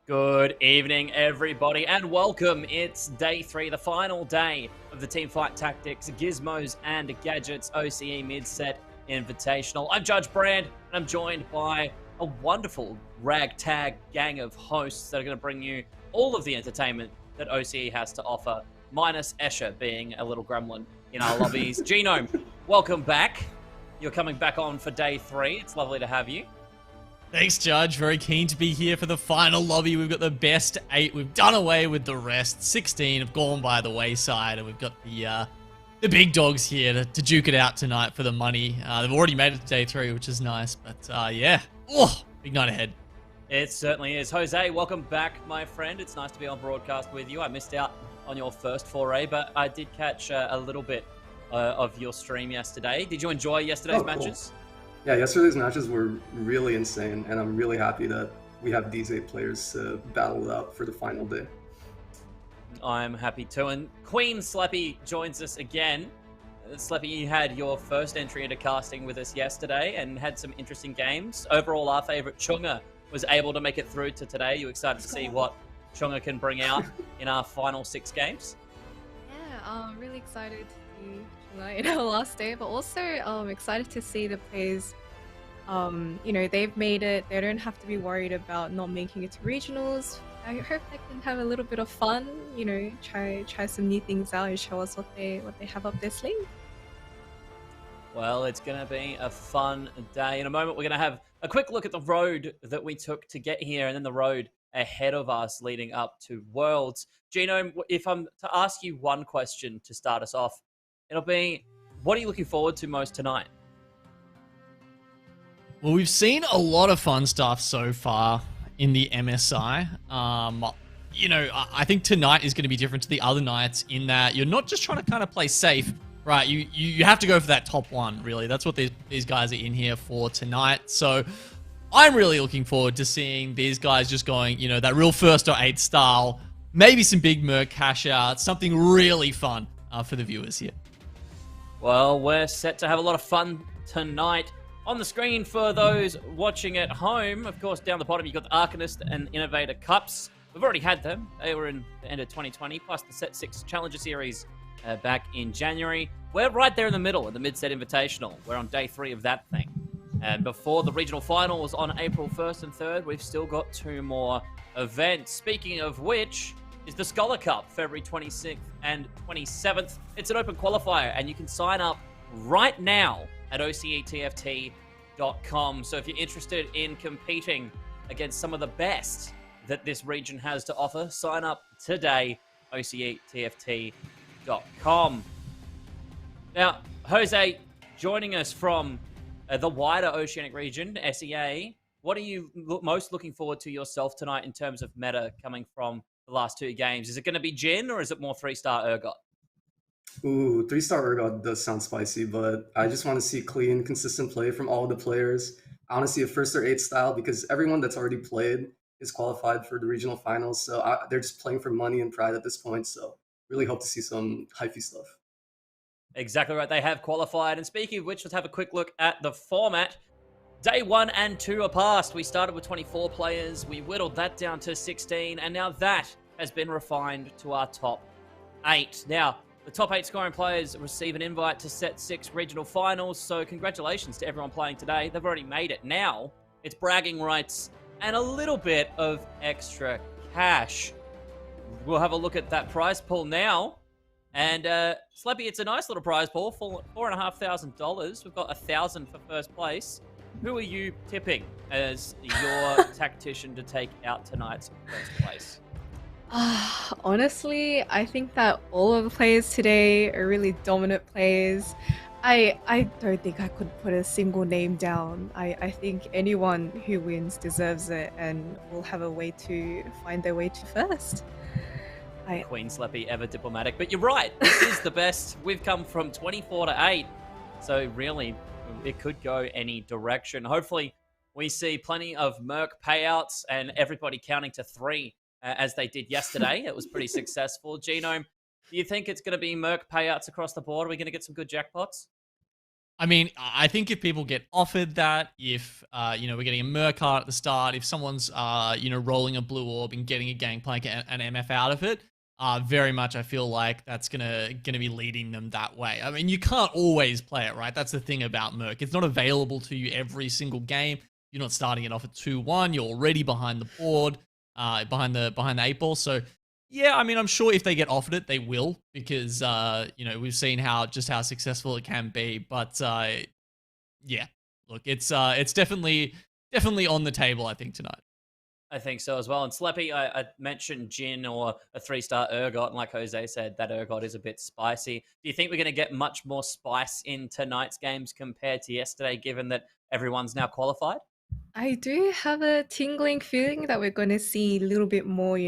Good evening, everybody, and welcome. It's day 3, the final day of the Teamfight Tactics, Gizmos, and Gadgets OCE Mid-Set Invitational. I'm Judge Brand, and I'm joined by a wonderful ragtag gang of hosts that are going to bring you all of the entertainment that OCE has to offer, minus Escher being a little gremlin in our lobbies. Genome, welcome back. You're coming back on for day 3. It's lovely to have you. Thanks, Judge. Very keen to be here for the final lobby. We've got the best 8. We've done away with the rest. 16 have gone by the wayside, and we've got the big dogs here to duke it out tonight for the money. They've already made it to day 3, which is nice. But yeah, big night ahead. It certainly is. Jose, welcome back, my friend. It's nice to be on broadcast with you. I missed out on your first foray, but I did catch a little bit of your stream yesterday. Did you enjoy yesterday's matches? Yeah, yesterday's matches were really insane, and I'm really happy that we have these 8 players to battle it out for the final day. I'm happy too. And Queen Slappy joins us again. Slappy, you had your first entry into casting with us yesterday and had some interesting games. Overall, our favorite Chunga was able to make it through to today. You excited to see what Chunga can bring out in our final 6 games? Yeah, I'm really excited to see Chunga in our last day, but also excited to see the players. They've made it. They don't have to be worried about not making it to regionals. I hope they can have a little bit of fun. Try some new things out and show us what they have up their sleeve. Well, it's going to be a fun day. In a moment, we're going to have a quick look at the road that we took to get here and then the road ahead of us leading up to Worlds. Genome, if I'm to ask you one question to start us off, it'll be, what are you looking forward to most tonight? Well, we've seen a lot of fun stuff so far in the MSI. I think tonight is going to be different to the other nights in that you're not just trying to kind of play safe, right? You have to go for that top 1, really. That's what these guys are in here for tonight. So I'm really looking forward to seeing these guys just going, that real first or 8 style, maybe some big Merc cash out, something really fun for the viewers here. Well, we're set to have a lot of fun tonight. On the screen for those watching at home, of course, down the bottom, you've got the Arcanist and Innovator Cups. We've already had them. They were in the end of 2020, plus the Set 6 Challenger Series back in January. We're right there in the middle of the Mid-Set Invitational. We're on day 3 of that thing. And before the regional finals on April 1st and 3rd, we've still got 2 more events. Speaking of which is the Scholar Cup, February 26th and 27th. It's an open qualifier, and you can sign up right now at OCETFT.com. So if you're interested in competing against some of the best that this region has to offer, sign up today, OCETFT.com. Now, Jose, joining us from the wider Oceanic region, SEA, what are you most looking forward to yourself tonight in terms of meta coming from the last 2 games? Is it going to be Jin, or is it more 3-star Urgot? Ooh, 3-star Urgot does sound spicy, but I just want to see clean, consistent play from all the players. I want to see a first or 8 style because everyone that's already played is qualified for the regional finals. So they're just playing for money and pride at this point. So really hope to see some hyphy stuff. Exactly right. They have qualified. And speaking of which, let's have a quick look at the format. Day 1 and 2 are past. We started with 24 players. We whittled that down to 16. And now that has been refined to our top 8. Now, the top 8 scoring players receive an invite to Set 6 regional finals, so congratulations to everyone playing today. They've already made it. Now, it's bragging rights and a little bit of extra cash. We'll have a look at that prize pool now. And, Slappy, it's a nice little prize pool, $4,500. We've got 1,000 for first place. Who are you tipping as your tactician to take out tonight's first place? Honestly, I think that all of the players today are really dominant players. I don't think I could put a single name down. I think anyone who wins deserves it and will have a way to find their way to first. Queen Slappy, ever diplomatic. But you're right, this is the best. We've come from 24 to 8. So really, it could go any direction. Hopefully, we see plenty of Merc payouts and everybody counting to 3. As they did yesterday. It was pretty successful. Genome, do you think it's going to be Merc payouts across the board? Are we going to get some good jackpots? I mean, I think if people get offered that, if we're getting a Mercard at the start, if someone's rolling a blue orb and getting a Gangplank and an MF out of it, very much I feel like that's gonna be leading them that way. I mean, you can't always play it, right? That's the thing about Merc. It's not available to you every single game. You're not starting it off at 2-1. You're already behind the board, behind the 8 ball. So yeah, I mean, I'm sure if they get offered it, they will, because we've seen how successful it can be. But yeah, look, it's definitely on the table, I think, tonight. I think so as well. And Sleppy, I mentioned Jin or a 3-star Urgot, and like Jose said, that Urgot is a bit spicy. Do you think we're going to get much more spice in tonight's games compared to yesterday, given that everyone's now qualified? I do have a tingling feeling that we're going to see a little bit more,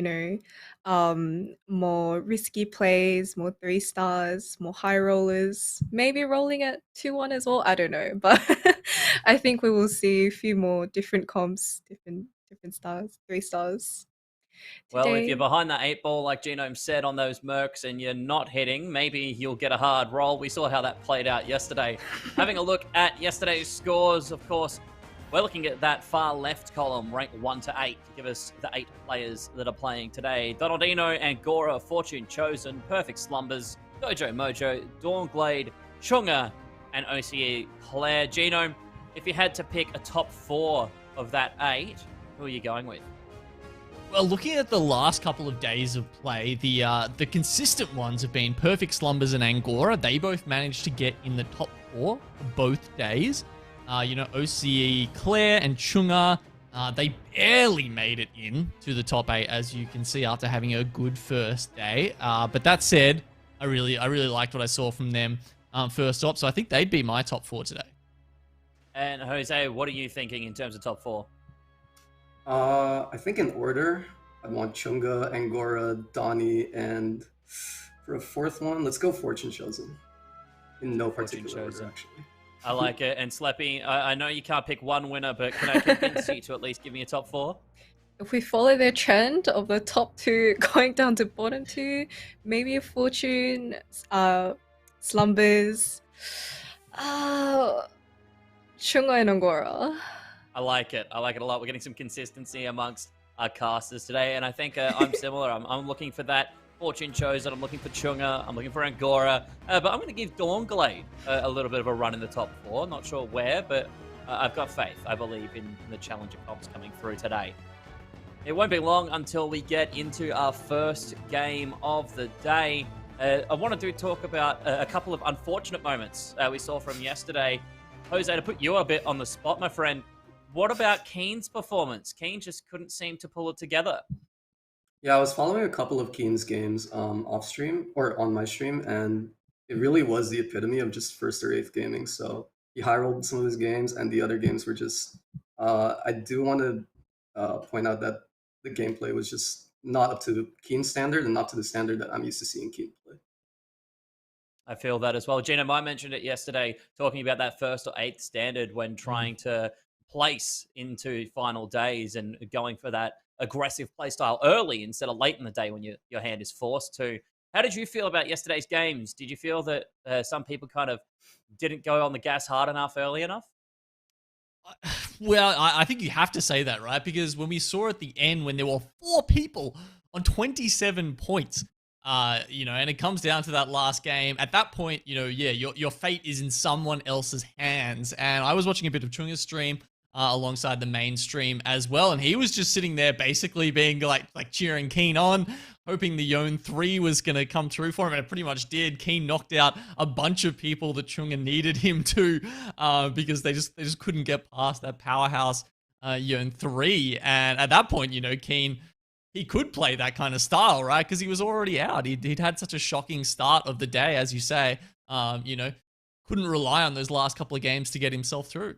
more risky plays, more 3 stars, more high rollers, maybe rolling at 2-1 as well. I don't know, but I think we will see a few more different comps, different stars, 3 stars Well, if you're today. behind that 8 ball, like Genome said, on those Mercs and you're not hitting, maybe you'll get a hard roll. We saw how that played out yesterday. Having a look at yesterday's scores, of course, we're looking at that far left column, ranked 1 to 8, to give us the 8 players that are playing today. Donaldino, Angora, Fortune Chosen, Perfect Slumbers, Dojo Mojo, Dawnglade, Chunga, and OCE Claire. Genome, if you had to pick a top 4 of that 8, who are you going with? Well, looking at the last couple of days of play, the consistent ones have been Perfect Slumbers and Angora. They both managed to get in the top 4 both days. OCE Claire and Chunga, they barely made it in to the top 8, as you can see, after having a good first day. But that said, I really liked what I saw from them first up, so I think they'd be my top 4 today. And Jose, what are you thinking in terms of top 4? I think in order, I'd want Chunga, Angora, Donnie, and for a 4th one, let's go Fortune Chosen. In no particular order, actually. I like it. And Sleppy, I know you can't pick one winner, but can I convince you to at least give me a top 4? If we follow their trend of the top 2 going down to bottom 2, maybe a Fortune, Slumbers, Chunga and Angora. I like it. I like it a lot. We're getting some consistency amongst our casters today, and I think I'm similar. I'm looking for that Fortune Chosen. I'm looking for Chunga. I'm looking for Angora. But I'm going to give Dawnglade a little bit of a run in the top 4. Not sure where, but I've got faith. I believe in the Challenger comps coming through today. It won't be long until we get into our first game of the day. I wanted to talk about a couple of unfortunate moments we saw from yesterday. Jose, to put you a bit on the spot, my friend, what about Keen's performance? Keen just couldn't seem to pull it together. Yeah, I was following a couple of Keen's games off stream or on my stream, and it really was the epitome of just 1st or 8th gaming. So he high rolled some of his games, and the other games were just. I do want to point out that the gameplay was just not up to Keen's standard and not to the standard that I'm used to seeing Keen play. I feel that as well. Gina, I mentioned it yesterday, talking about that 1st or 8th standard when trying to place into final days and going for that aggressive play style early instead of late in the day when your hand is forced to. How did you feel about yesterday's games? Did you feel that some people kind of didn't go on the gas hard enough early enough? Well, I think you have to say that, right? Because when we saw at the end, when there were 4 people on 27 points, and it comes down to that last game. At that point, your fate is in someone else's hands. And I was watching a bit of Chunga's stream alongside the main stream as well, and he was just sitting there basically being like cheering Keen on, hoping the Yone 3 was going to come through for him, and it pretty much did. Keen knocked out a bunch of people that Chunga needed him to, because they just couldn't get past that powerhouse Yone 3. And at that point, Keen, he could play that kind of style, right? Because he was already out. He'd had such a shocking start of the day, as you say. Couldn't rely on those last couple of games to get himself through.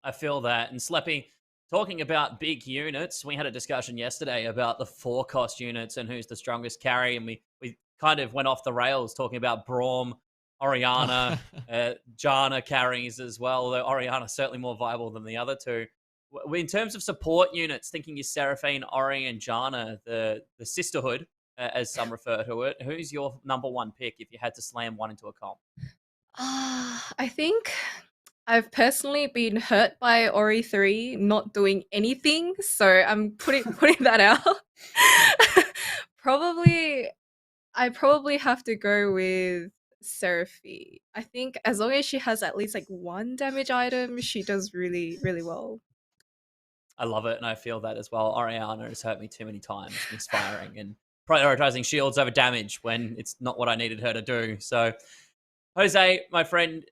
I feel that. And Sleppy, talking about big units, we had a discussion yesterday about the 4-cost units and who's the strongest carry, and we kind of went off the rails talking about Braum, Oriana, Janna carries as well, although Oriana's certainly more viable than the other 2. In terms of support units, thinking you Seraphine, Ori, and Janna, the sisterhood, as some refer to it, who's your number 1 pick if you had to slam one into a comp? I think I've personally been hurt by Ori 3 not doing anything, so I'm putting that out. Probably I probably have to go with Seraphie. I think as long as she has at least like one damage item, she does really, really well. I love it, and I feel that as well. Oriana has hurt me too many times, misfiring and prioritizing shields over damage when it's not what I needed her to do. So, Jose, my friend,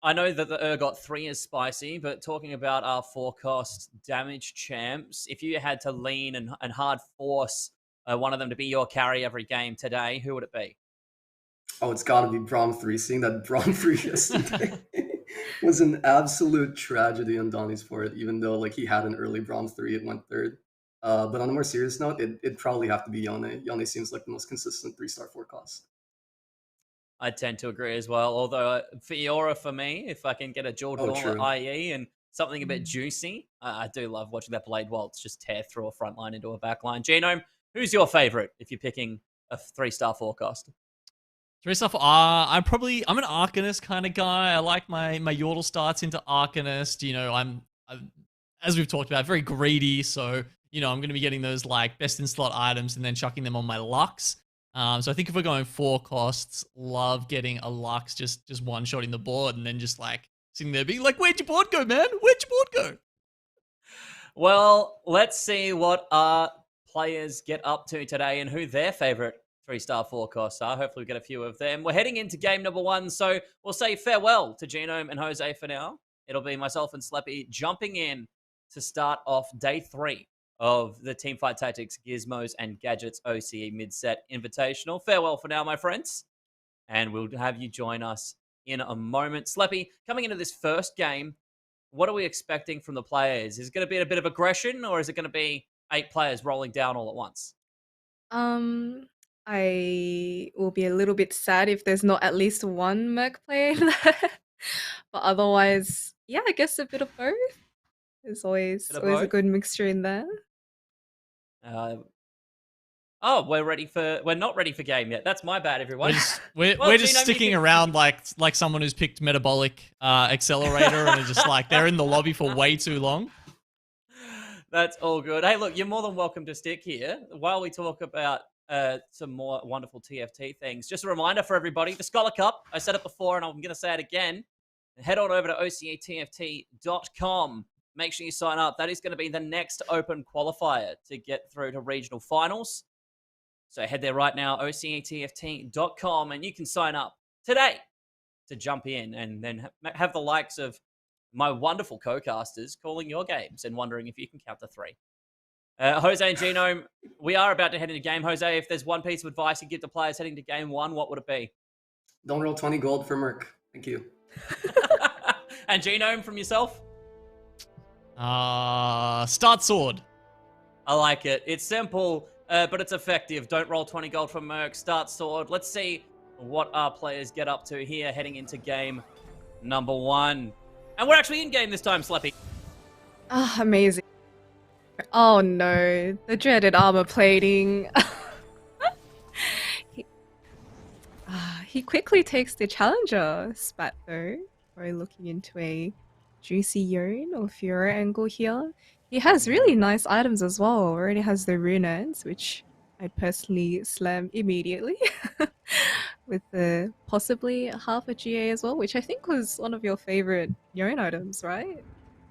I know that the Urgot 3 is spicy, but talking about our 4-cost damage champs, if you had to lean and hard force one of them to be your carry every game today, who would it be? Oh, it's got to be Braum 3. Seeing that Braum 3 yesterday was an absolute tragedy on Donnie's part, even though like he had an early Braum 3, it went third. But on a more serious note, it'd probably have to be Yone. Yone seems like the most consistent 3-star 4-cost. I tend to agree as well. Although Fiora for me, if I can get a dual gauntlet IE and something a bit juicy, I do love watching that Blade Waltz just tear through a front line into a back line. Genome, who's your favorite if you're picking a 3-star forecast? 3-star. I'm an Arcanist kind of guy. I like my Yordle starts into Arcanist. You know, I'm as we've talked about, very greedy. So you know, I'm going to be getting those like best in slot items and then chucking them on my Lux. So I think if we're going 4 costs, love getting a Lux just one-shotting the board and then just like sitting there being like, where'd your board go, man? Where'd your board go? Well, let's see what our players get up to today and who their favorite 3-star forecasts are. Hopefully we get a few of them. We're heading into game number 1, so we'll say farewell to Genome and Jose for now. It'll be myself and Sleppy jumping in to start off day 3 of the Teamfight Tactics, Gizmos, and Gadgets OCE Mid-Set Invitational. Farewell for now, my friends. And we'll have you join us in a moment. Sleppy, coming into this first game, what are we expecting from the players? Is it going to be a bit of aggression, or is it going to be 8 players rolling down all at once? I will be a little bit sad if there's not at least one Merc player in there. But otherwise, yeah, I guess a bit of both. There's always a good mixture in there. We're not ready for game yet. That's my bad, everyone. We're just sticking around like someone who's picked metabolic accelerator and are just like they're in the lobby for way too long. That's all good. Hey, look, you're more than welcome to stick here while we talk about some more wonderful TFT things. Just a reminder for everybody, the Scholar Cup, I said it before and I'm going to say it again. Head on over to OCETFT.com. Make sure you sign up. That is going to be the next open qualifier to get through to regional finals. So head there right now, OCETFT.com, and you can sign up today to jump in and then have the likes of my wonderful co-casters calling your games and wondering if you can count to 3. Jose and Genome, we are about to head into game. Jose, if there's one piece of advice you give to players heading to game 1, what would it be? Don't roll 20 gold for Merc. Thank you. And Genome, from yourself? Start sword. I like it. It's simple, but it's effective. Don't roll 20 gold for Merc. Start sword. Let's see what our players get up to here heading into game number 1. And we're actually in game this time, Sleppy. Ah, amazing. Oh no, the dreaded armor plating. He quickly takes the challenger spat though. We're looking into a juicy Yone or Fiora angle here. He has really nice items as well. Already has the runes, which I'd personally slam immediately. With the possibly half a GA as well, which I think was one of your favorite Yone items, right?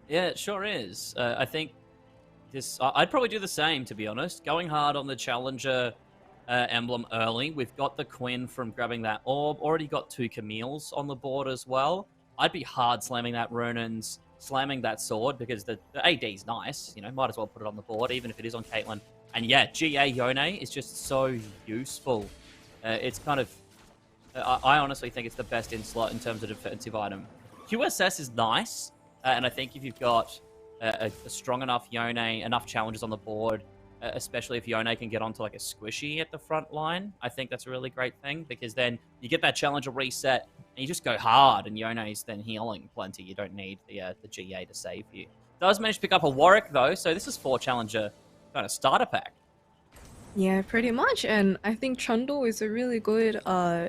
Yeah, it sure is. I think I'd probably do the same, to be honest. Going hard on the challenger emblem early. We've got the Quinn from grabbing that orb. Already got 2 Camille's on the board as well. I'd be hard slamming that Runins, slamming that sword, because the AD's nice. You know, might as well put it on the board, even if it is on Caitlyn. And yeah, GA Yone is just so useful. It's kind of... I honestly think it's the best in slot in terms of defensive item. QSS is nice, and I think if you've got a strong enough Yone, enough challenges on the board, especially if Yone can get onto like a squishy at the front line, I think that's a really great thing, because then you get that challenger reset and you just go hard, and Yone's then healing plenty. You don't need the GA to save you. Does manage to pick up a Warwick though, so this is 4 challenger kind of starter pack. Yeah, pretty much. And I think Trundle is a really good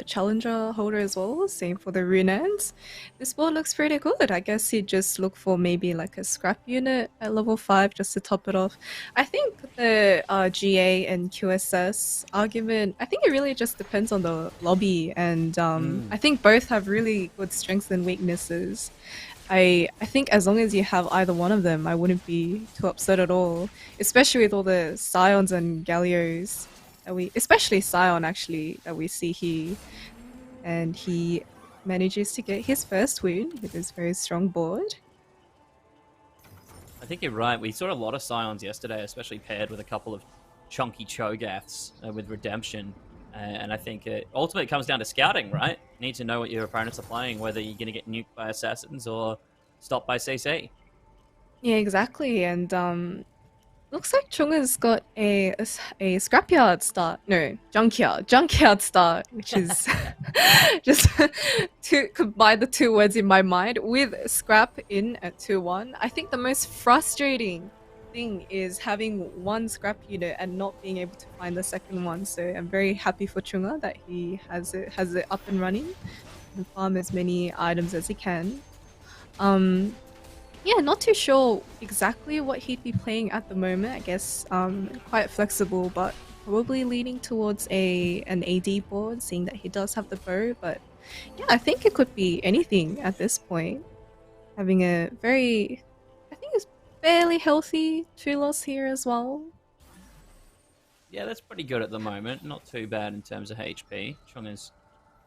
challenger holder as well. Same for the Runans. This board looks pretty good. I guess he'd just look for maybe like a scrap unit at level 5 just to top it off. I think the GA and QSS argument, I think it really just depends on the lobby. And I think both have really good strengths and weaknesses. I think as long as you have either one of them, I wouldn't be too upset at all. Especially with all the Scions and Gallios that especially Scion actually, that we see here. And he manages to get his first win with his very strong board. I think you're right. We saw a lot of Scions yesterday, especially paired with a couple of chunky Cho'Gaths with Redemption. And I think ultimately it comes down to scouting, right? You need to know what your opponents are playing, whether you're going to get nuked by Assassins or stopped by CC. Yeah, exactly. And looks like Chunga's got a scrapyard start. No, junkyard start, which is just to combine the two words in my mind with scrap in at 2-1. I think the most frustrating thing is having one scrap unit and not being able to find the second one. So I'm very happy for Chunga that he has it up and running and farm as many items as he can. Yeah, not too sure exactly what he'd be playing at the moment. I guess quite flexible, but probably leaning towards an AD board, seeing that he does have the bow. But yeah, I think it could be anything at this point. Having a very, I think it's fairly healthy 2-loss here as well. Yeah, that's pretty good at the moment. Not too bad in terms of HP. Chung is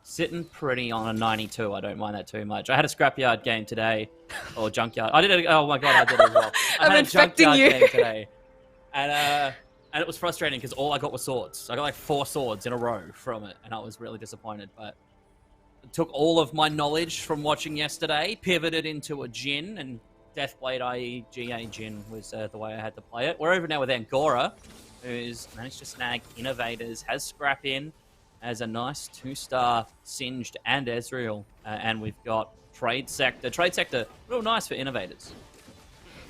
sitting pretty on a 92. I don't mind that too much. I had a scrapyard game today, or junkyard. I did it. Oh my god, I did it as well. I'm had infecting a junkyard you. game today, and it was frustrating because all I got was swords. I got like 4 swords in a row from it, and I was really disappointed. But I took all of my knowledge from watching yesterday, pivoted into a Jin, and Deathblade, i.e. GA Jin, was the way I had to play it. We're over now with Angora, who's managed to snag Innovators, has scrap in, as a nice 2-star Singed and Ezreal. And we've got Trade Sector. Trade Sector, real nice for Innovators.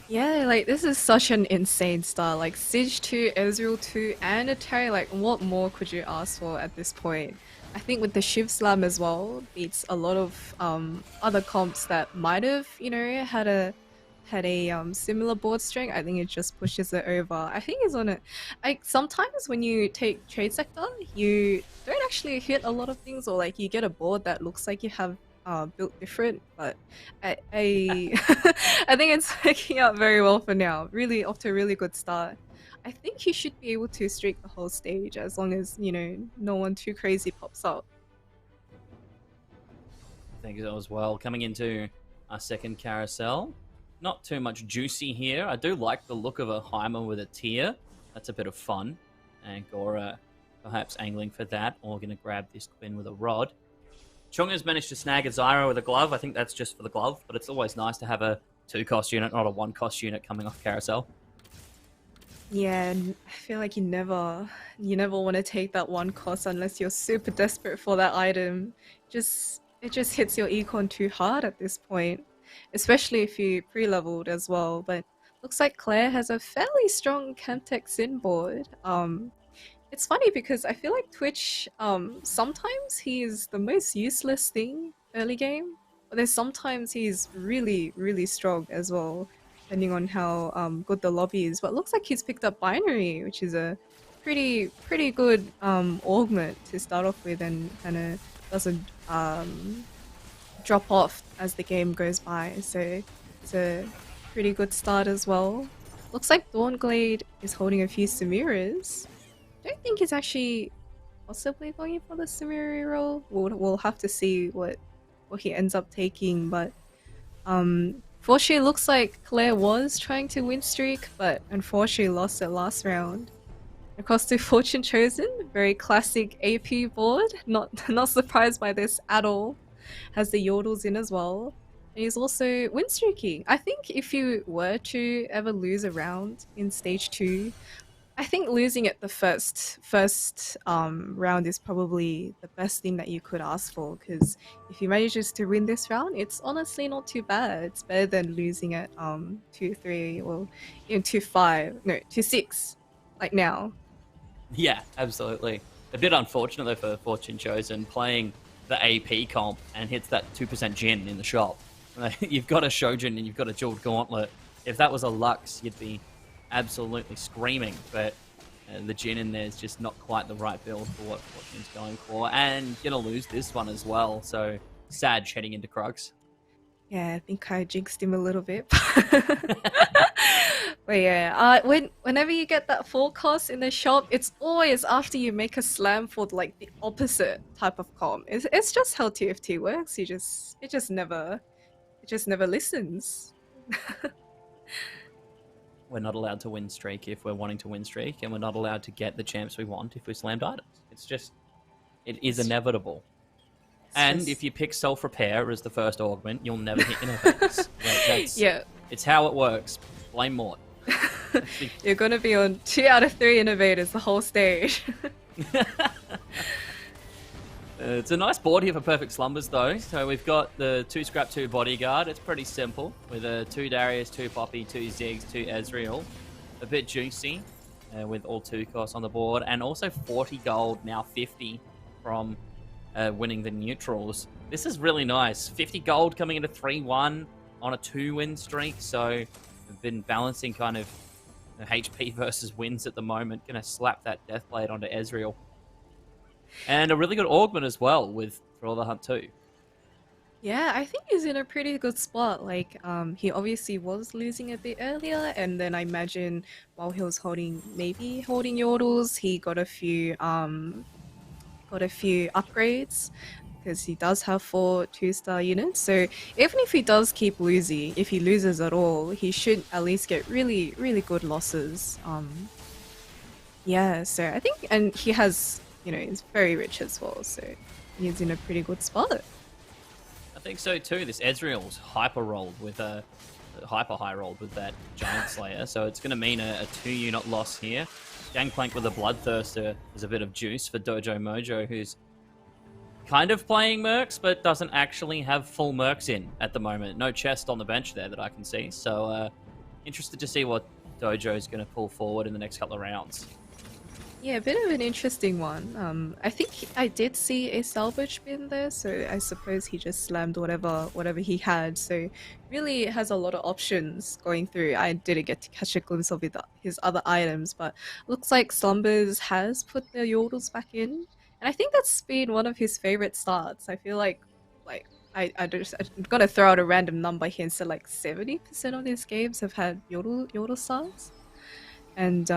Yeah, like this is such an insane start. Like Siege 2, Ezreal 2, and a Terry. Like, what more could you ask for at this point? I think with the Shiv Slam as well, beats a lot of other comps that might have, had a similar board strength. I think it just pushes it over. I think it's on it. Like sometimes when you take Trade Sector, you don't actually hit a lot of things, or like you get a board that looks like you have built different. But I I think it's working out very well for now. Really off to a really good start. I think he should be able to streak the whole stage as long as no one too crazy pops up. I think so as well. Coming into our second carousel. Not too much juicy here. I do like the look of a Heimer with a tier. That's a bit of fun. Angora perhaps angling for that, or going to grab this Quinn with a rod. Chunga's managed to snag a Zyra with a glove. I think that's just for the glove, but it's always nice to have a 2-cost unit, not a 1-cost unit coming off carousel. Yeah, and I feel like you never want to take that 1 cost unless you're super desperate for that item. It just hits your econ too hard at this point, especially if you pre-leveled as well. But looks like Claire has a fairly strong Chemtech Sin board. It's funny because I feel like Twitch, sometimes he's the most useless thing early game, but there's sometimes he's really, really strong as well, depending on how good the lobby is. But it looks like he's picked up Binary, which is a pretty good augment to start off with, and kind of doesn't drop off as the game goes by. So it's a pretty good start as well. Looks like Dawnglade is holding a few Samiras. Don't think he's actually possibly going for the Samiri role. We'll have to see what he ends up taking, but fortunately looks like Claire was trying to win streak, but unfortunately lost it last round. Across to Fortune Chosen, very classic AP board. Not surprised by this at all. Has the Yordles in as well. And he's also win streaking. I think if you were to ever lose a round in stage 2, I think losing it the first round is probably the best thing that you could ask for, because if you manages to win this round, it's honestly not too bad. It's better than losing it 2-3 or even 2-5, no 2-6 like now. Yeah, absolutely. A bit unfortunate though for Fortune Chosen playing the AP comp and hits that 2% Jin in the shop. You've got a Shojin and you've got a Jeweled Gauntlet. If that was a Lux, you'd be absolutely screaming. But the Jin in there is just not quite the right build for what Fortune's going for. And going to lose this one as well. So sad heading into Krugs. Yeah, I think I jinxed him a little bit. But yeah, whenever you get that forecast in the shop, it's always after you make a slam for like the opposite type of comp. It's just how TFT works. It just never listens. We're not allowed to win streak if we're wanting to win streak, and we're not allowed to get the champs we want if we slammed items. It is inevitable. And if you pick self-repair as the first augment, you'll never hit innovators. Yeah. It's how it works. Blame Mort. You're gonna be on 2 out of 3 innovators the whole stage. It's a nice board here for Perfect Slumbers, though. So we've got the 2 Scrap, 2 Bodyguard. It's pretty simple with a 2 Darius, 2 Poppy, 2 Ziggs, 2 Ezreal. A bit juicy with all 2 costs on the board. And also 40 gold, now 50 from winning the neutrals. This is really nice. 50 gold coming into 3-1 on a 2-win streak. So we've been balancing kind of HP versus wins at the moment. Gonna slap that Deathblade onto Ezreal. And a really good augment as well with For All the Hunt too. Yeah, I think he's in a pretty good spot. Like, he obviously was losing a bit earlier, and then I imagine while he was maybe holding Yordles, he got a few upgrades because he does have 4 2-star units. So even if he does keep losing, if he loses at all, he should at least get really, really good losses. Yeah, so I think, and he has, he's very rich as well, so he's in a pretty good spot. I think so too. This Ezreal's hyper rolled with a hyper high rolled with that Giant Slayer, so it's going to mean a 2-unit loss here. Gangplank with a Bloodthirster is a bit of juice for Dojo Mojo, who's kind of playing Mercs, but doesn't actually have full Mercs in at the moment. No chest on the bench there that I can see, so interested to see what Dojo's going to pull forward in the next couple of rounds. Yeah, a bit of an interesting one. I think I did see a salvage bin there, so I suppose he just slammed whatever he had. So really has a lot of options going through. I didn't get to catch a glimpse of his other items, but looks like Slumbers has put the Yordles back in, and I think that's been one of his favorite starts. I feel like I'm gonna throw out a random number here and say like 70% of these games have had Yordle starts. And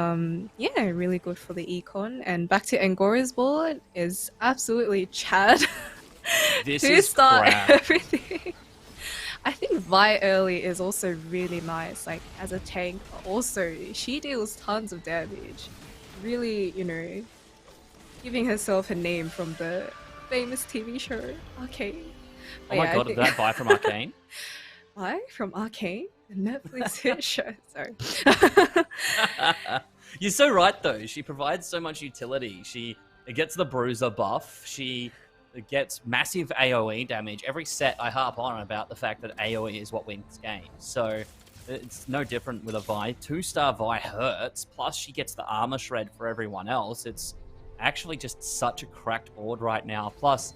yeah, really good for the econ. And back to Angora's board is absolutely Chad. This to is start crap. everything. I think Vi early is also really nice, like as a tank. But also, she deals tons of damage. Really, giving herself a name from the famous TV show Arcane. Oh my god, is that Vi from Arcane? Vi from Arcane? The Netflix hit show. Sorry. You're so right, though. She provides so much utility. She gets the Bruiser buff. She gets massive AoE damage. Every set I harp on about the fact that AoE is what wins games. So it's no different with a Vi. 2-star Vi hurts. Plus, she gets the armor shred for everyone else. It's actually just such a cracked board right now. Plus,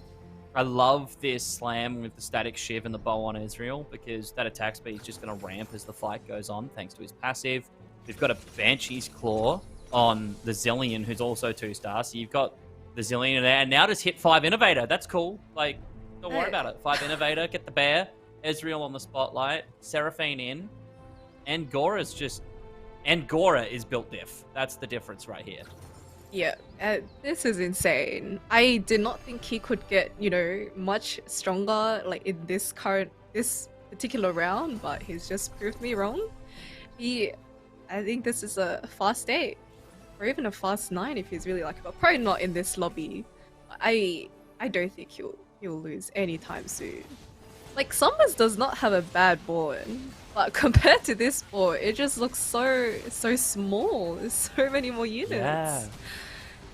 I love this slam with the static shiv and the bow on Ezreal because that attack speed is just going to ramp as the fight goes on thanks to his passive. We've got a Banshee's Claw on the Zillion, who's also 2-star. So you've got the Zillion there, and now just hit 5 Innovator. That's cool. Like, don't worry about it. 5 Innovator, get the bear, Ezreal on the spotlight, Seraphine in, and Gora is built diff. That's the difference right here. Yeah, this is insane. I did not think he could get, much stronger like in this particular round, but he's just proved me wrong. I think this is a fast 8, or even a fast 9 if he's really lucky, but probably not in this lobby. I don't think he'll lose anytime soon. Like, Summers does not have a bad board, but compared to this board, it just looks so small. There's so many more units. Yeah.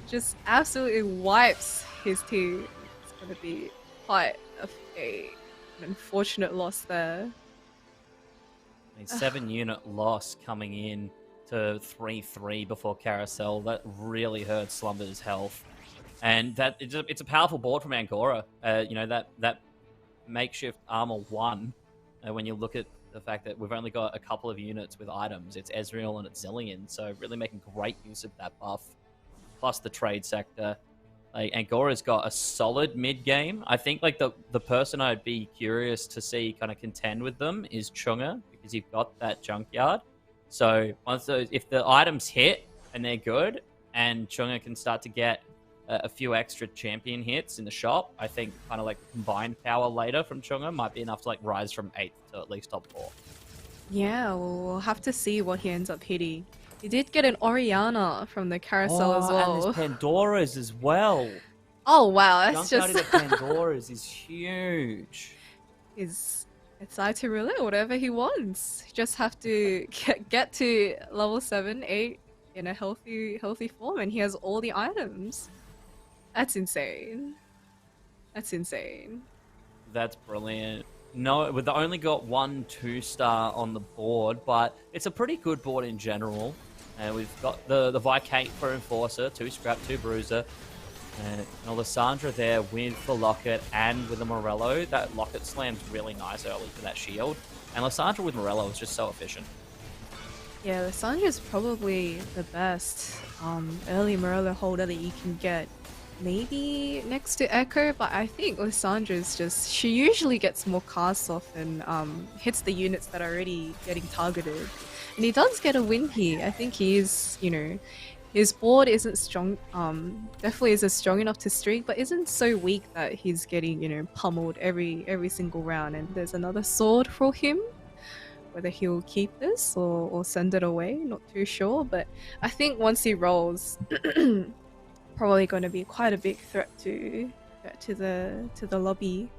Just absolutely wipes his team. It's going to be quite an unfortunate loss there. A 7-unit loss coming in to 3-3 before Carousel. That really hurt Slumber's health. And that it's a powerful board from Angora. You know, that makeshift armor 1, when you look at the fact that we've only got a couple of units with items. It's Ezreal and it's Zillion, so really making great use of that buff. Plus the trade sector. Like, Angora's got a solid mid game. I think like the person I'd be curious to see kind of contend with them is Chunga, because you've got that junkyard. So once if the items hit and they're good, and Chunga can start to get a few extra champion hits in the shop, I think kind of like combined power later from Chunga might be enough to like rise from 8th to at least top 4. Yeah, we'll have to see what he ends up hitting. He did get an Oriana from the carousel as well. And there's Pandora's as well. Oh wow, that's Junkyard just into Pandora's is huge. it's out to roulette whatever he wants. He just have to get to level 7, 8 in a healthy form, and he has all the items. That's insane. That's insane. That's brilliant. No, we've only got 1 2-star on the board, but it's a pretty good board in general. And we've got the Vicate for Enforcer, 2 Scrap, 2 Bruiser. And Alessandra there with the Locket and with the Morello. That Locket slam's really nice early for that shield. And Alessandra with Morello is just so efficient. Yeah, Lissandra's probably the best early Morello holder that you can get. Maybe next to Echo, but I think Lissandra's just... She usually gets more casts off and hits the units that are already getting targeted. And he does get a win here. I think he is, you know... His board isn't strong, definitely isn't strong enough to streak, but isn't so weak that he's getting, you know, pummeled every single round. And there's another sword for him. Whether he'll keep this or send it away, not too sure. But I think once he rolls, probably going to be quite a big threat to the lobby.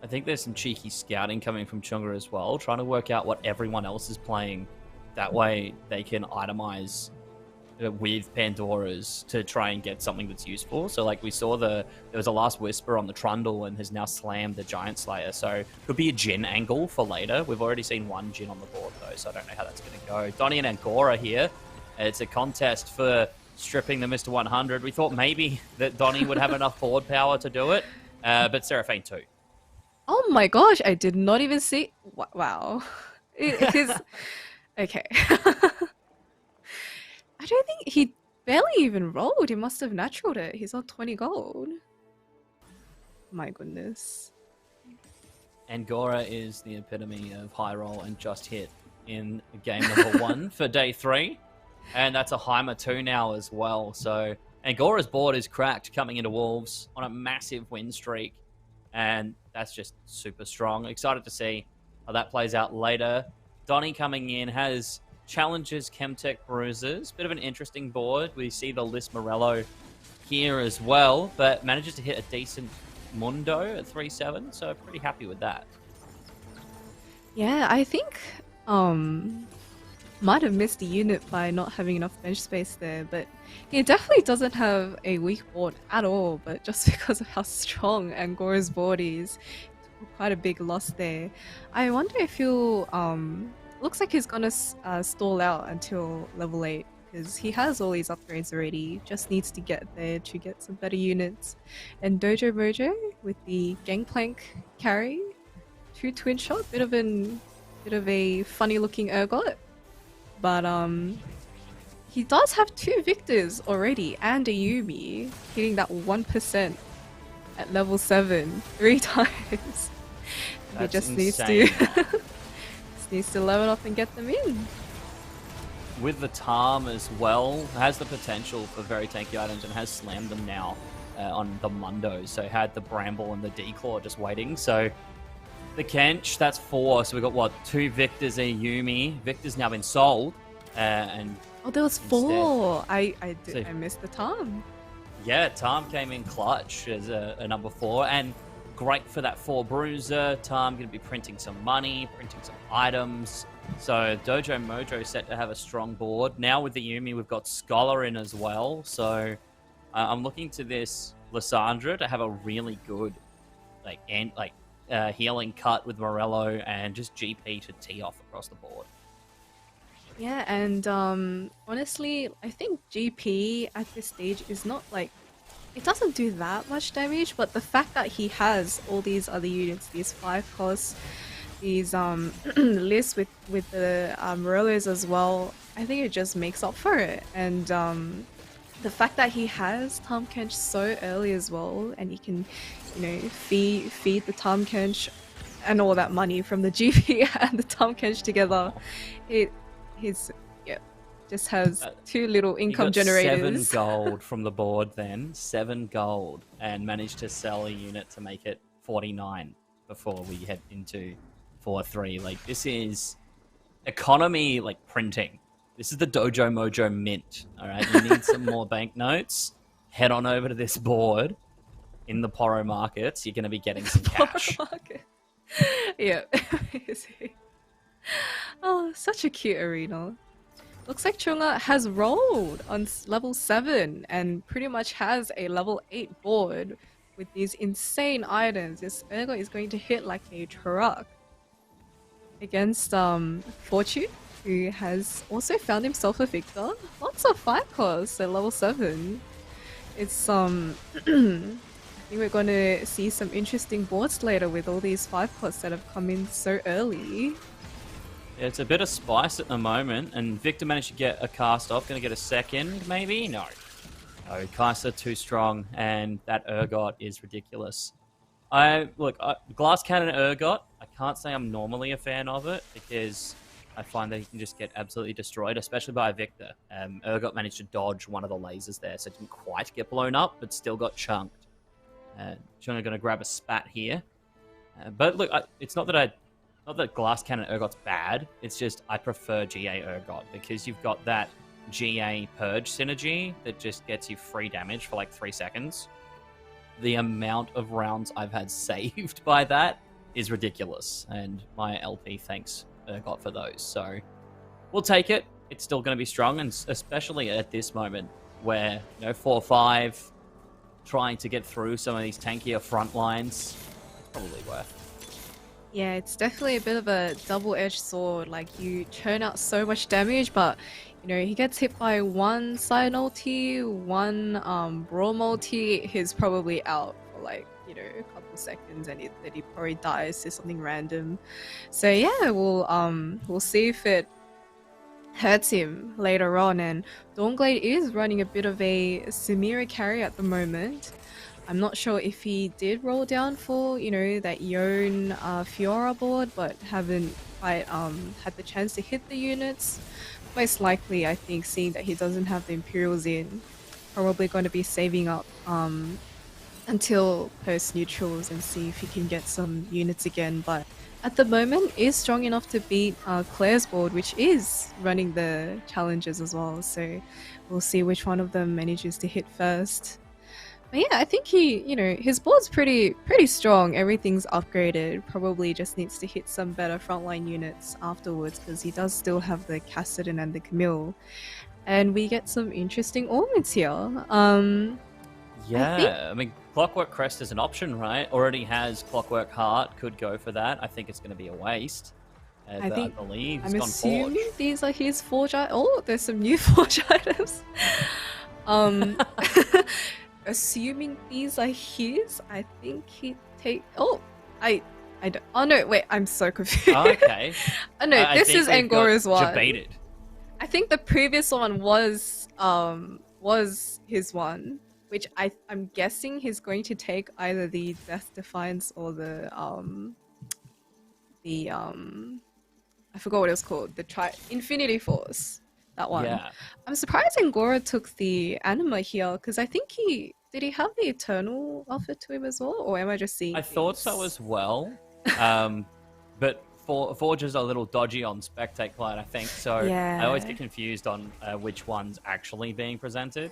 I think there's some cheeky scouting coming from Chunga as well, trying to work out what everyone else is playing. That way they can itemize with Pandora's to try and get something that's useful. So like we saw there was a last whisper on the Trundle and has now slammed the Giant Slayer. So could be a Jhin angle for later. We've already seen 1 Jhin on the board though, so I don't know how that's going to go. Donnie and Angora here. It's a contest for stripping the Mr. 100. We thought maybe that Donnie would have enough board power to do it, but Seraphine too. Oh my gosh, I did not even see... Wow. It is... Okay. I don't think he barely even rolled. He must have naturaled it. He's on 20 gold. My goodness. Angora is the epitome of high roll and just hit in game number 1 for day 3. And that's a Heimer 2 now as well. So Angora's board is cracked coming into Wolves on a massive win streak. And that's just super strong. Excited to see how that plays out later. Donnie coming in has challenges Chemtech Bruisers. Bit of an interesting board. We see the Liz Morello here as well, but manages to hit a decent Mundo at 3-7, so pretty happy with that. Yeah, I think might have missed the unit by not having enough bench space there, but he definitely doesn't have a weak board at all, but just because of how strong Angora's board is, quite a big loss there. I wonder if he'll looks like he's gonna stall out until level 8 because he has all these upgrades already, just needs to get there to get some better units. And Dojo Mojo with the Gangplank carry, 2 twin shot, bit of a funny looking ergot, but he does have 2 victors already and a Yuumi hitting that 1% at level 7 3 times. He just needs to level up and get them in. With the Tarm as well, has the potential for very tanky items and has slammed them now on the Mundo. So had the Bramble and the Declaw just waiting. So the Kench, that's 4. So we've got, what, 2 Victors and a Yuumi. Victor's now been sold. And oh, there was 4. I missed the Tarm. Yeah, Tarm came in clutch as a number 4, and great for that 4 Bruiser. Tarm going to be printing some money, printing some items. So Dojo Mojo set to have a strong board. Now with the Yuumi, we've got Scholar in as well. So I'm looking to this Lysandra to have a really good healing cut with Morello and just GP to tee off across the board. Yeah, and honestly, I think GP at this stage is not like it doesn't do that much damage, but the fact that he has all these other units, these 5 costs, these lists with the rollers as well, I think it just makes up for it. And the fact that he has Tahm Kench so early as well, and he can, feed the Tahm Kench and all that money from the GP and the Tahm Kench together, it he's yeah just has two little You income got 7 generators. gold from the board then, 7 gold, and managed to sell a unit to make it 49 before we head into 4-3. Like, this is economy, like, printing. This is the Dojo Mojo mint, all right? You need some more banknotes, head on over to this board in the Poro markets. You're going to be getting some cash. Yeah. Oh, such a cute arena. Looks like Chunga has rolled on level 7 and pretty much has a level 8 board with these insane items. This Ergo is going to hit like a truck against Fortune, who has also found himself a victor. Lots of 5 costs at level 7. It's I think we're going to see some interesting boards later with all these 5 costs that have come in so early. It's a bit of spice at the moment, and Victor managed to get a cast off. Going to get a second, maybe? No. No, Kaiser too strong, and that Urgot is ridiculous. Glass Cannon Urgot, I can't say I'm normally a fan of it, because I find that he can just get absolutely destroyed, especially by Victor. Urgot managed to dodge one of the lasers there, so it didn't quite get blown up, but still got chunked. Chunga going to grab a spat here. But look, it's not that Glass Cannon Urgot's bad, it's just I prefer GA Urgot, because you've got that GA Purge synergy that just gets you free damage for like 3 seconds. The amount of rounds I've had saved by that is ridiculous, and my LP thanks Urgot for those. So we'll take it. It's still going to be strong, and especially at this moment where 4-5, trying to get through some of these tankier front lines, it's probably worth. Yeah, it's definitely a bit of a double-edged sword. Like, you churn out so much damage, but he gets hit by one side ulti, one brawl multi, he's probably out for like, a couple seconds, and then he probably dies to something random. So yeah, we'll see if it hurts him later on. And Dawnglade is running a bit of a Samira carry at the moment. I'm not sure if he did roll down for, that Yone Fiora board, but haven't quite had the chance to hit the units. Most likely, I think, seeing that he doesn't have the Imperials in, probably going to be saving up until post-neutrals and see if he can get some units again. But at the moment, is strong enough to beat Claire's board, which is running the challenges as well. So we'll see which one of them manages to hit first. But yeah, I think his board's pretty strong. Everything's upgraded. Probably just needs to hit some better frontline units afterwards, because he does still have the Cassidon and the Camille. And we get some interesting ornaments here. I mean, Clockwork Crest is an option, right? Already has Clockwork Heart, could go for that. I think it's going to be a waste. I believe he's I'm gone assuming Forge. these are his Forge items. Oh, there's some new Forge items. Assuming these are his, I think he take. Oh, I don't. Oh no, wait, I'm so confused. Oh, okay. Oh no, this is Angora's one. Debated. I think the previous one was his one, which I'm guessing he's going to take either the Death Defiance or the I forgot what it was called, the Infinity Force. That one. Yeah. I'm surprised Angora took the anima here, because I think did he have the Eternal offered to him as well, or am I just seeing? I thought so as well, but Forge is a little dodgy on Spectate Clyde, I think. So yeah. I always get confused on which one's actually being presented.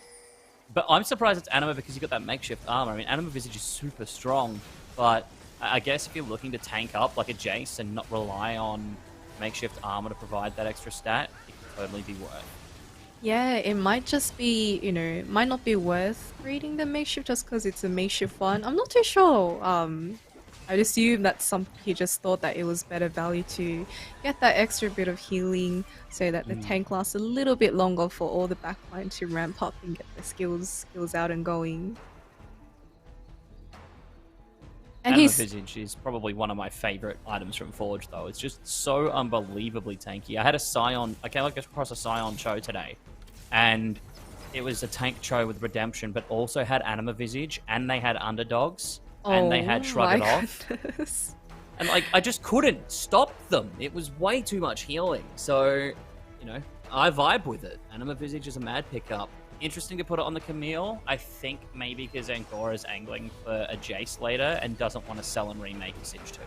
But I'm surprised it's anima, because you got that makeshift armor. I mean, anima visage is super strong, but I guess if you're looking to tank up like a Jace and not rely on makeshift armor to provide that extra stat, it could totally be worth. Yeah, it might just be, might not be worth reading the makeshift just because it's a makeshift one. I'm not too sure. I'd assume that he just thought that it was better value to get that extra bit of healing so that the tank lasts a little bit longer for all the backline to ramp up and get their skills out and going. And Anima Visage is probably one of my favorite items from Forge, though. It's just so unbelievably tanky. I had a Scion, I came across a Scion Cho today, and it was a tank Cho with Redemption, but also had Anima Visage, and they had Underdogs, and they had Shrug It Off. Goodness. And like, I just couldn't stop them. It was way too much healing. So, you know, I vibe with it. Anima Visage is a mad pickup. Interesting to put it on the Camille. I think maybe because Angora's angling for a Jace later and doesn't want to sell and remake a Siege 2.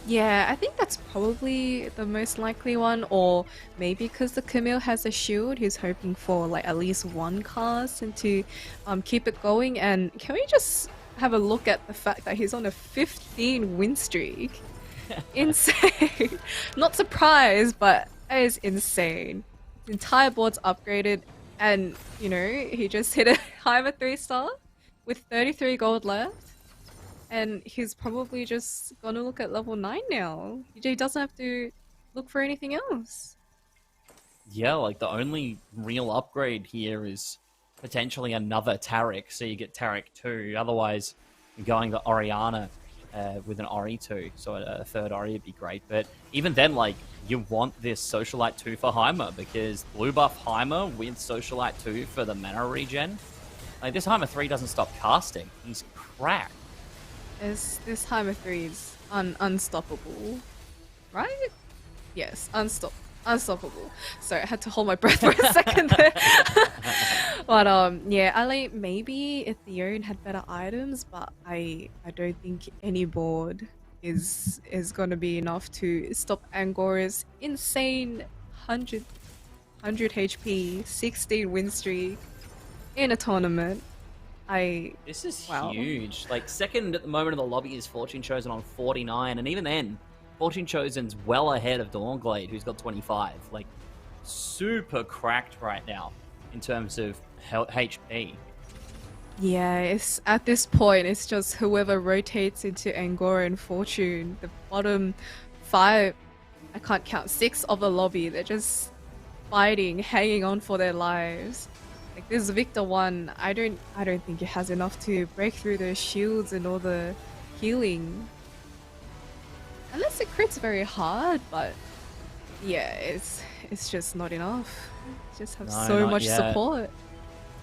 Yeah, I think that's probably the most likely one, or maybe because the Camille has a shield, he's hoping for like at least one cast and to keep it going. And can we just have a look at the fact that he's on a 15 win streak? Insane. Not surprised, but it is insane. The entire board's upgraded. And, you know, he just hit a high of a 3-star with 33 gold left. And he's probably just gonna look at level 9 now. He doesn't have to look for anything else. Yeah, like the only real upgrade here is potentially another Taric, so you get Taric 2. Otherwise, you're going the Oriana with an Ori 2, so a third Ori would be great. But even then, like, you want this Socialite 2 for Heimer, because blue buff Heimer with Socialite 2 for the mana regen. Like, this Heimer 3 doesn't stop casting. He's cracked. This Heimer 3 is unstoppable, right? Yes, unstoppable. Sorry, I had to hold my breath for a second there. But yeah, Ali, maybe Ethereum had better items, but I don't think any board is gonna be enough to stop Angora's insane 100 HP, 16 win streak in a tournament. This is huge. Like, second at the moment in the lobby is Fortune Chosen on 49, and even then, Fortune Chosen's well ahead of Dawnglade, who's got 25. Like, super cracked right now in terms of HP. Yeah, it's at this point, it's just whoever rotates into Angora and Fortune, the bottom 5, I can't count, 6 of the lobby, they're just fighting, hanging on for their lives. Like, this Victor 1, I don't think it has enough to break through the shields and all the healing. Unless it crits very hard, but yeah, it's just not enough. It just have so much support.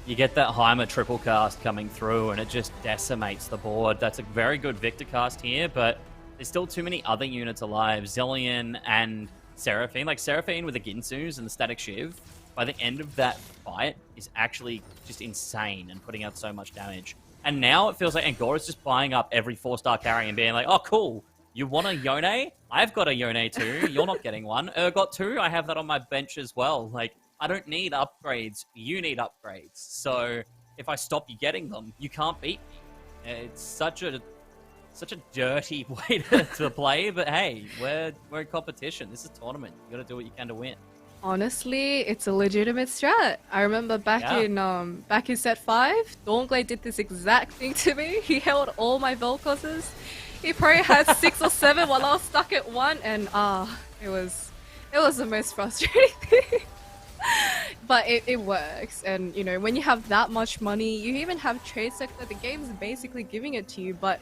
You get that Heimer triple cast coming through and it just decimates the board. That's a very good Victor cast here, but there's still too many other units alive. Zillion and Seraphine. Like, Seraphine with the Ginsus and the Static Shiv, by the end of that fight, is actually just insane and putting out so much damage. And now it feels like Angora's just buying up every 4-star carry and being like, oh, cool. You want a Yone? I've got a Yone too. You're not getting one. Got 2. I have that on my bench as well. Like, I don't need upgrades. You need upgrades. So if I stop you getting them, you can't beat me. It's such a dirty way to play. But hey, we're in competition. This is a tournament. You got to do what you can to win. Honestly, it's a legitimate strat. I remember back in set 5, Dawnglade did this exact thing to me. He held all my Vel'Kozes. He probably had 6 or 7 while I was stuck at 1, and it was the most frustrating thing. But it works, and you know, when you have that much money, you even have Trade Sector, the game's basically giving it to you, but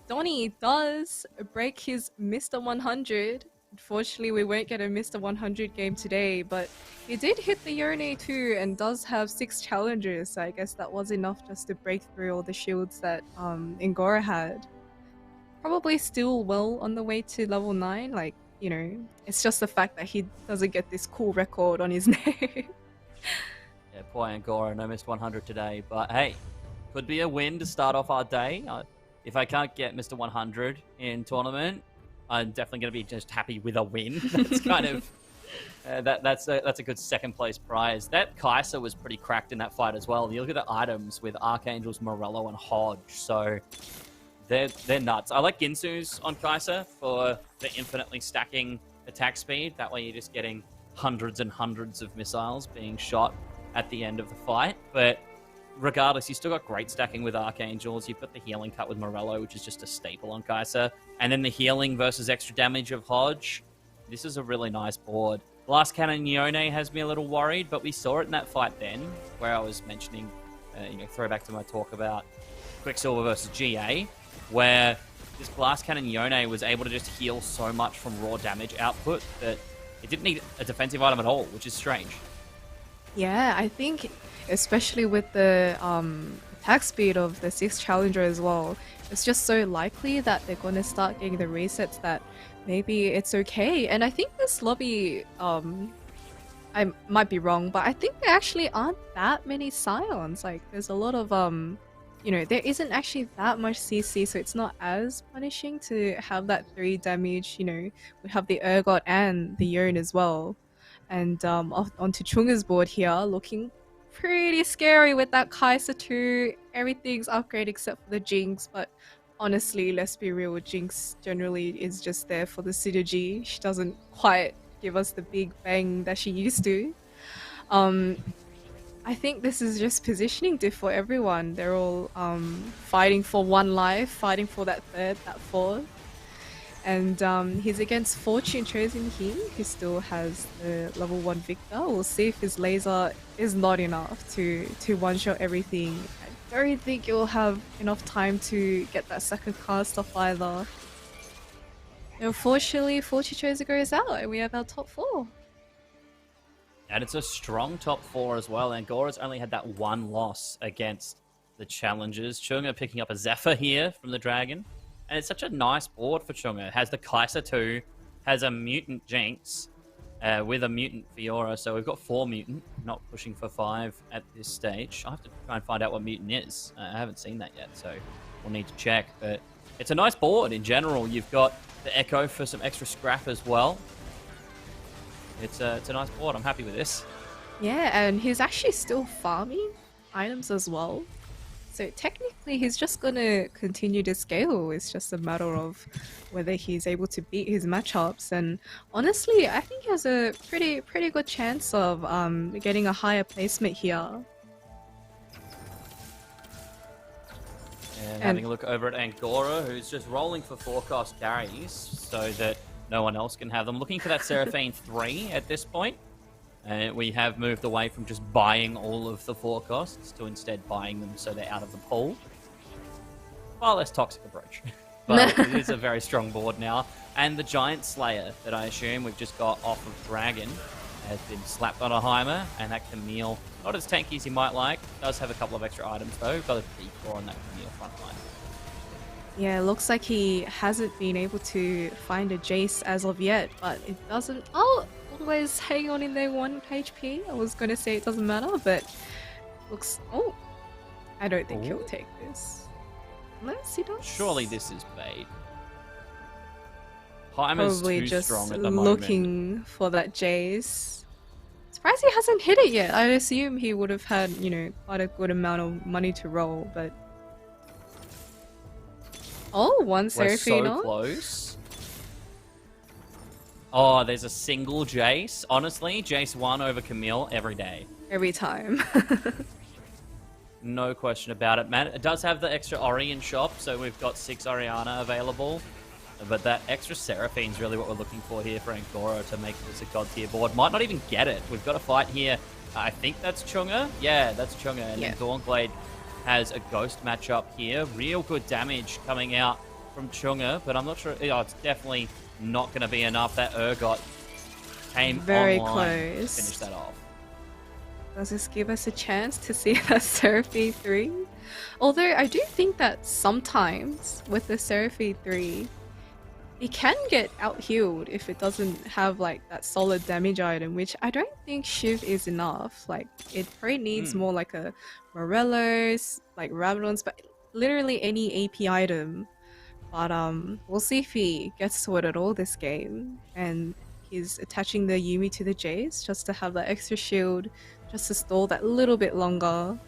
Donnie does break his Mr. 100. Unfortunately, we won't get a Mr. 100 game today, but he did hit the Yone too and does have 6 challenges, so I guess that was enough just to break through all the shields that Angora had. Probably still well on the way to level 9, like, you know, it's just the fact that he doesn't get this cool record on his name. Yeah, poor Angora, no missed 100 today, but hey, could be a win to start off our day. If I can't get Mr. 100 in tournament, I'm definitely going to be just happy with a win. That's kind of that's a good second place prize. That Kai'Sa was pretty cracked in that fight as well. You look at the items with Archangels, Morello, and Hodge, so they're nuts. I like Ginsu's on Kai'Sa for the infinitely stacking attack speed. That way you're just getting hundreds and hundreds of missiles being shot at the end of the fight. But regardless, you still got great stacking with Archangels. You've got the healing cut with Morello, which is just a staple on Kai'Sa. And then the healing versus extra damage of Hodge. This is a really nice board. Glass Cannon Yone has me a little worried, but we saw it in that fight then, where I was mentioning, throwback to my talk about Quicksilver versus GA, where this Glass Cannon Yone was able to just heal so much from raw damage output that it didn't need a defensive item at all, which is strange. Yeah, I think especially with the attack speed of the 6th Challenger as well, it's just so likely that they're going to start getting the resets that maybe it's okay. And I think this lobby, I might be wrong, but I think there actually aren't that many Scions. Like, there's a lot of, there isn't actually that much CC, so it's not as punishing to have that 3 damage. We have the Urgot and the Yone as well. And onto Chunga's board here, looking pretty scary with that Kai'Sa too. Everything's upgraded except for the Jinx, but honestly, let's be real, Jinx generally is just there for the synergy. She doesn't quite give us the big bang that she used to. I think this is just positioning diff for everyone. They're all fighting for 1 life, fighting for that 3rd, that 4th. And he's against Fortune Chosen here, who still has the level 1 Victor. We'll see if his laser is not enough to one-shot everything. I don't think you'll have enough time to get that 2nd cast off either. Unfortunately, Fortune Chosen goes out, and we have our top 4. And it's a strong top 4 as well. Angora's only had that 1 loss against the challengers. Chunga picking up a Zephyr here from the Dragon. And it's such a nice board for Chunga. It has the Kai'Sa 2, has a Mutant Jinx with a Mutant Fiora. So we've got 4 Mutant, not pushing for 5 at this stage. I'll have to try and find out what Mutant is. I haven't seen that yet, so we'll need to check. But it's a nice board in general. You've got the Echo for some extra scrap as well. It's a nice board. I'm happy with this. Yeah, and he's actually still farming items as well. So technically he's just gonna continue to scale. It's just a matter of whether he's able to beat his matchups. And honestly, I think he has a pretty good chance of getting a higher placement here. And having a look over at Angora, who's just rolling for forecast carries so that no one else can have them. Looking for that Seraphine 3 at this point. We have moved away from just buying all of the forecasts to instead buying them so they're out of the pool. Far less toxic approach. But it is a very strong board now. And the Giant Slayer that I assume we've just got off of Dragon has been slapped on a Heimer. And that Camille, not as tanky as you might like, does have a couple of extra items though. Got a P4 on that Camille front line. Yeah, looks like he hasn't been able to find a Jace as of yet, but it doesn't... Oh! Always hang on in their 1 HP. I was going to say it doesn't matter, but looks... Oh! I don't think he'll take this. Unless he does. Surely this is bait. Heimer's Probably too just strong at the moment. looking for that Jace. Surprised he hasn't hit it yet. I assume he would have had, quite a good amount of money to roll, but... Oh, 1 Seraphine We're so close. Oh, there's a single Jace. Honestly, Jace 1 over Camille every day. Every time. No question about it, man. It does have the extra Ori in shop, so we've got 6 Oriana available. But that extra Seraphine's really what we're looking for here for Angora to make this a god tier board. Might not even get it. We've got a fight here. I think that's Chunga. Yeah, that's Chunga. And then Dawnblade has a Ghost matchup here. Real good damage coming out from Chunga, but I'm not sure. Oh, it's definitely not going to be enough. That Urgot came very online close to finish that off. Does this give us a chance to see that Seraphine 3? Although I do think that sometimes with the Seraphine 3, it can get out-healed if it doesn't have like that solid damage item, which I don't think Shiv is enough. Like, it probably needs more like a Morello's, like Rabadon's, but literally any AP item. But we'll see if he gets to it at all this game. And he's attaching the Yuumi to the Jace just to have that extra shield, just to stall that little bit longer.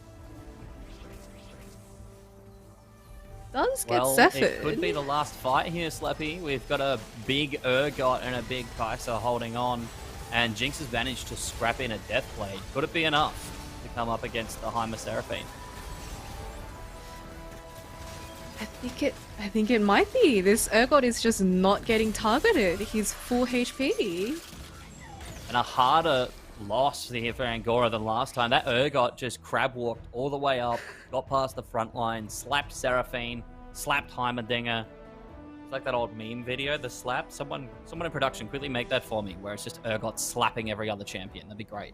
Does get Zephyr. It could be the last fight here, Slappy. We've got a big Urgot and a big Kai'Sa holding on. And Jinx has managed to scrap in a Deathblade. Could it be enough to come up against the Heimer Seraphine? I think it might be. This Urgot is just not getting targeted. He's full HP. And a harder loss here for Angora than last time. That Urgot just crab walked all the way up, got past the front line, slapped Seraphine, slapped Heimerdinger. It's like that old meme video, the slap. Someone in production, quickly make that for me, where it's just Urgot slapping every other champion. That'd be great.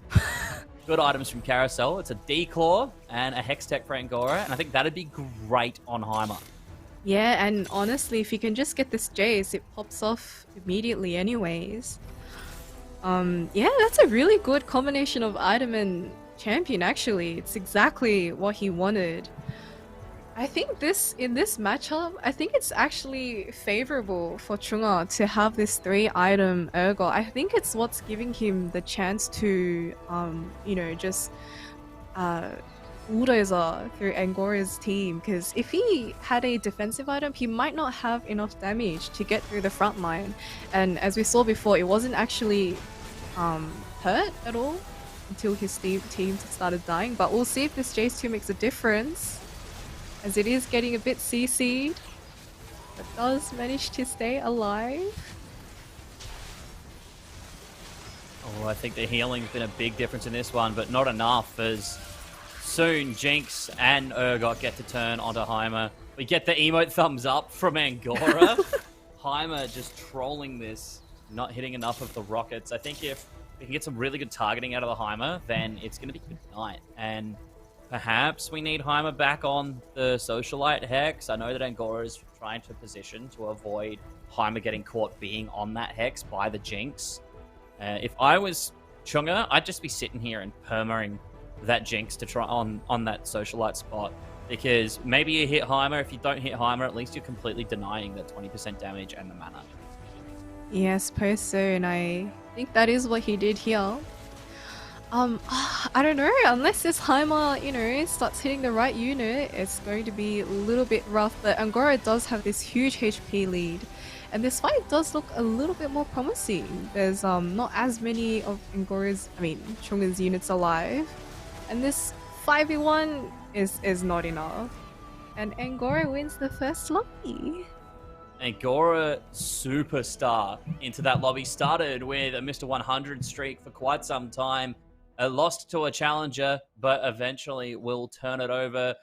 Good items from Carousel. It's a D-Claw and a Hex Tech for Angora, and I think that'd be great on Heimer. Yeah, and honestly, if you can just get this Jace, it pops off immediately anyways. Yeah, that's a really good combination of item and champion, actually. It's exactly what he wanted. I think in this matchup, I think it's actually favorable for Chunga to have this 3-item Urgot. I think it's what's giving him the chance to, just bulldozer through Angora's team. Because if he had a defensive item, he might not have enough damage to get through the front line. And as we saw before, it wasn't actually hurt at all until his team started dying. But we'll see if this Jace 2 makes a difference, as it is getting a bit CC'd, but does manage to stay alive. Oh, I think the healing's been a big difference in this one, but not enough, as soon Jinx and Urgot get to turn onto Heimer. We get the emote thumbs up from Angora. Heimer just trolling this, not hitting enough of the rockets. I think if we can get some really good targeting out of the Heimer, then it's going to be good night. And perhaps we need Heimer back on the Socialite Hex. I know that Angora is trying to position to avoid Heimer getting caught being on that Hex by the Jinx. If I was Chunga, I'd just be sitting here and permaing that Jinx to try on that Socialite spot. Because maybe you hit Heimer. If you don't hit Heimer, at least you're completely denying that 20% damage and the mana. Yeah, I suppose so, and I think that is what he did here. I don't know, unless this Heimer, starts hitting the right unit, it's going to be a little bit rough, but Angora does have this huge HP lead, and this fight does look a little bit more promising. There's not as many of Chunga's units alive, and this 5v1 is not enough, and Angora wins the first lobby. Angora superstar into that lobby. Started with a Mr. 100 streak for quite some time. Lost to a challenger, but eventually will turn it over.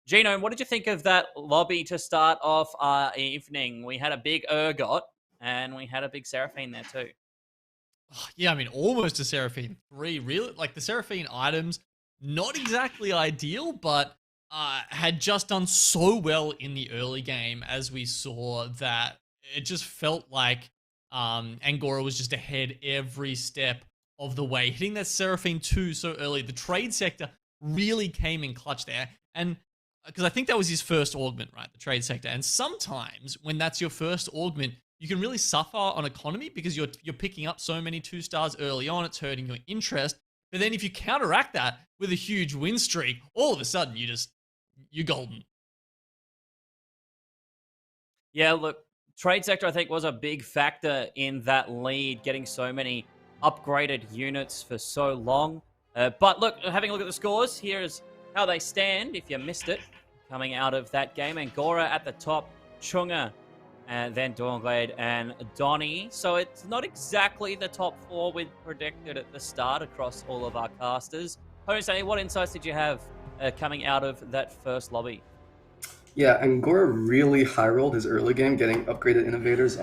Genome, what did you think of that lobby to start off our evening? We had a big Urgot, and we had a big Seraphine there too. Yeah, almost a Seraphine 3. Really, like the Seraphine items, not exactly ideal, but had just done so well in the early game, as we saw, that it just felt like Angora was just ahead every step of the way. Hitting that Seraphine 2 so early, the trade sector really came in clutch there. And because I think that was his first augment, right? The trade sector. And sometimes when that's your first augment, you can really suffer on economy because you're picking up so many 2 stars early on. It's hurting your interest. But then if you counteract that with a huge win streak, all of a sudden you're golden. Yeah, look, trade sector I think was a big factor in that lead, getting so many upgraded units for so long. But look, having a look at the scores, here's how they stand if you missed it. Coming out of that game, Angora at the top, Chunga, and then Dawnglade and Donnie. So it's not exactly the top 4 we'd predicted at the start across all of our casters. Jose, what insights did you have coming out of that first lobby? Yeah, Angora really high rolled his early game, getting upgraded innovators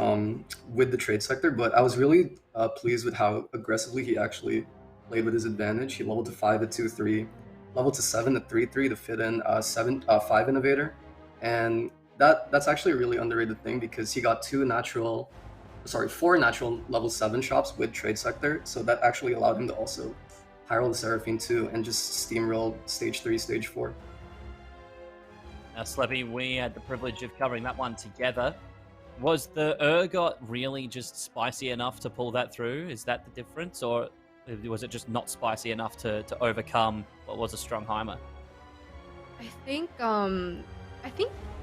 with the trade sector, but I was really pleased with how aggressively he actually played with his advantage. He leveled to 5 at 2-3, leveled to 7 at 3-3 to fit in 5 innovator, and that's actually a really underrated thing because he got 4 natural level 7 shops with trade sector, so that actually allowed him to also high roll the Seraphine 2 and just steamroll stage 3, stage 4. Now, Sleppy, we had the privilege of covering that one together. Was the Urgot really just spicy enough to pull that through? Is that the difference? Or was it just not spicy enough to overcome what was a strong Heimer? I think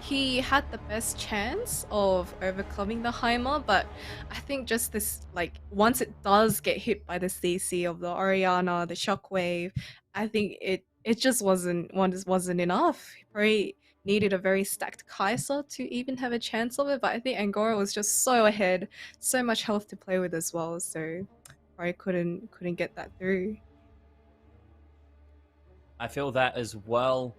he had the best chance of overcoming the Heimer, but I think just this, once it does get hit by the CC of the Orianna, the Shockwave, I think it just wasn't enough. He probably needed a very stacked Kai'Sa to even have a chance of it. But I think Angora was just so ahead, so much health to play with as well. So I couldn't get that through. I feel that as well.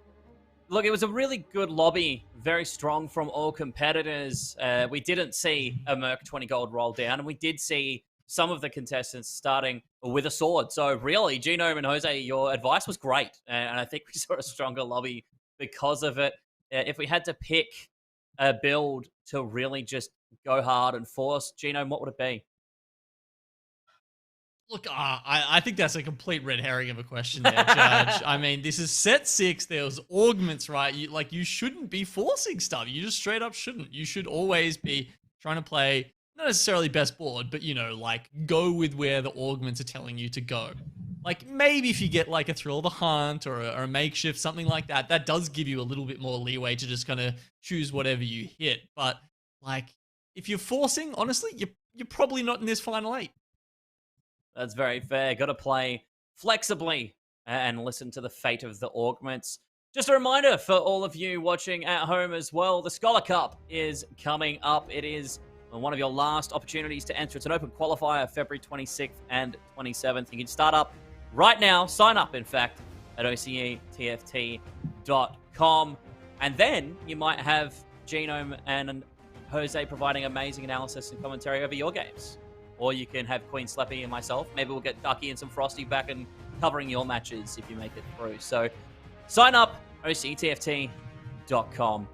Look, it was a really good lobby, very strong from all competitors. We didn't see a Merc 20 gold roll down, and we did see some of the contestants starting with a sword. So really, Genome and Jose, your advice was great, and I think we saw a stronger lobby because of it. If we had to pick a build to really just go hard and force, Genome, what would it be? Look, I think that's a complete red herring of a question there, Judge. I mean, this is set 6. There was augments, right? You shouldn't be forcing stuff. You just straight up shouldn't. You should always be trying to play, not necessarily best board, but, like, go with where the augments are telling you to go. Like, maybe if you get, like, a Thrill of the Hunt or a makeshift, something like that, that does give you a little bit more leeway to just kind of choose whatever you hit. But, like, if you're forcing, honestly, you're probably not in this final 8. That's very fair. Got to play flexibly and listen to the fate of the augments. Just a reminder for all of you watching at home as well, the Scholar Cup is coming up. It is one of your last opportunities to enter. It's an open qualifier, February 26th and 27th. You can start up right now, sign up, in fact, at OCETFT.com. And then you might have Genome and Jose providing amazing analysis and commentary over your games. Or you can have Queen Slappy and myself. Maybe we'll get Ducky and some Frosty back and covering your matches if you make it through. So sign up, OCETFT.com.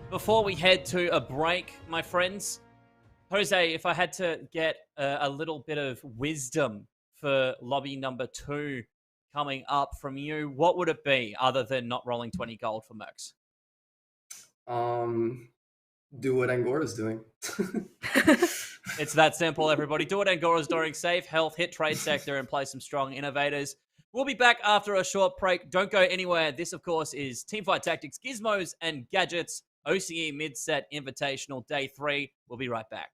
Before we head to a break, my friends, Jose, if I had to get a little bit of wisdom for lobby number 2 coming up from you, what would it be other than not rolling 20 gold for Mercs? Do what Angora's doing. It's that simple, everybody. Do what Angora's doing. Save health, hit trade sector, and play some strong innovators. We'll be back after a short break. Don't go anywhere. This, of course, is Teamfight Tactics, Gizmos, and Gadgets, OCE Mid-Set Invitational Day 3. We'll be right back.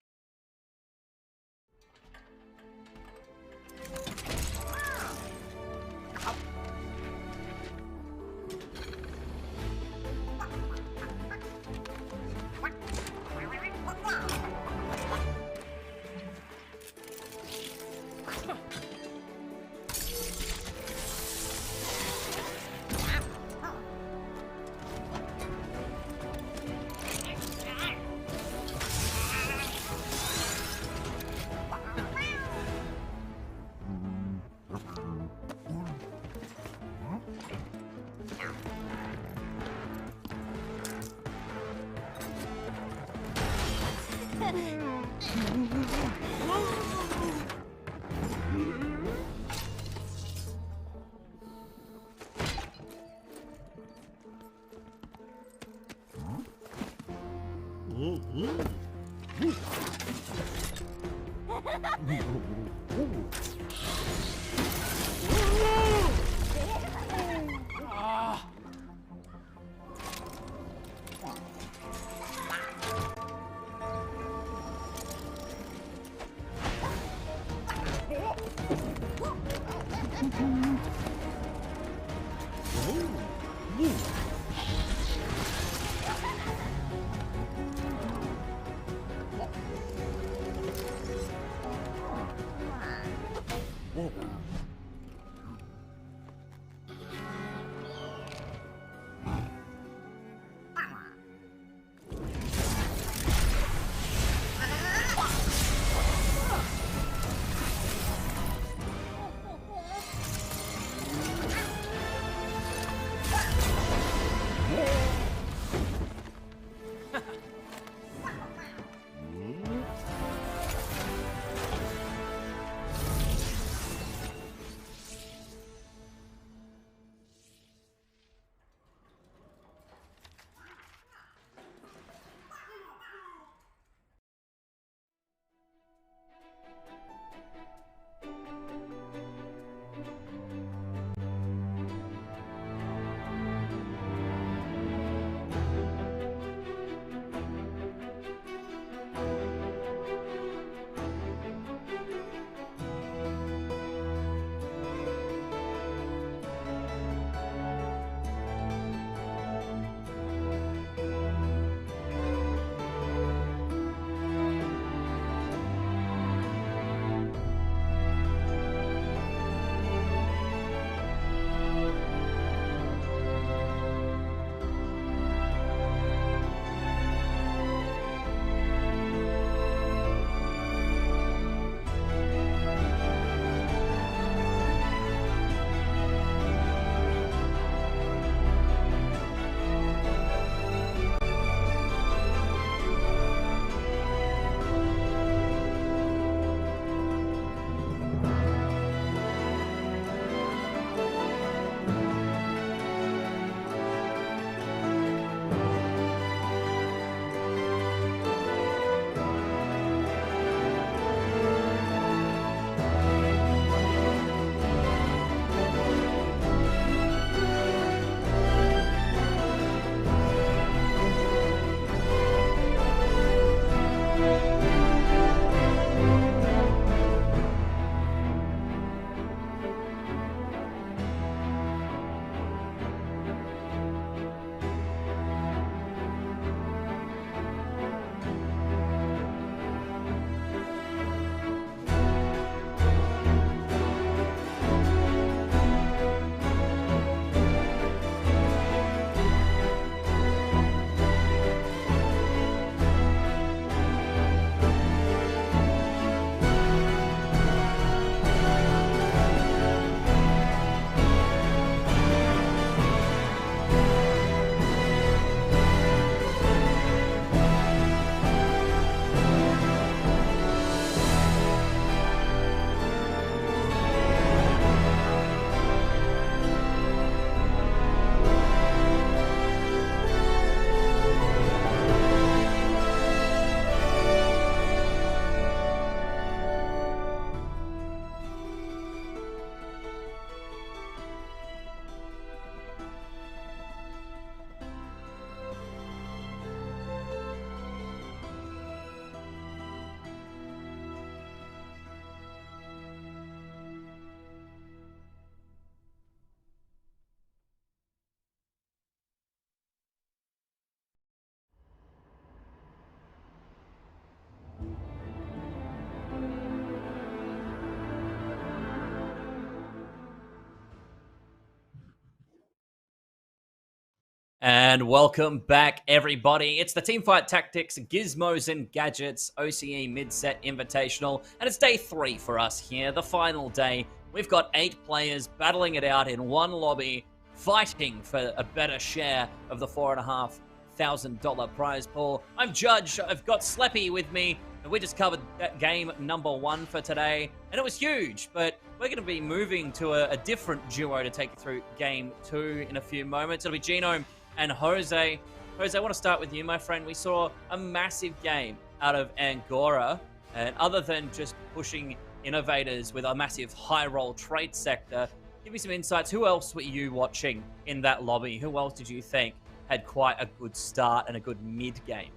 And welcome back, everybody. It's the Teamfight Tactics, Gizmos and Gadgets, OCE Mid-Set Invitational, and it's day 3 for us here, the final day. We've got 8 players battling it out in one lobby, fighting for a better share of the $4,500 prize pool. I'm Judge, I've got Sleppy with me, and we just covered that game number 1 for today, and it was huge, but we're going to be moving to a different duo to take you through game 2 in a few moments. It'll be Genome and Jose. Jose, I want to start with you, my friend. We saw a massive game out of Angora, and other than just pushing innovators with a massive high roll trade sector, give me some insights. Who else were you watching in that lobby? Who else did you think had quite a good start and a good mid game?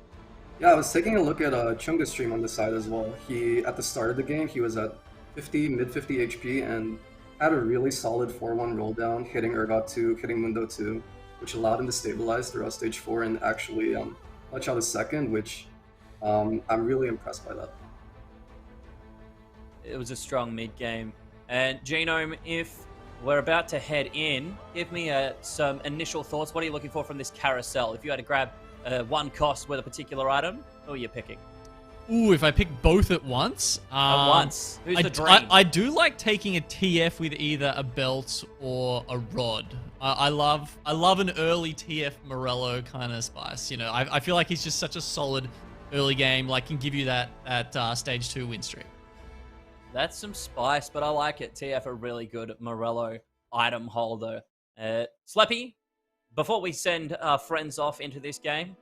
Yeah, I was taking a look at Chunga's stream on the side as well. At the start of the game, he was at mid 50 HP and had a really solid 4-1 roll down, hitting Urgot 2, hitting Mundo 2, which allowed him to stabilize throughout stage 4 and actually clutch out a second, which I'm really impressed by that. It was a strong mid game. And Genome, if we're about to head in, give me some initial thoughts. What are you looking for from this carousel? If you had to grab one cost with a particular item, who are you picking? Ooh, if I pick both at once? Who's the dream? I do like taking a TF with either a belt or a rod. I love an early TF Morello kind of spice. You know, I feel like he's just such a solid early game, like can give you that stage 2 win streak. That's some spice, but I like it. TF a really good Morello item holder. Sleppy, before we send our friends off into this game,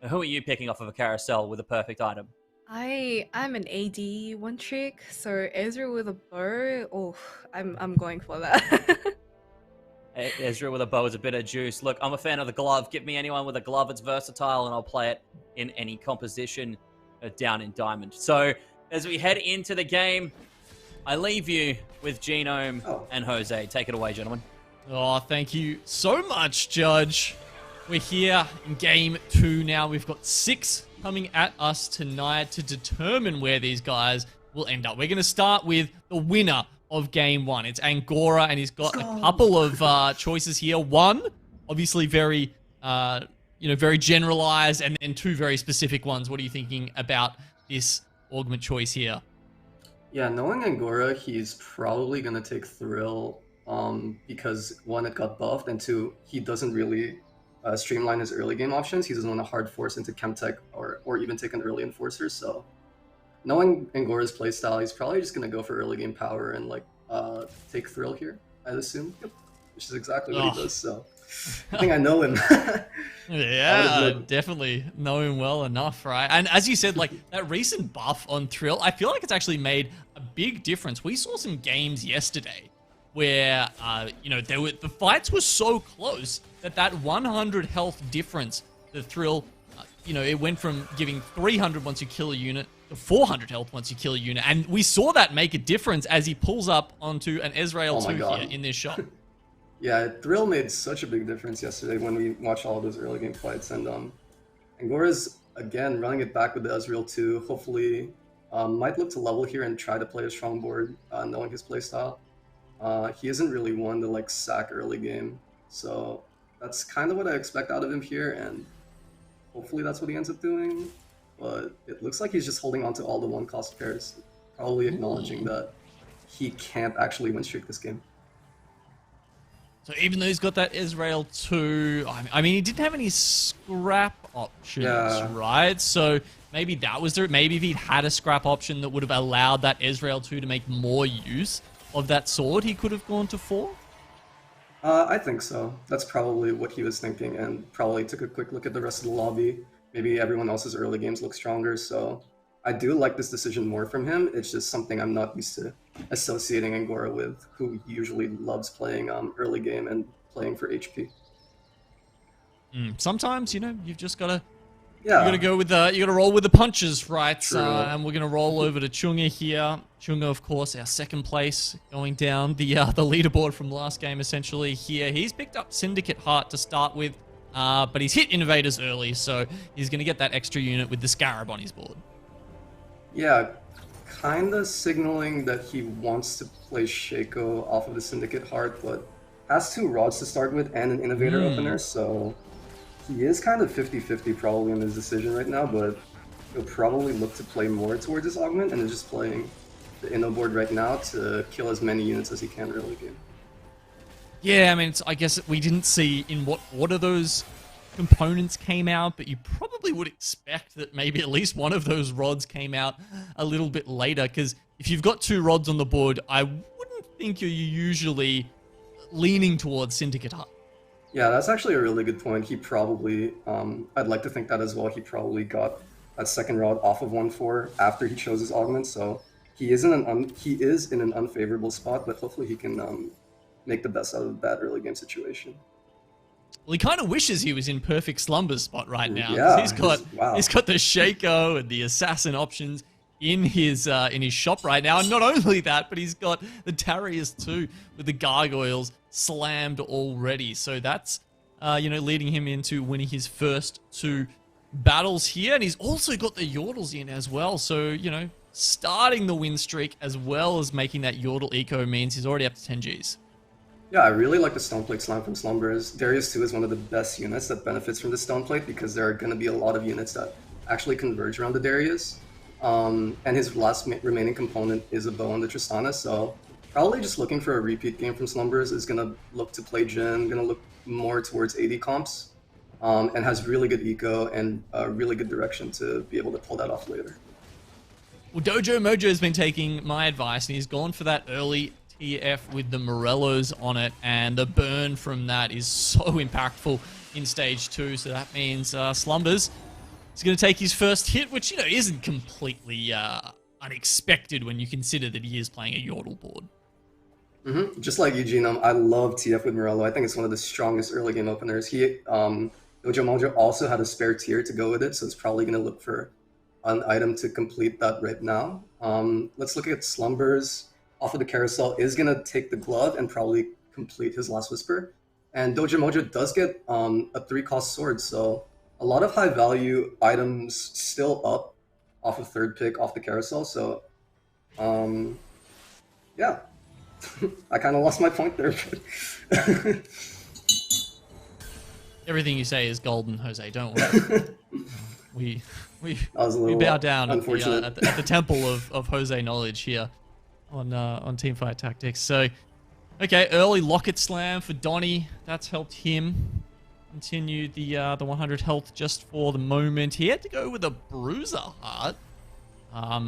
who are you picking off of a carousel with a perfect item? I'm an AD one trick, so Ezra with a bow. Oh, I'm going for that. Ezra with a bow is a bit of juice. Look, I'm a fan of the glove. Give me anyone with a glove that's versatile, and I'll play it in any composition down in Diamond. So as we head into the game, I leave you with Genome and Jose. Take it away, gentlemen. Oh, thank you so much, Judge. We're here in game 2 now. We've got 6 coming at us tonight to determine where these guys will end up. We're going to start with the winner of game 1. It's Angora, and he's got a couple of choices here. One, obviously very, very generalized, and 2 very specific ones. What are you thinking about this augment choice here? Yeah, knowing Angora, he's probably going to take Thrill because 1, it got buffed, and 2, he doesn't really streamline his early game options. He doesn't want to hard force into Chemtech or even take an early Enforcer. So knowing Angora's playstyle, he's probably just going to go for early game power and take Thrill here, I'd assume. Yep. Which is exactly what he does. So I think I know him. Yeah, definitely know him well enough, right? And as you said, like that recent buff on Thrill, I feel like it's actually made a big difference. We saw some games yesterday where the fights were so close that 100 health difference, the Thrill, it went from giving 300 once you kill a unit to 400 health once you kill a unit, and we saw that make a difference as he pulls up onto an Ezreal 2 here in this shot. Yeah, Thrill made such a big difference yesterday when we watched all of those early game fights, and Angora's again running it back with the Ezreal 2. Hopefully, might look to level here and try to play a strong board, knowing his playstyle. He isn't really one to sack early game, so that's kind of what I expect out of him here, and hopefully that's what he ends up doing. But it looks like he's just holding on to all the 1-cost pairs, probably acknowledging that he can't actually win streak this game. So even though he's got that Ezreal 2, I mean, he didn't have any scrap options, right? So maybe that was maybe if he'd had a scrap option that would have allowed that Ezreal 2 to make more use of that sword, he could have gone to 4? I think so. That's probably what he was thinking, and probably took a quick look at the rest of the lobby. Maybe everyone else's early games look stronger, so I do like this decision more from him. It's just something I'm not used to associating Angora with, who usually loves playing early game and playing for HP. Sometimes, you've just got to you got to go with you got to roll with the punches, right? And we're going to roll over to Chunga here. Chunga, of course, our second place, going down the leaderboard from last game, essentially here. He's picked up Syndicate Heart to start with, but he's hit Innovators early, so he's going to get that extra unit with the Scarab on his board. Yeah, kind of signaling that he wants to play Shaco off of the Syndicate Heart, but has 2 rods to start with and an Innovator opener, so He is kind of 50-50 probably in his decision right now, but he'll probably look to play more towards his augment and is just playing the Inno board right now to kill as many units as he can early game. Yeah, I mean, I guess we didn't see in what order those components came out, but you probably would expect that maybe at least one of those rods came out a little bit later, because if you've got 2 rods on the board, I wouldn't think you're usually leaning towards Syndicate Hut. Yeah, that's actually a really good point. He probably, I'd like to think that as well, he probably got that second rod off of 1-4 after he chose his augment, so he is in an unfavorable spot, but hopefully he can make the best out of a bad early game situation. Well, he kind of wishes he was in perfect Slumber's spot right now. Yeah, he's got the Shaco and the Assassin options in his shop right now, and not only that, but he's got the Tarriers too with the Gargoyles slammed already. So that's leading him into winning his first 2 battles here, and he's also got the Yordles in as well. So starting the win streak as well as making that Yordle eco means he's already up to 10 Gs. Yeah, I really like the Stoneplate Slam from Slumbers. Darius 2 is one of the best units that benefits from the Stoneplate because there are going to be a lot of units that actually converge around the Darius. And his last remaining component is a bow on the Tristana, so probably just looking for a repeat game from Slumbers is going to look to play Jhin, going to look more towards AD comps, and has really good eco and really good direction to be able to pull that off later. Well, Dojo Mojo has been taking my advice, and he's gone for that early TF with the Morellos on it, and the burn from that is so impactful in stage 2, so that means Slumbers is going to take his first hit, which, isn't completely unexpected when you consider that he is playing a Yordle board. Just like Eugene, I love TF with Morello. I think it's one of the strongest early game openers. Dojo Mojo also had a spare tier to go with it, so it's probably going to look for an item to complete that right now. Let's look at Slumbers. Off of the Carousel is going to take the glove and probably complete his Last Whisper. And Dojo Mojo does get a 3-cost sword, so a lot of high-value items still up off of third pick off the Carousel, so yeah. I kind of lost my point there. Everything you say is golden, Jose, don't worry. we bow down at the temple of Jose knowledge here on Teamfight Tactics. So, okay, early Locket Slam for Donnie. That's helped him continue the 100 health just for the moment. He had to go with a Bruiser Heart. I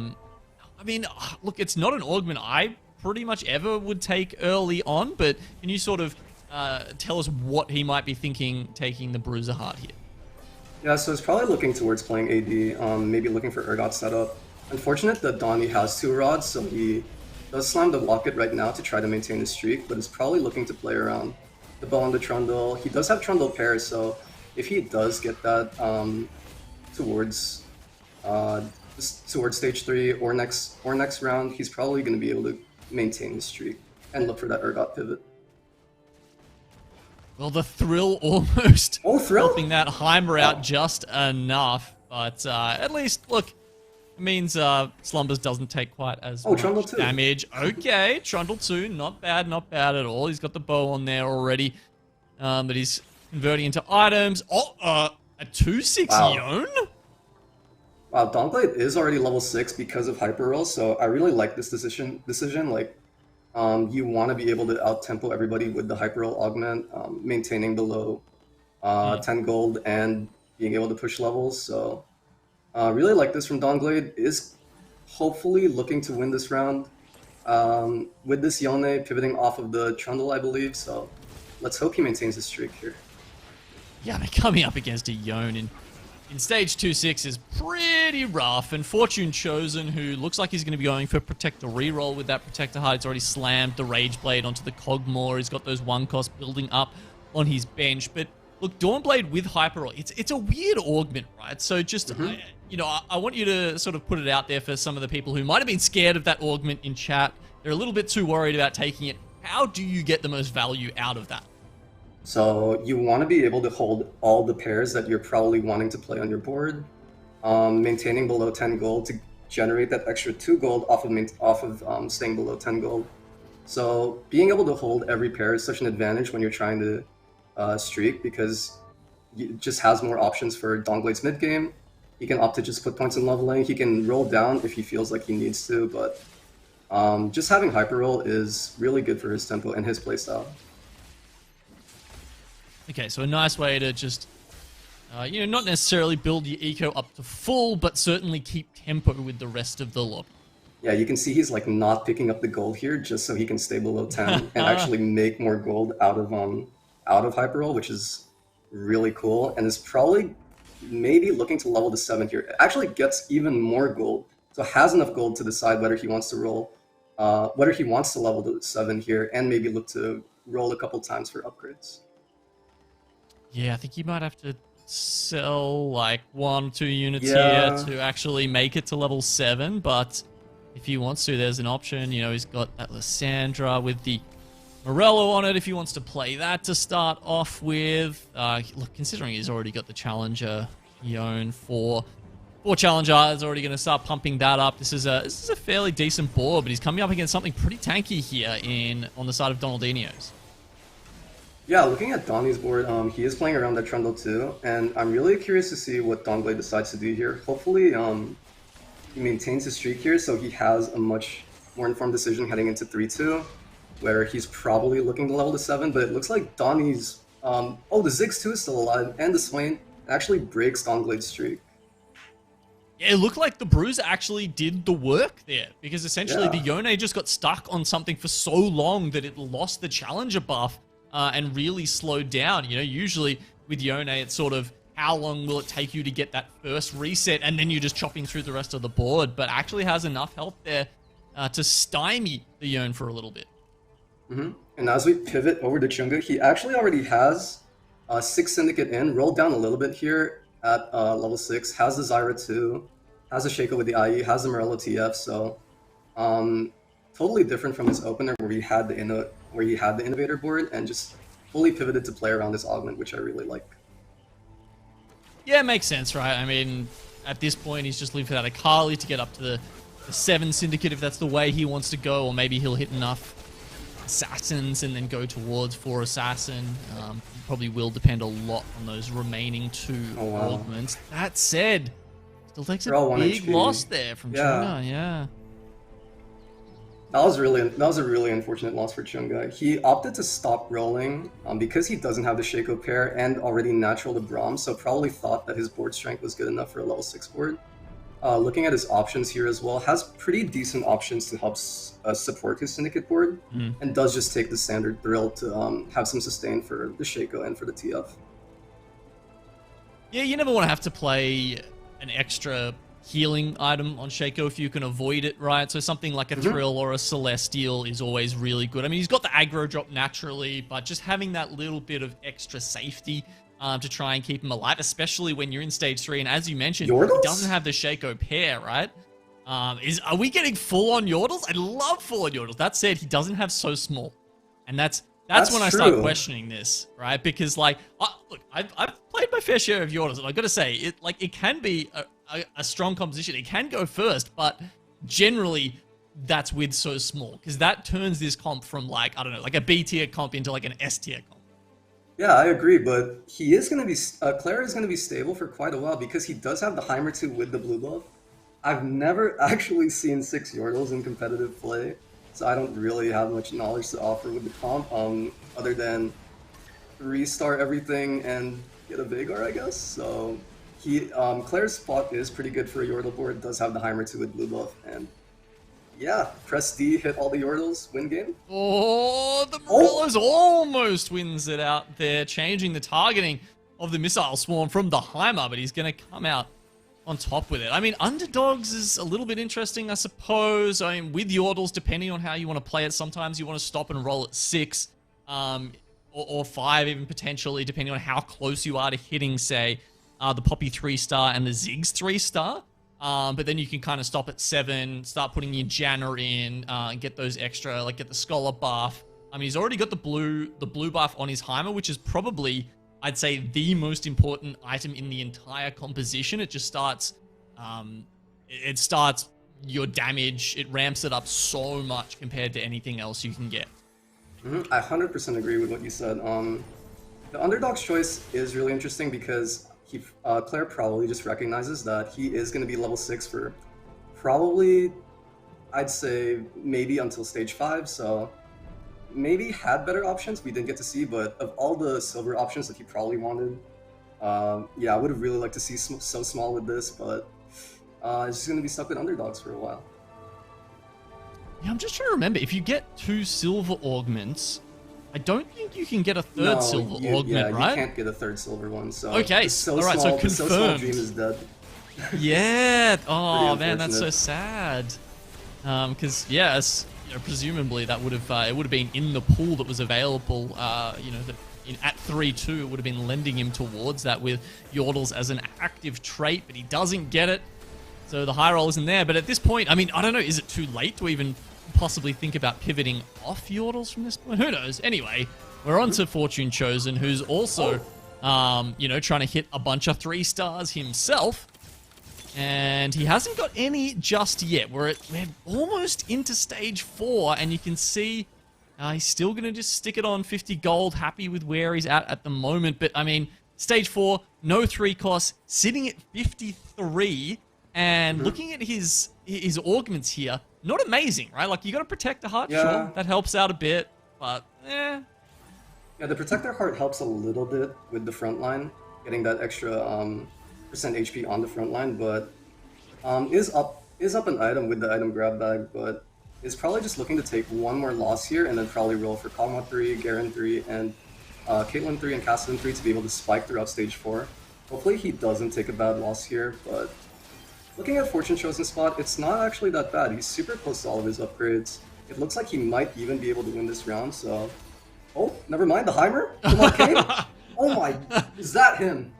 mean, look, it's not an augment I pretty much ever would take early on, but can you sort of tell us what he might be thinking taking the Bruiser Heart here? Yeah, so he's probably looking towards playing AD, maybe looking for Urgot setup. Unfortunate that Donnie has 2 rods, so he does slam the Locket right now to try to maintain his streak, but is probably looking to play around the bow on the Trundle. He does have Trundle pairs, so if he does get that towards stage 3 or next round, he's probably going to be able to maintain his streak and look for that Urgot pivot. Well, the thrill almost thrill? helping that Heimer out just enough, but at least, look, it means Slumbers doesn't take quite as much damage. Okay, Trundle 2, not bad at all. He's got the bow on there already, but he's converting into items. A 2-6 Yone? Wow, Dawnblade is already level 6 because of Hyper Roll, so I really like this decision. Like, you want to be able to out-tempo everybody with the Hyper Roll augment, maintaining below 10 gold and being able to push levels, so really like this from Dawnblade. Is hopefully looking to win this round with this Yone pivoting off of the Trundle, I believe, so let's hope he maintains his streak here. Yeah, I mean, coming up against a Yone in stage 2-6 is pretty rough, and Fortune Chosen, who looks like he's going to be going for Protector reroll with that Protector Heart. He's already slammed the Rage Blade onto the Cogmore. He's got those 1-cost building up on his bench, but look, Dawnblade with Hyperroll, it's a weird augment, right? So just, I want you to sort of put it out there for some of the people who might have been scared of that augment in chat. They're a little bit too worried about taking it. How do you get the most value out of that? So you want to be able to hold all the pairs that you're probably wanting to play on your board, maintaining below 10 gold to generate that extra 2 gold off of staying below 10 gold. So being able to hold every pair is such an advantage when you're trying to streak, because just has more options for Dawnblade's mid game. He can opt to just put points in leveling. He can roll down if he feels like he needs to, but just having hyper roll is really good for his tempo and his playstyle. Okay, so a nice way to just, you know, not necessarily build your eco up to full, but certainly keep tempo with the rest of the lobby. Yeah, you can see he's like not picking up the gold here just so he can stay below 10 and actually make more gold out of hyper roll, which is really cool, and is probably maybe looking to level to 7 here. It actually gets even more gold, so has enough gold to decide whether he wants to roll, whether he wants to level to 7 here, and maybe look to roll a couple times for upgrades. Yeah, I think you might have to sell like 1 or 2 units Yeah. here to actually make it to level 7, but if he wants to, there's an option. You know, he's got that Lysandra with the Morello on it if he wants to play that to start off with. Look, considering he's already got the Challenger Yone for Challenger, is already going to start pumping that up. This is a fairly decent board, but he's coming up against something pretty tanky here on the side of Donaldinho's. Yeah, looking at Donnie's board, he is playing around that Trundle too, and I'm really curious to see what Dawnblade decides to do here. Hopefully, he maintains his streak here, so he has a much more informed decision heading into 3-2, where he's probably looking to level to 7, but it looks like Donnie's... oh, the Ziggs 2 is still alive, and the Swain actually breaks Dawnblade's streak. Yeah, it looked like the Bruiser actually did the work there, because essentially the Yeah. Yone just got stuck on something for so long that it lost the Challenger buff and really slowed down. You know, usually with Yone, it's sort of how long will it take you to get that first reset, and then you're just chopping through the rest of the board, but actually has enough health there to stymie the Yone for a little bit. And as we pivot over to Chunga, he actually already has 6 Syndicate in, rolled down a little bit here at level 6, has the Zyra 2, has a Shaco with the IE, has the Morello TF, so totally different from his opener where he had the Innovator board and just fully pivoted to play around this Augment, which I really like. Yeah, it makes sense, right? I mean, at this point, he's just looking for that Akali to get up to the 7 Syndicate if that's the way he wants to go, or maybe he'll hit enough Assassins and then go towards 4 Assassin. Probably will depend a lot on those remaining 2 augments. That said, still takes a big loss there from Chunga, yeah. That was a really unfortunate loss for Chunga. He opted to stop rolling because he doesn't have the Shaco pair and already natural to Braum, so probably thought that his board strength was good enough for a level 6 board. Looking at his options here as well, has pretty decent options to help support his Syndicate board, and does just take the standard Thrill to have some sustain for the Shaco and for the TF. Yeah, you never want to have to play an extra healing item on Shaco if you can avoid it, right? So something like a Thrill or a Celestial is always really good. I mean, he's got the aggro drop naturally, but just having that little bit of extra safety to try and keep him alive, especially when you're in stage 3. And as you mentioned, he doesn't have the Shaco pair, right? Are we getting full-on Yordles? I love full-on Yordles. That said, he doesn't have so small. And that's when I start questioning this, right? Because, like, look, I've played my fair share of Yordles, and I've got to say, it can be a strong composition. It can go first, but generally, that's with so small. Because that turns this comp from, like, I don't know, like a B tier comp into, like, an S tier comp. Yeah, I agree, but he is going to be... Clara is going to be stable for quite a while because he does have the Heimer 2 with the blue buff. I've never actually seen 6 Yordles in competitive play, so I don't really have much knowledge to offer with the comp, other than restart everything and get a Vagar, I guess. So Claire's spot is pretty good for a Yordle board, does have the Heimer 2 with blue buff, and yeah, press D, hit all the Yordles, win game. Oh, the Morello's almost wins it out there, changing the targeting of the Missile Swarm from the Heimer, but he's going to come out on top with it. I mean, Underdogs is a little bit interesting, I suppose. I mean, with Yordles, depending on how you want to play it, sometimes you want to stop and roll at 6, or 5 even potentially, depending on how close you are to hitting, say, the Poppy 3-star and the Ziggs 3-star. But then you can kind of stop at 7, start putting your Janna in, and get those extra, like get the Scholar buff. I mean, he's already got the blue buff on his Heimer, which is probably, I'd say, the most important item in the entire composition. It just starts, it starts your damage. It ramps it up so much compared to anything else you can get. I 100% agree with what you said. The underdog's choice is really interesting because Claire probably just recognizes that he is going to be level 6 for probably, I'd say, maybe until stage 5, so maybe had better options we didn't get to see, but of all the silver options that he probably wanted, yeah, I would have really liked to see so small with this, but it's just going to be stuck with underdogs for a while. Yeah, I'm just trying to remember, if you get 2 silver augments, I don't think you can get a third silver augment, right? You can't get a third silver one. So okay, so all right, small, so so small confirmed. dream is dead. Yeah. Oh man, that's so sad. Because yes, you know, presumably that would have it would have been in the pool that was available. You know, at 3-2, it would have been lending him towards that with Yordles as an active trait, but he doesn't get it. So the high roll isn't there. But at this point, I mean, I don't know. Is it too late to even possibly think about pivoting off Yordles from this point? Who knows? Anyway, we're on to Fortune Chosen, who's also, you know, trying to hit a bunch of 3 stars himself. And he hasn't got any just yet. We're almost into stage 4, and you can see he's still going to just stick it on 50 gold, happy with where he's at the moment. But, I mean, stage 4, no 3 costs, sitting at 53, and looking at his augments here, not amazing, right? Like, you got to protect the heart, sure, that helps out a bit, but yeah, the protector heart helps a little bit with the front line, getting that extra percent HP on the front line, but is up an item with the item grab bag, but is probably just looking to take one more loss here and then probably roll for Kog'Maw 3, Garen 3, and Caitlyn 3 and Cassidy 3 to be able to spike throughout stage 4. Hopefully he doesn't take a bad loss here, but looking at Fortune Chosen spot, it's not actually that bad. He's super close to all of his upgrades. It looks like he might even be able to win this round, so... Oh, never mind, the Heimer? Come on, Kane? Oh my... Is that him?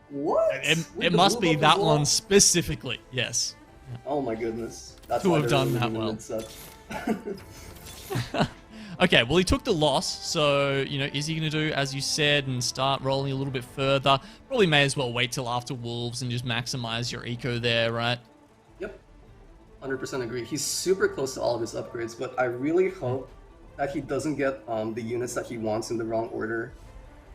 What? It must be that one specifically, yes. Oh my goodness. That's to why have done that well. Okay, well, he took the loss, so, you know, is he going to do, as you said, and start rolling a little bit further? Probably may as well wait till after Wolves and just maximize your eco there, right? Yep. 100% agree. He's super close to all of his upgrades, but I really hope that he doesn't get the units that he wants in the wrong order,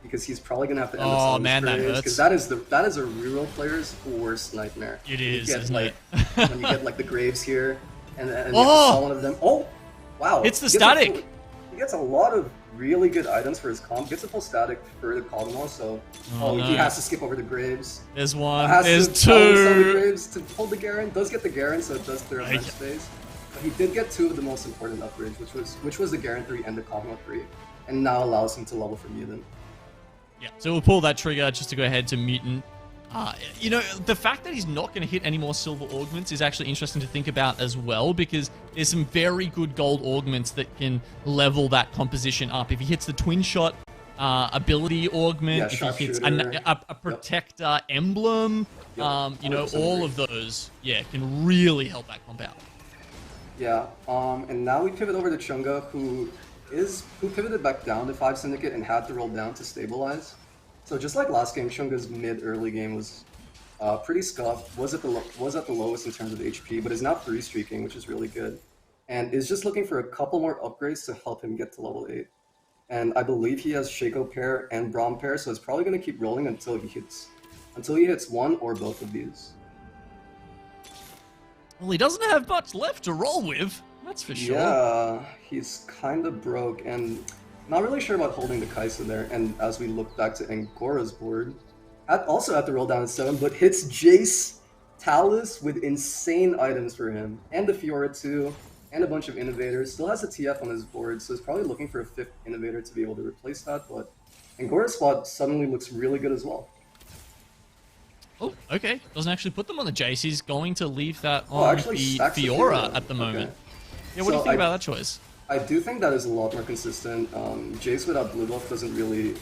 because he's probably going to have to end up selling man, that hurts. because that is a reroll player's worst nightmare. It is, isn't it? When you get, like, the Graves here, and you have to Oh! sell one of them. Oh! Wow. It's the static! He gets a lot of really good items for his comp. Gets a full static for the Kog'Maw, so no. he has to skip over the Graves. There's one, Has there's to sell the two! Graves to hold the Garen. Does get the Garen, so it does clear up bench space. But he did get 2 of the most important upgrades, which was the Garen 3 and the Kog'Maw 3, and now allows him to level for Mutant. Yeah, so we'll pull that trigger just to go ahead to Mutant. You know, the fact that he's not going to hit any more silver augments is actually interesting to think about as well, because there's some very good gold augments that can level that composition up. If he hits the twin shot ability augment, if he hits a protector emblem, you know, all of those, can really help that comp out. Yeah, and now we pivot over to Chunga, who pivoted back down to 5 Syndicate and had to roll down to stabilize. So just like last game, Chunga's mid-early game was pretty scuffed, was at the lowest in terms of HP, but is now 3 streaking, which is really good. And is just looking for a couple more upgrades to help him get to level 8. And I believe he has Shaco pair and Braum pair, so it's probably going to keep rolling until he hits one or both of these. Well, he doesn't have much left to roll with, that's for sure. Yeah, he's kind of broke, and not really sure about holding the Kaisa there. And as we look back to Angora's board, also had to roll down at 7, but hits Jace Talus with insane items for him, and the Fiora too, and a bunch of Innovators. Still has a TF on his board, so he's probably looking for a 5th Innovator to be able to replace that, but Angora's spot suddenly looks really good as well. Oh, okay. Doesn't actually put them on the Jace. He's going to leave that on the Fiora at the moment. Okay. Yeah, what do you think about that choice? I do think that is a lot more consistent. Jace without Blue Buff doesn't really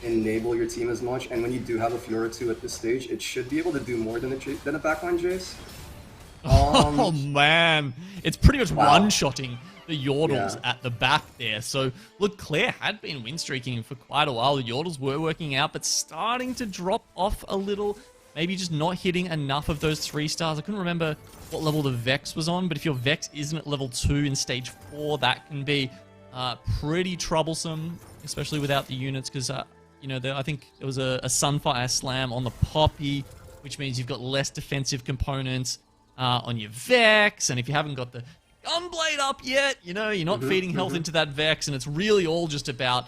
enable your team as much, and when you do have a Fiora 2 at this stage, it should be able to do more than a backline Jace. Oh man, it's pretty much one-shotting the Yordles at the back there. So look, Claire had been win streaking for quite a while. The Yordles were working out, but starting to drop off a little. Maybe just not hitting enough of those 3 stars. I couldn't remember what level the Vex was on, but if your Vex isn't at level 2 in stage 4, that can be pretty troublesome, especially without the units, because You know, I think there was a Sunfire Slam on the Poppy, which means you've got less defensive components on your Vex, and if you haven't got the Gunblade up yet, you know, you're not feeding health into that Vex, and it's really all just about,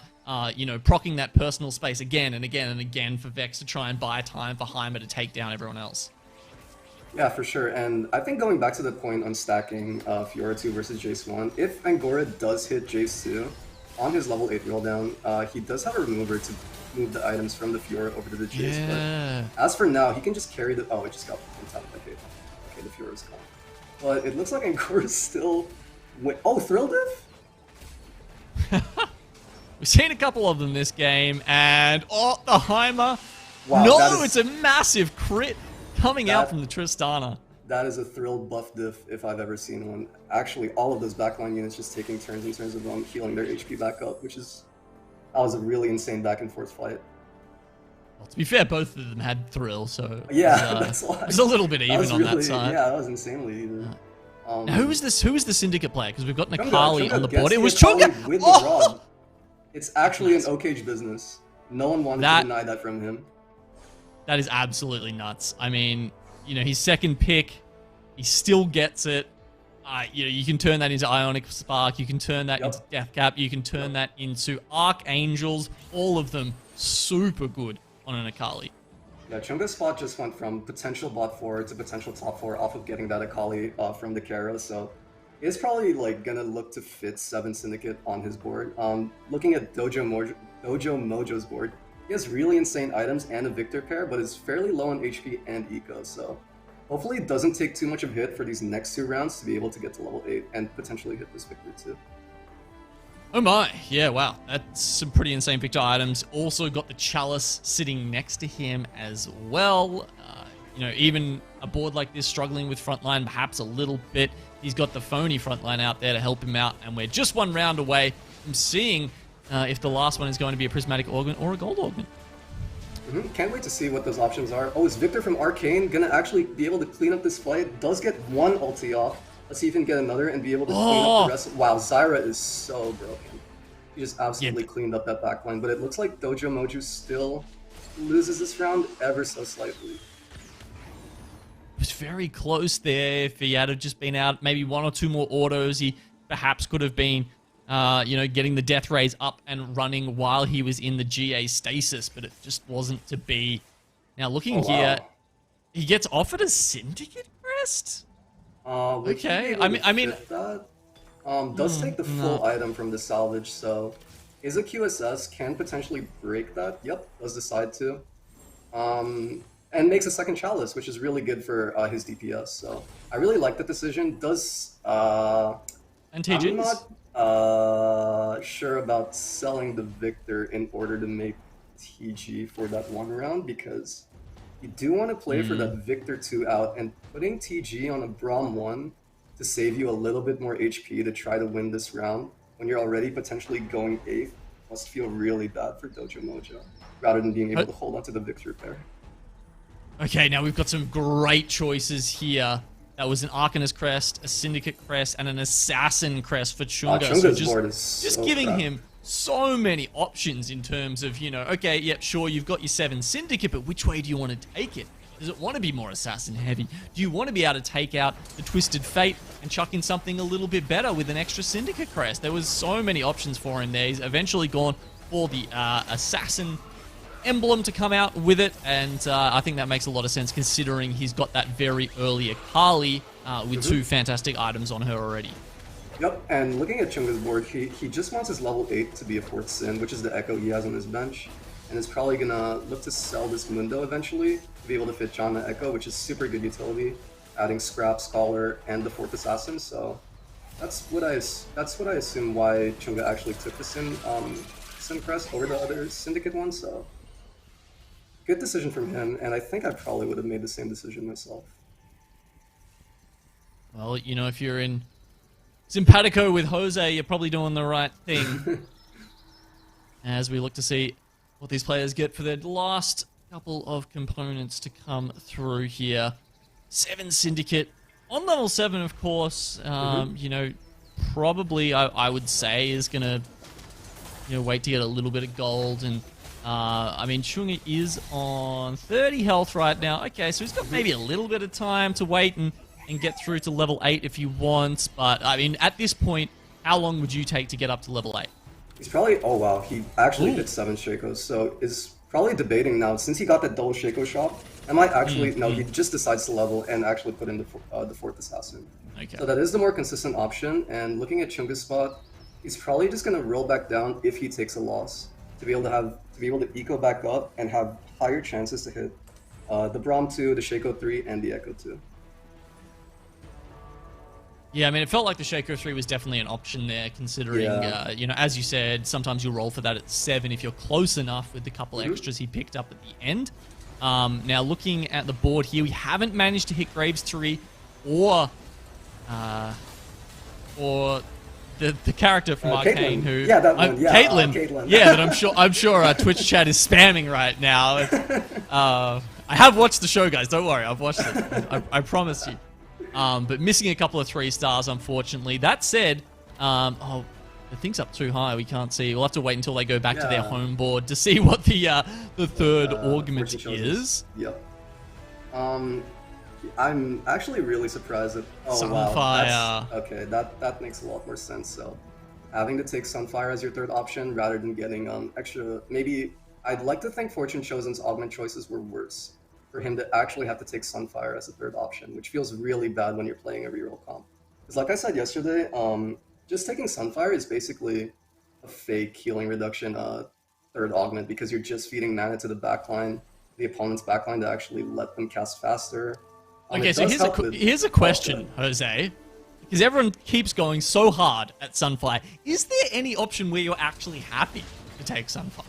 you know, procking that personal space again and again and again for Vex to try and buy time for Heimer to take down everyone else. Yeah, for sure. And I think going back to the point on stacking Fiora 2 versus Jace 1, if Angora does hit Jace 2 on his level 8 roll down, he does have a remover to move the items from the Fiora over to the Jace. Yeah. But as for now, he can just carry the... Oh, it just got on top. Okay, the Fiora's gone. But it looks like Angora's still... Oh, Thrill Div? We've seen a couple of them this game, and oh, the Heimer. Wow, no, it's a massive crit coming out from the Tristana. That is a Thrill buff diff if I've ever seen one. Actually, all of those backline units just taking turns in terms of healing their HP back up, which is... That was a really insane back and forth fight. Well, to be fair, both of them had Thrill, so yeah, that's why. It's a little bit even on that side. Yeah, that was insanely even. Now, who is this? Who is the Syndicate player? Because we've got Nakali Chunga on the gets board. It was Nakali Chunga. with the rod. It's actually an O-Cage business. No one wanted to deny that from him. That is absolutely nuts. I mean, you know, his second pick, he still gets it. You know, you can turn that into Ionic Spark. You can turn that into Deathcap. You can turn that into Archangels. All of them super good on an Akali. Yeah, Chunga's spot just went from potential bot 4 to potential top 4 off of getting that Akali from the Kara, so he's probably like gonna look to fit 7 Syndicate on his board. Looking at Dojo Mojo's board, he has really insane items and a Victor pair, but is fairly low on HP and Eco, so hopefully it doesn't take too much of a hit for these next 2 rounds to be able to get to level 8 and potentially hit this Victor too. Oh my, yeah, wow. That's some pretty insane Victor items. Also got the Chalice sitting next to him as well. You know, even a board like this struggling with frontline perhaps a little bit. He's got the phony frontline out there to help him out, and we're just 1 round away from seeing if the last one is going to be a Prismatic Organ or a Gold Organ. Can't wait to see what those options are. Oh, is Victor from Arcane gonna actually be able to clean up this fight? Does get 1 ulti off. Let's see if he can get another and be able to clean up the rest. Wow, Zyra is so broken. He just absolutely cleaned up that backline, but it looks like Dojo Mojo still loses this round ever so slightly. It was very close there. If he had just been out maybe 1 or 2 more autos, he perhaps could have been, you know, getting the Death Rays up and running while he was in the GA stasis, but it just wasn't to be. Now, looking here, he gets offered a Syndicate Crest? Okay, I mean, that does take the full item from the salvage, so is a QSS, can potentially break that. Yep, does decide to, and makes a second Chalice, which is really good for his DPS. So I really like that decision. Does and TGs? I'm not sure about selling the Victor in order to make TG for that 1 round, because you do want to play for that Victor 2 out, and putting TG on a Braum 1 to save you a little bit more HP to try to win this round when you're already potentially going 8th must feel really bad for Dojo Mojo, rather than being able to hold onto the Victor pair. Okay, now we've got some great choices here. That was an Arcanist Crest, a Syndicate Crest, and an Assassin Crest for Chunga. Chunga's board is just giving him so many options in terms of, you know, okay, yep, sure, you've got your 7 Syndicate, but which way do you want to take it? Does it want to be more Assassin heavy? Do you want to be able to take out the Twisted Fate and chuck in something a little bit better with an extra Syndicate Crest? There was so many options for him there. He's eventually gone for the Assassin emblem to come out with it, and I think that makes a lot of sense considering he's got that very early Akali with 2 fantastic items on her already. Yep, and looking at Chunga's board, he just wants his level 8 to be a 4th Sin, which is the Echo he has on his bench, and is probably gonna look to sell this Mundo eventually to be able to fit Janna Echo, which is super good utility, adding Scrap, Scholar, and the 4th Assassin. So that's what I assume why Chunga actually took the Sin Crest over the other Syndicate one. So good decision from him, and I think I probably would have made the same decision myself. Well, you know, if you're in Simpatico with Jose, you're probably doing the right thing. As we look to see what these players get for their last couple of components to come through here. 7 Syndicate on level 7, of course. You know, probably I would say is gonna, you know, wait to get a little bit of gold and I mean, Chunga is on 30 health right now. Okay, so he's got maybe a little bit of time to wait and get through to level 8 if he wants. But, I mean, at this point, how long would you take to get up to level 8? He's probably, oh wow, he actually hit 7 Shakos, so is probably debating now, since he got that double Shako shot, I might actually, no, he just decides to level and actually put in the 4th Assassin. Okay. So that is the more consistent option, and looking at Chunga's spot, he's probably just going to roll back down if he takes a loss, to be able to eco back up and have higher chances to hit the Braum 2, the Shako 3, and the Echo 2. Yeah, I mean, it felt like the Shaco 3 was definitely an option there, considering, you know, as you said, sometimes you'll roll for that at 7 if you're close enough with the couple extras he picked up at the end. Now, looking at the board here, we haven't managed to hit Graves 3 or the character from Arcane Caitlyn. who... Yeah, that one. Yeah, Caitlyn. Yeah, that I'm sure Twitch chat is spamming right now. I have watched the show, guys. Don't worry. I've watched it. I promise you. But missing a couple of 3 stars, unfortunately. That said, oh, the thing's up too high. We can't see. We'll have to wait until they go back to their home board to see what the third augment is. Yep. I'm actually really surprised that. Oh Sunfire. Wow. Okay, that makes a lot more sense. So, having to take Sunfire as your third option rather than getting extra. Maybe I'd like to think Fortune Chosen's augment choices were worse for him to actually have to take Sunfire as a third option, which feels really bad when you're playing a reroll comp. Because like I said yesterday, just taking Sunfire is basically a fake healing reduction third augment, because you're just feeding mana to the backline, the opponent's backline, to actually let them cast faster. Okay, so here's a question, Jose. Because everyone keeps going so hard at Sunfire. Is there any option where you're actually happy to take Sunfire?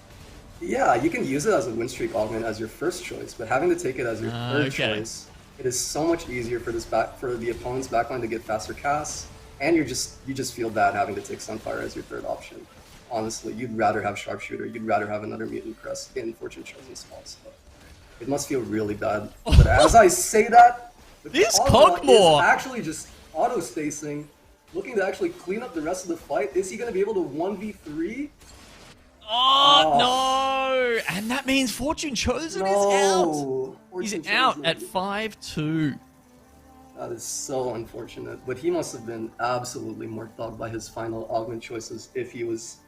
Yeah, you can use it as a win streak augment as your first choice, but having to take it as your third choice, it is so much easier for the opponent's backline to get faster casts, and you just feel bad having to take Sunfire as your third option. Honestly, you'd rather have Sharpshooter, you'd rather have another Mutant Crest in Fortune Chosen spots. So it must feel really bad. But as I say that, this Cogmore is actually just auto-spacing, looking to actually clean up the rest of the fight. Is he going to be able to 1v3? Oh, no! And that means Fortune Chosen is out! He's out at 5-2. That is so unfortunate. But he must have been absolutely morphed out by his final augment choices if he was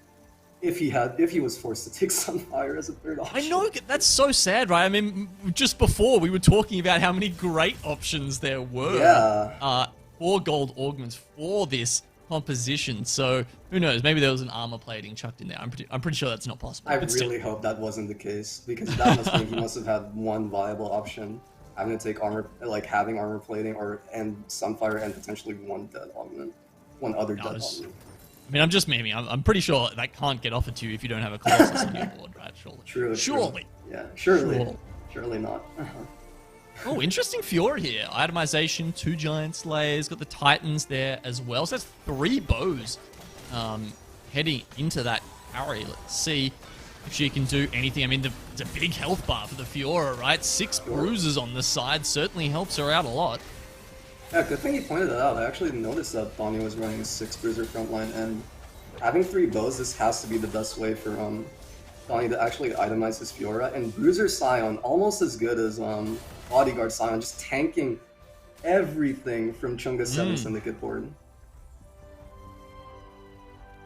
forced to take Sunfire as a third option. I know, that's so sad, right? I mean, just before we were talking about how many great options there were. Yeah. 4 gold augments for this composition, so who knows? Maybe there was an armor plating chucked in there. I'm pretty sure that's not possible. I really hope that wasn't the case, because that must mean he must have had one viable option, having to take armor, like having armor plating, and Sunfire, and potentially one dead augment, one other dead augment. I mean, I'm just memeing. I'm pretty sure that can't get offered to you if you don't have a Colossus on your board, right? Surely. Surely. Yeah, surely. Surely not. Oh, interesting Fiora here. Itemization, 2 Giant Slayers, got the Titans there as well. So that's 3 bows heading into that carry. Let's see if she can do anything. I mean, it's a big health bar for the Fiora, right? 6 bruises on the side certainly helps her out a lot. Yeah, good thing you pointed that out. I actually noticed that Donnie was running a 6 bruiser frontline, and having 3 bows, this has to be the best way for Donnie to actually itemize his Fiora. And Bruiser Scion, almost as good as Bodyguard Scion, just tanking everything from Chunga's 7 Syndicate board.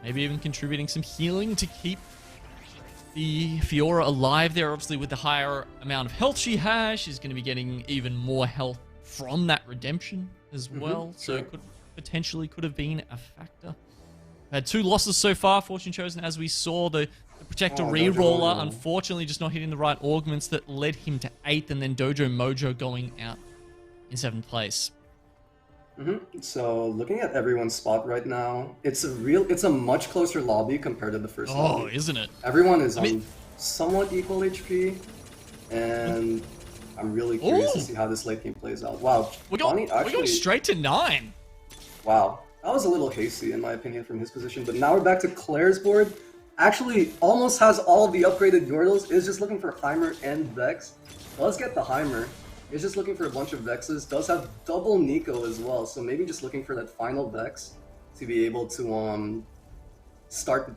Maybe even contributing some healing to keep the Fiora alive there. Obviously, with the higher amount of health she has, she's going to be getting even more health from that redemption as well. So it potentially could have been a factor. Had 2 losses so far, Fortune Chosen, as we saw. The Protector Reroller, unfortunately, just not hitting the right augments that led him to 8th, and then Dojo Mojo going out in 7th place. So looking at everyone's spot right now, it's a much closer lobby compared to the first lobby. Oh, isn't it? Everyone is on somewhat equal HP, and I'm really curious to see how this late game plays out. Wow, we're going straight to 9. Wow, that was a little hasty in my opinion from his position, but now we're back to Claire's board. Actually, almost has all of the upgraded Yordles, is just looking for Heimer and Vex. Let's get the Heimer. Is just looking for a bunch of Vexes, does have double Nico as well, so maybe just looking for that final Vex to be able to start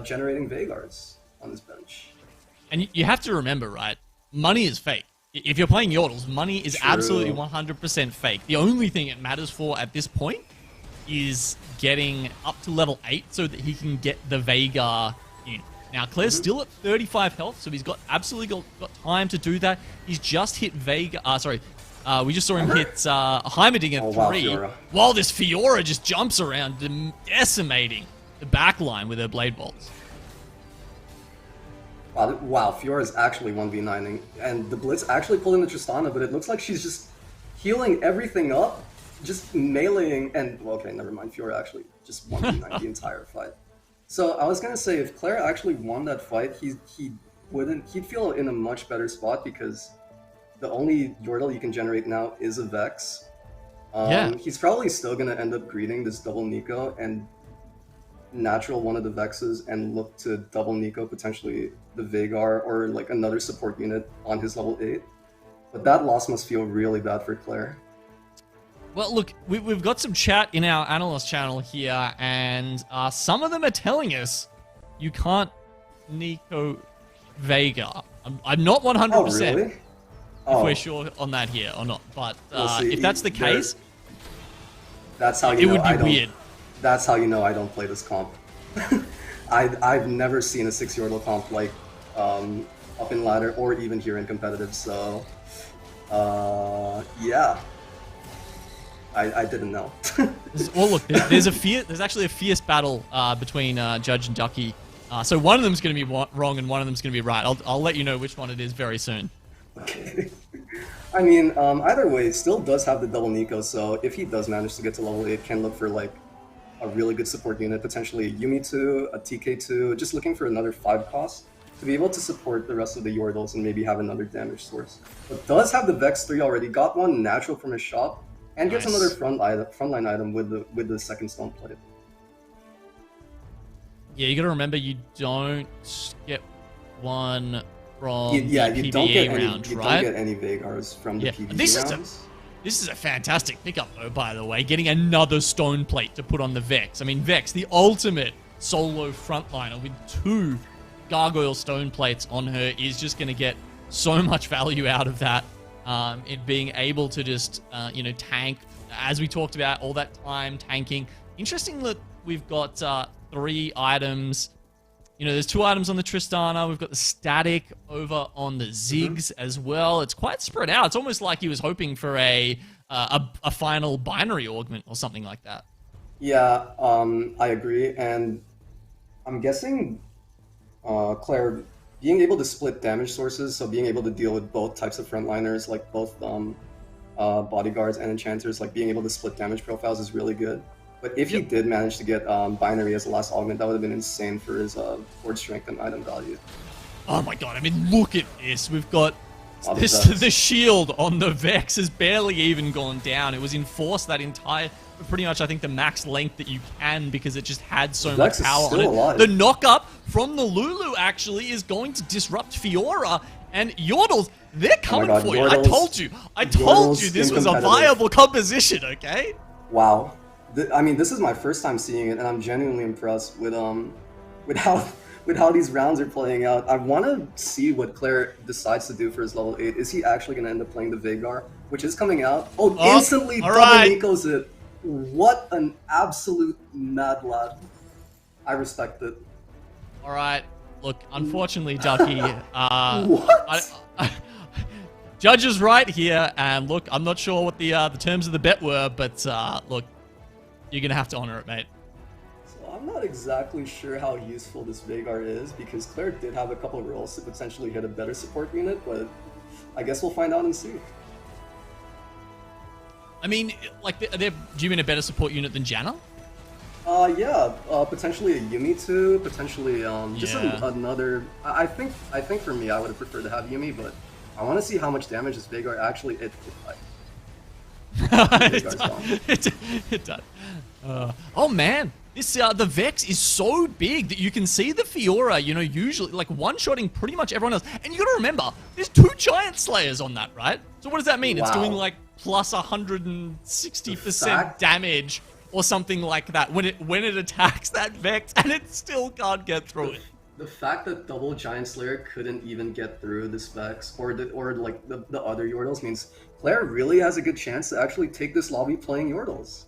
generating Veigar's on his bench. And you have to remember, right? Money is fake. If you're playing Yordles, money is True. absolutely 100% fake. The only thing it matters for at this point is getting up to level 8 so that he can get the Veigar in. Now, Claire's still at 35 health, so he's got absolutely got time to do that. He's just hit Veigar. We just saw him hit Heimerdinger at 3, Fiora. while this Fiora just jumps around, decimating the backline with her Blade Bolts. Wow, Fiora's actually 1v9ing, and the Blitz actually pulled in the Tristana, but it looks like she's just healing everything up, just meleeing, and, well, okay, never mind, Fiora actually just 1v9 the entire fight. So I was gonna say, if Claire actually won that fight, he'd feel in a much better spot, because the only Yordle you can generate now is a Vex. Yeah. He's probably still gonna end up greeting this double Nico and natural one of the Vexes and look to double Nico, potentially the Veigar or like another support unit on his level 8. But that loss must feel really bad for Claire. Well, look, we've got some chat in our analyst channel here, and some of them are telling us you can't Nico Veigar. I'm not 100% Oh, really? if Oh, we're sure on that here or not, but we'll see. if that's the case, that's how you it know would I be don't. weird. That's how you know I don't play this comp. I've never seen a 6 Yordle comp like up in ladder or even here in competitive. So yeah, I didn't know. Well, look, there's actually a fierce battle between Judge and Ducky. So one of them's going to be wrong and one of them's going to be right. I'll let you know which one it is very soon. Okay. I mean, either way, still does have the double Nico, so if he does manage to get to level 8, can look for like a really good support unit, potentially a Yumi 2, a TK 2, just looking for another 5 cost to be able to support the rest of the Yordles and maybe have another damage source. But does have the Vex 3 already, got one natural from his shop, and gets Nice. another frontline item with the second stone plate. Yeah, you got to remember you don't get one from Yeah, the you PvE don't get round, any, you right? don't get any Veigars from the Yeah, PvE rounds. This is a fantastic pickup, though, by the way. Getting another stone plate to put on the Vex. I mean, Vex, the ultimate solo frontliner with 2 gargoyle stone plates on her, is just going to get so much value out of that. It being able to just, tank, as we talked about, all that time tanking. Interesting that we've got 3 items. There's 2 items on the Tristana. We've got the static over on the Ziggs as well. It's quite spread out. It's almost like he was hoping for a final binary augment or something like that. Yeah, I agree, and I'm guessing Claire being able to split damage sources, so being able to deal with both types of frontliners, like both bodyguards and enchanters, like being able to split damage profiles is really good. But if he did manage to get binary as the last augment, that would have been insane for his board strength and item value. Oh my god, I mean, look at this. We've got the shield on the Vex has barely even gone down. It was enforced that entire, pretty much, I think, the max length that you can, because it just had so much power on it. Alive. The knock-up from the Lulu, actually, is going to disrupt Fiora. And Yordles, they're coming for you. Yordles, I told you this was a viable composition, okay? Wow. I mean, this is my first time seeing it, and I'm genuinely impressed with how these rounds are playing out. I want to see what Claire decides to do for his level 8. Is he actually going to end up playing the Veigar, which is coming out? Oh, instantly double Nico's it. What an absolute mad lad. I respect it. All right. Look, unfortunately, Ducky, What? Judge is right here, and look, I'm not sure what the terms of the bet were, but look, you're gonna have to honor it, mate. So I'm not exactly sure how useful this Veigar is, because Claire did have a couple rolls to potentially hit a better support unit, but I guess we'll find out and see. I mean, like, do you mean a better support unit than Janna? Yeah, potentially a Yumi too, potentially just Yeah. another. I think for me, I would have preferred to have Yumi, but I want to see how much damage this Veigar actually. It does. Oh man, this the Vex is so big that you can see the Fiora, usually like one-shotting pretty much everyone else. And you gotta remember, there's 2 Giant Slayers on that, right? So what does that mean? It's Wow. doing like plus 160% damage or something like that when it attacks that Vex, and it still can't get through it. the fact that double Giant Slayer couldn't even get through the specs or like the other Yordles means Claire really has a good chance to actually take this lobby playing Yordles.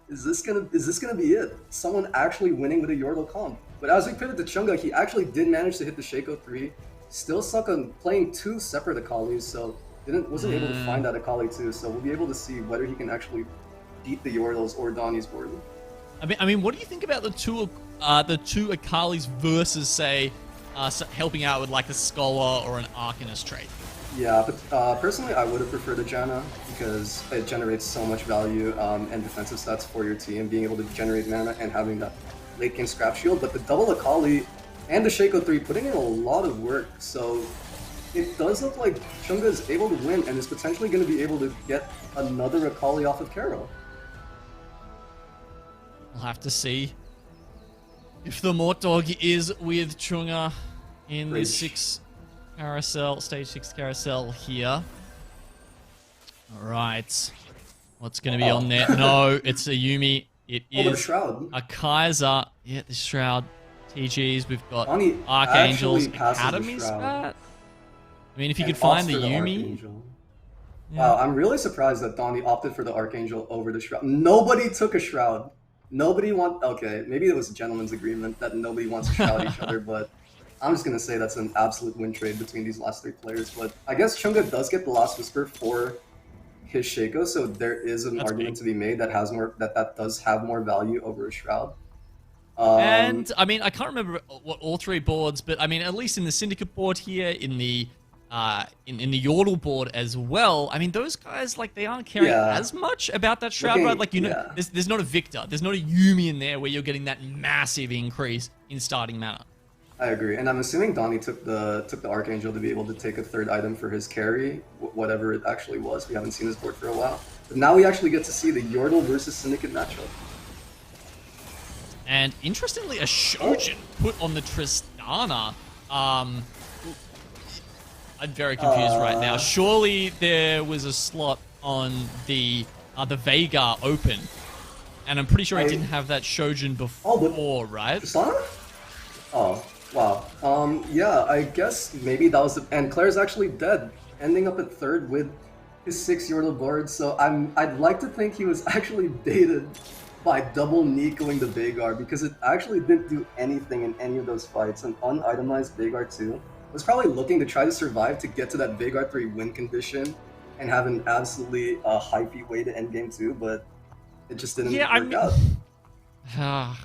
Is this gonna be it? Someone actually winning with a Yordle comp. But as we pivot to Chunga, he actually did manage to hit the Shaco 3. Still stuck on playing two separate Akalis, so wasn't able to find that Akali too. So we'll be able to see whether he can actually beat the Yordles or Donnie's board. I mean, what do you think about the two Akalis versus, say, helping out with like a Scholar or an Arcanist trait? Yeah, but personally, I would have preferred a Janna because it generates so much value and defensive stats for your team, being able to generate mana and having that late game scrap shield. But the double Akali and the Shaco 3 putting in a lot of work, so it does look like Chunga is able to win and is potentially going to be able to get another Akali off of Karo. We'll have to see if the Mortdog is with Chunga in the stage 6 carousel here. Alright. What's going to be on there? No, it's a Yumi. It is Shroud. a Kaiser. Yeah, the Shroud. TGs. We've got Donnie Archangels, actually passes the Academy Shroud. spat. I mean, if you And could find opts the for Yumi. Archangel. Wow, I'm really surprised that Donnie opted for the Archangel over the Shroud. Nobody took a Shroud. Okay, maybe it was a gentleman's agreement that nobody wants to shroud each other, but I'm just going to say that's an absolute win trade between these last three players. But I guess Chunga does get the Last Whisper for his Shaco, so there is an argument to be made that has more that does have more value over a Shroud. And I mean, I can't remember what all three boards, but I mean, at least in the Syndicate board here, in the Yordle board as well. I mean, those guys, like, they aren't caring as much about that Shroud, right? Like, you know, there's not a Victor, there's not a Yumi in there where you're getting that massive increase in starting mana. I agree, and I'm assuming Donnie took the Archangel to be able to take a third item for his carry, whatever it actually was. We haven't seen his board for a while, but now we actually get to see the Yordle versus Syndicate matchup. And interestingly, a Shojin put on the Tristana. I'm very confused right now. Surely there was a slot on the Veigar open, and I'm pretty sure he didn't have that Shojin before, right? Tristana? Oh, wow. Yeah, I guess maybe that was and Claire's actually dead, ending up at third with his 6 Yordle board, so I'd like to think he was actually baited by double Nicoing the Veigar, because it actually didn't do anything in any of those fights. An unitemized Veigar 2 was probably looking to try to survive to get to that Veigar 3 win condition and have an absolutely hypey way to end game 2, but it just didn't work out.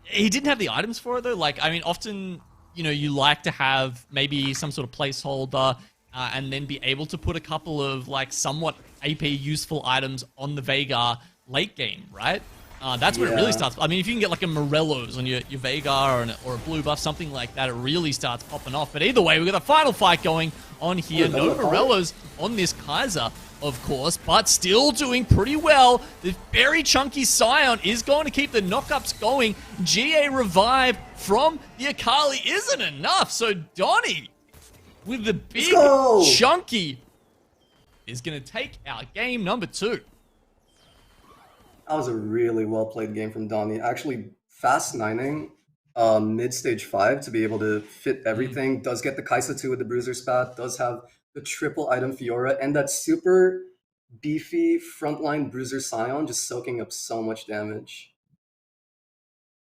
He didn't have the items for it, though. Like, I mean, often, you know, you like to have maybe some sort of placeholder and then be able to put a couple of, like, somewhat AP useful items on the Veigar late game, right? That's when it really starts. I mean, if you can get like a Morello's on your Veigar or a blue buff, something like that, it really starts popping off. But either way, we've got the final fight going on here. No Morello's on this Kaiser, of course, but still doing pretty well. The very chunky Scion is going to keep the knockups going. GA revive from the Akali isn't enough. So Donnie, with the big chunky, is going to take our game number 2. That was a really well played game from Donnie. Actually, fast nining mid stage 5 to be able to fit everything. Does get the Kaisa 2 with the Bruiser Spat. Does have the triple item Fiora and that super beefy frontline Bruiser Scion just soaking up so much damage.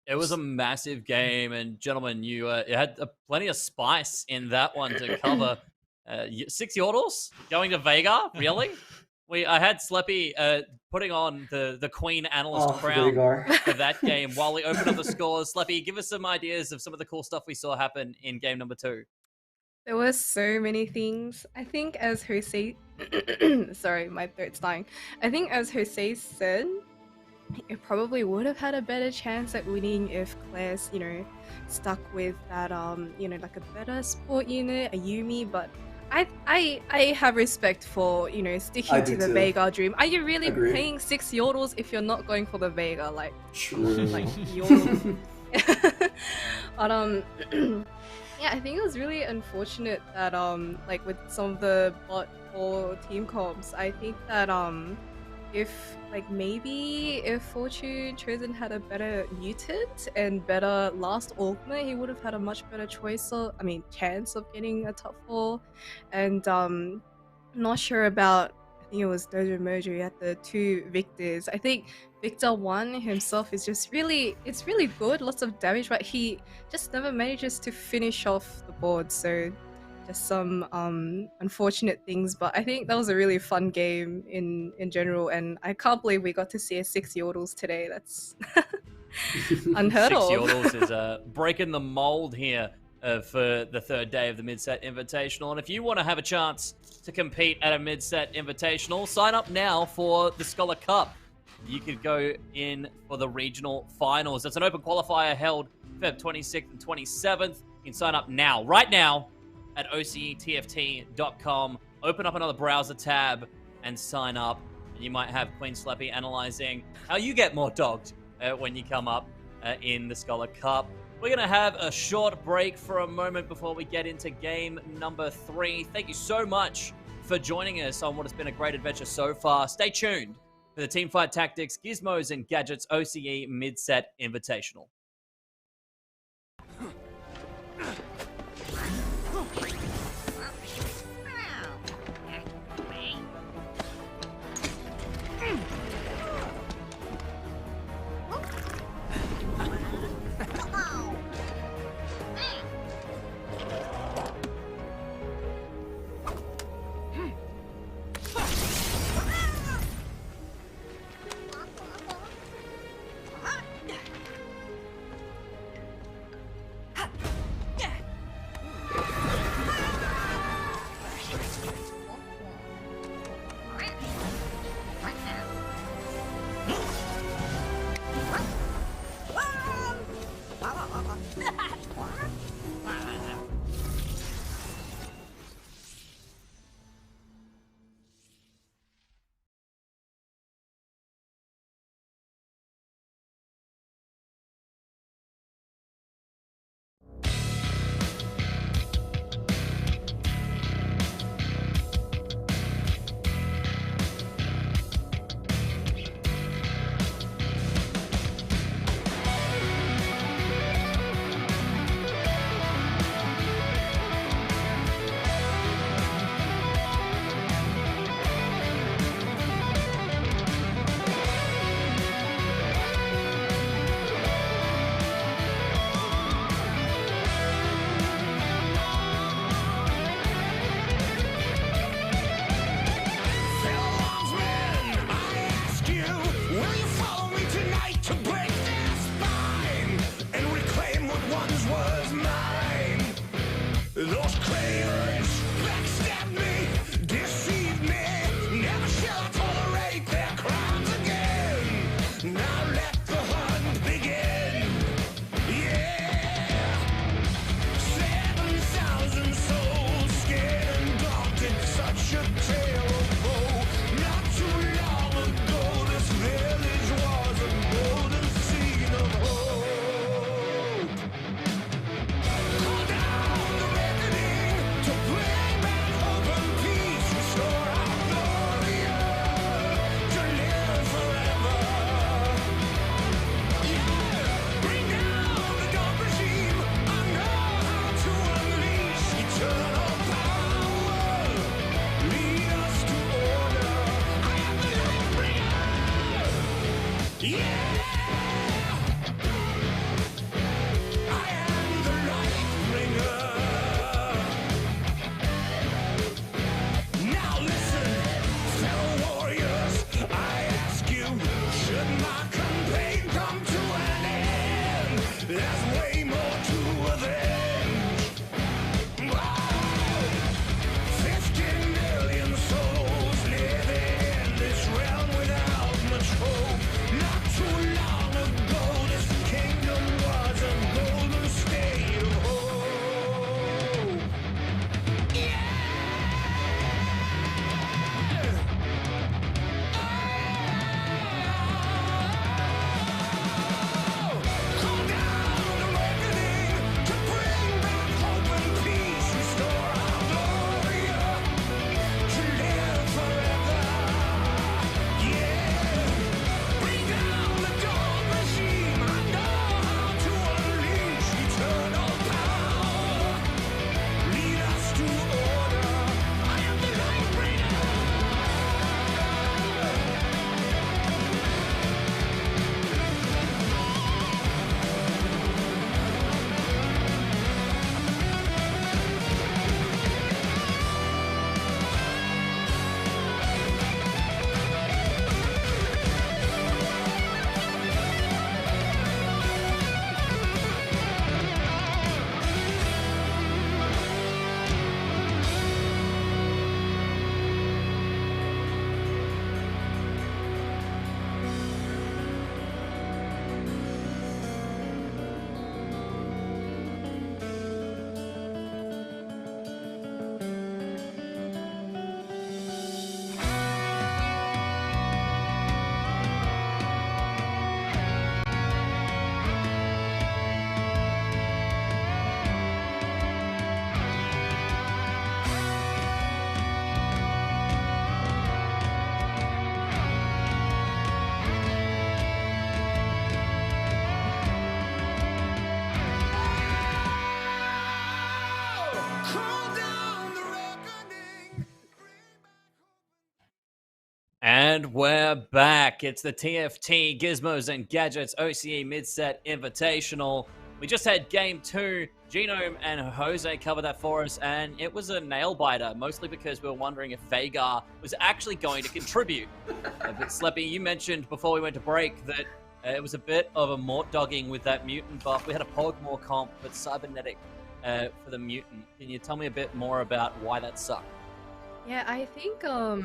It was a massive game, and gentlemen, you had plenty of spice in that one to cover. 6 Yordles going to Veigar, really? I had Sleppy putting on the Queen Analyst crown for that game while we open up the scores. Sleppy, give us some ideas of some of the cool stuff we saw happen in game number 2. There were so many things. I think as Jose... Sorry, my throat's dying. I think as Jose said, it probably would have had a better chance at winning if Claire's, you know, stuck with that, you know, like a better support unit, a Yumi, but I have respect for, you know, sticking to the Veigar dream. Are you really playing 6 Yordles if you're not going for the Veigar? Like, like Yordle. But yeah, I think it was really unfortunate that like with some of the bot or team comps, I think that if like maybe if Fortune Chosen had a better mutant and better last augment, he would have had a much better chance of getting a top 4. And not sure about, I think it was Dojo Mojo had the 2 Victors. I think Victor 1 himself is just it's really good, lots of damage, but he just never manages to finish off the board. So just some unfortunate things, but I think that was a really fun game in general, and I can't believe we got to see a 6 Yordles today. That's unheard 6 of. Yordles is breaking the mold here for the 3rd day of the Mid-Set Invitational. And if you want to have a chance to compete at a Mid-Set Invitational, sign up now for the Scholar Cup. You could go in for the regional finals. It's an open qualifier held Feb 26th and 27th. You can sign up now, right now, at OCETFT.com. Open up another browser tab and sign up. And you might have Queen Slappy analyzing how you get more dogged when you come up in the Scholar Cup. We're going to have a short break for a moment before we get into game number 3. Thank you so much for joining us on what has been a great adventure so far. Stay tuned for the Teamfight Tactics, Gizmos, and Gadgets OCE Mid-Set Invitational. Not too And we're back. It's the TFT Gizmos and Gadgets OCE Mid-Set Invitational. We just had Game 2. Genome and Jose covered that for us, and it was a nail-biter, mostly because we were wondering if Vhagar was actually going to contribute. But Sleppy, you mentioned before we went to break that it was a bit of a mort dogging with that mutant buff. We had a Pokemon comp, but cybernetic for the mutant. Can you tell me a bit more about why that sucked? Yeah, I think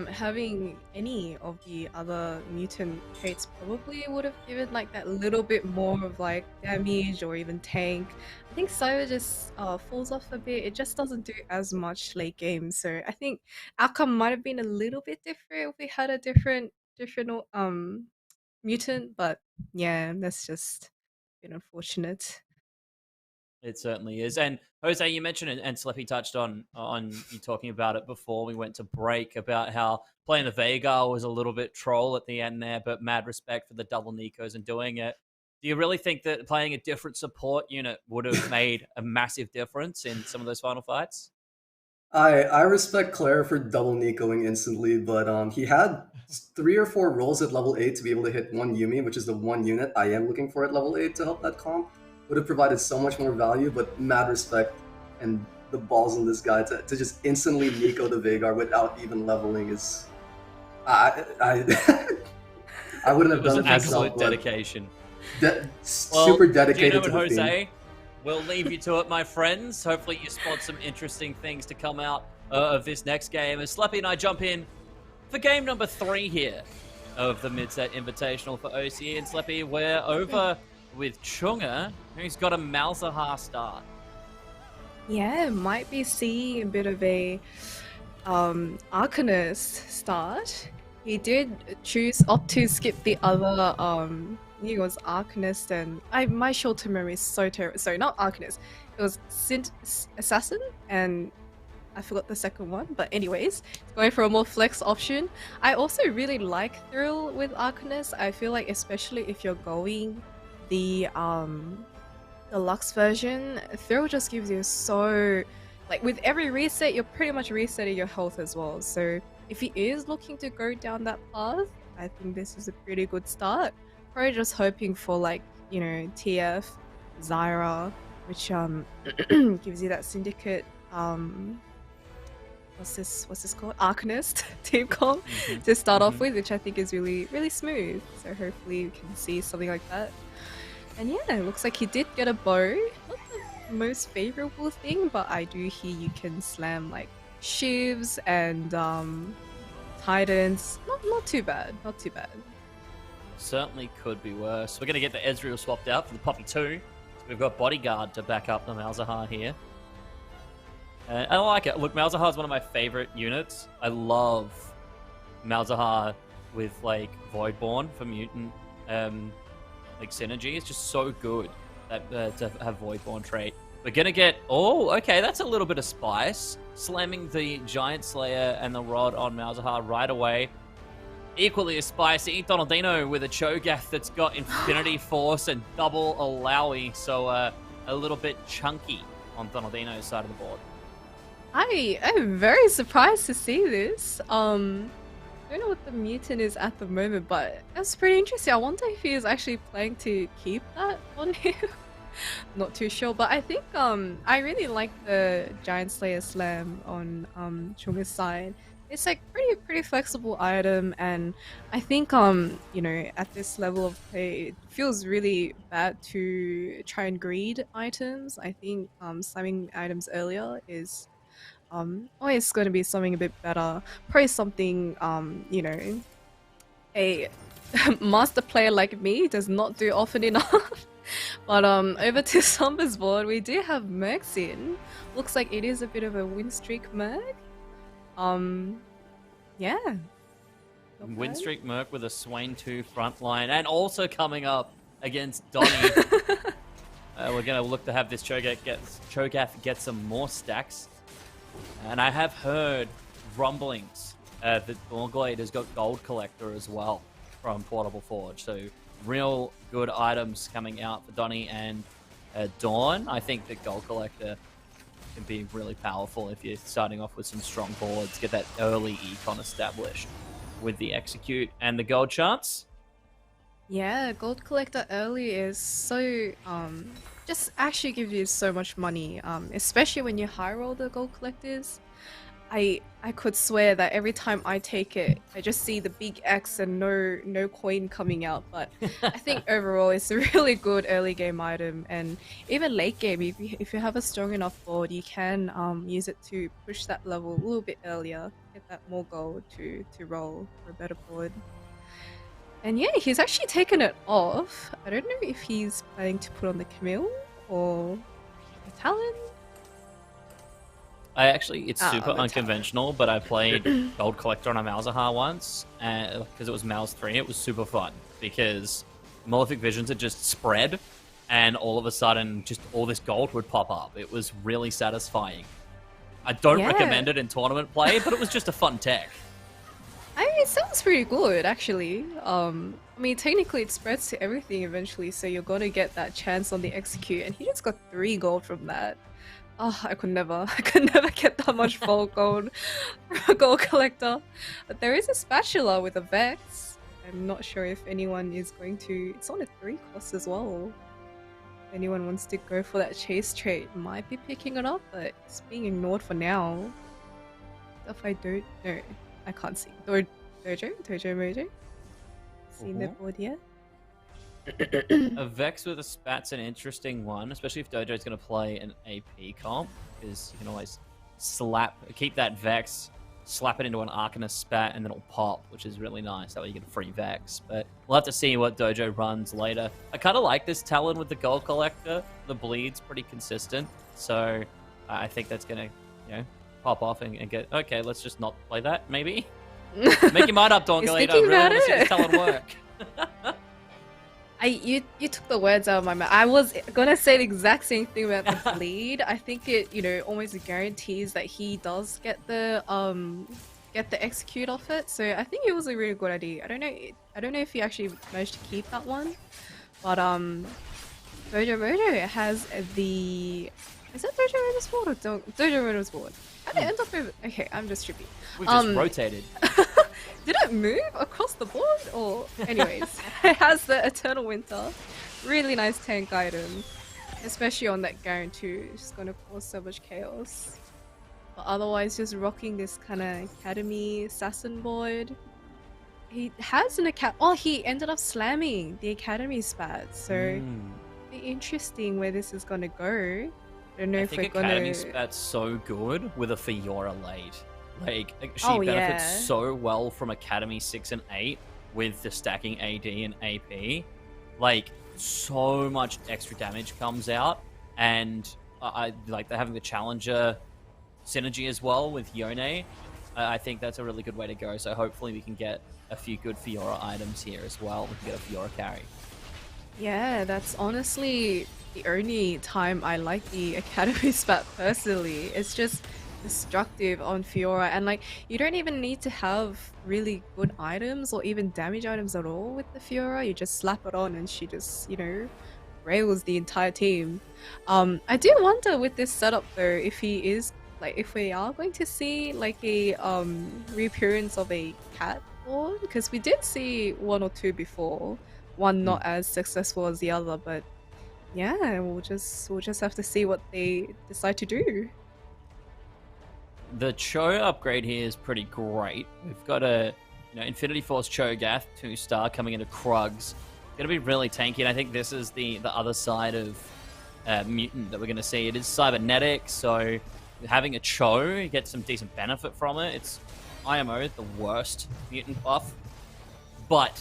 having any of the other mutant traits probably would have given like that little bit more of like damage or even tank. I think Cyber just falls off a bit. It just doesn't do as much late game. So I think outcome might have been a little bit different if we had a different mutant, but yeah, that's just been unfortunate. It certainly is. And Jose, you mentioned it, and Sleppy touched on you talking about it before we went to break about how playing the Vhagar was a little bit troll at the end there, but mad respect for the double Nikos and doing it. Do you really think that playing a different support unit would have made a massive difference in some of those final fights? I respect Claire for double Nicoing instantly, but he had 3 or 4 rolls at level 8 to be able to hit one Yumi, which is the one unit I am looking for at level 8 to help that comp. Would have provided so much more value, but mad respect and the balls in this guy to just instantly Nico the Vhagar without even leveling is... I I wouldn't have It was done an it myself, absolute dedication. super dedicated Gino to and the theme. Jose, we'll leave you to it, my friends. Hopefully you spot some interesting things to come out of this next game. As Sleppy and I jump in for game number 3 here of the Mid-Set Invitational for OCE. And Sleppy, we're over with Chunga, who's got a Malzahar start. Yeah, might be seeing a bit of a Arcanist start. He did opt to skip the other I think it was Arcanist and my short-term memory is so terrible. Sorry, not Arcanist. It was Assassin and I forgot the second one, but anyways, going for a more flex option. I also really like Thrill with Arcanist. I feel like especially if you're going the Lux version, Thrill just gives you so, like with every reset, you're pretty much resetting your health as well. So if he is looking to go down that path, I think this is a pretty good start. Probably just hoping for like, you know, TF, Zyra, which gives you that syndicate what's this called? Arcanist team comp to start off with, which I think is really smooth. So hopefully we can see something like that. And yeah, it looks like he did get a bow. Not the most favorable thing, but I do hear you can slam like Shivs and Titans. Not too bad. Not too bad. Certainly could be worse. We're going to get the Ezreal swapped out for the Poppy 2. So we've got Bodyguard to back up the Malzahar here. I like it. Look, Malzahar is one of my favorite units. I love Malzahar with like Voidborn for mutant like synergy. It's just so good that to have Voidborn trait. We're gonna get okay, that's a little bit of spice. Slamming the Giant Slayer and the Rod on Malzahar right away. Equally as spicy, Donaldino with a Cho'Gath that's got Infinity Force and double Alawi, so a little bit chunky on Donaldino's side of the board. I am very surprised to see this. I don't know what the mutant is at the moment, but that's pretty interesting. I wonder if he is actually planning to keep that on him. Not too sure, but I think I really like the Giant Slayer Slam on Chunga's side. It's like pretty flexible item, and I think you know, at this level of play, it feels really bad to try and greed items. I think slamming items earlier is always going to be something a bit better. Probably something you know, a master player like me does not do often enough. But over to Somber's board, we do have Mercs in. Looks like it is a bit of a win streak Merc. Yeah. Win streak Merc with a Swain 2 front line, and also coming up against Donnie. We're going to look to have this Cho'Gath get some more stacks. And I have heard rumblings that Dawnglade has got Gold Collector as well from Portable Forge. So real good items coming out for Donnie and Dawn. I think that Gold Collector can be really powerful if you're starting off with some strong boards, get that early econ established. with the execute and the gold chance. Yeah, gold collector early is so just actually gives you so much money. Especially when you high roll the gold collectors. I could swear that every time I take it, I just see the big X and no coin coming out. But I think overall it's a really good early game item, and even late game, if you have a strong enough board, you can use it to push that level a little bit earlier, get that more gold to roll for a better board. And yeah, he's actually taken it off. I don't know if he's planning to put on the Camille or the Talon. It's super unconventional, but I played Gold Collector on a Malzahar once, because it was Mal's 3. It was super fun, because Malefic Visions had just spread, and all of a sudden, just all this gold would pop up. It was really satisfying. I don't recommend it in tournament play, but it was just a fun tech. I mean, it sounds pretty good, actually. I mean, technically it spreads to everything eventually, so you're gonna get that chance on the execute, and he just got 3 gold from that. Oh, I could never get that much full gold from a gold collector. But there is a spatula with a Vex. I'm not sure if anyone is going to... It's on a 3 cost as well. If anyone wants to go for that chase trait, might be picking it up, but it's being ignored for now. If I don't... No, I can't see. Dojo Mojo? Seen the board yet? A Vex with a spat's an interesting one, especially if Dojo's going to play an AP comp, because you can always keep that Vex, slap it into an Arcanist spat, and then it'll pop, which is really nice. That way you get a free Vex. But we'll have to see what Dojo runs later. I kind of like this Talon with the Gold Collector. The bleed's pretty consistent, so I think that's going to, pop off and get... Okay, let's just not play that, maybe? Make your mind up, Dongalito. I really want to see this Talon work. You took the words out of my mouth. I was gonna say the exact same thing about the bleed. I think it, almost guarantees that he does get the execute off it. So I think it was a really good idea. I don't know if he actually managed to keep that one, but Dojo Mojo has the... Is that Dojo Mojo's board or Dojo Mojo's board? How did it end up over... Okay, I'm just trippy. We've just rotated. Did it move across the board? Or anyways, it has the Eternal Winter. Really nice tank item. Especially on that Garen too. It's gonna cause so much chaos. But otherwise just rocking this kind of Academy Assassin board. He has an he ended up slamming the Academy spat. So it'll be interesting where this is gonna go. I don't know if we're gonna... Academy spat's so good with a Fiora late. Like, she benefits so well from Academy 6 and 8 with the stacking AD and AP. Like, so much extra damage comes out. And I like they're having the Challenger synergy as well with Yone. I think that's a really good way to go. So hopefully we can get a few good Fiora items here as well. We can get a Fiora carry. Yeah, that's honestly the only time I like the Academy spat personally. It's just destructive on Fiora, and like you don't even need to have really good items or even damage items at all with the Fiora. You just slap it on and she just, rails the entire team. I do wonder with this setup though, if we are going to see like a reappearance of a cat board, because we did see 1 or 2 before, one not as successful as the other, but yeah, we'll just have to see what they decide to do. The Cho upgrade here is pretty great. We've got a Infinity Force Cho'Gath 2-star coming into Krugs. Gonna be really tanky, and I think this is the other side of Mutant that we're gonna see. It is cybernetic, so having a Cho, you get some decent benefit from it. It's IMO, the worst Mutant buff, but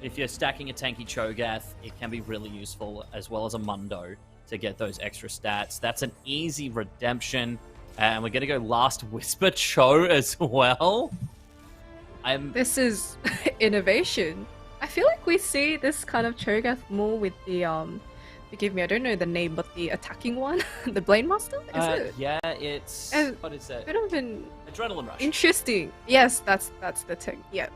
if you're stacking a tanky Cho'Gath, it can be really useful, as well as a Mundo, to get those extra stats. That's an easy redemption. And we're going to go Last Whisper Cho as well. This is innovation. I feel like we see this kind of Cho'Gath more with the, forgive me, I don't know the name, but the attacking one, the Blade Master, is it? Yeah, it's... what is it? Bit of an... Adrenaline Rush. Interesting. Yes, that's the thing. Yeah.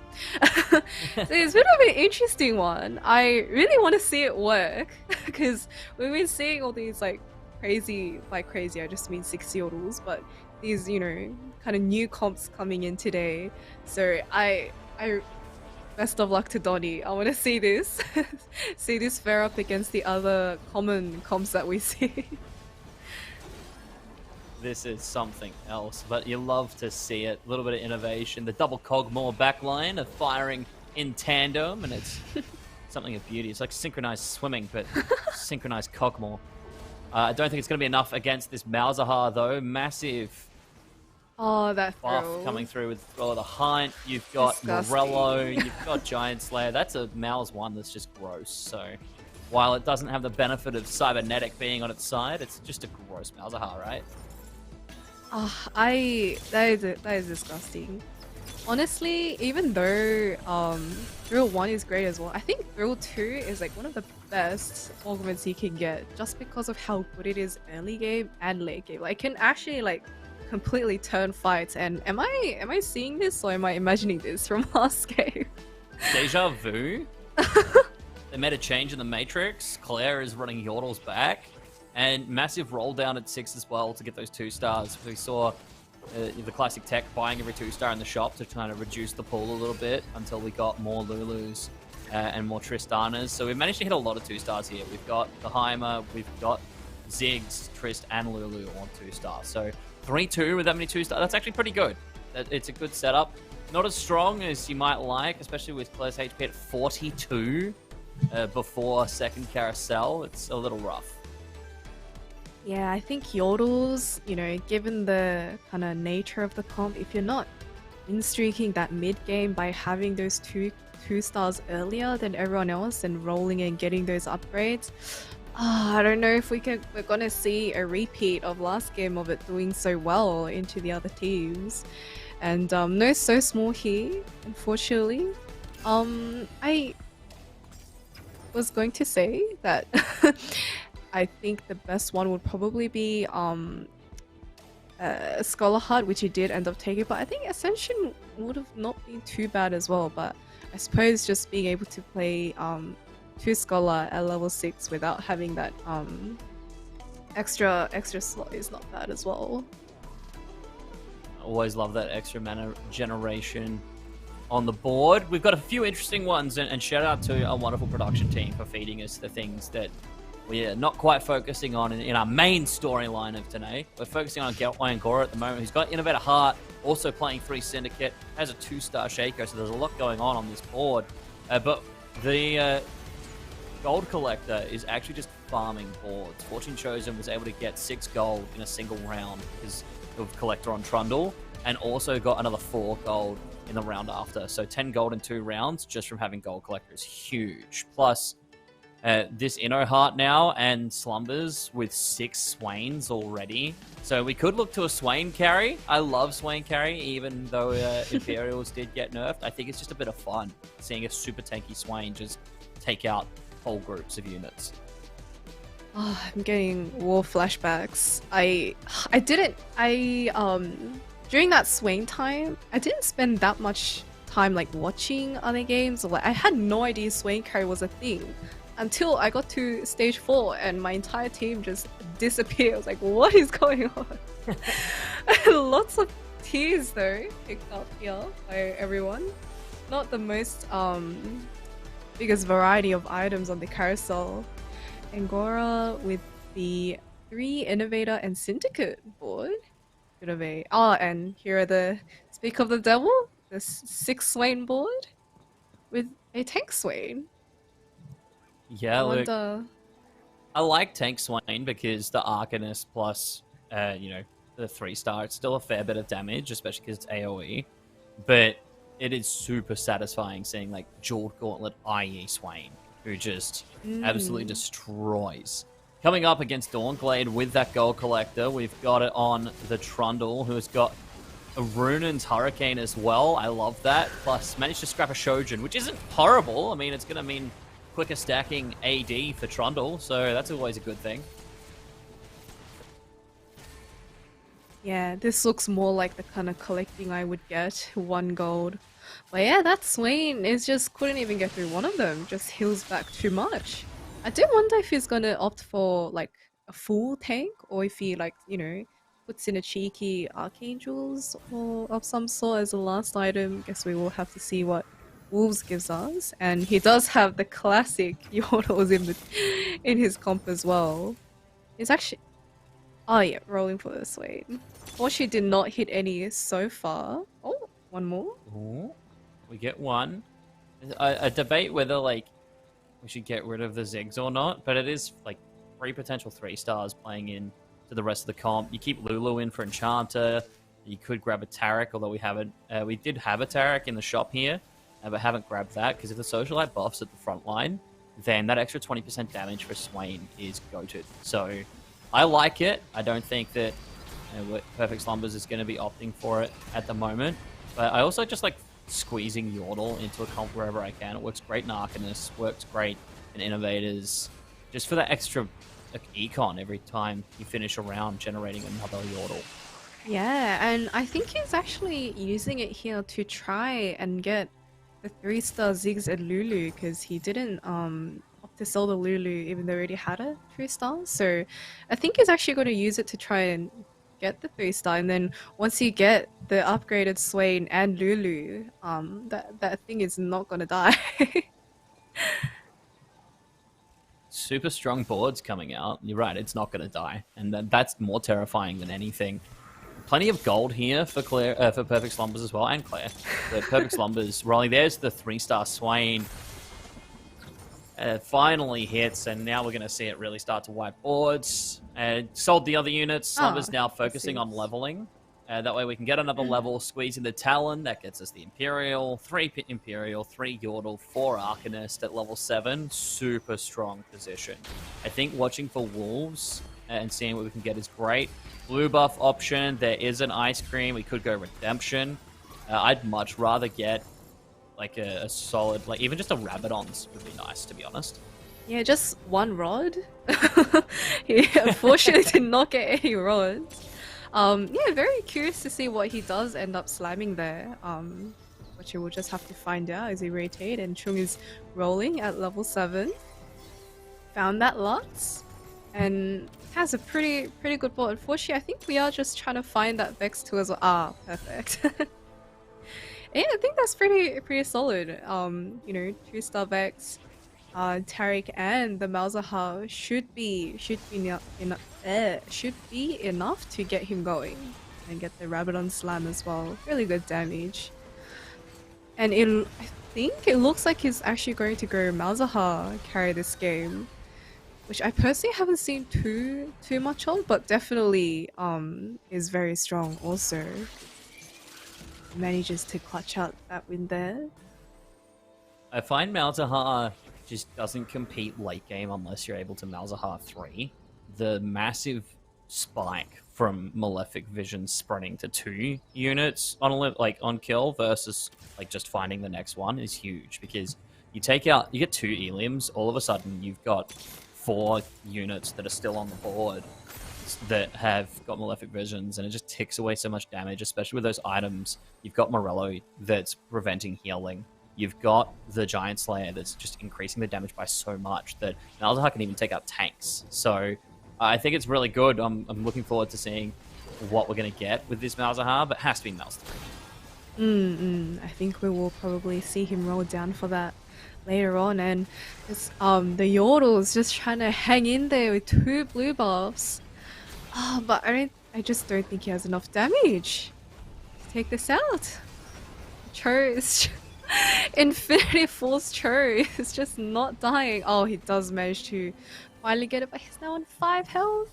So it's a bit of an interesting one. I really want to see it work, because we've been seeing all these crazy, I just mean 6-year-olds, but these, kind of new comps coming in today. So I I best of luck to Donnie. I want to see this, see this fare up against the other common comps that we see. This is something else, but you love to see it. A little bit of innovation. The double Cogmore backline of firing in tandem, and it's something of beauty. It's like synchronized swimming, but synchronized Cogmore. I don't think it's going to be enough against this Malzahar, though. Massive Oh, that buff throw. coming through with the Hunt. You've got Disgusting. Morello. You've got Giant Slayer. That's a Mal's one that's just gross. So while it doesn't have the benefit of Cybernetic being on its side, it's just a gross Malzahar, right? That is disgusting. Honestly, even though Thrill 1 is great as well, I think Thrill 2 is like one of the best augments you can get just because of how good it is early game and late game. Like, it can actually like completely turn fights. And am I seeing this or am I imagining this from last game? Deja vu. They made a change in the Matrix. Claire is running Yordle's back. And massive roll down at 6 as well to get those 2 stars. We saw the classic tech buying every 2-star in the shop to try to reduce the pool a little bit until we got more Lulus and more Tristanas. So we've managed to hit a lot of 2-stars here. We've got the Heimer, we've got Ziggs, Trist, and Lulu on 2-stars. So 3-2 with that many 2-stars, that's actually pretty good. It's a good setup. Not as strong as you might like, especially with Claire's HP at 42 before second carousel. It's a little rough. Yeah, I think Yordles, you know, given the kind of nature of the comp, if you're not in-streaking that mid-game by having those two stars earlier than everyone else and rolling and getting those upgrades, I don't know if we're gonna see a repeat of last game of it doing so well into the other teams. And no So Small here, unfortunately. I was going to say that I think the best one would probably be Scholar Heart, which he did end up taking, but I think Ascension would have not been too bad as well. But I suppose just being able to play 2 Scholar at level 6 without having that extra slot is not bad as well. Always love that extra mana generation on the board. We've got a few interesting ones, and shout out to our wonderful production team for feeding us the things that we're not quite focusing on in our main storyline of today. We're focusing on Angora at the moment, who's got Innovator Heart, also playing 3 Syndicate, has a 2-star Shaco, so there's a lot going on this board. But the Gold Collector is actually just farming boards. Fortune Chosen was able to get 6 gold in a single round because of Collector on Trundle, and also got another 4 gold in the round after. So 10 gold in 2 rounds just from having Gold Collector is huge. Plus, this Inno Heart now and Slumbers with 6 Swains already. So we could look to a Swain carry. I love Swain carry, even though Imperials did get nerfed. I think it's just a bit of fun seeing a super tanky Swain just take out whole groups of units. Oh, I'm getting war flashbacks. During that Swain time, I didn't spend that much time like watching other games, or like I had no idea Swain carry was a thing until I got to stage 4 and my entire team just disappeared. I was like, what is going on? Lots of tears though picked up here by everyone. Not the most biggest variety of items on the carousel. Angora with the 3 Innovator and Syndicate board. Bit of a and here are the Speak of the Devil, the 6 Swain board with a Tank Swain. Yeah, look, I like Tank Swain because the Arcanist plus, the 3-star, it's still a fair bit of damage, especially because it's AoE. But it is super satisfying seeing like Jeweled Gauntlet IE Swain, who just absolutely destroys. Coming up against Dawnglade with that Gold Collector, we've got it on the Trundle, who has got a Runan's Hurricane as well. I love that. Plus, managed to scrap a Shojin, which isn't horrible. I mean, it's going to mean quicker stacking AD for Trundle, so that's always a good thing. Yeah, this looks more like the kind of collecting I would get, 1 gold. But yeah, that Swain is just couldn't even get through one of them, just heals back too much. I do wonder if he's gonna opt for like a full tank, or if he puts in a cheeky Archangels or of some sort as a last item. Guess we will have to see what Wolves gives us. And he does have the classic Yordles in his comp as well. He's actually... Oh yeah, rolling for the Swain. Fortunately did not hit any so far. Oh, one more. Ooh, we get one. A debate whether, like, we should get rid of the Ziggs or not, but it is, like, 3 potential 3-stars playing in to the rest of the comp. You keep Lulu in for Enchanter. You could grab a Taric, although we haven't. We did have a Taric in the shop here, but haven't grabbed that, because if the Socialite buffs at the front line, then that extra 20% damage for Swain is goated. So I like it. I don't think that Perfect Slumbers is going to be opting for it at the moment, but I also just like squeezing Yordle into a comp wherever I can. It works great in Arcanist, works great in Innovators, just for that extra econ every time you finish a round generating another Yordle. Yeah, and I think he's actually using it here to try and get the 3-star Ziggs and Lulu, because he didn't opt to sell the Lulu even though he already had a 3-star. So I think he's actually going to use it to try and get the 3-star, and then once you get the upgraded Swain and Lulu, that thing is not going to die. Super strong boards coming out. You're right, it's not going to die, and that's more terrifying than anything. Plenty of gold here for Claire, for Perfect Slumbers as well, and Claire. The Perfect Slumbers rolling. There's the 3-star Swain. Finally hits, and now we're going to see it really start to wipe boards. Sold the other units. Slumbers now focusing on leveling. That way we can get another level, squeeze in the Talon. That gets us the Imperial. 3 Imperial, 3 Yordle, 4 Arcanist at level 7. Super strong position. I think watching for Wolves and seeing what we can get is great. Blue buff option. There is an Ice Cream. We could go Redemption. I'd much rather get like a solid, like even just a Rabadon's would be nice, to be honest. Yeah, just one rod. He unfortunately did not get any rods. Yeah, very curious to see what he does end up slamming there. Which you will just have to find out as he rotate, and Chung is rolling at level 7. Found that Lux, and has a pretty good board. Unfortunately, I think we are just trying to find that Vex 2 as well. Ah, perfect. Yeah, I think that's pretty solid. You know, 2-star Vex, Taric, and the Malzahar should be enough to get him going and get the Rabadon Slam as well. Really good damage. And I think it looks like he's actually going to go Malzahar carry this game, which I personally haven't seen too much of, but definitely is very strong also. Manages to clutch out that win there. I find Malzahar just doesn't compete late game unless you're able to Malzahar 3. The massive spike from Malefic Vision spreading to 2 units on kill versus like just finding the next one is huge, because you get 2 Elims, all of a sudden you've got 4 units that are still on the board that have got Malefic Visions, and it just ticks away so much damage, especially with those items. You've got Morello that's preventing healing. You've got the Giant Slayer that's just increasing the damage by so much that Malzahar can even take out tanks. So I think it's really good. I'm looking forward to seeing what we're going to get with this Malzahar, but it has to be Malz 3. I think we will probably see him roll down for that later on, and it's, the Yordle is just trying to hang in there with 2 blue buffs. But I just don't think he has enough damage to take this out. Chose. Infinity Force Cho is just not dying. Oh, he does manage to finally get it, but he's now on 5 health.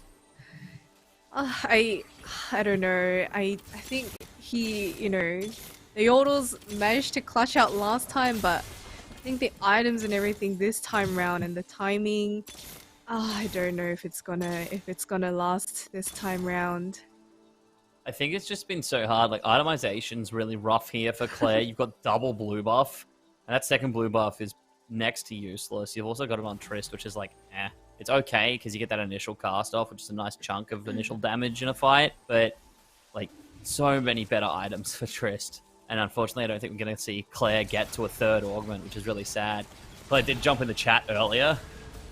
I don't know. I think he, you know, the Yordles managed to clutch out last time, but I think the items and everything this time round and the timing, I don't know if it's gonna last this time round. I think it's just been so hard. Like, itemization's really rough here for Claire. You've got double blue buff, and that second blue buff is next to useless. You've also got it on Trist, which is like, it's okay because you get that initial cast off, which is a nice chunk of initial damage in a fight. But like, so many better items for Trist, and unfortunately, I don't think we're going to see Claire get to a 3rd augment, which is really sad. Claire did jump in the chat earlier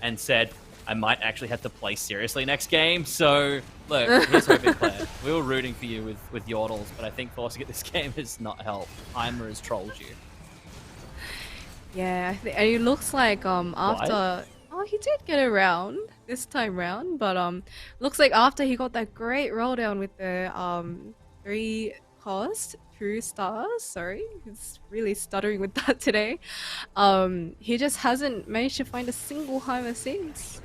and said, I might actually have to play seriously next game. So, look, here's hoping, Claire. We were rooting for you with Yordles, but I think forcing it this game has not helped. Heimer has trolled you. Yeah, and it looks like after oh he did get around this time round, but looks like after he got that great roll down with the 3 cost 2 stars. Sorry, he's really stuttering with that today. He just hasn't managed to find a single Heimer since.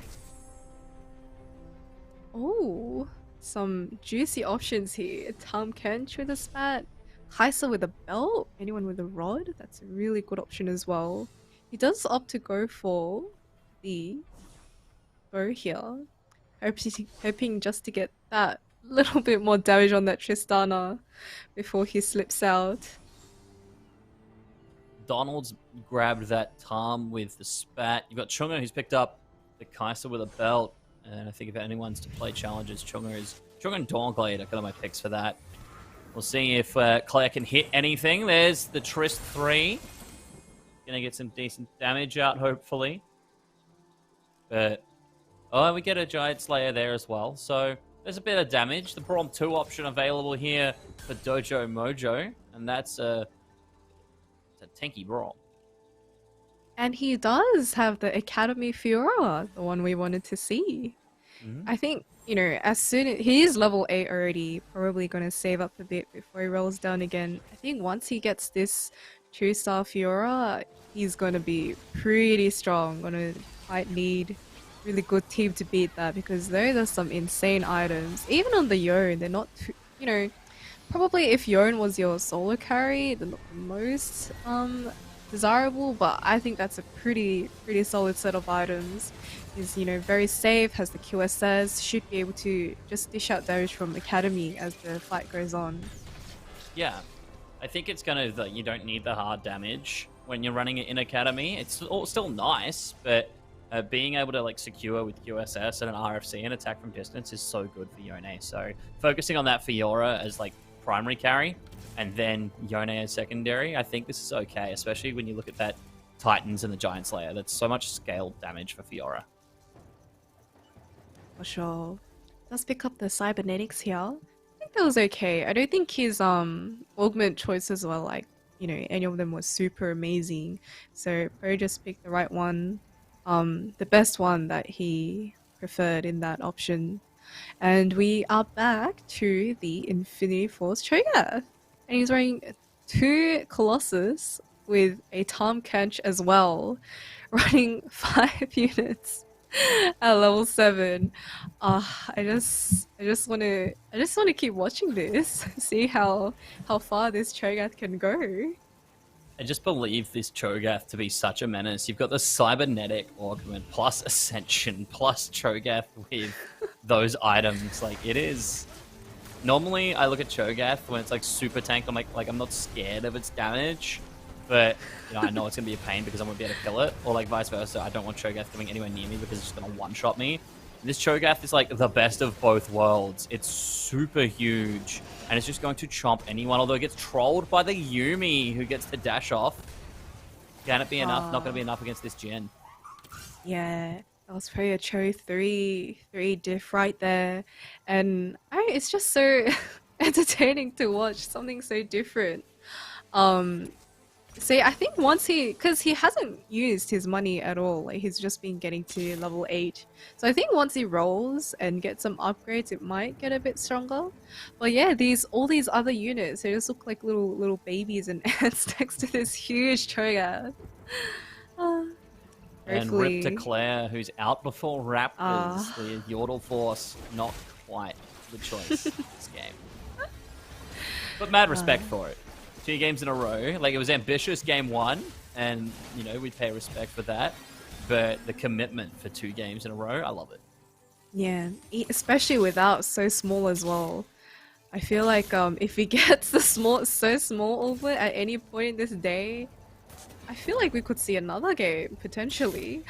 Oh, some juicy options here. Tom Kench with a spat. Kaiser with a belt, anyone with a rod, that's a really good option as well. He does opt to go for the bow here, hoping just to get that little bit more damage on that Tristana before he slips out. Donald's grabbed that Tom with the spat. You've got Chunga who's picked up the Kaiser with a belt, and I think if anyone's to play challenges, Chunga and Dawnglade are kind of my picks for that. We'll see if Claire can hit anything. There's the Trist 3. Gonna get some decent damage out, hopefully. But, oh, we get a Giant Slayer there as well. So, there's a bit of damage. The Braum 2 option available here for Dojo Mojo. And that's a tanky Braum. And he does have the Academy Fiora, the one we wanted to see. I think, you know, as soon as he is level 8 already, probably going to save up a bit before he rolls down again. I think once he gets this 2-star Fiora, he's going to be pretty strong. Might need really good team to beat that, because those are some insane items. Even on the Yone, they're not too, you know, probably if Yone was your solo carry, they're not the most desirable, but I think that's a pretty solid set of items. Is, you know, very safe, has the QSS, should be able to just dish out damage from Academy as the fight goes on. Yeah, I think it's kind of you don't need the hard damage when you're running it in Academy. It's still nice, but being able to like secure with QSS and an RFC and attack from distance is so good for Yone. So focusing on that Fiora as like primary carry and then Yone as secondary, I think this is okay, especially when you look at that Titans and the Giant Slayer. That's so much scaled damage for Fiora. For sure. Let's pick up the cybernetics here. I think that was okay. I don't think his augment choices were like, you know, any of them was super amazing. So probably just picked the right one. The best one that he preferred in that option. And we are back to the Infinity Force Cho'Gath. And he's wearing 2 Colossus with a Tom Kench as well, running 5 units at level 7. I just want to keep watching this, see how far this Cho'Gath can go. I just believe this Cho'Gath to be such a menace. You've got the cybernetic augment plus ascension plus Cho'Gath with those items. Like, it is. Normally, I look at Cho'Gath when it's like super tank. I'm like I'm not scared of its damage, but you know I know it's gonna be a pain because I'm gonna be able to kill it, or like vice versa. I don't want Cho'Gath coming anywhere near me because it's just gonna one-shot me. This Cho'Gath is like the best of both worlds. It's super huge, and it's just going to chomp anyone, although it gets trolled by the Yuumi, who gets to dash off. Can it be enough? Not going to be enough against this Jhin. Yeah, that was probably a Cho 3 diff right there. And it's just so entertaining to watch, something so different. See, I think once because he hasn't used his money at all, like he's just been getting to level 8. So I think once he rolls and gets some upgrades, it might get a bit stronger. But yeah, all these other units, they just look like little babies and ants next to this huge Cho'Gath. And rip to Claire, who's out before Raptors with Yordle Force. Not quite the choice this game. But mad respect for it. 2 games in a row. Like, it was ambitious game 1, and, you know, we pay respect for that. But the commitment for 2 games in a row, I love it. Yeah, especially without so small as well. I feel like if he gets the so small over at any point in this day, I feel like we could see another game, potentially.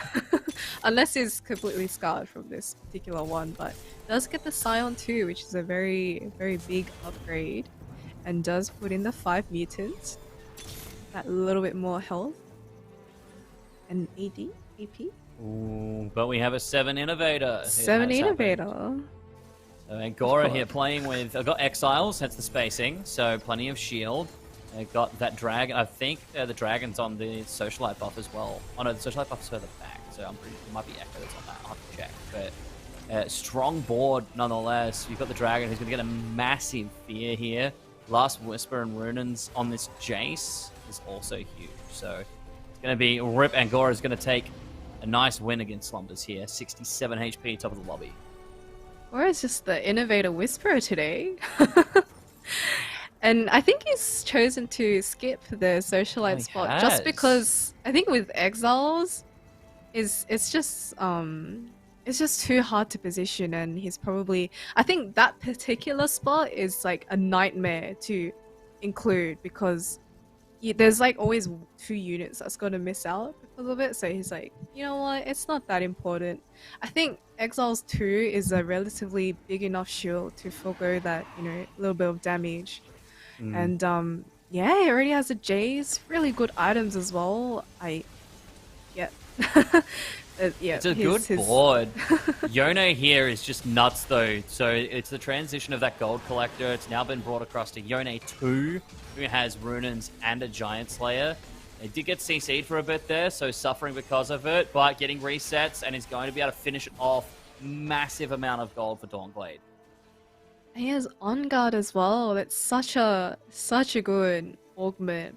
Unless he's completely scarred from this particular one, but does get the Scion 2, which is a very, very big upgrade. And does put in the 5 mutants. That little bit more health. And AD? AP? Ooh, but we have a 7 Innovator. It 7 has happened. Innovator. So Angora here playing with... I've got Exiles, that's the spacing, so plenty of shield. I got that dragon. I think the dragon's on the Socialite buff as well. Oh no, the Socialite buff is further back, so I'm pretty... It might be Echo that's on that. I'll have to check. But strong board nonetheless. You've got the dragon who's going to get a massive fear here. Last Whisper and Runans on this Jace is also huge. So it's going to be Rip. Angora is going to take a nice win against Slumbers here. 67 HP, top of the lobby. Or it's just the Innovator Whisperer today. And I think he's chosen to skip the Socialite spot just because I think with Exiles, it's just too hard to position, and he's probably... I think that particular spot is like a nightmare to include because there's like always 2 units that's going to miss out because of it. So he's like, you know what, it's not that important. I think Exiles 2 is a relatively big enough shield to forego that, you know, little bit of damage. And yeah, he already has a Jace, really good items as well. Yeah. It's a good board. Yone here is just nuts though. So it's the transition of that gold collector. It's now been brought across to Yone 2, who has Runans and a Giant Slayer. They did get CC'd for a bit there, so suffering because of it, but getting resets and is going to be able to finish it off. Massive amount of gold for Dawnblade. He has On Guard as well. That's such a good augment.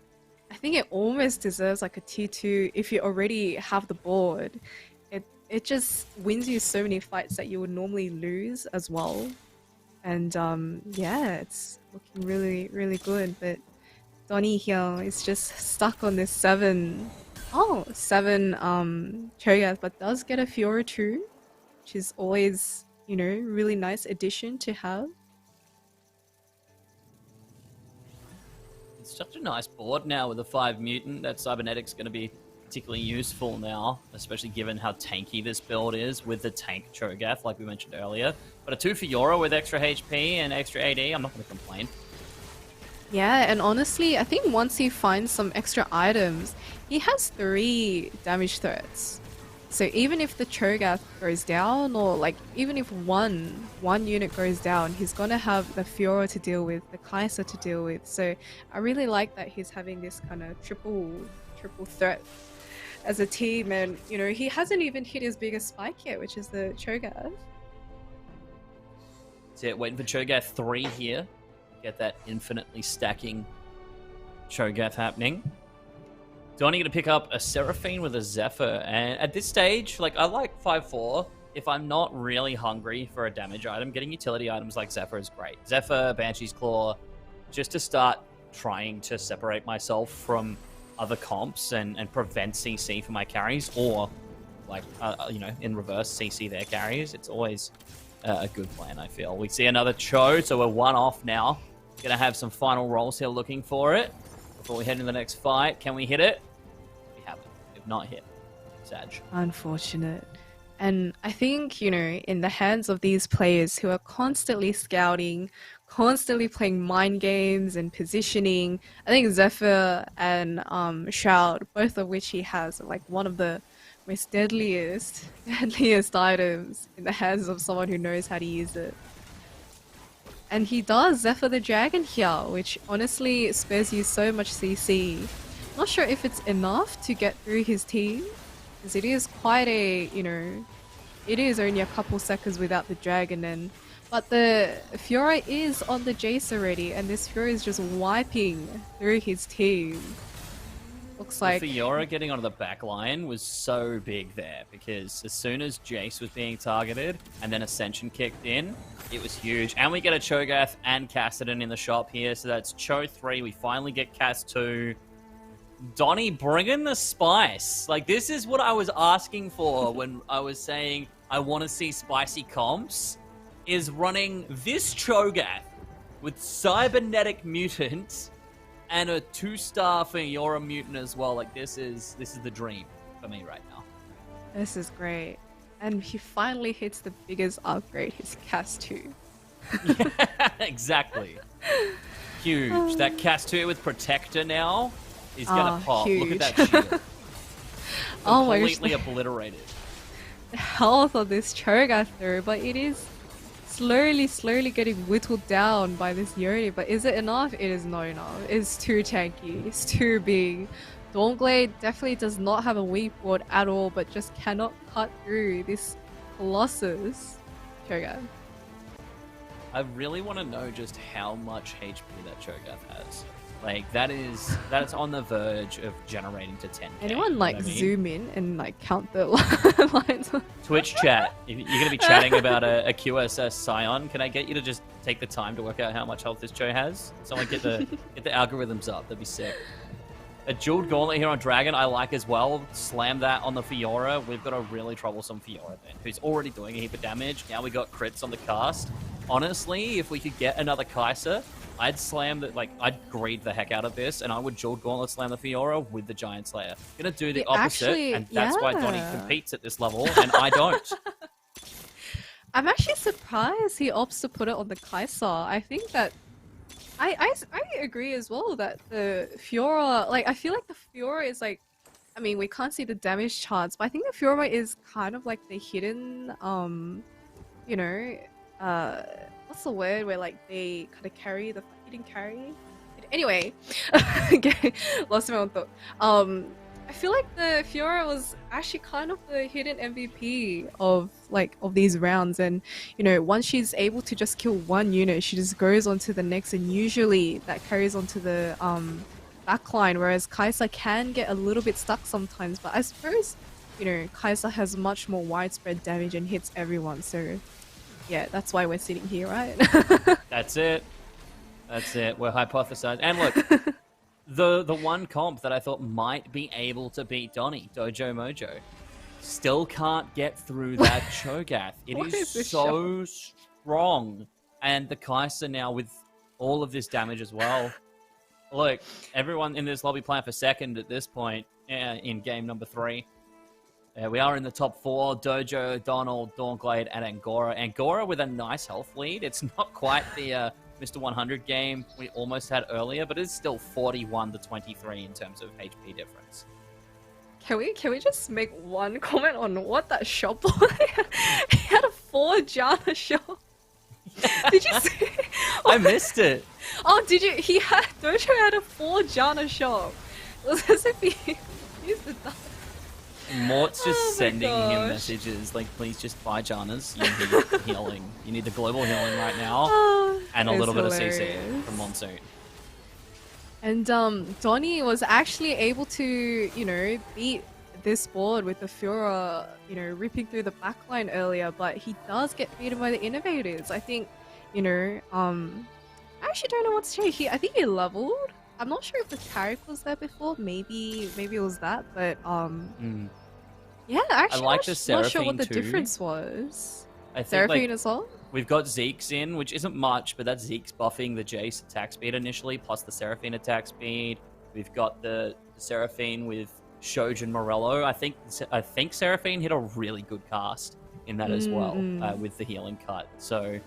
I think it almost deserves like a tier 2 if you already have the board. It just wins you so many fights that you would normally lose as well. And yeah, it's looking really, really good. But Donnie here is just stuck on this 7 Cho'Gath, but does get a Fiora too, which is always, you know, really nice addition to have. It's such a nice board now with a 5 mutant. That cybernetic's going to be particularly useful now, especially given how tanky this build is with the tank Cho'Gath, like we mentioned earlier. But a 2 Fiora with extra HP and extra AD, I'm not going to complain. Yeah, and honestly, I think once he finds some extra items, he has 3 damage threats. So even if the Cho'Gath goes down, or like even if one unit goes down, he's gonna have the Fiora to deal with, the Kai'Sa to deal with. So I really like that he's having this kind of triple threat as a team, and you know, he hasn't even hit his biggest spike yet, which is the Cho'Gath. That's it, waiting for Cho'Gath 3 here. Get that infinitely stacking Cho'Gath happening. Donnie going to pick up a Seraphine with a Zephyr, and at this stage, like, I like 5-4. If I'm not really hungry for a damage item, getting utility items like Zephyr is great. Zephyr, Banshee's Claw, just to start trying to separate myself from other comps and prevent CC for my carries, or, like, you know, in reverse, CC their carries. It's always a good plan, I feel. We see another Cho, so we're 1 off now. Going to have some final rolls here looking for it before we head into the next fight. Can we hit it? We haven't. We've not hit. Sag. Unfortunate. And I think, you know, in the hands of these players who are constantly scouting, constantly playing mind games and positioning, I think Zephyr and Shroud, both of which he has, are like one of the most deadliest items in the hands of someone who knows how to use it. And he does Zephyr the Dragon here, which honestly spares you so much CC. Not sure if it's enough to get through his team, because it is quite a, you know, it is only a couple seconds without the dragon, but the Fiora is on the Jace already, and this Fiora is just wiping through his team. Looks like Fiora getting onto the back line was so big there, because as soon as Jace was being targeted and then Ascension kicked in, it was huge. And we get a Cho'Gath and Kassadin in the shop here, so that's Cho 3. We finally get Cass 2. Donnie bringing the spice. Like, this is what I was asking for when I was saying I want to see spicy comps, is running this Cho'Gath with Cybernetic Mutant and a 2-star Fiora Mutant as well. Like, this is the dream for me right now. This is great. And he finally hits the biggest upgrade, his Cass 2. Yeah, exactly. Huge. That Cass 2 with Protector now is going to pop. Huge. Look at that shield. Oh my gosh. Completely obliterated. health of this Cho'Gath though, but it is slowly getting whittled down by this Yoni. But is it enough? It is not enough. It's too tanky. It's too big. Dawnglade definitely does not have a weak board at all, but just cannot cut through this Colossus Cho'Gath. I really want to know just how much HP that Cho'Gath has. Like, that's on the verge of generating to 10k. Anyone like zoom in and like count the lines? Twitch chat, if you're going to be chatting about a QSS Scion, can I get you to just take the time to work out how much health this Cho has? Someone get the algorithms up, that'd be sick. A jeweled gauntlet here on Dragon I like as well. Slam that on the Fiora. We've got a really troublesome Fiora then, who's already doing a heap of damage. Now we got crits on the cast. Honestly, if we could get another Kai'Sa, I'd slam that, like, I'd greed the heck out of this, and I would jeweled gauntlet slam the Fiora with the Giant Slayer. Gonna do the opposite, actually, and that's why Donnie competes at this level, and I don't. I'm actually surprised he opts to put it on the Kai'Sa. I think that I agree as well that the Fiora, like, I feel like the Fiora is like, I mean, we can't see the damage charts, but I think the Fiora is kind of like the hidden, you know, what's the word where like they kind of carry the hidden carry? Anyway, okay, lost my own thought. I feel like the Fiora was actually kind of the hidden MVP of these rounds, and you know, once she's able to just kill one unit, she just goes on to the next, and usually that carries onto the backline, whereas Kai'Sa can get a little bit stuck sometimes, but I suppose, you know, Kai'Sa has much more widespread damage and hits everyone, so yeah, that's why we're sitting here, right? That's it. That's it. We're hypothesizing. And look, the one comp that I thought might be able to beat Donnie, Dojo Mojo, still can't get through that Cho'Gath. It is so strong. And the Kai'Sa now with all of this damage as well. Look, everyone in this lobby playing for second at this point in game number 3. We are in the top 4. Dojo, Donald, Dawnglade, and Angora. Angora with a nice health lead. It's not quite the Mr. 100 game we almost had earlier, but it's still 41 to 23 in terms of HP difference. Can we just make one comment on what that shop was? He had a 4 Jana shop. Did you see? I missed it. Oh, did you? Dojo had a 4 Jana shop. It was as if he used the dice. Mort's just sending him messages like, please just buy Janas. You need healing. You need the global healing right now. And a little bit of CC from Monsoon. And Donnie was actually able to, you know, beat this board with the Fiora, you know, ripping through the backline earlier, but he does get beaten by the innovators. I think, you know, I actually don't know what's changed. I think he leveled. I'm not sure if the Carrick was there before. Maybe it was that, but yeah, actually, I like I'm the not sure what the Seraphine difference was. I think, Seraphine like, as well? we've got Zeke's in, which isn't much, but that's Zeke's buffing the Jace attack speed initially, plus the Seraphine attack speed. We've got the Seraphine with Shoj and Morello. I think Seraphine hit a really good cast in that as well, with the healing cut. So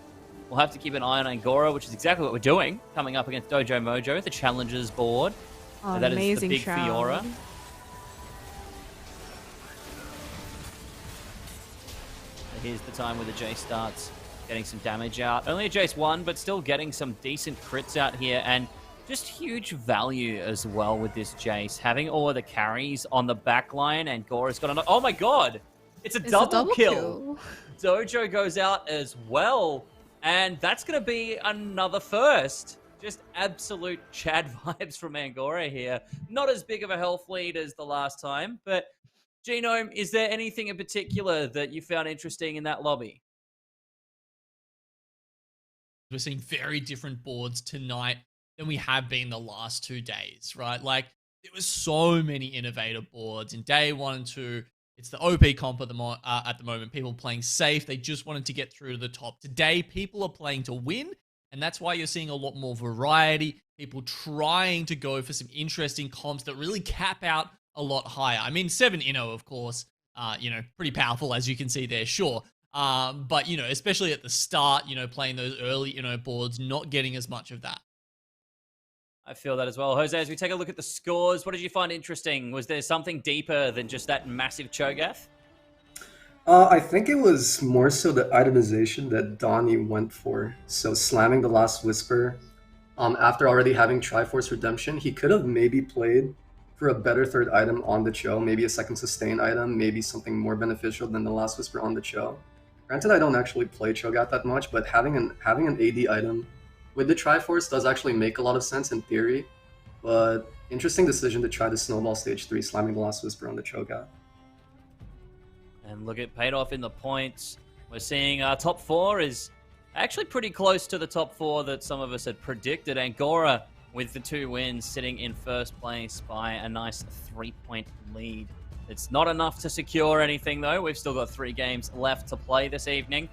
we'll have to keep an eye on Angora, which is exactly what we're doing, coming up against Dojo Mojo, the Challengers board. Oh, So that amazing is the big shroud. Fiora. Here's the time where the Jace starts getting some damage out. Only a Jace 1, but still getting some decent crits out here, and just huge value as well with this Jace. Having all of the carries on the back line, and Gora's got another... Oh my god! It's a double kill! Dojo goes out as well, and that's going to be another first. Just absolute Chad vibes from Angora here. Not as big of a health lead as the last time, but Genome, is there anything in particular that you found interesting in that lobby? We're seeing very different boards tonight than we have been the last 2 days, right? Like, there was so many innovator boards in day 1 and 2. It's the OP comp at the moment. People playing safe. They just wanted to get through to the top. Today, people are playing to win, and that's why you're seeing a lot more variety. People trying to go for some interesting comps that really cap out a lot higher. I mean, 7 Inno, of course, you know, pretty powerful, as you can see there, sure. But, you know, especially at the start, you know, playing those early Inno boards, not getting as much of that. I feel that as well. Jose, as we take a look at the scores, what did you find interesting? Was there something deeper than just that massive Cho'Gath? I think it was more so the itemization that Donnie went for. So slamming the Last Whisper, after already having Triforce Redemption, he could have maybe played for a better third item on the Cho, maybe a second sustain item, maybe something more beneficial than the Last Whisper on the Cho. Granted, I don't actually play Cho'Gath that much, but having an AD item with the Triforce does actually make a lot of sense in theory. But interesting decision to try to snowball stage 3, slamming the Last Whisper on the Cho'Gath. And look, it paid off in the points. We're seeing our top 4 is actually pretty close to the top 4 that some of us had predicted. Angora with the 2 wins, sitting in first place by a nice 3-point lead. It's not enough to secure anything, though. We've still got 3 games left to play this evening.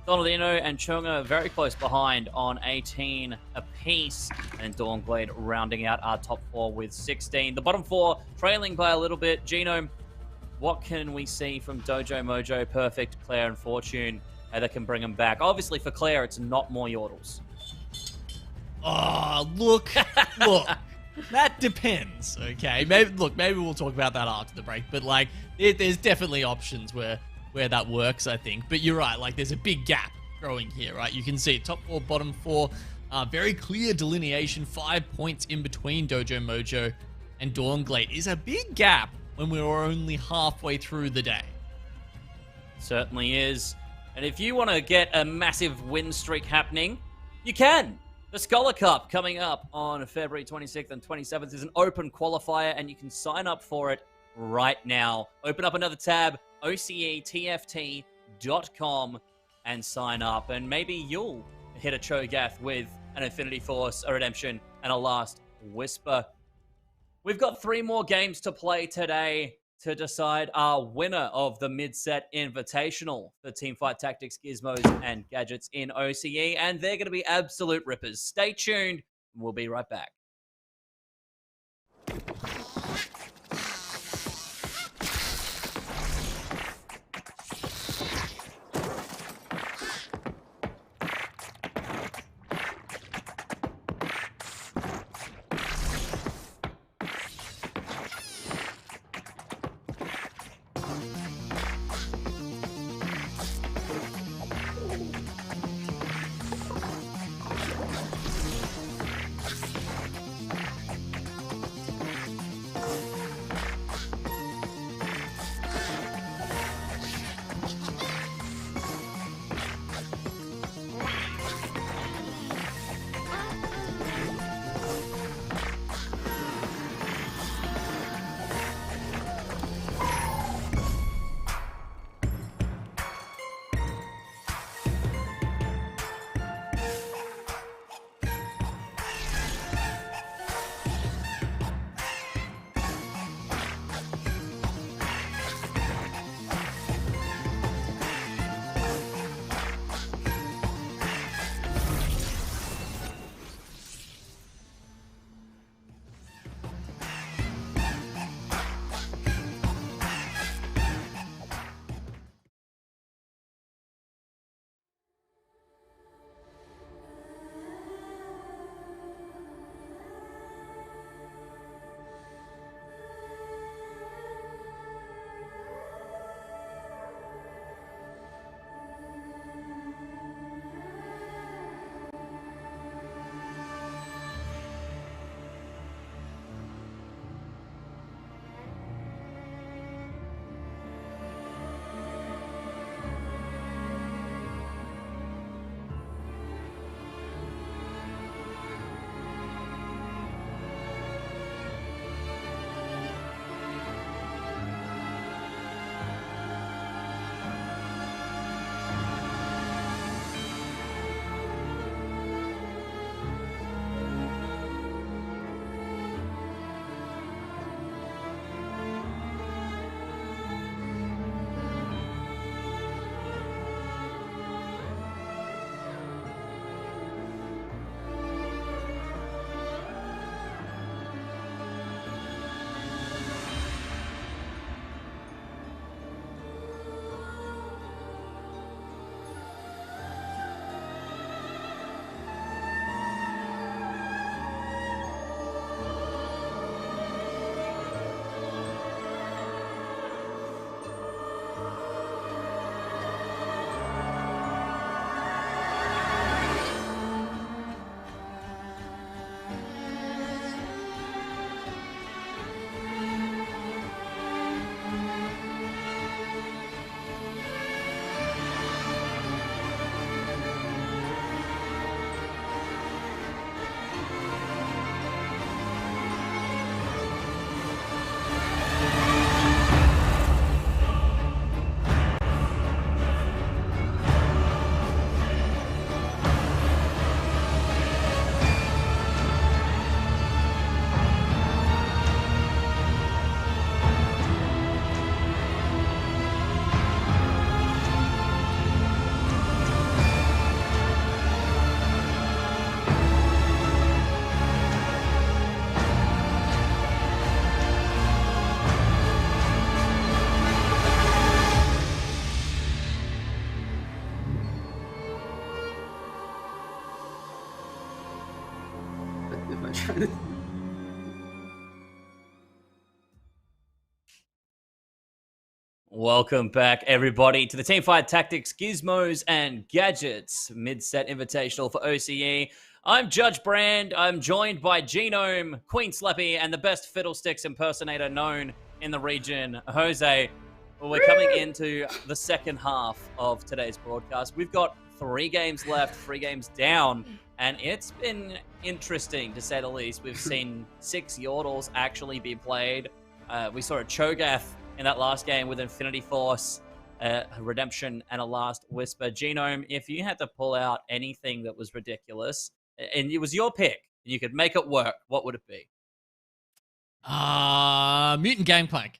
Donaldino and Chunga very close behind on 18 apiece, and Dawnglade rounding out our top 4 with 16. The bottom 4 trailing by a little bit. Genome, what can we see from Dojo Mojo, Perfect, Claire, and Fortune that can bring them back? Obviously, for Claire, it's not more Yordles. Oh, look. That depends, okay? Maybe we'll talk about that after the break, but, like, there's definitely options where that works, I think. But you're right, like, there's a big gap growing here, right? You can see top 4, bottom 4, very clear delineation, 5 points in between Dojo Mojo and Dawnglade is a big gap when we're only halfway through the day. Certainly is. And if you want to get a massive win streak happening, you can. The Scholar Cup coming up on February 26th and 27th is an open qualifier, and you can sign up for it right now. Open up another tab, OCETFT.com, and sign up. And maybe you'll hit a Cho'Gath with an Infinity Force, a Redemption, and a Last Whisper. We've got 3 more games to play today to decide our winner of the Mid-Set Invitational for Teamfight Tactics, Gizmos, and Gadgets in OCE, and they're going to be absolute rippers. Stay tuned, and we'll be right back. Welcome back, everybody, to the Teamfight Tactics, Gizmos, and Gadgets Mid-Set Invitational for OCE. I'm Judge Brand. I'm joined by Genome, Queen Slappy, and the best Fiddlesticks impersonator known in the region, Jose. Well, we're coming into the second half of today's broadcast. We've got 3 games left, 3 games down, and it's been interesting, to say the least. We've seen 6 Yordles actually be played. We saw a Cho'Gath in that last game with Infinity Force, Redemption, and a Last Whisper. Genome, if you had to pull out anything that was ridiculous, and it was your pick, and you could make it work, what would it be? Mutant Gangplank.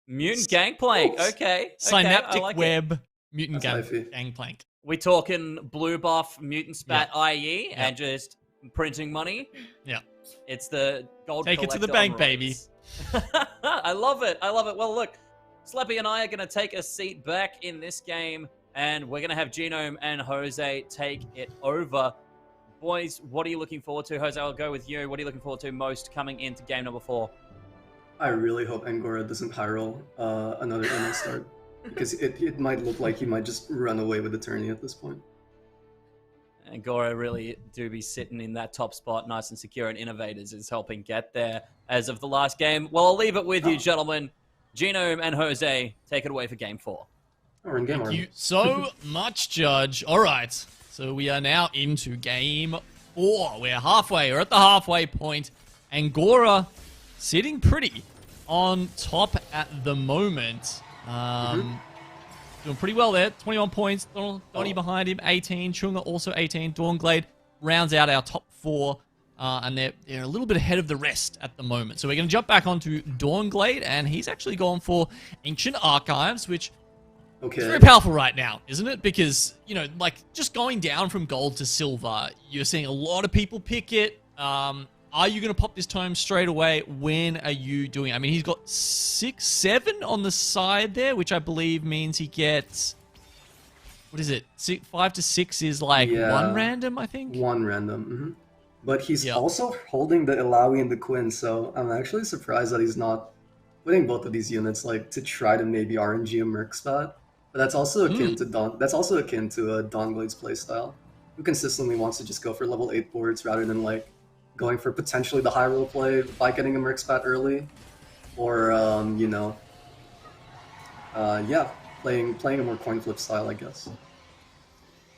Mutant Gangplank, okay. Synaptic like Web, Mutant That's Gangplank. We talking blue buff, mutant spat, IE, Yeah. and just printing money? Yeah. It's the gold Take it to the collector on bank, baby. roads. I love it. I love it. Well, look, Slappy and I are going to take a seat back in this game, and we're going to have Genome and Jose take it over. Boys, what are you looking forward to? Jose, I'll go with you. What are you looking forward to most coming into game number 4? I really hope Angora doesn't high roll another inning start, because it might look like he might just run away with the tourney at this point. And Gora really do be sitting in that top spot nice and secure, and Innovators is helping get there as of the last game. Well, I'll leave it with you, gentlemen. Genome and Jose, take it away for game 4. Oh, we're in game Thank already. you so much, Judge. All right, so we are now into game 4. We're halfway. We're at the halfway point. Angora sitting pretty on top at the moment. Doing pretty well there. 21 points. Donnie behind him, 18. Chunga also 18. Dawnglade rounds out our top 4. And they're a little bit ahead of the rest at the moment. So we're going to jump back onto Dawnglade, and he's actually gone for Ancient Archives, which is very powerful right now, isn't it? Because, you know, like, just going down from gold to silver, you're seeing a lot of people pick it. Are you going to pop this tome straight away? When are you doing it? I mean, he's got 6, 7 on the side there, which I believe means he gets... What is it? 5 to 6 is like 1 random, I think? 1 random. But he's also holding the Ilawi and the Quinn, so I'm actually surprised that he's not putting both of these units like to try to maybe RNG a Merc spot. But that's also akin to Dawnblade's playstyle, who consistently wants to just go for level 8 boards rather than like going for potentially the high roll play by getting a Merc spot early, or playing a more coin flip style, I guess.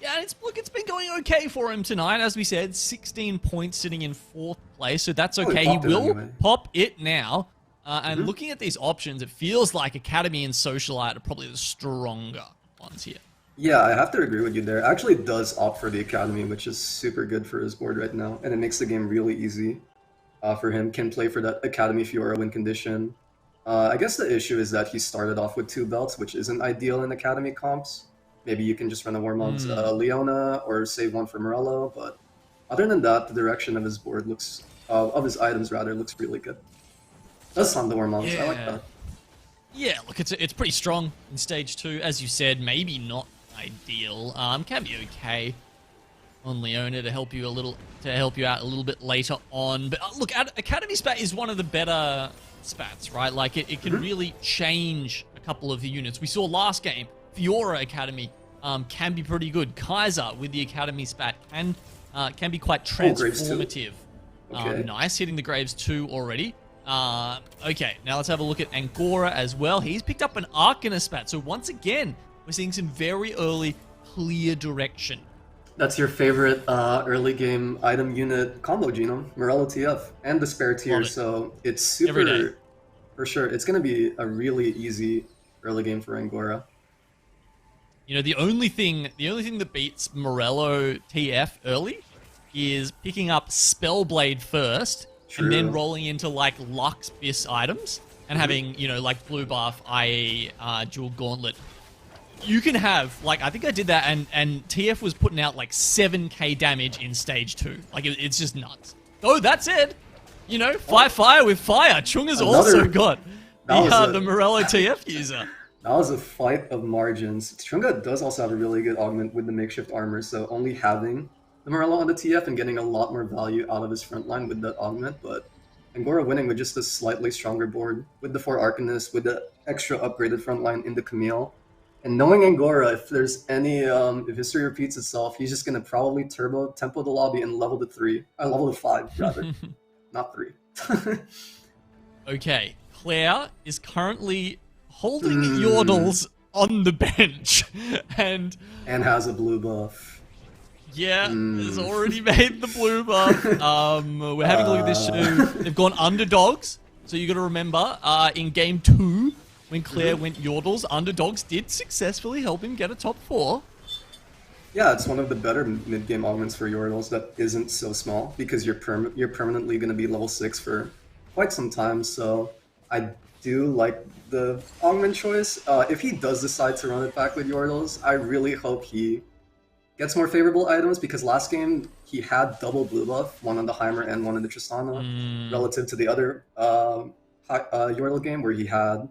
Yeah, it's been going okay for him tonight. As we said, 16 points sitting in 4th place, so that's okay. He will pop it now. And looking at these options, it feels like Academy and Socialite are probably the stronger ones here. Yeah, I have to agree with you there. Actually, it does opt for the Academy, which is super good for his board right now, and it makes the game really easy for him. Can play for that Academy Fiora win condition. I guess the issue is that he started off with 2 belts, which isn't ideal in Academy comps. Maybe you can just run a Warmogs Leona or save 1 for Morello, but other than that, the direction of his board looks, of his items rather, looks really good. Does sound the Warmogs, I like that. Yeah, look, it's pretty strong in stage 2, as you said. Maybe not ideal. Can be okay on Leona to help you out a little bit later on. But look, Academy Spat is one of the better spats, right? Like it can really change a couple of the units. We saw last game, Fiora Academy can be pretty good. Kaiser with the Academy Spat can be quite transformative. Nice, hitting the Graves 2 already. Okay, now let's have a look at Angora as well. He's picked up an Arcana Spat. So once again, we're seeing some very early clear direction. That's your favorite early game item unit combo, Genome. Morello TF and the spare tier, so it's super, for sure. It's going to be a really easy early game for Angora. You know, the only thing that beats Morello TF early is picking up Spellblade first, and then rolling into like Lux Bis items and having, you know, like blue buff, i.e. Dual Gauntlet. You can have, like, I think I did that, and TF was putting out like 7k damage in stage 2. Like, it's just nuts. Oh, that's it. You know, fight fire with fire. Chunga's also got the Morello TF user. That was a fight of margins. Chunga does also have a really good augment with the makeshift armor, so only having the Morello on the TF and getting a lot more value out of his front line with that augment, but Angora winning with just a slightly stronger board, with the 4 Arcanists, with the extra upgraded front line in the Camille. And knowing Angora, if there's any, if history repeats itself, he's just gonna probably tempo the lobby and level to 3, level to 5 rather, not 3. Okay, Claire is currently holding Yordles on the bench, and has a blue buff. yeah, has already made the blue buff. We're having a look at this too. They've gone underdogs, so you got to remember, in game 2, when Claire went Yordles, underdogs did successfully help him get a top 4. Yeah, it's one of the better mid-game augments for Yordles that isn't so small, because you're permanently going to be level 6 for quite some time, so I do like the augment choice. If he does decide to run it back with Yordles, I really hope he gets more favorable items, because last game he had double blue buff, one on the Heimer and one on the Tristana, relative to the other Yordle game where he had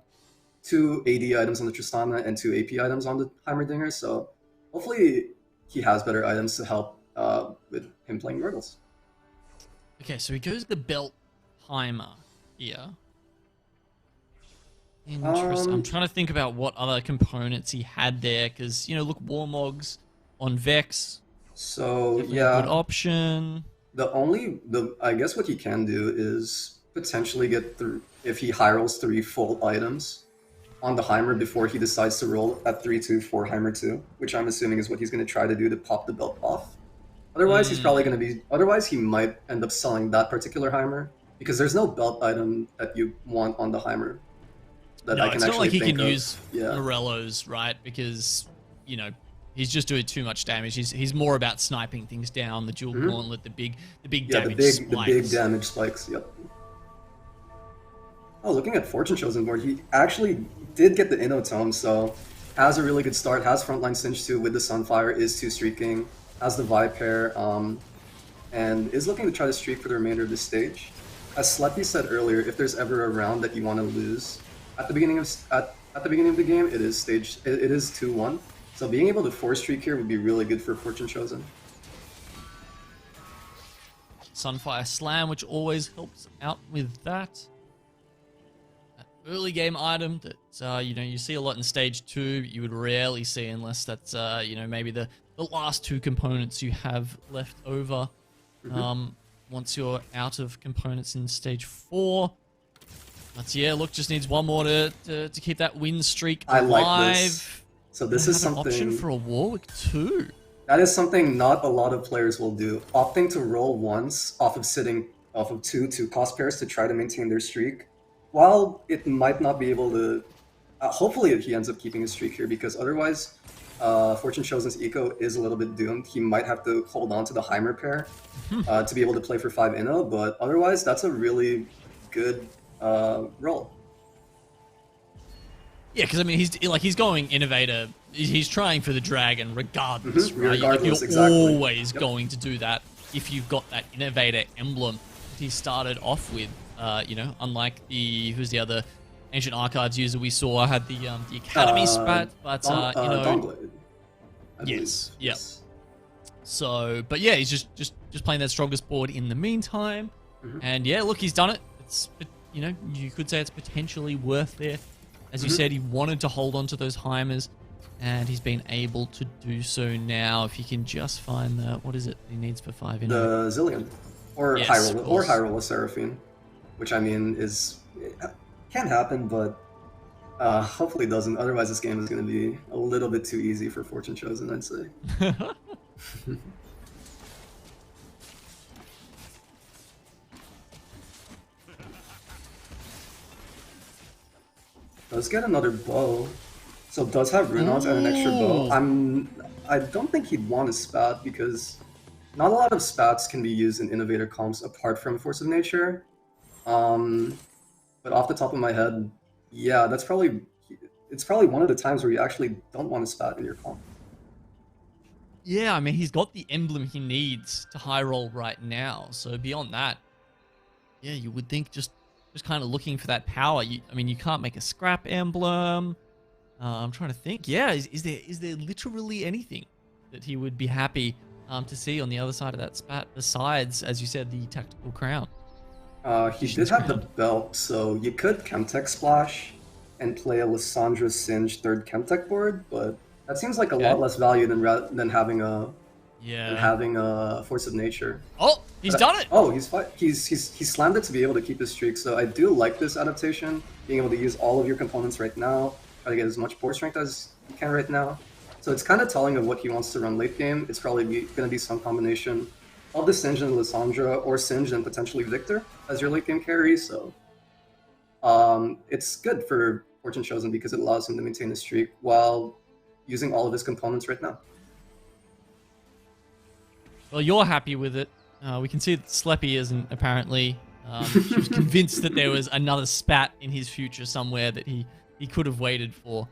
2 AD items on the Tristana and 2 AP items on the Heimerdinger, so hopefully he has better items to help with him playing Yordles. Okay, so he goes the belt Heimer here. Interesting. I'm trying to think about what other components he had there, because, you know, look, Warmogs on Vex. So, Definitely yeah. a good option. I guess what he can do is potentially get through, if he high rolls 3 full items on the Heimer before he decides to roll at 3-2 for Heimer 2, which I'm assuming is what he's going to try to do to pop the belt off. Otherwise, he's probably going to be... Otherwise, he might end up selling that particular Heimer, because there's no belt item that you want on the Heimer that I can actually think of. It's not like he can use Yeah. Morello's, right? Because, you know, he's just doing too much damage. He's more about sniping things down, the dual gauntlet, the big damage spikes. The big damage spikes, yep. Oh, looking at Fortune Chosen board, he actually did get the Inno Tome, so has a really good start, has frontline Cinch 2 with the Sunfire, is 2 streaking, has the Viper, and is looking to try to streak for the remainder of this stage. As Sleppy said earlier, if there's ever a round that you want to lose at the beginning of the game, it is 2-1. So being able to 4-streak here would be really good for Fortune Chosen. Sunfire Slam, which always helps out with that. That early game item that you know, you see a lot in stage 2, you would rarely see unless that's you know, maybe the last 2 components you have left over. Once you're out of components in stage 4. But yeah, look, just needs one more to keep that win streak alive. I like this. So this is something... An option for a Warwick too. That is something not a lot of players will do. Opting to roll once off of 2 cost pairs to try to maintain their streak. While it might not be able to... hopefully he ends up keeping his streak here, because otherwise Fortune Chosen's eco is a little bit doomed. He might have to hold on to the Heimer pair to be able to play for 5 Inno, but otherwise that's a really good roll. Yeah, because I mean, he's going Innovator. He's trying for the Dragon regardless, right? Regardless, you're exactly. always going to do that if you've got that Innovator emblem that he started off with. You know, unlike who's the other Ancient Archives user we saw had the Academy spat, but you know, Dawnblade, yes, yep. So, but yeah, he's just playing that strongest board in the meantime, and yeah, look, he's done it. It's, you know, you could say it's potentially worth there. As you said, he wanted to hold on to those Heimers, and he's been able to do so now. If he can just find the, what is it he needs for 5 in the Zillion, or yes, High Roller Seraphine, which I mean can happen, but hopefully doesn't. Otherwise, this game is going to be a little bit too easy for Fortune Chosen, I'd say. Does get another bow, so does have Runons and an extra bow. I don't think he'd want a spat, because not a lot of spats can be used in Innovator comps apart from Force of Nature. But off the top of my head, yeah, it's probably one of the times where you actually don't want a spat in your comp. Yeah, I mean, he's got the emblem he needs to high roll right now. So beyond that, yeah, you would think just kind of looking for that power. I mean, you can't make a scrap emblem. I'm trying to think. Yeah, is there literally anything that he would be happy to see on the other side of that spat besides, as you said, the tactical crown? He did have the belt, so you could Chemtech Splash and play a Lissandra Singe third Chemtech board, but that seems like a lot less value than having a Force of Nature. Oh, he's done it! Oh, he slammed it to be able to keep his streak, so I do like this adaptation, being able to use all of your components right now, try to get as much board strength as you can right now. So it's kind of telling of what he wants to run late game. It's probably going to be some combination of the Singe and Lissandra, or Singe and potentially Victor as your late game carry, so it's good for Fortune Chosen because it allows him to maintain his streak while using all of his components right now. Well, you're happy with it. We can see that Sleppy isn't, apparently. She was convinced that there was another spat in his future somewhere that he could have waited for.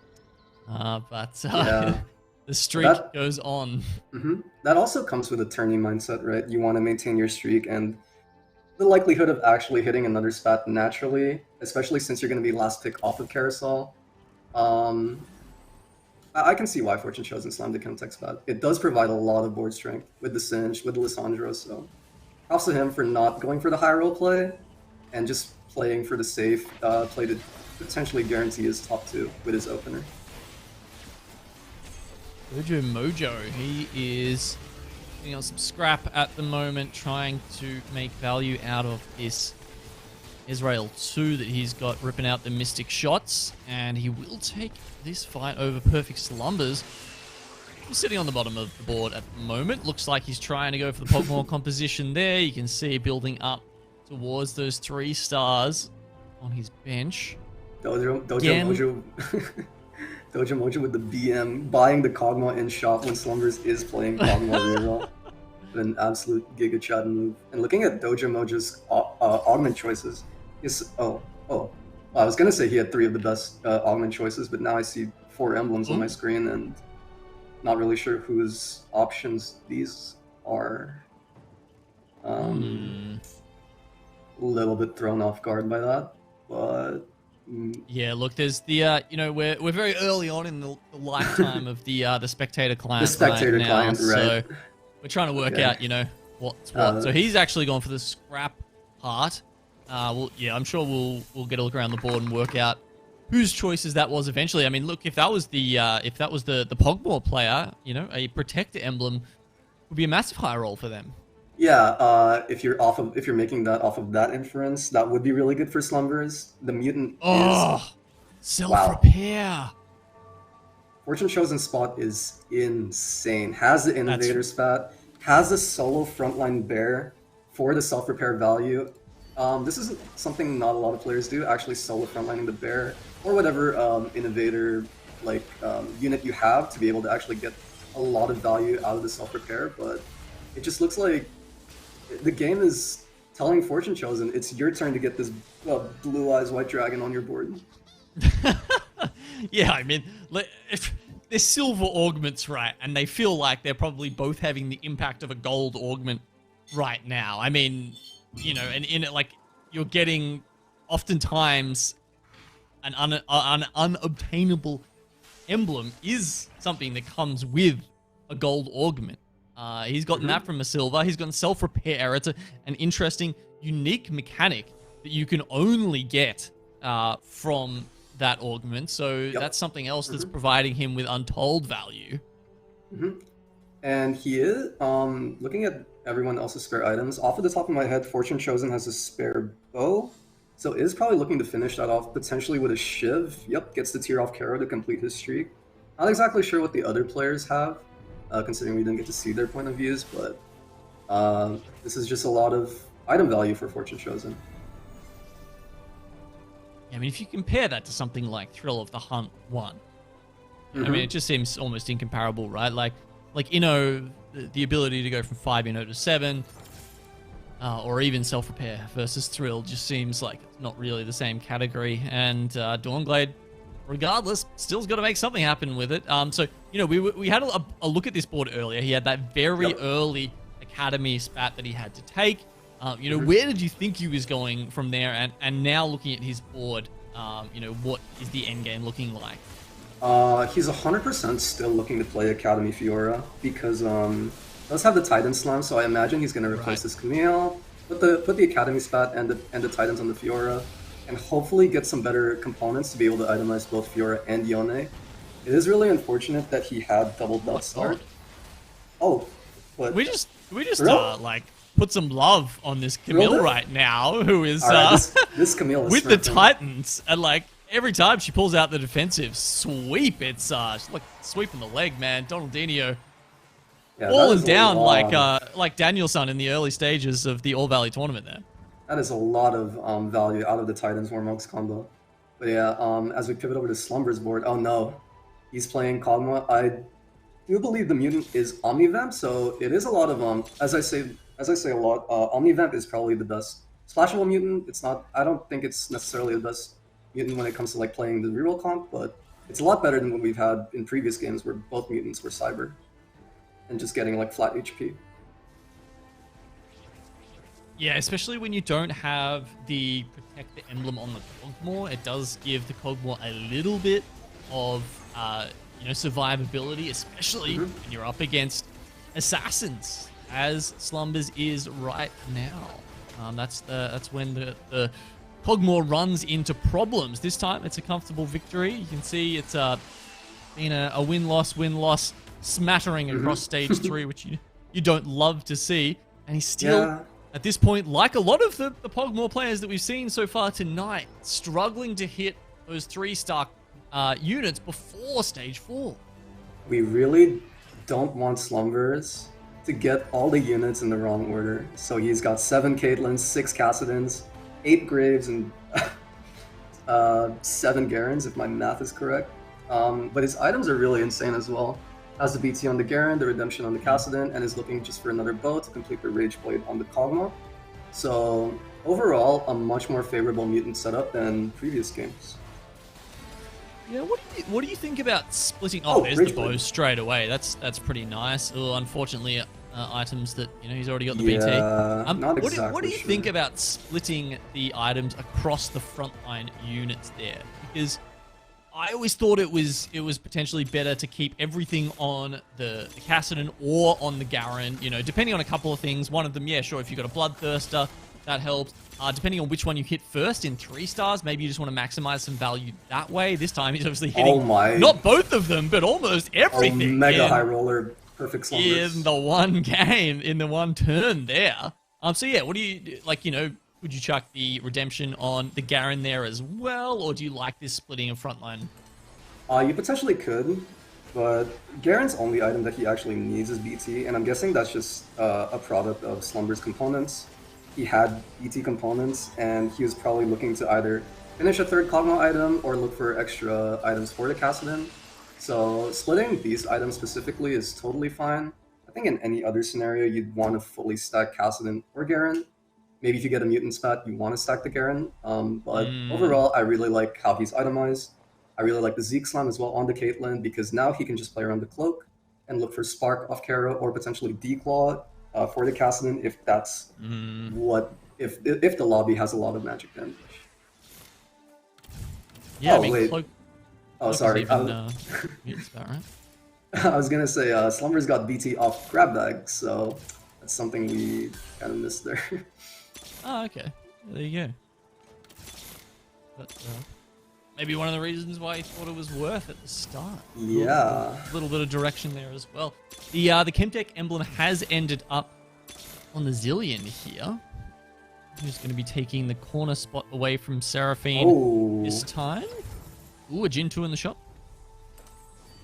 But Yeah. the streak goes on. That also comes with a tourney mindset, right? You want to maintain your streak, and the likelihood of actually hitting another spat naturally, especially since you're going to be last pick off of Carousel. I can see why Fortune Chosen slammed the Chemtech spat. It does provide a lot of board strength with the Singe, with the Lissandra, so props to him for not going for the high roll play and just playing for the safe play to potentially guarantee his top 2 with his opener. Dojo Mojo, he is putting on some scrap at the moment, trying to make value out of this Israel 2 that he's got, ripping out the Mystic shots, and he will take this fight over Perfect Slumbers. He's sitting on the bottom of the board at the moment. Looks like he's trying to go for the Pokemon composition there. You can see building up towards those 3 stars on his bench. Dojo Mojo Dojo Mojo with the BM, buying the Kog'Maw in shop when Slumbers is playing Kog'Maw reroll. An absolute Giga Chad move. And looking at Dojo Mojo's augment choices, I was gonna say he had 3 of the best augment choices, but now I see 4 emblems on my screen and not really sure whose options these are. A little bit thrown off guard by that, but yeah, look, there's the we're very early on in the lifetime of the spectator client. The spectator client, right? So we're trying to work out, what's what. So he's actually gone for the scrap part. I'm sure we'll get a look around the board and work out whose choices that was eventually. I mean, look, if that was the Pogmore player, a protector emblem would be a massive high roll for them. Yeah, if you're making that off of that inference, that would be really good for Slumbers. The mutant is self-repair. Fortune Chosen spot is insane. Has the Innovator spat, has the solo frontline bear for the self-repair value. This is something not a lot of players do, actually solo frontlining the bear or whatever Innovator unit you have to be able to actually get a lot of value out of the self-repair, but it just looks like the game is telling Fortune Chosen it's your turn to get this blue eyes white dragon on your board. Yeah, I mean, if they're silver augments, right, and they feel like they're probably both having the impact of a gold augment right now. I mean, and in it, like, you're getting oftentimes an unobtainable emblem is something that comes with a gold augment. He's gotten that from a silver. He's gotten self-repair. It's an interesting, unique mechanic that you can only get from that augment. So that's something else that's providing him with untold value. And he is, looking at everyone else's spare items, off of the top of my head, Fortune Chosen has a spare bow. So is probably looking to finish that off potentially with a Shiv. Yep, gets the tier off Karo to complete his streak. Not exactly sure what the other players have, considering we didn't get to see their point of views, but this is just a lot of item value for Fortune Chosen. I mean, if you compare that to something like Thrill of the Hunt 1, I mean, it just seems almost incomparable, right? Like the ability to go from 5 to 7, or even self-repair versus Thrill just seems like it's not really the same category. And Dawnglade, regardless, still's got to make something happen with it. So, we had a look at this board earlier. He had that very early Academy spat that he had to take. Where did you think he was going from there? And now looking at his board, what is the end game looking like? He's 100% still looking to play Academy Fiora because does have the Titan Slam, so I imagine he's going to replace his Camille. put the Academy spat and the Titans on the Fiora, and hopefully get some better components to be able to itemize both Fiora and Yone. It is really unfortunate that he had double Dot Start. Oh, but we just Real? like put some love on this Camille Real? right now, who is Alright, this Camille is with the smurfing. Titans, and like every time she pulls out the defensive sweep, it's she's like sweeping the leg, man. Donaldinho Yeah, that falling is a down lot. like Danielson in the early stages of the All Valley tournament there. That is a lot of value out of the Titans Warmogs combo. But yeah, as we pivot over to Slumber's board, oh no, he's playing Kog'Maw. I do believe the mutant is Omnivamp, so it is a lot of as I say a lot, Omnivamp is probably the best splashable mutant. It's not. I don't think it's necessarily the best mutant when it comes to like playing the reroll comp, but it's a lot better than what we've had in previous games where both mutants were Cyber and just getting like flat HP. Yeah, especially when you don't have the Protector emblem on the Kog'Maw, it does give the Kog'Maw a little bit of survivability, especially when you're up against assassins, as Slumbers is right now. That's when the Kog'Maw runs into problems. This time, it's a comfortable victory. You can see it's been a win-loss smattering across stage 3, which you don't love to see. And he's still, at this point, like a lot of the Kog'Maw players that we've seen so far tonight, struggling to hit those 3-star units before stage 4. We really don't want Slumbers to get all the units in the wrong order. So he's got 7 Caitlyn's, 6 Cassidins, 8 Graves, and 7 Garens, if my math is correct. But his items are really insane as well. Has the BT on the Garen, the Redemption on the Cassidin, and is looking just for another bow to complete the Rage Blade on the Kog'Maw. So overall, a much more favorable mutant setup than previous games. Yeah, what do you think about splitting? Oh, There's the Rage bow Blade. straight away. That's pretty nice. Unfortunately, items that he's already got the BT. Not What exactly do you sure. think about splitting the items across the frontline units there? Because I always thought it was potentially better to keep everything on the Cassidin or on the Garen, depending on a couple of things. One of them, yeah, sure, if you've got a Bloodthirster, that helps. Depending on which one you hit first in 3 stars, maybe you just want to maximize some value that way. This time he's obviously hitting not both of them, but almost everything. Mega high roller, perfect Slumbers. In the one game, in the one turn there. So yeah, what do you, would you chuck the Redemption on the Garen there as well, or do you like this splitting of frontline? You potentially could, but Garen's only item that he actually needs is BT, and I'm guessing that's just a product of Slumber's components. He had BT components, and he was probably looking to either finish a 3rd Kog'Maw item or look for extra items for the Cassidin. So splitting these items specifically is totally fine. I think in any other scenario, you'd want to fully stack Cassidin or Garen. Maybe if you get a mutant spat, you want to stack the Garen. But overall, I really like how he's itemized. I really like the Zeke Slam as well on the Caitlyn, because now he can just play around the Cloak and look for Spark off Kara or potentially Declaw for the Cassidin if that's if the lobby has a lot of magic damage. Yeah, wait. Cloak Sorry. mutant spat, right? I was gonna say Slumber's got BT off Grab Bag, so that's something we kind of missed there. Oh, okay. There you go. But, maybe one of the reasons why he thought it was worth at the start. Yeah. A little bit of direction there as well. The Chemtech emblem has ended up on the Zillion here. Who's going to be taking the corner spot away from Seraphine this time? Ooh, a Jin 2 in the shop.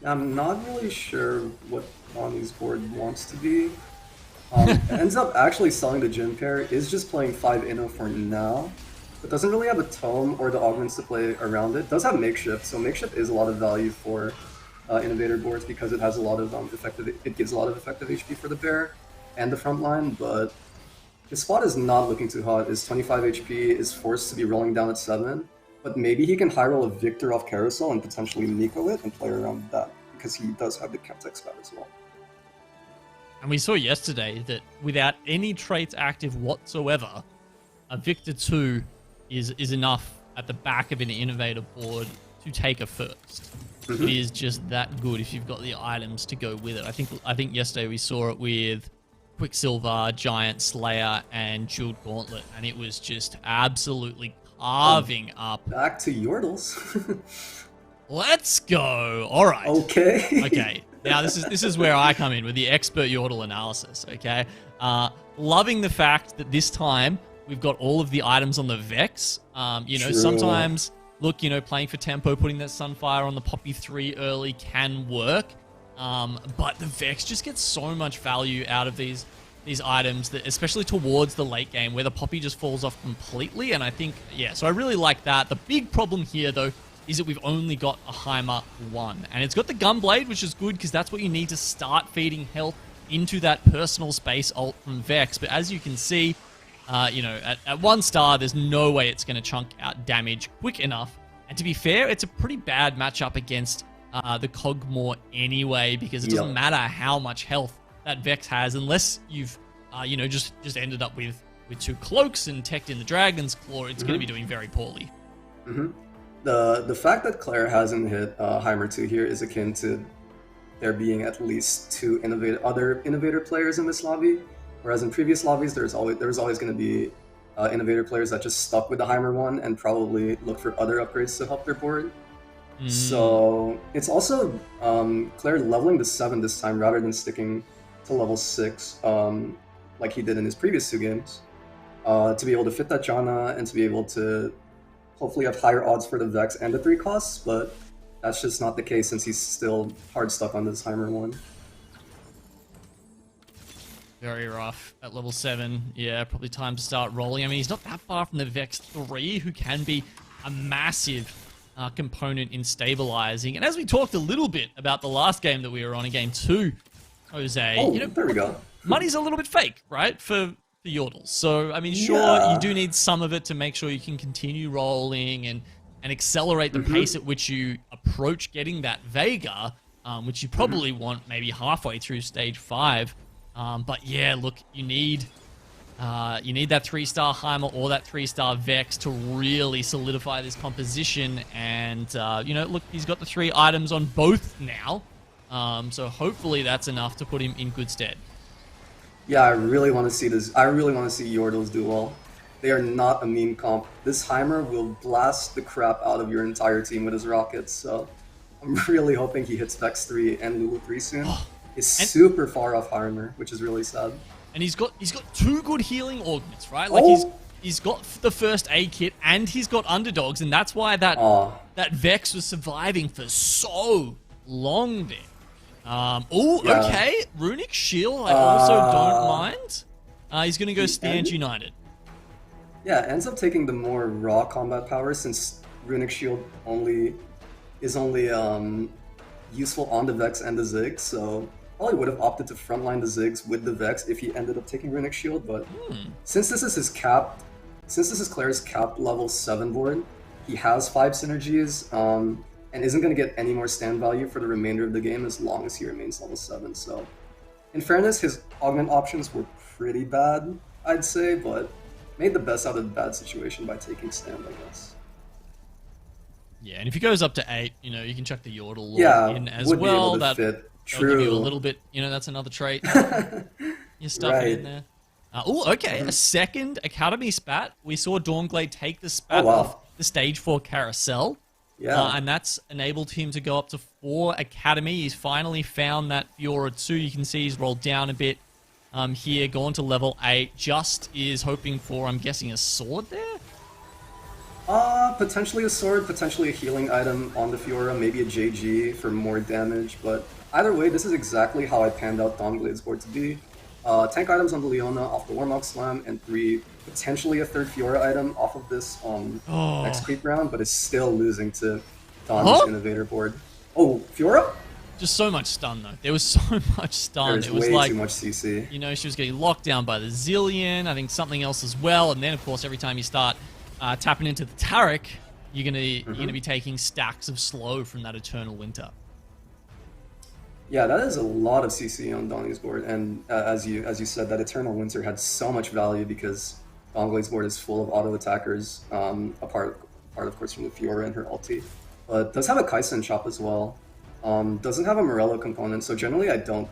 I'm not really sure what Bonnie's board wants to be. Ends up actually selling the Jin pair, is just playing 5 Inno for now. But doesn't really have a tome or the augments to play around it. Does have makeshift, so makeshift is a lot of value for innovator boards because it has a lot of it gives a lot of effective HP for the bear and the front line, but his spot is not looking too hot. His 25 HP is forced to be rolling down at 7, but maybe he can high roll a Victor off Carousel and potentially Nico it and play around that, because he does have the Chemtech spat as well. And we saw yesterday that without any traits active whatsoever, a Victor 2 is enough at the back of an innovator board to take a first. It is just that good if you've got the items to go with it. I think yesterday we saw it with Quicksilver, Giant Slayer, and Jeweled Gauntlet, and it was just absolutely carving up. Back to Yordles. Let's go. All right. Okay. Okay. Now this is where I come in with the expert Yordle analysis. Okay. Loving the fact that this time we've got all of the items on the Vex. You know, True. sometimes look, you know, playing for tempo, putting that Sunfire on the Poppy 3 early can work. But the Vex just gets so much value out of these items, that especially towards the late game where the Poppy just falls off completely. And I think, yeah, so I really like that. The big problem here, though, is that we've only got a Heimer 1. And it's got the Gunblade, which is good because that's what you need to start feeding health into that personal space ult from Vex. But as you can see, you know, at 1 star, there's no way it's going to chunk out damage quick enough. And to be fair, it's a pretty bad matchup against the Cogmore anyway, because it doesn't matter how much health that Vex has, unless you've, you know, just ended up with 2 cloaks and teched in the Dragon's Claw. It's going to be doing very poorly. The fact that Claire hasn't hit Heimer 2 here is akin to there being at least 2 other innovator players in this lobby, whereas in previous lobbies there was always going to be innovator players that just stuck with the Heimer 1 and probably look for other upgrades to help their board. So it's also Claire leveling to 7 this time rather than sticking to level 6 like he did in his previous 2 games, to be able to fit that Janna and to be able to hopefully have higher odds for the Vex and the 3 costs, but that's just not the case since he's still hard stuck on this Heimer 1. Very rough at level 7. Yeah, probably time to start rolling. I mean, he's not that far from the Vex 3, who can be a massive component in stabilizing. And as we talked a little bit about the last game that we were on, in game 2, Jose, you know, there we go. Money's a little bit fake, right, for the Yordles. So, I mean, sure, you do need some of it to make sure you can continue rolling and accelerate the pace at which you approach getting that Vega, which you probably want maybe halfway through stage 5. But yeah, look, you need that 3-star Heimer or that 3-star Vex to really solidify this composition. And, you know, look, he's got the 3 items on both now. So hopefully that's enough to put him in good stead. Yeah, I really want to see this. I really want to see Yordles do well. They are not a meme comp. This Heimer will blast the crap out of your entire team with his rockets. So I'm really hoping he hits Vex 3 and Lulu 3 soon. He's super far off Heimer, which is really sad. And he's got 2 good healing augments, right? Like he's got the first aid kit and he's got underdogs, and that's why that Vex was surviving for so long there. Okay, Runic Shield I also don't mind. He's gonna go Stand United. Yeah, ends up taking the more raw combat power since Runic Shield is only useful on the Vex and the Ziggs, so probably would have opted to frontline the Ziggs with the Vex if he ended up taking Runic Shield, but since this is Claire's capped level 7 board, he has 5 synergies, and isn't going to get any more stand value for the remainder of the game as long as he remains level 7, so in fairness, his augment options were pretty bad, I'd say, but made the best out of the bad situation by taking stand, I guess. Yeah, and if he goes up to 8, you know, you can chuck the Yordle in as well. That'll give you a little bit, you know, that's another trait. You stuff it in there. Okay, a second Academy spat. We saw Dawnglade take the spat off the stage 4 carousel. Yeah. And that's enabled him to go up to 4 Academy. He's finally found that Fiora 2. You can see he's rolled down a bit here, gone to level 8. Just is hoping for, I'm guessing, a sword there? Potentially a sword, potentially a healing item on the Fiora, maybe a JG for more damage, but either way, this is exactly how I panned out Dawnglade's board to be. Tank items on the Leona off the Warmog Slam, and 3, potentially a 3rd Fiora item off of this next creep round, but it's still losing to Dawn's Innovator board. Oh, Fiora? Just so much stun, though. There was so much stun. It was way too much CC. You know, she was getting locked down by the Zillion, I think something else as well, and then, of course, every time you start tapping into the Taric, you're gonna be taking stacks of slow from that Eternal Winter. Yeah, that is a lot of CC on Donnie's board, and as you said, that Eternal Winter had so much value because Dawnglade's board is full of auto attackers, apart of course from the Fiora and her ulti, but does have a Kaisen chop as well. Doesn't have a Morello component, so generally I don't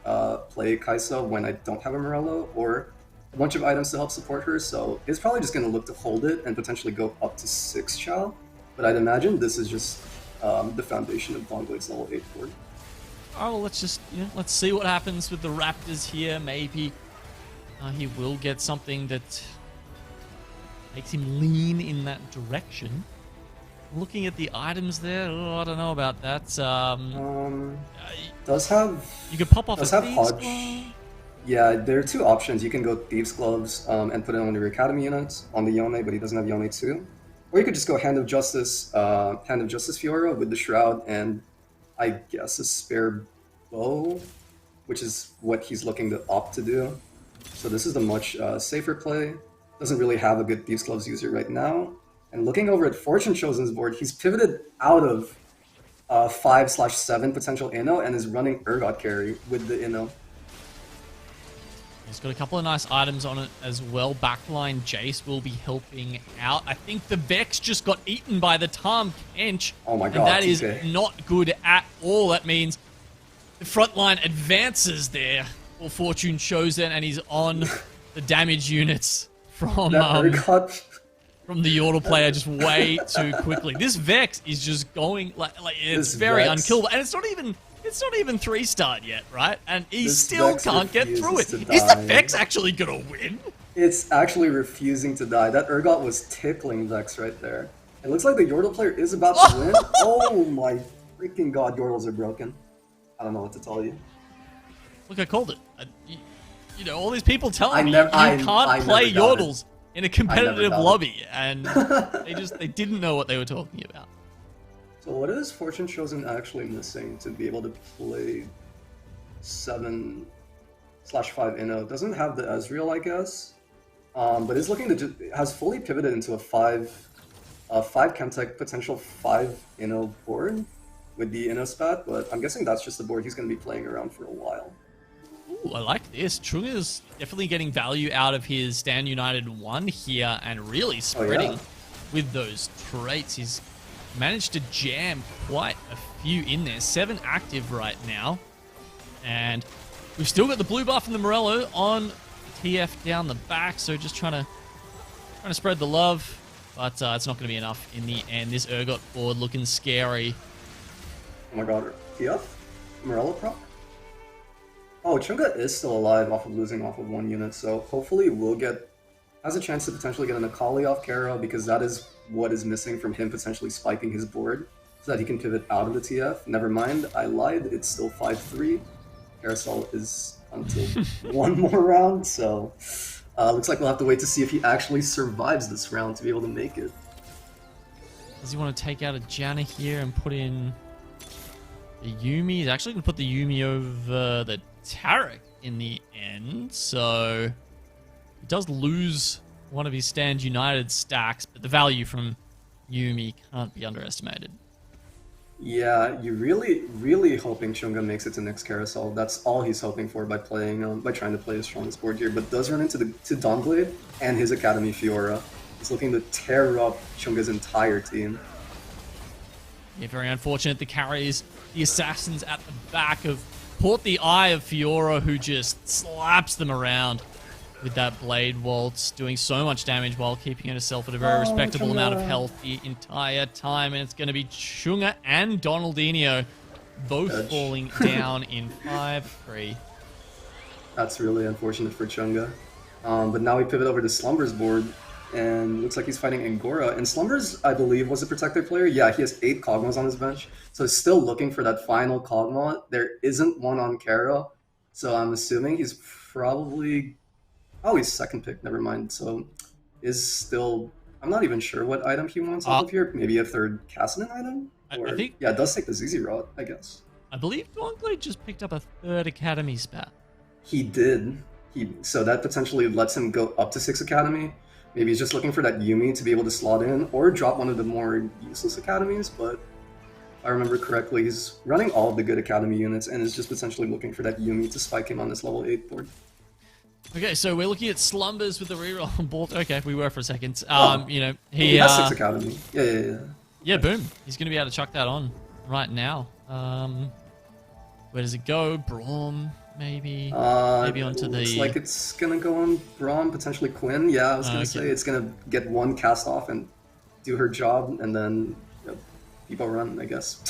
play Kai'Sa when I don't have a Morello or a bunch of items to help support her, so he's probably just going to look to hold it and potentially go up to 6 Chow. But I'd imagine this is just the foundation of Dongblade's level 8 board. Oh, well, let's just, let's see what happens with the Raptors here. Maybe he will get something that makes him lean in that direction. Looking at the items there, I don't know about that. Does have... You could pop off does a have Thieves Hodge. Glove. Yeah, there are 2 options. You can go Thieves Gloves and put it on your Academy units on the Yone, but he doesn't have Yone too. Or you could just go Hand of Justice Fiora with the Shroud and I guess a spare bow, which is what he's looking to opt to do. So this is the much safer play. Doesn't really have a good Thieves Gloves user right now. And looking over at Fortune Chosen's board, he's pivoted out of 5/7 potential Inno and is running Urgot carry with the Inno. He's got a couple of nice items on it as well. Backline Jace will be helping out. I think the Vex just got eaten by the Tahm Kench. Oh my god, and that is TK. not good at all. That means the front line advances there for Fortune Chosen, and he's on the damage units from That Urgot... from the Yordle player just way too quickly. This Vex is just going like it's This very Vex- unkillable, and it's not even 3-starred yet, right? And he This still Vex can't get through it. refuses to Is the die. Vex actually gonna win? It's actually refusing to die. That Urgot was tickling Vex right there. It looks like the Yordle player is about to win. Oh my freaking god, Yordles are broken. I don't know what to tell you. Look, I called it. All these people telling me I you can't play never doubted. Yordles in a competitive doubted. lobby, and they didn't know what they were talking about. So what is Fortune Chosen actually missing to be able to play 7/5 Inno? Doesn't have the Ezreal, I guess, but is looking to has fully pivoted into a 5 Chemtech potential 5 Inno board with the Inno spat, but I'm guessing that's just the board he's going to be playing around for a while. Ooh, I like this. Chunga's definitely getting value out of his Stand United 1 here and really spreading with those traits. He's managed to jam quite a few in there. 7 active right now. And we've still got the blue buff and the Morello on TF down the back, so just trying to spread the love. But it's not going to be enough in the end. This Urgot board looking scary. Oh my god, TF? Morello proc? Oh, Chunga is still alive off of losing off of 1 unit, so hopefully has a chance to potentially get an Akali off Kara, because that is what is missing from him potentially spiking his board, so that he can pivot out of the TF. Never mind, I lied, it's still 5-3. Carousel is until 1 more round, so looks like we'll have to wait to see if he actually survives this round to be able to make it. Does he want to take out a Janna here and put in the Yuumi? He's actually going to put the Yuumi over the Taric in the end, so he does lose one of his Stand United stacks, but the value from Yuumi can't be underestimated. Yeah, you're really hoping Chunga makes it to next carousel. That's all he's hoping for by playing, by trying to play his strongest board here. But does run into to Dawnblade and his Academy Fiora. He's looking to tear up Chunga's entire team. Yeah, very unfortunate. The carries the assassins at the back of caught the eye of Fiora, who just slaps them around with that Blade Waltz, doing so much damage while keeping herself at a very respectable amount of health the entire time. And it's going to be Chunga and Donaldinho both falling down in 5-3. That's really unfortunate for Chunga. But now we pivot over to Slumber's board, and looks like he's fighting Angora. And Slumbers, I believe, was a Protector player. Yeah, he has 8 Kog'Maws on his bench, so he's still looking for that final Kog'Maw. There isn't one on Karo, so I'm assuming he's probably... Oh, he's second pick, never mind. So is still... I'm not even sure what item he wants off of here. Maybe a third Kassadin item? Or... I think... Yeah, it does take the ZZ route, I guess. I believe Dawnblade just picked up a 3rd Academy spat. He did. So that potentially lets him go up to 6 Academy. Maybe he's just looking for that Yuumi to be able to slot in, or drop one of the more useless academies, but if I remember correctly, he's running all of the good Academy units and is just potentially looking for that Yuumi to spike him on this level 8 board. Okay, so we're looking at Slumbers with the reroll on board. Okay, we were for a second. You know, He has 6 Academy. Yeah. Yeah, boom. He's going to be able to chuck that on right now. Where does it go? Braum. maybe onto Looks the... like it's gonna go on Braum, potentially Quinn. Yeah, I was gonna Okay. say it's gonna get one cast off and do her job, and then people run, I guess.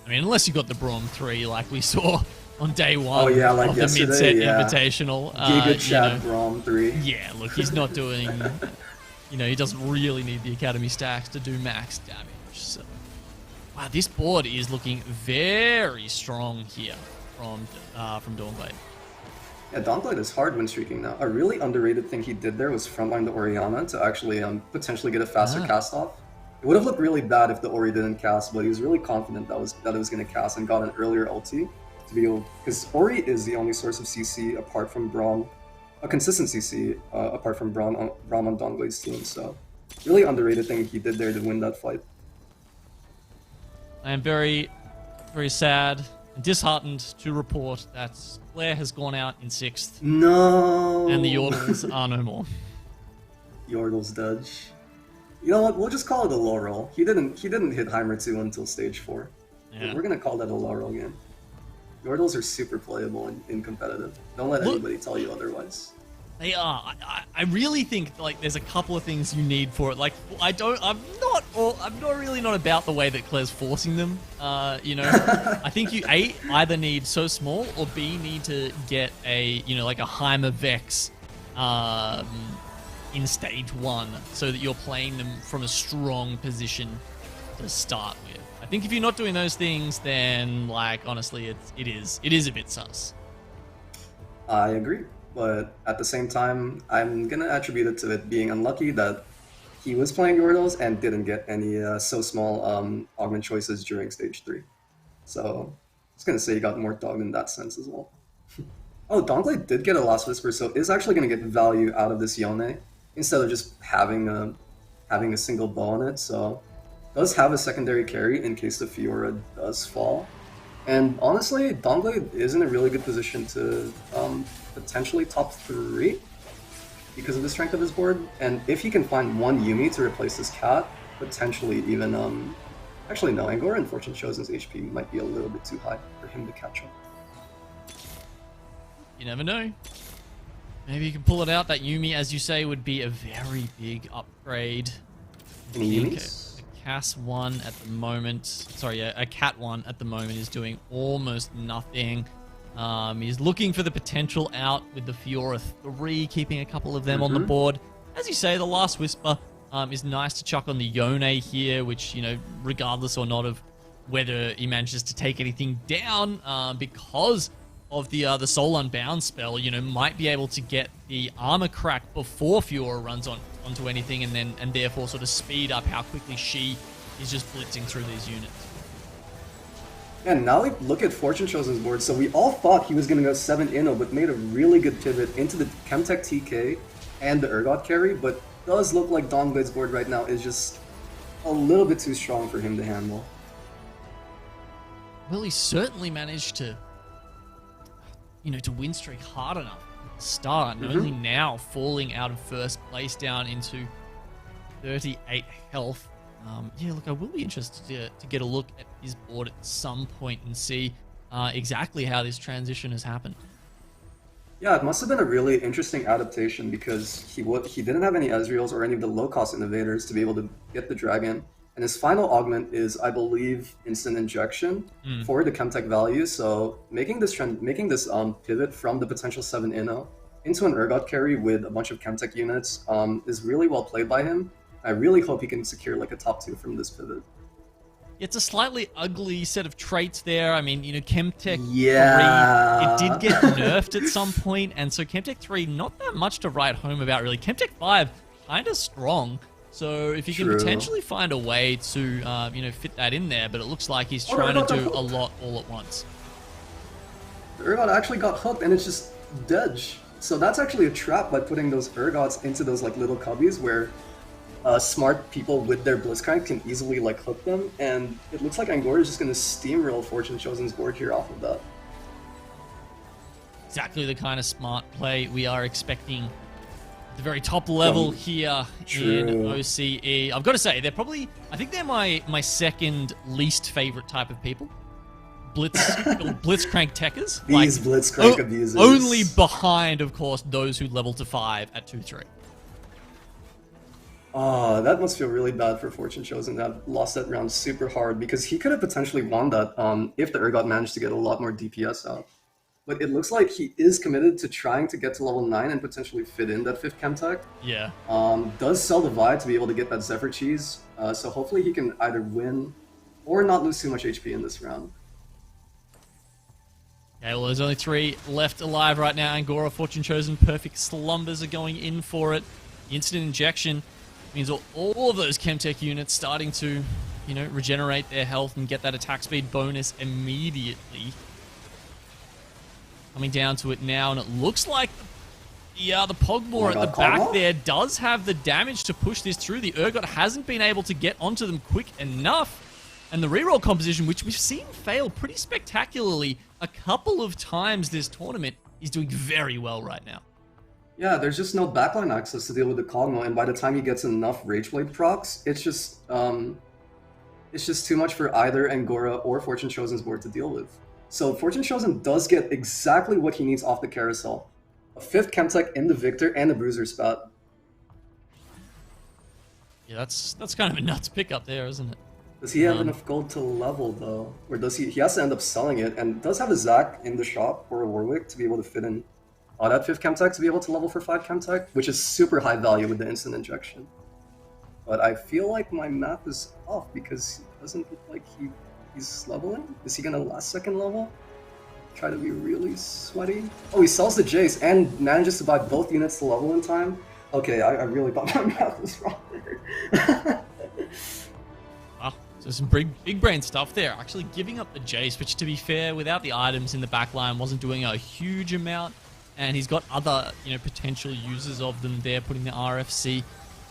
I mean, unless you got the Braum 3 like we saw on day one Oh, yeah, like of the yesterday, Mid-Set yeah. Invitational. Giga Chad Braum 3. Yeah, look, he's not doing... he doesn't really need the Academy stacks to do max damage. So, wow, this board is looking very strong here from Dawnblade. Yeah, Dawnblade is hard win streaking now. A really underrated thing he did there was frontline the Orianna to actually potentially get a faster cast off. It would have looked really bad if the Ori didn't cast, but he was really confident that it was going to cast and got an earlier ulti to be able, because Ori is the only source of CC apart from Braum, a consistent CC apart from Braum on Dawnblade's team. So really underrated thing he did there to win that fight. I am very, very sad and disheartened to report that Blair has gone out in 6th. No. And the Yordles are no more. Yordle's Dodge. You know what? We'll just call it a low roll. He didn't hit Heimer 2 until stage 4. Yeah. We're gonna call that a low roll game. Yordles are super playable in competitive. Don't let anybody tell you otherwise. They are. I really think like there's a couple of things you need for it. Like I'm really not about the way that Claire's forcing them. I think you either need so small or B need to get a like a Heimer Vex in stage 1 so that you're playing them from a strong position to start with. I think if you're not doing those things, then like honestly it is a bit sus. I agree. But at the same time, I'm going to attribute it to it being unlucky that he was playing Yordles and didn't get any so small augment choices during stage 3. So I was going to say he got more dogged in that sense as well. Oh, Dawnblade did get a Last Whisper, so is actually going to get value out of this Yone instead of just having a single bow on it. So does have a secondary carry in case the Fiora does fall. And honestly, Dawnblade is in a really good position to potentially top 3 because of the strength of his board. And if he can find one Yuumi to replace this cat, potentially even... Actually, no, Angora and Fortune Chosen's HP might be a little bit too high for him to catch up. You never know. Maybe you can pull it out. That Yuumi, as you say, would be a very big upgrade. Any Yuumis? Cass 1 at the moment, sorry, a Cat 1 at the moment is doing almost nothing. He's looking for the potential out with the Fiora 3, keeping a couple of them on the board. As you say, the Last Whisper is nice to chuck on the Yone here, which, regardless or not of whether he manages to take anything down, because of the Soul Unbound spell, might be able to get the armor crack before Fiora runs onto anything, and therefore sort of speed up how quickly she is just blitzing through these units. And now look at Fortune Chosen's board. So we all thought he was going to go 7 Inno, but made a really good pivot into the Chemtech TK and the Urgot carry, but does look like Dawnblade's board right now is just a little bit too strong for him to handle. Well, he certainly managed to win streak hard enough at the start, and only now falling out of first place down into 38 health. Yeah, look, I will be interested to get a look at his board at some point and see exactly how this transition has happened. Yeah, it must have been a really interesting adaptation because he didn't have any Ezreals or any of the low-cost innovators to be able to get the dragon. And his final augment is, I believe, instant injection for the Chemtech value. So making this pivot from the potential 7 Inno into an Urgot carry with a bunch of Chemtech units is really well played by him. I really hope he can secure like a top 2 from this pivot. It's a slightly ugly set of traits there. I mean, Chemtech 3, it did get nerfed at some point, and so Chemtech 3, not that much to write home about, really. Chemtech 5, kind of strong. So if you can potentially find a way to, fit that in there, but it looks like he's trying to do a lot all at once. The Urgot actually got hooked, and it's just dodge. So that's actually a trap by putting those Urgots into those like little cubbies where smart people with their Blitzcrank can easily like hook them, and it looks like Angora is just going to steamroll Fortune Chosen's board here off of that. Exactly the kind of smart play we are expecting at the very top level here in OCE. I've got to say, I think they're my second least favorite type of people. blitzcrank techers. These blitzcrank abusers. Only behind, of course, those who level to 5 at 2-3. That must feel really bad for Fortune Chosen to have lost that round super hard, because he could have potentially won that if the Urgot managed to get a lot more DPS out. But it looks like he is committed to trying to get to level 9 and potentially fit in that 5th Chem Tech. Yeah. Does sell the Vi to be able to get that Zephyr Cheese, so hopefully he can either win or not lose too much HP in this round. Okay, well, there's only 3 left alive right now. Angora, Fortune Chosen, Perfect Slumbers are going in for it. The Instant Injection means all of those Chemtech units starting to, you know, regenerate their health and get that attack speed bonus immediately. Coming down to it now, and it looks like the Pogmore at the back there does have the damage to push this through. The Urgot hasn't been able to get onto them quick enough. And the reroll composition, which we've seen fail pretty spectacularly a couple of times this tournament, is doing very well right now. Yeah, there's just no backline access to deal with the Kog'Maw, and by the time he gets enough Rage Blade procs, it's just too much for either Angora or Fortune Chosen's board to deal with. So Fortune Chosen does get exactly what he needs off the carousel. A 5th Chemtech in the Victor and a Bruiser spot. Yeah, that's kind of a nuts pickup there, isn't it? Does he have enough gold to level, though? Or does he has to end up selling it, and does have a Zac in the shop or a Warwick to be able to fit in that 5th Chemtech to be able to level for 5 Chemtech, which is super high value with the Instant Injection. But I feel like my math is off, because it doesn't look like he's leveling. Is he gonna last second level? Try to be really sweaty. Oh, he sells the Jace and manages to buy both units to level in time. Okay, I really thought my math was wrong there. Wow, so some big brain stuff there. Actually giving up the Jace, which, to be fair, without the items in the backline, wasn't doing a huge amount. And he's got other, you know, potential users of them there, putting the RFC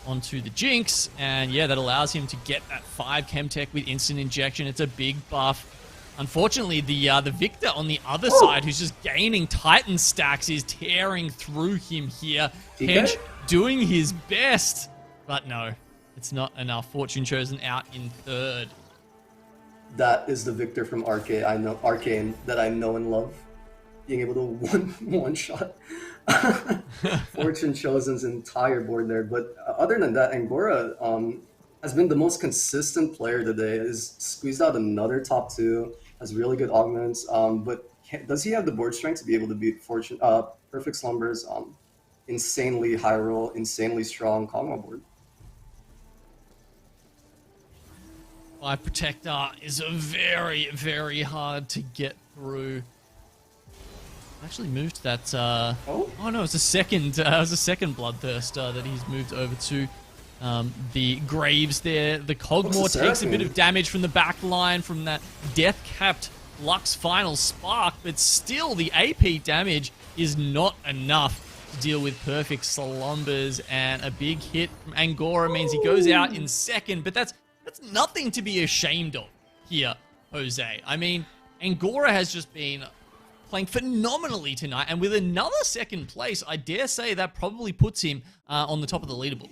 onto the Jinx. And yeah, that allows him to get that 5 Chemtech with Instant Injection. It's a big buff. Unfortunately, the Victor on the other side, who's just gaining Titan stacks, is tearing through him here. Hench doing his best, but no, it's not enough. Fortune Chosen out in 3rd. That is the Victor from Arcane that I know and love. Being able to one-shot Fortune Chosen's entire board there. But other than that, Angora has been the most consistent player today. Has squeezed out another top 2, has really good augments. But does he have the board strength to be able to beat Perfect Slumbers, insanely high roll, insanely strong Kog'Maw board? 5 Protector is a very, very hard to get through. Actually moved that. Oh no, it's a second. It was a second Bloodthirst that he's moved over to the Graves there. The Kog'Maw takes a bit of damage from the back line from that death-capped Lux Final Spark, but still the AP damage is not enough to deal with Perfect Slumbers, and a big hit from Angora means he goes out in 2nd, but that's nothing to be ashamed of here, Jose. I mean, Angora has just been playing phenomenally tonight, and with another 2nd place, I dare say that probably puts him on the top of the leaderboard.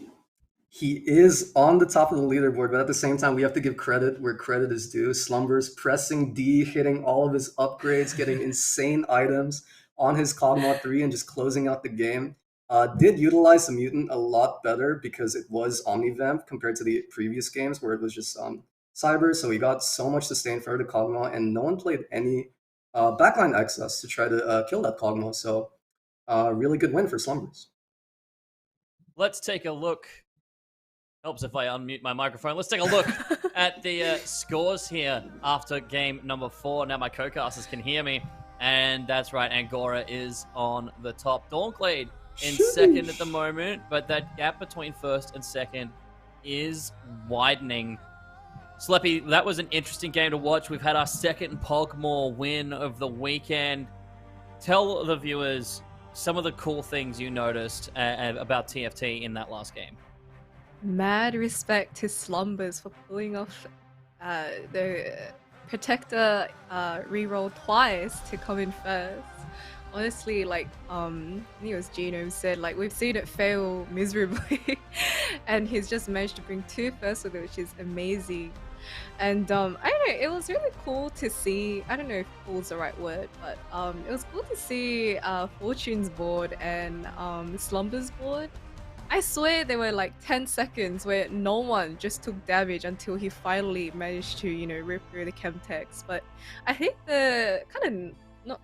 He is on the top of the leaderboard, but at the same time, we have to give credit where credit is due. Slumbers pressing D, hitting all of his upgrades, getting insane items on his Kog'Maw 3 and just closing out the game. Did utilize the Mutant a lot better because it was Omnivamp compared to the previous games where it was just Cyber, so he got so much sustain for the Kog'Maw, and no one played any backline excess to try to kill that Kog'Maw, so really good win for Slumbers. Let's take a look. Helps if I unmute my microphone. Let's take a look at the scores here after game number 4. Now my co-casters can hear me, and that's right, Angora is on the top. Dawnglade in 2nd at the moment, but that gap between 1st and 2nd is widening. Sleppy, that was an interesting game to watch. We've had our 2nd Pogmore win of the weekend. Tell the viewers some of the cool things you noticed about TFT in that last game. Mad respect to Slumbers for pulling off the Protector reroll twice to come in 1st honestly, like I think it was Genome said, like we've seen it fail miserably, and he's just managed to bring 2 firsts with it, which is amazing. And I don't know, it was really cool to see. I don't know if "cool" is the right word, but it was cool to see Fortune's board and Slumber's board. I swear there were like 10 seconds where no one just took damage until he finally managed to, rip through the Chemtex. But I think the kind of not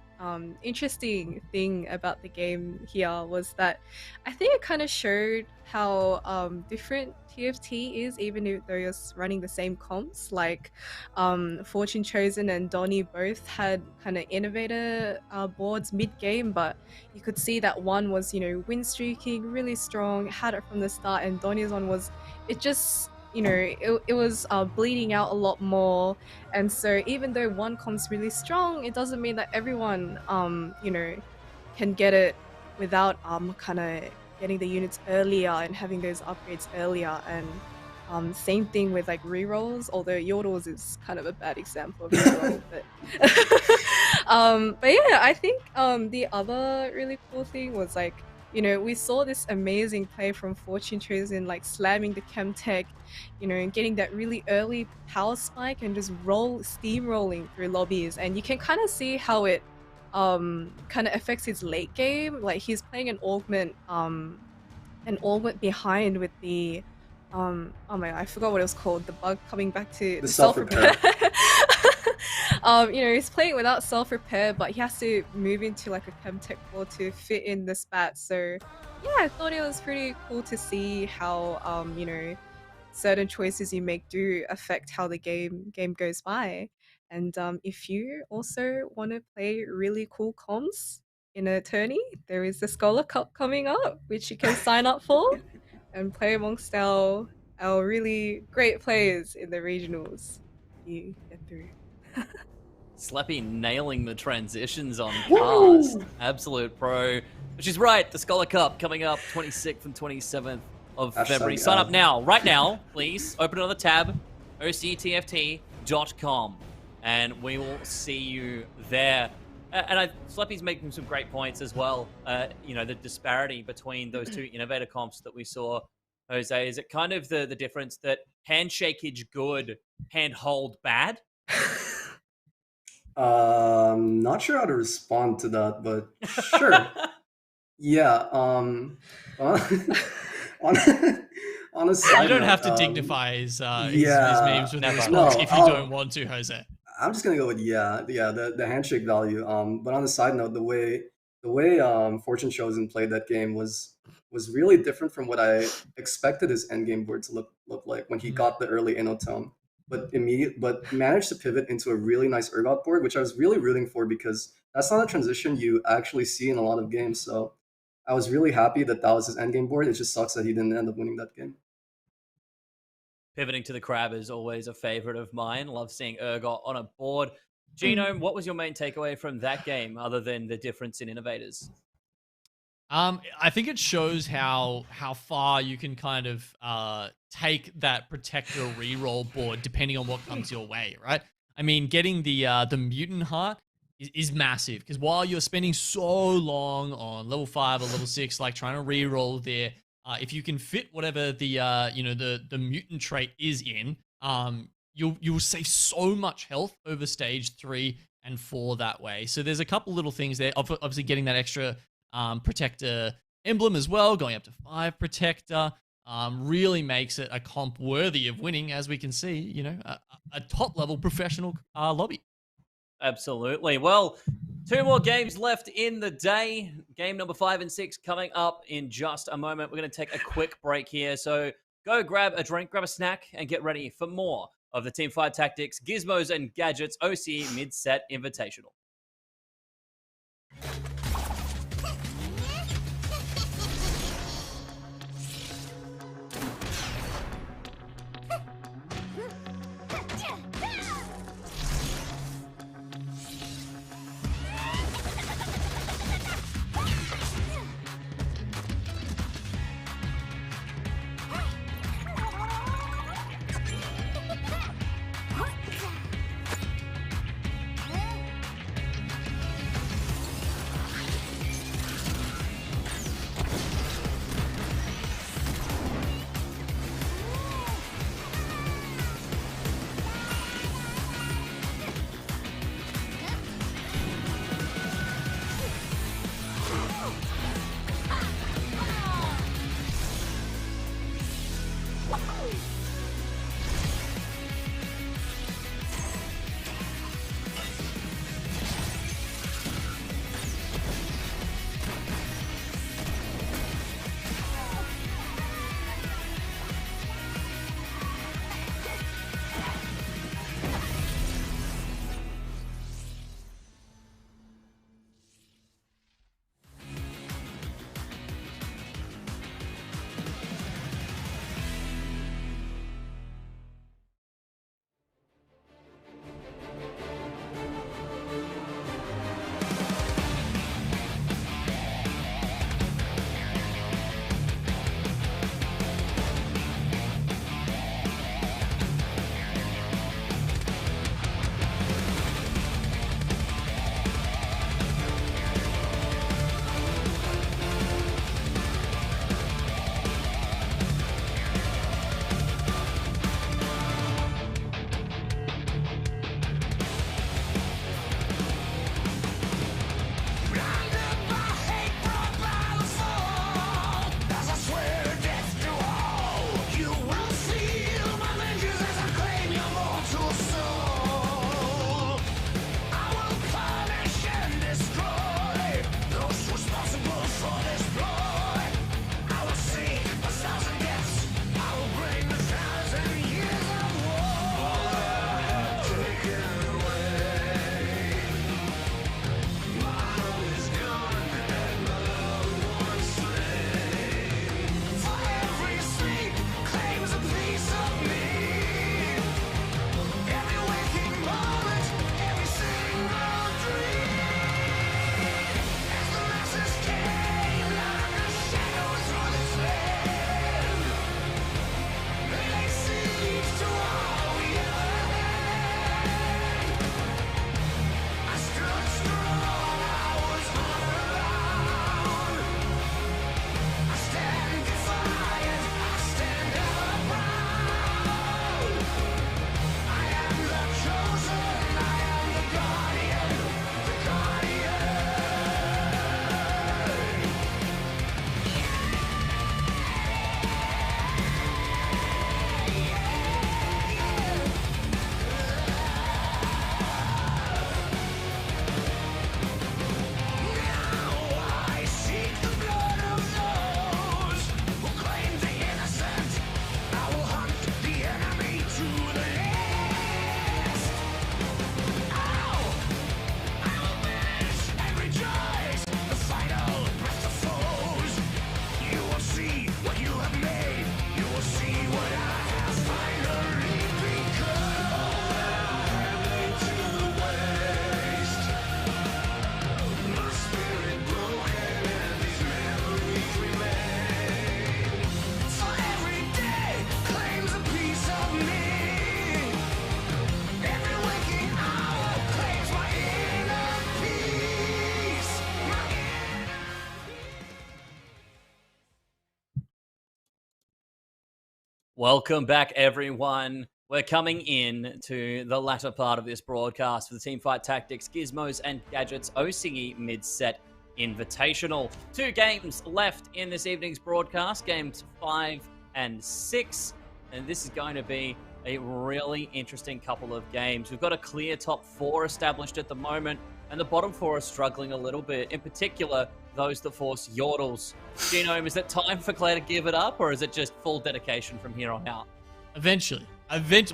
interesting thing about the game here was that I think it kind of showed how different TFT is, even though you're running the same comps. Like Fortune Chosen and Donnie both had kind of innovator boards mid-game, but you could see that one was, win streaking, really strong, had it from the start, and Donnie's one was, it just, it was bleeding out a lot more. And so even though one comp's really strong, it doesn't mean that everyone, can get it without kind of getting the units earlier and having those upgrades earlier. And same thing with like rerolls, although Yordles is kind of a bad example of reroll. But yeah, I think the other really cool thing was like, we saw this amazing play from Fortune Chosen, like slamming the Chemtech, and getting that really early power spike and just steamrolling through lobbies. And you can kind of see how it kind of affects his late game. Like he's playing an augment behind with the oh my god, I forgot what it was called. The bug coming back to the self-repair. He's playing without self-repair, but he has to move into like a Chemtech board to fit in the spat. So yeah, I thought it was pretty cool to see how certain choices you make do affect how the game goes by. And if you also want to play really cool comms in a tourney, there is the Scholar Cup coming up, which you can sign up for and play amongst our really great players in the regionals. You get through. Slappy nailing the transitions on cast. Absolute pro. But she's right, the Scholar Cup coming up 26th and 27th of February. Sign up now, right now, please. Open another tab, ocetft.com, and we will see you there. And Slappy's making some great points as well. The disparity between those two innovator comps that we saw, Jose, is it kind of the difference that handshakage good, handhold bad? Not sure how to respond to that, but sure. Yeah. On a side you don't note, have to dignify his memes with a response if you don't want to, Jose. I'm just gonna go with the handshake value. But on a side note, the way Fortune Chosen played that game was really different from what I expected his endgame board to look like when he got the early Inotome. But managed to pivot into a really nice Urgot board, which I was really rooting for because that's not a transition you actually see in a lot of games. So I was really happy that was his endgame board. It just sucks that he didn't end up winning that game. Pivoting to the crab is always a favorite of mine. Love seeing Urgot on a board. Genome, what was your main takeaway from that game other than the difference in innovators? I think it shows how far you can kind of take that protector reroll board depending on what comes your way, right? I mean, getting the mutant heart is massive because while you're spending so long on level 5 or level 6, like trying to reroll there, if you can fit whatever the mutant trait is in, you'll save so much health over stage 3 and 4 that way. So there's a couple little things there. Obviously, getting that extra protector emblem as well, going up to 5 protector, really makes it a comp worthy of winning, as we can see, a top level professional lobby. Absolutely. Well, 2 more games left in the day. Game number 5 and 6 coming up in just a moment. We're going to take a quick break here. So go grab a drink, grab a snack, and get ready for more of the Teamfight Tactics, Gizmos, and Gadgets OCE Mid-Set Invitational. Welcome back, everyone. We're coming in to the latter part of this broadcast for the Teamfight Tactics, Gizmos, and Gadgets OCE Mid-Set Invitational. 2 games left in this evening's broadcast, games 5 and 6. And this is going to be a really interesting couple of games. We've got a clear top 4 established at the moment, and the bottom 4 are struggling a little bit. In particular, those that force Yordles. Genome, is it time for Claire to give it up, or is it just full dedication from here on out? Eventually.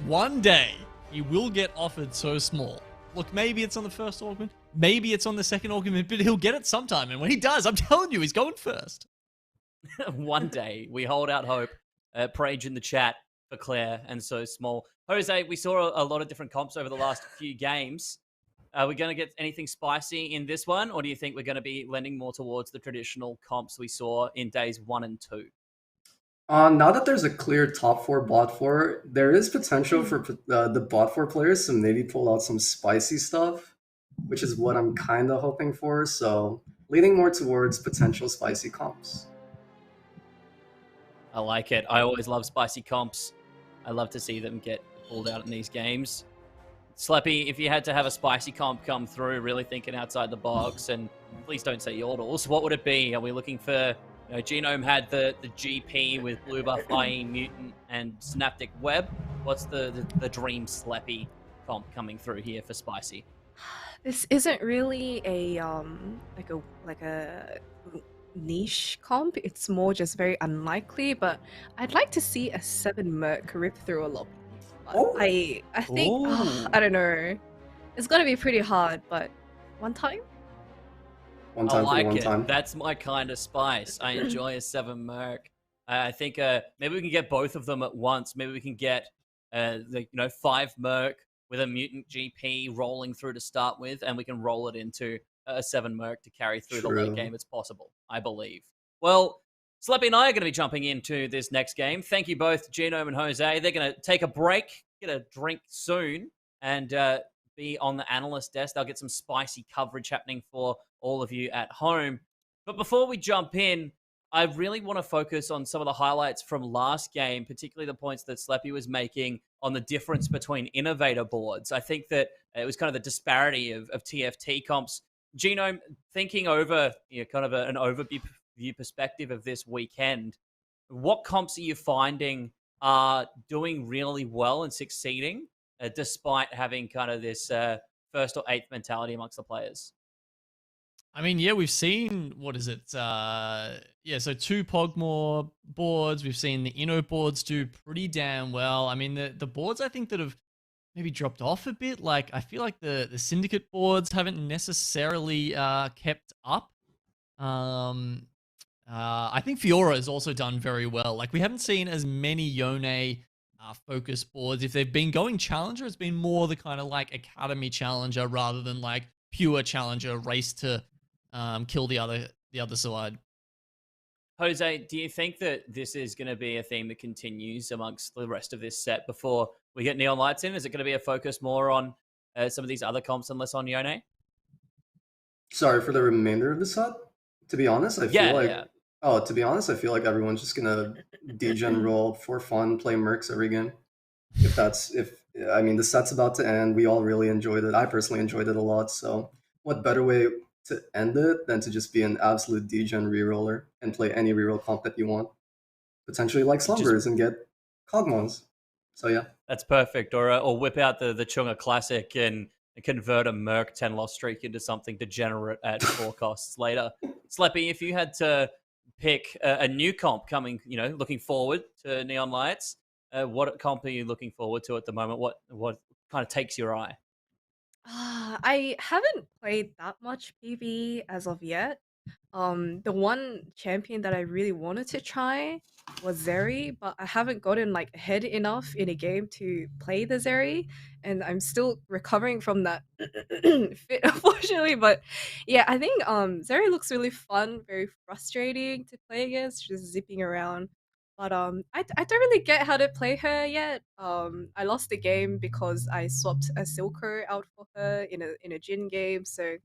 One day, he will get offered so small. Look, maybe it's on the first augment, maybe it's on the second augment, but he'll get it sometime. And when he does, I'm telling you, he's going first. One day, we hold out hope. Prage in the chat for Claire and so small. Jose, we saw a lot of different comps over the last few games. Are we going to get anything spicy in this one, or do you think we're going to be lending more towards the traditional comps we saw in days 1 and 2? Now that there's a clear top 4, bot 4, there is potential for the bot 4 players to maybe pull out some spicy stuff, which is what I'm kind of hoping for. So leaning more towards potential spicy comps. I like it. I always love spicy comps. I love to see them get pulled out in these games. Slappy, if you had to have a spicy comp come through, really thinking outside the box, and please don't say Yordles, what would it be? Are we looking for, Genome had the GP with Blue Buff, IE, Mutant, and Synaptic Web. What's the dream Slappy comp coming through here for spicy? This isn't really a like a niche comp. It's more just very unlikely, but I'd like to see a 7 Merc rip through a lobby. Oh. I think I don't know. It's gonna be pretty hard, but one time. One time I like for one it. time. That's my kind of spice. I enjoy a 7 Merc. I think maybe we can get both of them at once. Maybe we can get 5 Merc with a Mutant GP rolling through to start with, and we can roll it into a 7 Merc to carry through the late game. It's possible, I believe. Well, Slappy and I are going to be jumping into this next game. Thank you both, Genome and Jose. They're going to take a break, get a drink soon, and be on the analyst desk. They'll get some spicy coverage happening for all of you at home. But before we jump in, I really want to focus on some of the highlights from last game, particularly the points that Slappy was making on the difference between innovator boards. I think that it was kind of the disparity of TFT comps. Genome, thinking over kind of an overview perspective of this weekend, what comps are you finding are doing really well and succeeding despite having kind of this first or eighth mentality amongst the players? I mean, yeah, we've seen, what is it? So 2 Pogmore boards. We've seen the Inno boards do pretty damn well. I mean, the boards I think that have maybe dropped off a bit. Like, I feel like the Syndicate boards haven't necessarily kept up. I think Fiora has also done very well. Like, we haven't seen as many Yone focus boards. If they've been going Challenger, it's been more the kind of like Academy Challenger rather than like pure Challenger race to kill the other side. Jose, do you think that this is going to be a theme that continues amongst the rest of this set before we get Neon Lights in? Is it going to be a focus more on some of these other comps and less on Yone? Sorry, for the remainder of the set? To be honest, I feel like everyone's just gonna degen roll for fun, play Mercs every game. I mean, the set's about to end. We all really enjoyed it. I personally enjoyed it a lot. So what better way to end it than to just be an absolute degen reroller and play any reroll comp that you want? Potentially like Slumbers and get Cogmons. So yeah. That's perfect. Or whip out the Chunga Classic and convert a Merc 10 loss streak into something degenerate at 4 costs later. Slappy, if you had to pick a new comp coming, looking forward to Neon Lights, what comp are you looking forward to at the moment? What kind of takes your eye? I haven't played that much PvE as of yet. The one champion that I really wanted to try was Zeri, but I haven't gotten like ahead enough in a game to play the Zeri, and I'm still recovering from that fit, unfortunately. But yeah, I think Zeri looks really fun, very frustrating to play against, just zipping around. But I don't really get how to play her yet. I lost the game because I swapped a Silco out for her in a Jin game. So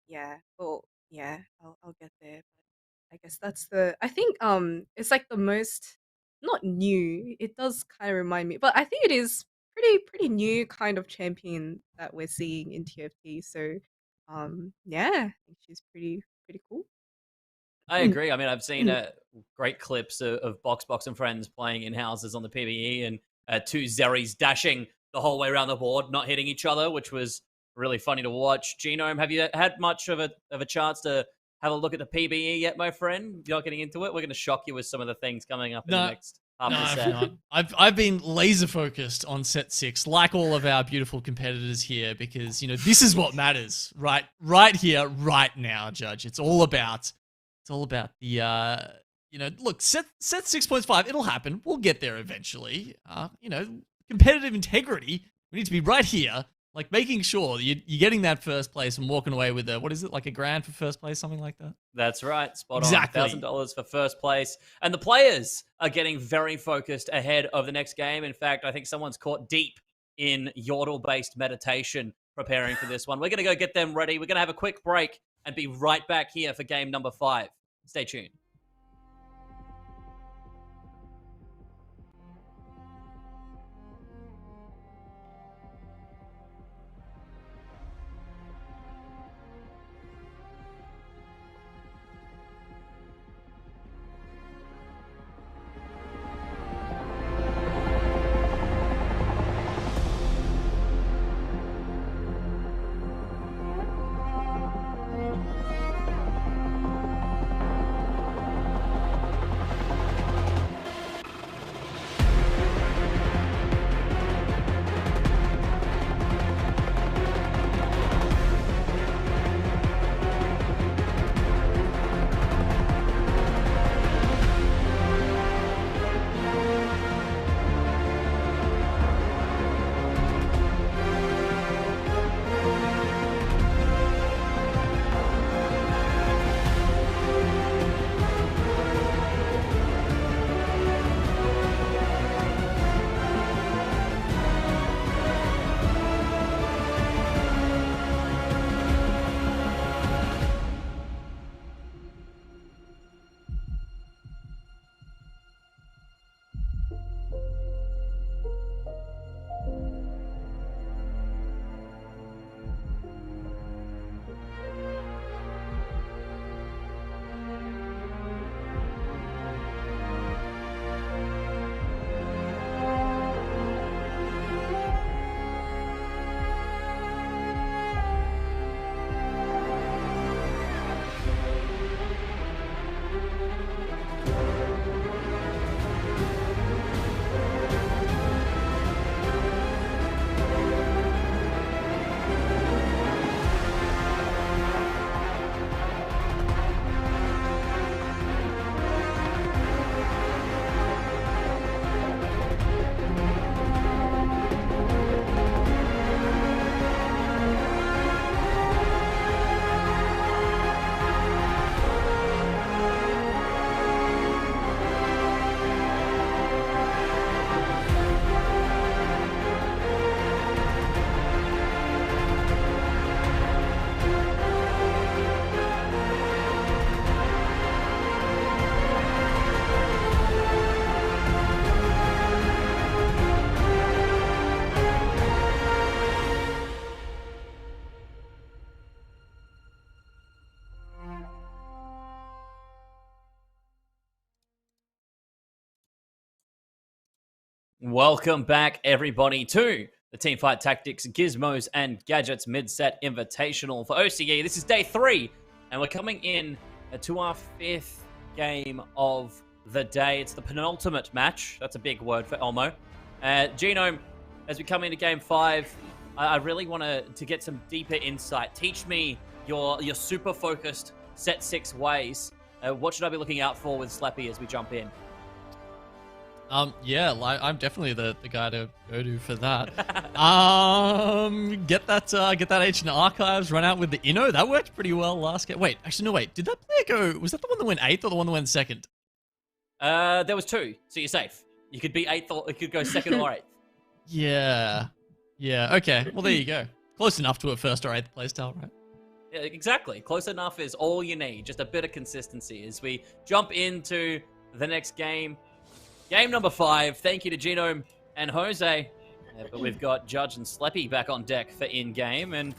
yeah, well, yeah, I'll get there. But I guess that's I think it's like the most not new. It does kind of remind me, but I think it is pretty new kind of champion that we're seeing in TFT. So, yeah, I think she's pretty cool. I agree. I mean, I've seen great clips of Box and friends playing in houses on the PvE, and two Zerries dashing the whole way around the board, not hitting each other, which was really funny to watch. Genome, have you had much of a chance to have a look at the PvE yet, my friend? You're not getting into it. We're going to shock you with some of the things coming up in the next half No, of the I've set. not. I've been laser focused on set 6, like all of our beautiful competitors here, because this is what matters, right here, right now, Judge. It's all about the look, set 6.5. It'll happen. We'll get there eventually. Competitive integrity. We need to be right here, like making sure that you're getting that first place and walking away with like a grand for first place, something like that. That's right. Spot on. Exactly. $1,000 for first place. And the players are getting very focused ahead of the next game. In fact, I think someone's caught deep in yodel-based meditation preparing for this one. We're going to go get them ready. We're going to have a quick break and be right back here for game number 5. Stay tuned. Welcome back, everybody, to the Teamfight Tactics, Gizmos, and Gadgets Mid-Set Invitational for OCE. This is day 3, and we're coming in to our 5th game of the day. It's the penultimate match. That's a big word for Elmo. Genome, as we come into game 5, I really want to get some deeper insight. Teach me your super focused set 6 ways. What should I be looking out for with Slappy as we jump in? I'm definitely the guy to go to for that. Get that ancient archives, run out with the Inno. That worked pretty well last game. Wait, actually, no, wait. Did that player go? Was that the one that went 8th or the one that went 2nd? There was 2, so you're safe. You could be 8th or you could go 2nd or 8th. Yeah. Okay. Well, there you go. Close enough to a 1st or 8th playstyle, right? Yeah, exactly. Close enough is all you need. Just a bit of consistency as we jump into the next game. Game number 5. Thank you to Genome and Jose. But we've got Judge and Sleppy back on deck for in-game. And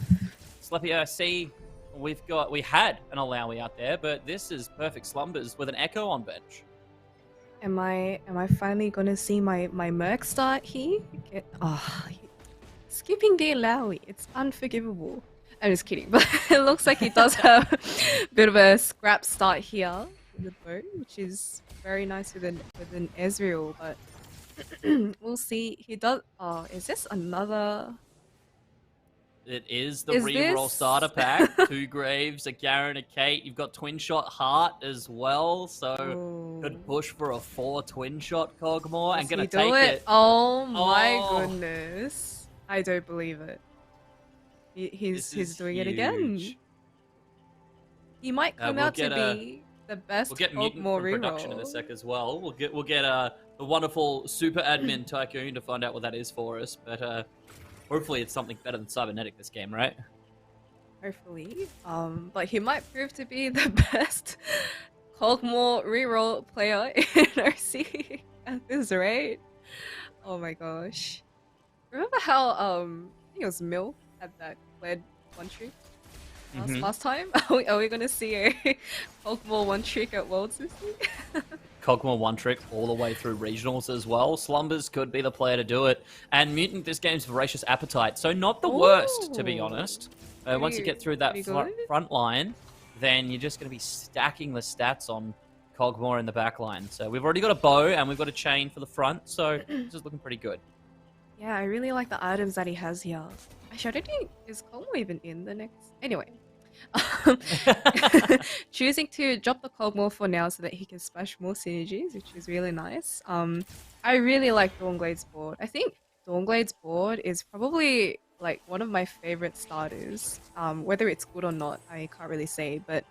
Sleppy, I see we had an Alawi out there, but this is Perfect Slumbers with an Echo on bench. Am I finally gonna see my Merc start here? Skipping the Alawi, it's unforgivable. I'm just kidding, but it looks like he does have a bit of a scrap start here with the bow, which is very nice with an Ezreal, but we'll see. He does. Oh, is this another? It is the reroll starter pack. 2 Graves, a Garen, a Kate. You've got Twin Shot Heart as well, so could push for a 4 Twin Shot Cogmore and gonna take it. Oh my goodness! I don't believe it. He's doing it again. He might come out to be the best. We'll get Mutant from production in a sec as well. We'll get the wonderful super admin Tycoon to find out what that is for us. But hopefully it's something better than Cybernetic this game, right? Hopefully. But he might prove to be the best Cogmore reroll player in OC at this rate. Oh my gosh! Remember how I think it was Mill had that led 1-trick last time? Are we gonna see a Cogmore 1-trick at Worlds this week? Cogmore 1-trick all the way through regionals as well. Slumbers could be the player to do it. And Mutant, this game's Voracious Appetite, so not the worst, to be honest. Once you get through that front line, then you're just going to be stacking the stats on Cogmore in the back line. So we've already got a bow and we've got a chain for the front, so this is looking pretty good. Yeah, I really like the items that he has here. Actually, I don't think, is Cogmore even in the next? Anyway. Choosing to drop the Cogmore for now so that he can splash more synergies, which is really nice. I really like Dawnblade's board. I think Dawnblade's board is probably like one of my favorite starters. Whether it's good or not, I can't really say, but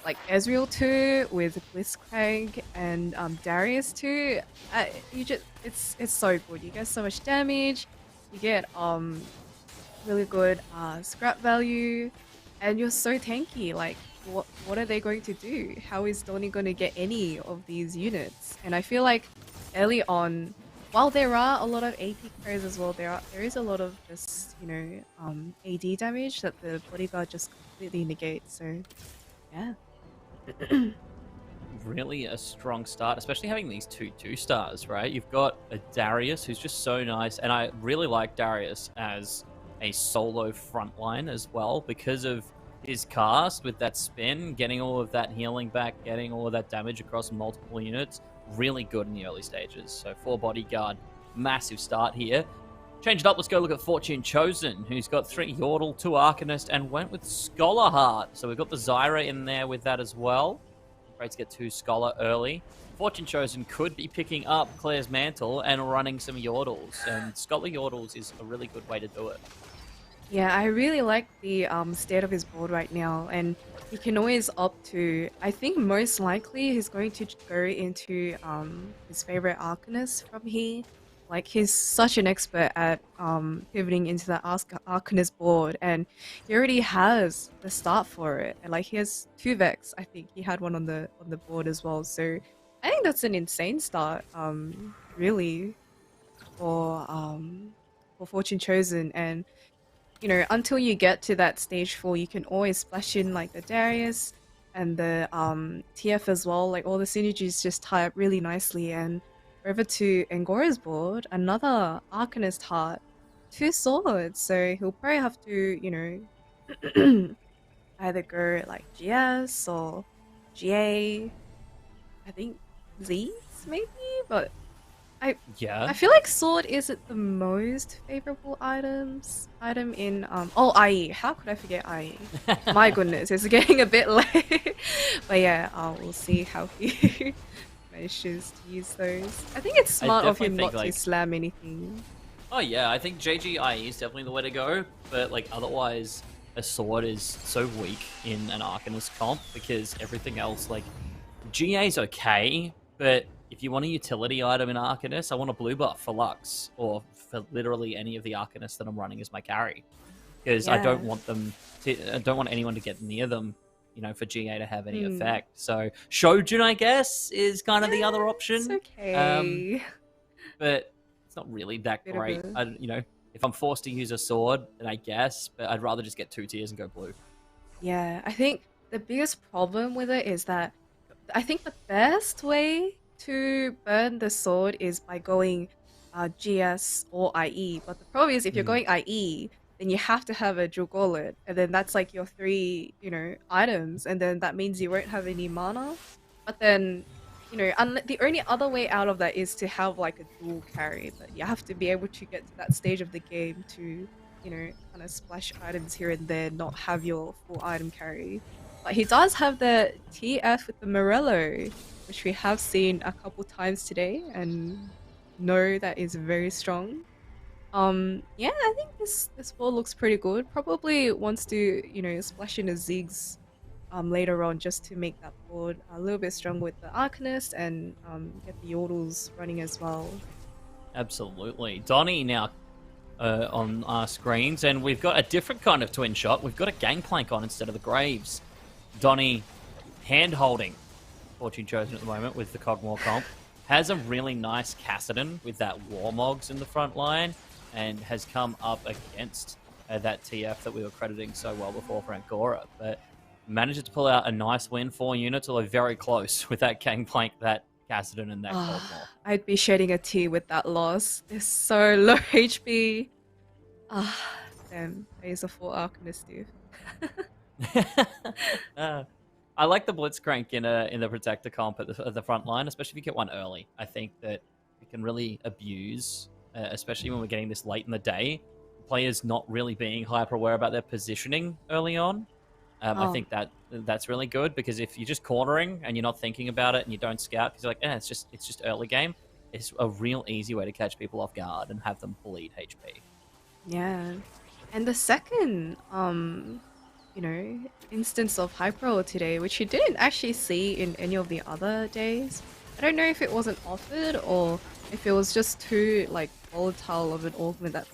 like Ezreal 2 with Blitzcrank and Darius 2, it's so good. You get so much damage, you get really good scrap value, and you're so tanky. Like, what are they going to do? How is Donnie going to get any of these units? And I feel like early on, while there are a lot of AP carries as well, there is a lot of just, you know, AD damage that the bodyguard just completely negates. So, yeah. Really a strong start, especially having these 2 stars, right? You've got a Darius who's just so nice, and I really like Darius as a solo frontline as well because of his cast with that spin, getting all of that healing back, getting all of that damage across multiple units. Really good in the early stages. So 4 bodyguard, massive start here. Change it up, let's go look at Fortune Chosen, who's got 3 Yordle, 2 Arcanist, and went with Scholar Heart. So we've got the Zyra in there with that as well. Great to get 2 Scholar early. Fortune Chosen could be picking up Claire's Mantle and running some Yordles, and Scholar Yordles is a really good way to do it. Yeah, I really like the state of his board right now, and he can always opt to, I think most likely he's going to go into his favorite Arcanist from here. Like, he's such an expert at pivoting into that Arcanist board, and he already has the start for it. And like, he has 2 Vex. I think he had one on the board as well. So I think that's an insane start, really, for Fortune Chosen. And you know, until you get to that stage 4, you can always splash in like the Darius and the TF as well. Like, all the synergies just tie up really nicely. And over to Angora's board, another Arcanist Heart, 2 swords. So he'll probably have to, you know, either go like GS or GA. I think Z's maybe, but I feel like sword isn't the most favorable item in IE. How could I forget IE? My goodness, it's getting a bit late. But yeah, we'll see how he manages to use those. I think it's smart of him not to slam anything. Oh yeah, I think JGIE is definitely the way to go, but like otherwise a sword is so weak in an Arcanist comp because everything else, like GA's okay, but if you want a utility item in Arcanist, I want a blue buff for Lux, or for literally any of the Arcanists that I'm running as my carry. Because I don't want them to, I don't want anyone to get near them, for GA to have any Hmm. effect. So Shojin, I guess, is kind of the other option. It's okay. But it's not really that Bit of great. a- If I'm forced to use a sword, then I guess, but I'd rather just get 2 tiers and go blue. Yeah, I think the biggest problem with it is that I think the best way to burn the sword is by going GS or IE. But the problem is if you're going IE, then you have to have a dual gauntlet, and then that's like your 3, items, and then that means you won't have any mana. But then, the only other way out of that is to have like a dual carry, but you have to be able to get to that stage of the game to, kind of splash items here and there, not have your full item carry. But he does have the TF with the Morello, which we have seen a couple times today, and know that is very strong. Yeah, I think this ball looks pretty good. Probably wants to, splash in a Ziggs later on just to make that board a little bit stronger with the Arcanist and get the Yordles running as well. Absolutely. Donnie now on our screens, and we've got a different kind of twin shot. We've got a Gangplank on instead of the Graves. Donnie hand-holding Fortune Chosen at the moment with the Cogmore comp. Has a really nice Cassidon with that Warmogs in the front line, and has come up against that TF that we were crediting so well before for Angora. But manages to pull out a nice win. 4 units, although very close with that Gangplank, that Cassidon, and that Cogmore. I'd be shedding a tear with that loss. They're so low HP. Damn, I use a full Arcanist, dude. I like the Blitzcrank in the Protector comp at the front line, especially if you get one early. I think that it can really abuse, especially when we're getting this late in the day, players not really being hyper aware about their positioning early on. I think that's really good, because if you're just cornering and you're not thinking about it and you don't scout because you're like, it's just early game, it's a real easy way to catch people off guard and have them bleed HP. Yeah, and the second instance of hyper today, which you didn't actually see in any of the other days. I don't know if it wasn't offered or if it was just too like volatile of an augment that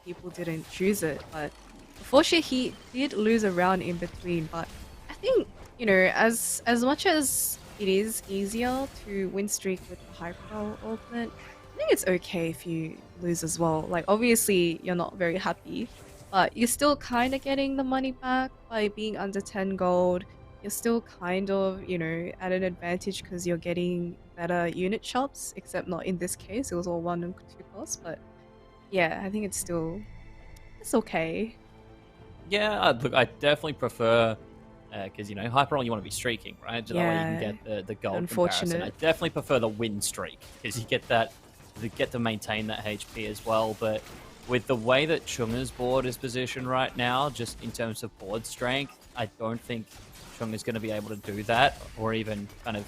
people didn't choose it. But unfortunately, he did lose a round in between. But I think as much as it is easier to win streak with the hyper augment, I think it's okay if you lose as well. Like obviously you're not very happy, but you're still kind of getting the money back by being under 10 gold. You're still kind of, at an advantage because you're getting better unit chops, except not in this case. It was all 1 and 2 costs, but yeah, I think it's okay. Yeah, look, I definitely prefer, because, Hyper you want to be streaking, right? So that way you can get the gold Unfortunate. comparison. I definitely prefer the win streak, because you get to maintain that HP as well, but with the way that Chunga's board is positioned right now, just in terms of board strength, I don't think Chunga's going to be able to do that, or even kind of...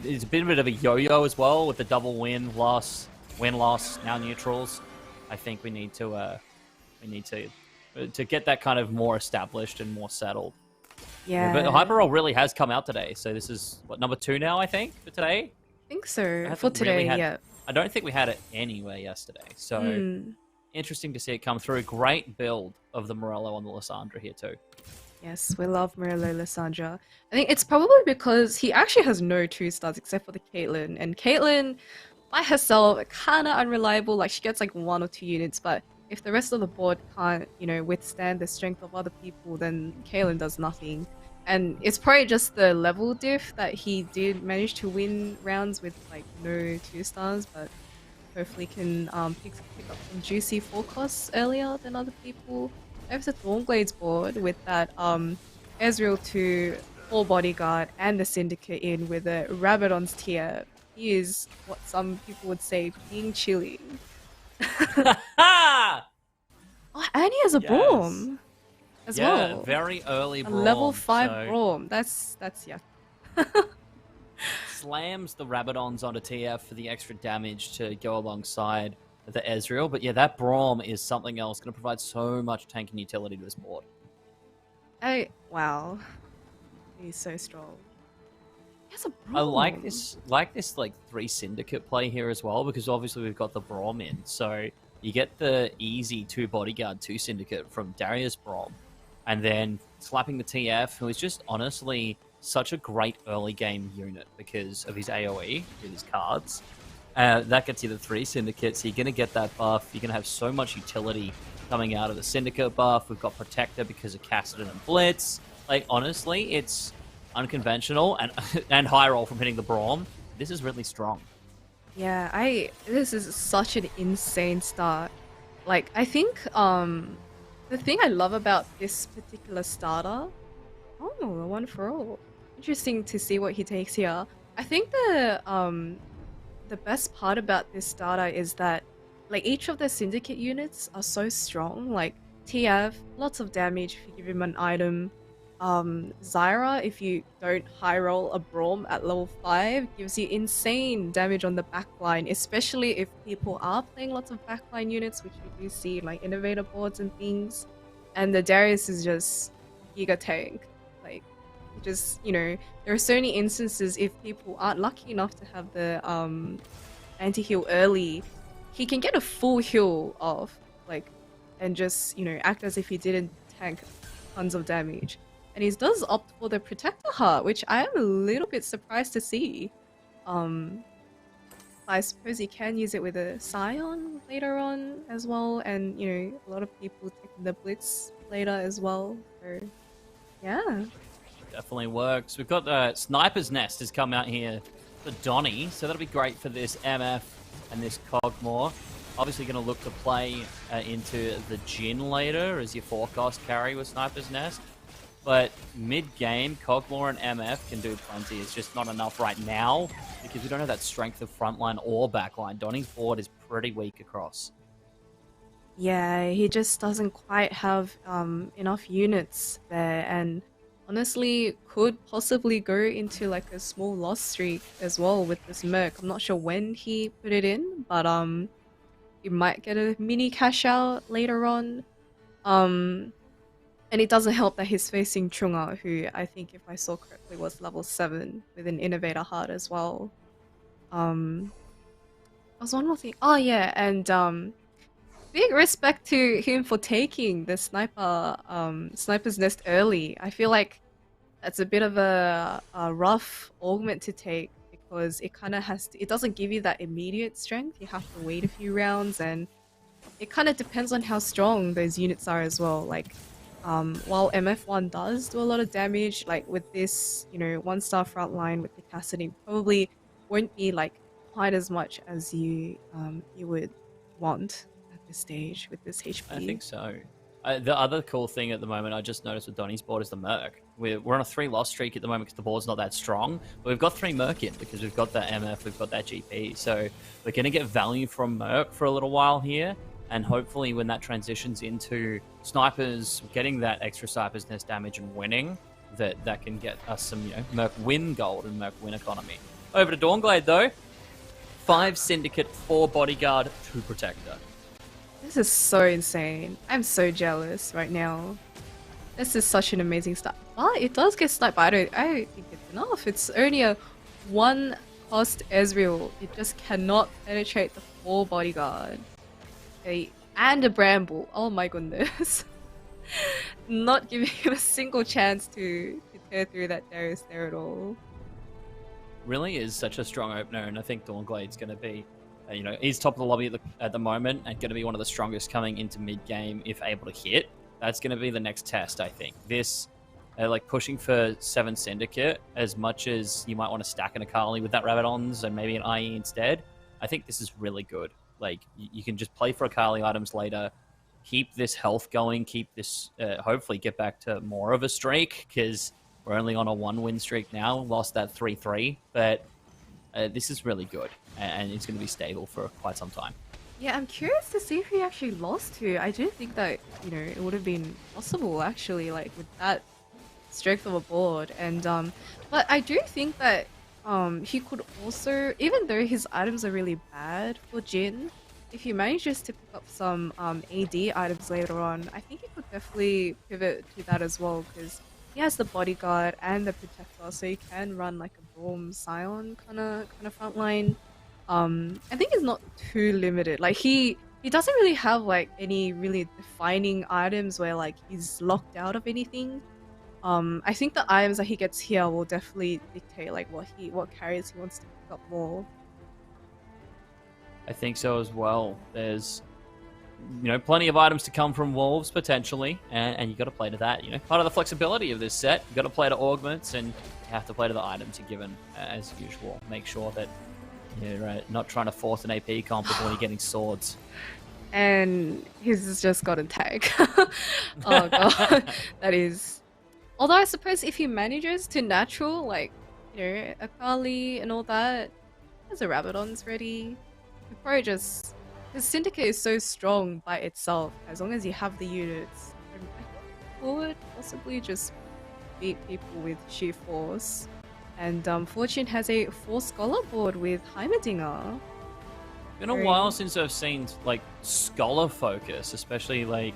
It's a bit of a yo-yo as well, with the double win-loss, now neutrals. I think we need to get that kind of more established and more settled. Yeah. But Hyperroll really has come out today, so this is, number 2 now, I think, for today? I think so. For today, yeah. I don't think we had it anywhere yesterday, so... Interesting to see it come through. Great build of the Morello on the Lysandra here too. Yes, we love Morello Lysandra. I think it's probably because he actually has no 2-stars except for the Caitlyn. And Caitlyn, by herself, kind of unreliable. Like, she gets like 1 or 2 units, but if the rest of the board can't, withstand the strength of other people, then Caitlyn does nothing. And it's probably just the level diff that he did manage to win rounds with like no 2-stars, but hopefully can pick up some juicy 4 costs earlier than other people. Over the Thornglades board with that Ezreal 2, 4 Bodyguard, and the Syndicate in with a Rabadon's tier. He is what some people would say being chilly. Oh, and he has a Braum as well. Yeah, very early Braum. A level 5 so... Braum. That's yuck. Slams the Rabadons onto TF for the extra damage to go alongside the Ezreal. But yeah, that Braum is something else. Going to provide so much tanking utility to this board. Wow. He's so strong. He has a Braum. I like this 3 Syndicate play here as well, because obviously we've got the Braum in. So you get the easy 2 Bodyguard, 2 Syndicate from Darius Braum. and then slapping the TF, who is just honestly such a great early game unit because of his AoE with his cards. That gets you the 3 Syndicates, so you're going to get that buff. You're going to have so much utility coming out of the Syndicate buff. We've got Protector because of Cassidon and Blitz. Like, honestly, it's unconventional and and high roll from hitting the Braum. This is really strong. Yeah, this is such an insane start. Like, I think the thing I love about this particular starter, oh, a one for all. Interesting to see what he takes here. I think the best part about this starter is that like each of the syndicate units are so strong. Like TF, lots of damage if you give him an item. Zyra, if you don't high roll a Braum at level 5, gives you insane damage on the backline, especially if people are playing lots of backline units, which we do see like innovator boards and things. And the Darius is just giga tank. Like, just, you know, there are so many instances if people aren't lucky enough to have the anti-heal early, he can get a full heal off, like, and just, you know, act as if he didn't tank tons of damage. And he does opt for the Protector Heart, which I am a little bit surprised to see. I suppose he can use it with a Scion later on as well, and, you know, a lot of people taking the Blitz later as well, so yeah. Definitely works. We've got Sniper's Nest has come out here for Donny, so that'll be great for this MF and this Cogmore. Obviously going to look to play into the Jhin later as your forecast carry with Sniper's Nest. But mid-game, Cogmore and MF can do plenty. It's just not enough right now because we don't have that strength of frontline or backline. Donny's board is pretty weak across. Yeah, he just doesn't quite have enough units there, and honestly could possibly go into like a small loss streak as well with this Merc. I'm not sure when he put it in, but you might get a mini cash out later on. And it doesn't help that he's facing Chunga, who I think, if I saw correctly, was level 7 with an Innovator Heart as well. There was one more thing. Oh yeah, and big respect to him for taking the Sniper's Nest early. I feel like that's a bit of a rough augment to take because it kind of has to, it doesn't give you that immediate strength. You have to wait a few rounds, and it kind of depends on how strong those units are as well. Like, while MF1 does do a lot of damage, like with this, you know, 1-star frontline with the Cassidy, probably won't be like quite as much as you would want at this stage with this HP. I think so. The other cool thing at the moment I just noticed with Donny's board is the Merc. We're on a 3-loss streak at the moment because the board's not that strong, but we've got 3 Merc in because we've got that MF, we've got that GP, so we're going to get value from Merc for a little while here. And hopefully when that transitions into snipers getting that extra Sniper's Nest damage and winning, that can get us some, you know, Merc win gold and Merc win economy. Over to Dawnglade though. 5 Syndicate, 4 Bodyguard, 2 Protector. This is so insane. I'm so jealous right now. This is such an amazing start. But it does get sniped, but I don't think it's enough. It's only a 1 cost Ezreal. It just cannot penetrate the 4 Bodyguard. And a Bramble. Oh my goodness. Not giving him a single chance to tear through that Darius there at all. Really is such a strong opener, and I think Dawnglade's going to be, you know, he's top of the lobby at the moment and going to be one of the strongest coming into mid-game if able to hit. That's going to be the next test, I think. This, like pushing for 7 Syndicate, as much as you might want to stack an Akali with that Rabadons and maybe an IE instead, I think this is really good. Like, you can just play for Akali items later, keep this health going, keep this, hopefully get back to more of a streak, because we're only on a 1-win streak now, lost that 3-3, but this is really good, and it's going to be stable for quite some time. Yeah, I'm curious to see if he actually lost to. I do think that, you know, it would have been possible, actually, like, with that strength of a board, and, but I do think that he could also, even though his items are really bad for Jhin, if he manages to pick up some AD items later on, I think he could definitely pivot to that as well, because he has the Bodyguard and the Protector, so he can run like a Braum Scion kind of frontline. I think he's not too limited. Like, he he doesn't really have like any really defining items where like he's locked out of anything. I think the items that he gets here will definitely dictate like what carries he wants to pick up more. I think so as well. There's, plenty of items to come from Wolves potentially, and you got to play to that. Part of the flexibility of this set, you got to play to augments, and you have to play to the items you're given as usual. Make sure that you're not trying to force an AP comp when you're getting swords. And he's just got a tag. Oh god, that is. Although I suppose if he manages to natural, like, Akali and all that, has a Rabadon's ready. You probably just... Because Syndicate is so strong by itself, as long as you have the units. I think could possibly just beat people with sheer force. And Fortune has a 4 Scholar board with Heimerdinger. Been a while since I've seen, like, Scholar focus, especially, like,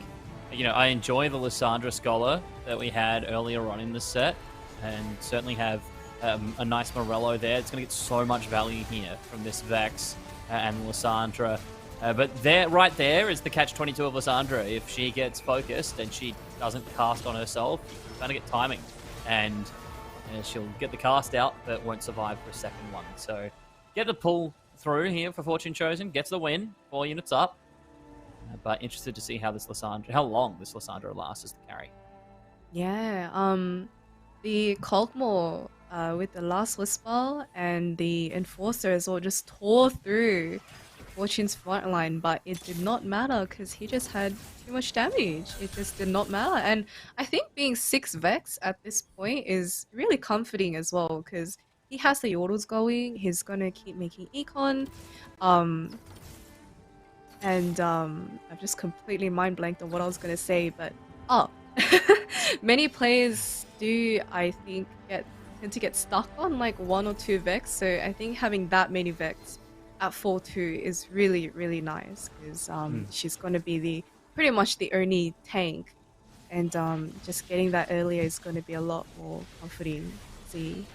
I enjoy the Lissandra Scholar that we had earlier on in the set, and certainly have a nice Morello there. It's going to get so much value here from this Vex and Lissandra. But right there is the catch-22 of Lissandra. If she gets focused and she doesn't cast on herself, she's going to get timing. And she'll get the cast out, but won't survive for a second one. So get the pull through here for Fortune Chosen. Gets the win, 4 units up. But interested to see how long this Lissandra lasts as the carry. Yeah, the Colkmore with the last Whisper and the Enforcers all just tore through Fortune's front line, but it did not matter because he just had too much damage. It just did not matter. And I think being 6 Vex at this point is really comforting as well, because he has the Yordles going, he's gonna keep making Econ. I've just completely mind blanked on what I was gonna say, but many players do, I think, tend to get stuck on like 1 or 2 Vex, so I think having that many Vex at 4-2 is really, really nice, because she's gonna be pretty much the only tank, and just getting that earlier is gonna be a lot more comforting to see.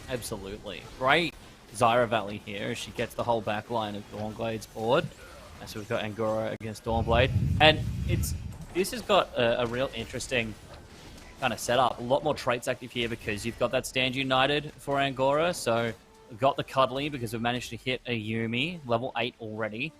Absolutely. Great Zyra Valley here. She gets the whole back line of Dawnblade's board. So we've got Angora against Dawnblade. And this has got a real interesting kind of setup. A lot more traits active here because you've got that Stand United for Angora. So we've got the Cuddly because we've managed to hit a Yuumi, level 8 already.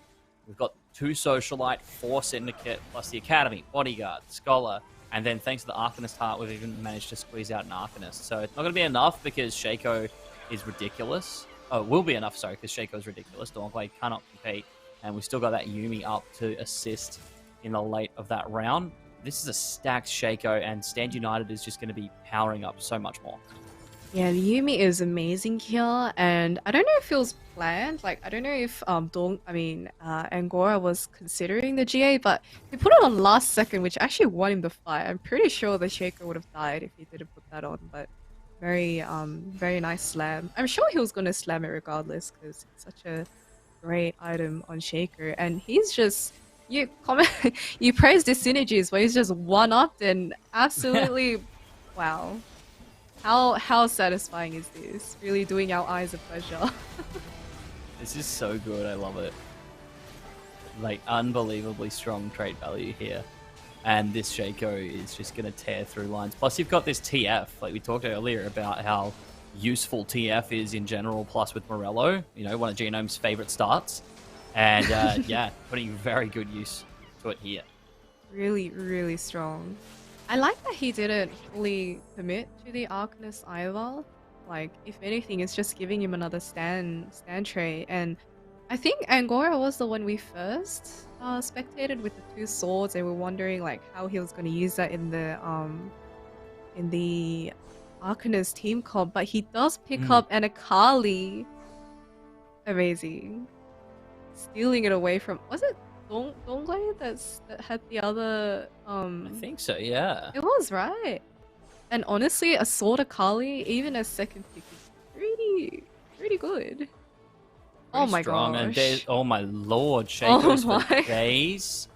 We've got 2 Socialite, 4 Syndicate, plus the Academy, Bodyguard, Scholar. And then thanks to the Arcanist Heart, we've even managed to squeeze out an Arcanist. So it's not going to be enough because Shaco is ridiculous. Oh, it will be enough, sorry, because Shaco is ridiculous. Dawnblade cannot compete. And we've still got that Yuumi up to assist in the late of that round. This is a stacked Shaco, and Stand United is just going to be powering up so much more. Yeah, the Yuumi is amazing here, and I don't know if it was planned. Like, I don't know if Angora was considering the GA, but he put it on last second, which actually won him the fight. I'm pretty sure the Shaco would have died if he didn't put that on, but very nice slam. I'm sure he was going to slam it regardless, because it's such a great item on Shaker, and he's just you praised his synergies where he's just one-upped and absolutely wow. How satisfying is this? Really doing our eyes a pleasure. This is so good, I love it. Like, unbelievably strong trait value here. And this Shaco is just going to tear through lines. Plus, you've got this TF. Like, we talked earlier about how useful TF is in general, plus with Morello, one of Genome's favorite starts. And yeah, putting very good use to it here. Really, really strong. I like that he didn't fully commit to the Arcanist either. Like, if anything, it's just giving him another stand trait. And I think Angora was the one we first spectated with the 2 swords, and we're wondering like how he was going to use that in the Arcanist team comp, but he does pick up an Akali. Amazing. Stealing it away from... Was it Dawnblade that had the other... I think so, yeah. It was, right. And honestly, a Sword Akali, even as second pick, is pretty good. Oh my gosh. Oh my lord, Shakos for days.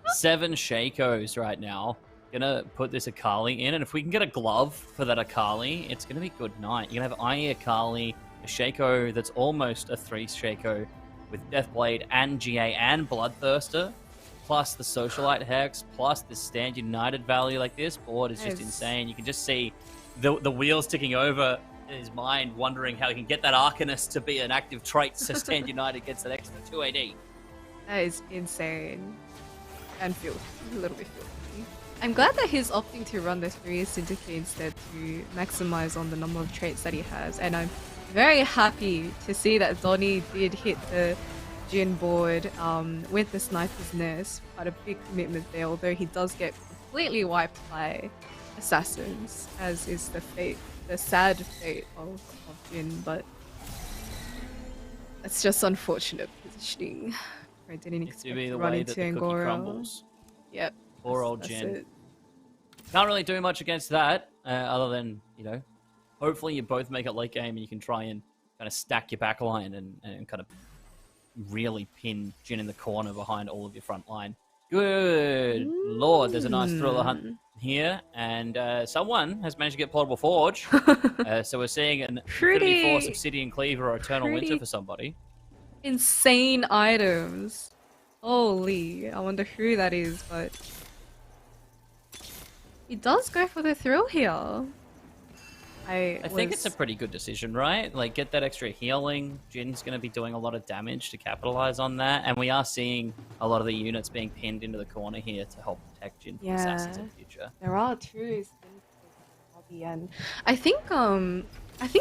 7 Shakos right now. Gonna put this Akali in, and if we can get a glove for that Akali, it's gonna be good night. You're gonna have IE Akali, a Shaco that's almost a 3 Shaco with Deathblade and GA and Bloodthirster, plus the Socialite Hex, plus the Stand United value. Like, this board is just insane. You can just see the wheels ticking over in his mind, wondering how he can get that Arcanist to be an active trait so Stand United gets that extra 2 AD. That is insane. And filthy. A little bit filthy. I'm glad that he's opting to run the 3 Syndicate instead to maximize on the number of traits that he has. And I'm very happy to see that Donnie did hit the Jhin board with the Sniper's Nest. Quite a big commitment there, although he does get completely wiped by Assassins, as is the sad fate of Jhin, but it's just unfortunate positioning. I didn't expect to be the to run way into that the cookie Angora. crumbles. Yep. Poor old that's Jhin. it. Can't really do much against that, other than, you know, hopefully you both make it late game and you can try and kind of stack your back line and kind of really pin Jhin in the corner behind all of your front line. Good lord, there's a nice thriller hunt here, and someone has managed to get Portable Forge. So we're seeing an Infinity Force, Obsidian Cleaver, or Eternal Winter for somebody. Insane items. Holy, I wonder who that is, but he does go for the thrill here. I think it's a pretty good decision, right? Like, get that extra healing. Jin's going to be doing a lot of damage to capitalize on that, and we are seeing a lot of the units being pinned into the corner here to help protect Jhin from Assassins in the future. There are two things and I think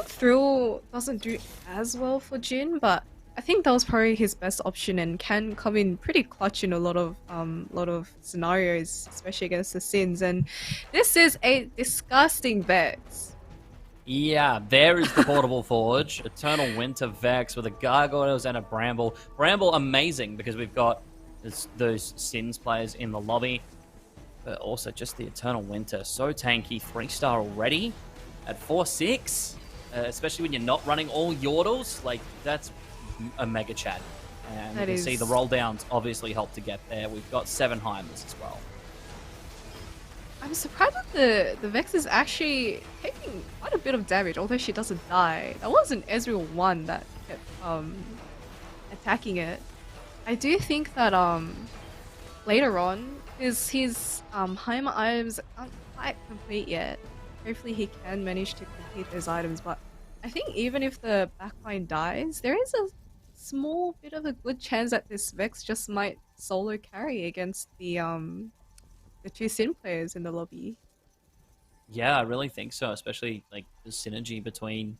Thrill doesn't do as well for Jhin, but I think that was probably his best option and can come in pretty clutch in a lot of scenarios, especially against the Sins. And this is a disgusting Vex. Yeah, there is the Portable Forge. Eternal Winter Vex with a Gargoyles and a Bramble. Bramble, amazing, because we've got those Sins players in the lobby. But also just the Eternal Winter. So tanky, 3-star already at 4-6. Especially when you're not running all Yordles. Like, that's a mega Chad. And you can see the roll downs obviously help to get there. We've got 7 Heimers as well. I'm surprised that the Vex is actually taking quite a bit of damage, although she doesn't die. That wasn't Ezreal 1 that kept attacking it. I do think that later on, his Heimer items aren't quite complete yet. Hopefully he can manage to complete those items, but I think even if the backline dies, there is a small bit of a good chance that this Vex just might solo carry against the 2 Sin players in the lobby. Yeah, I really think so, especially like the synergy between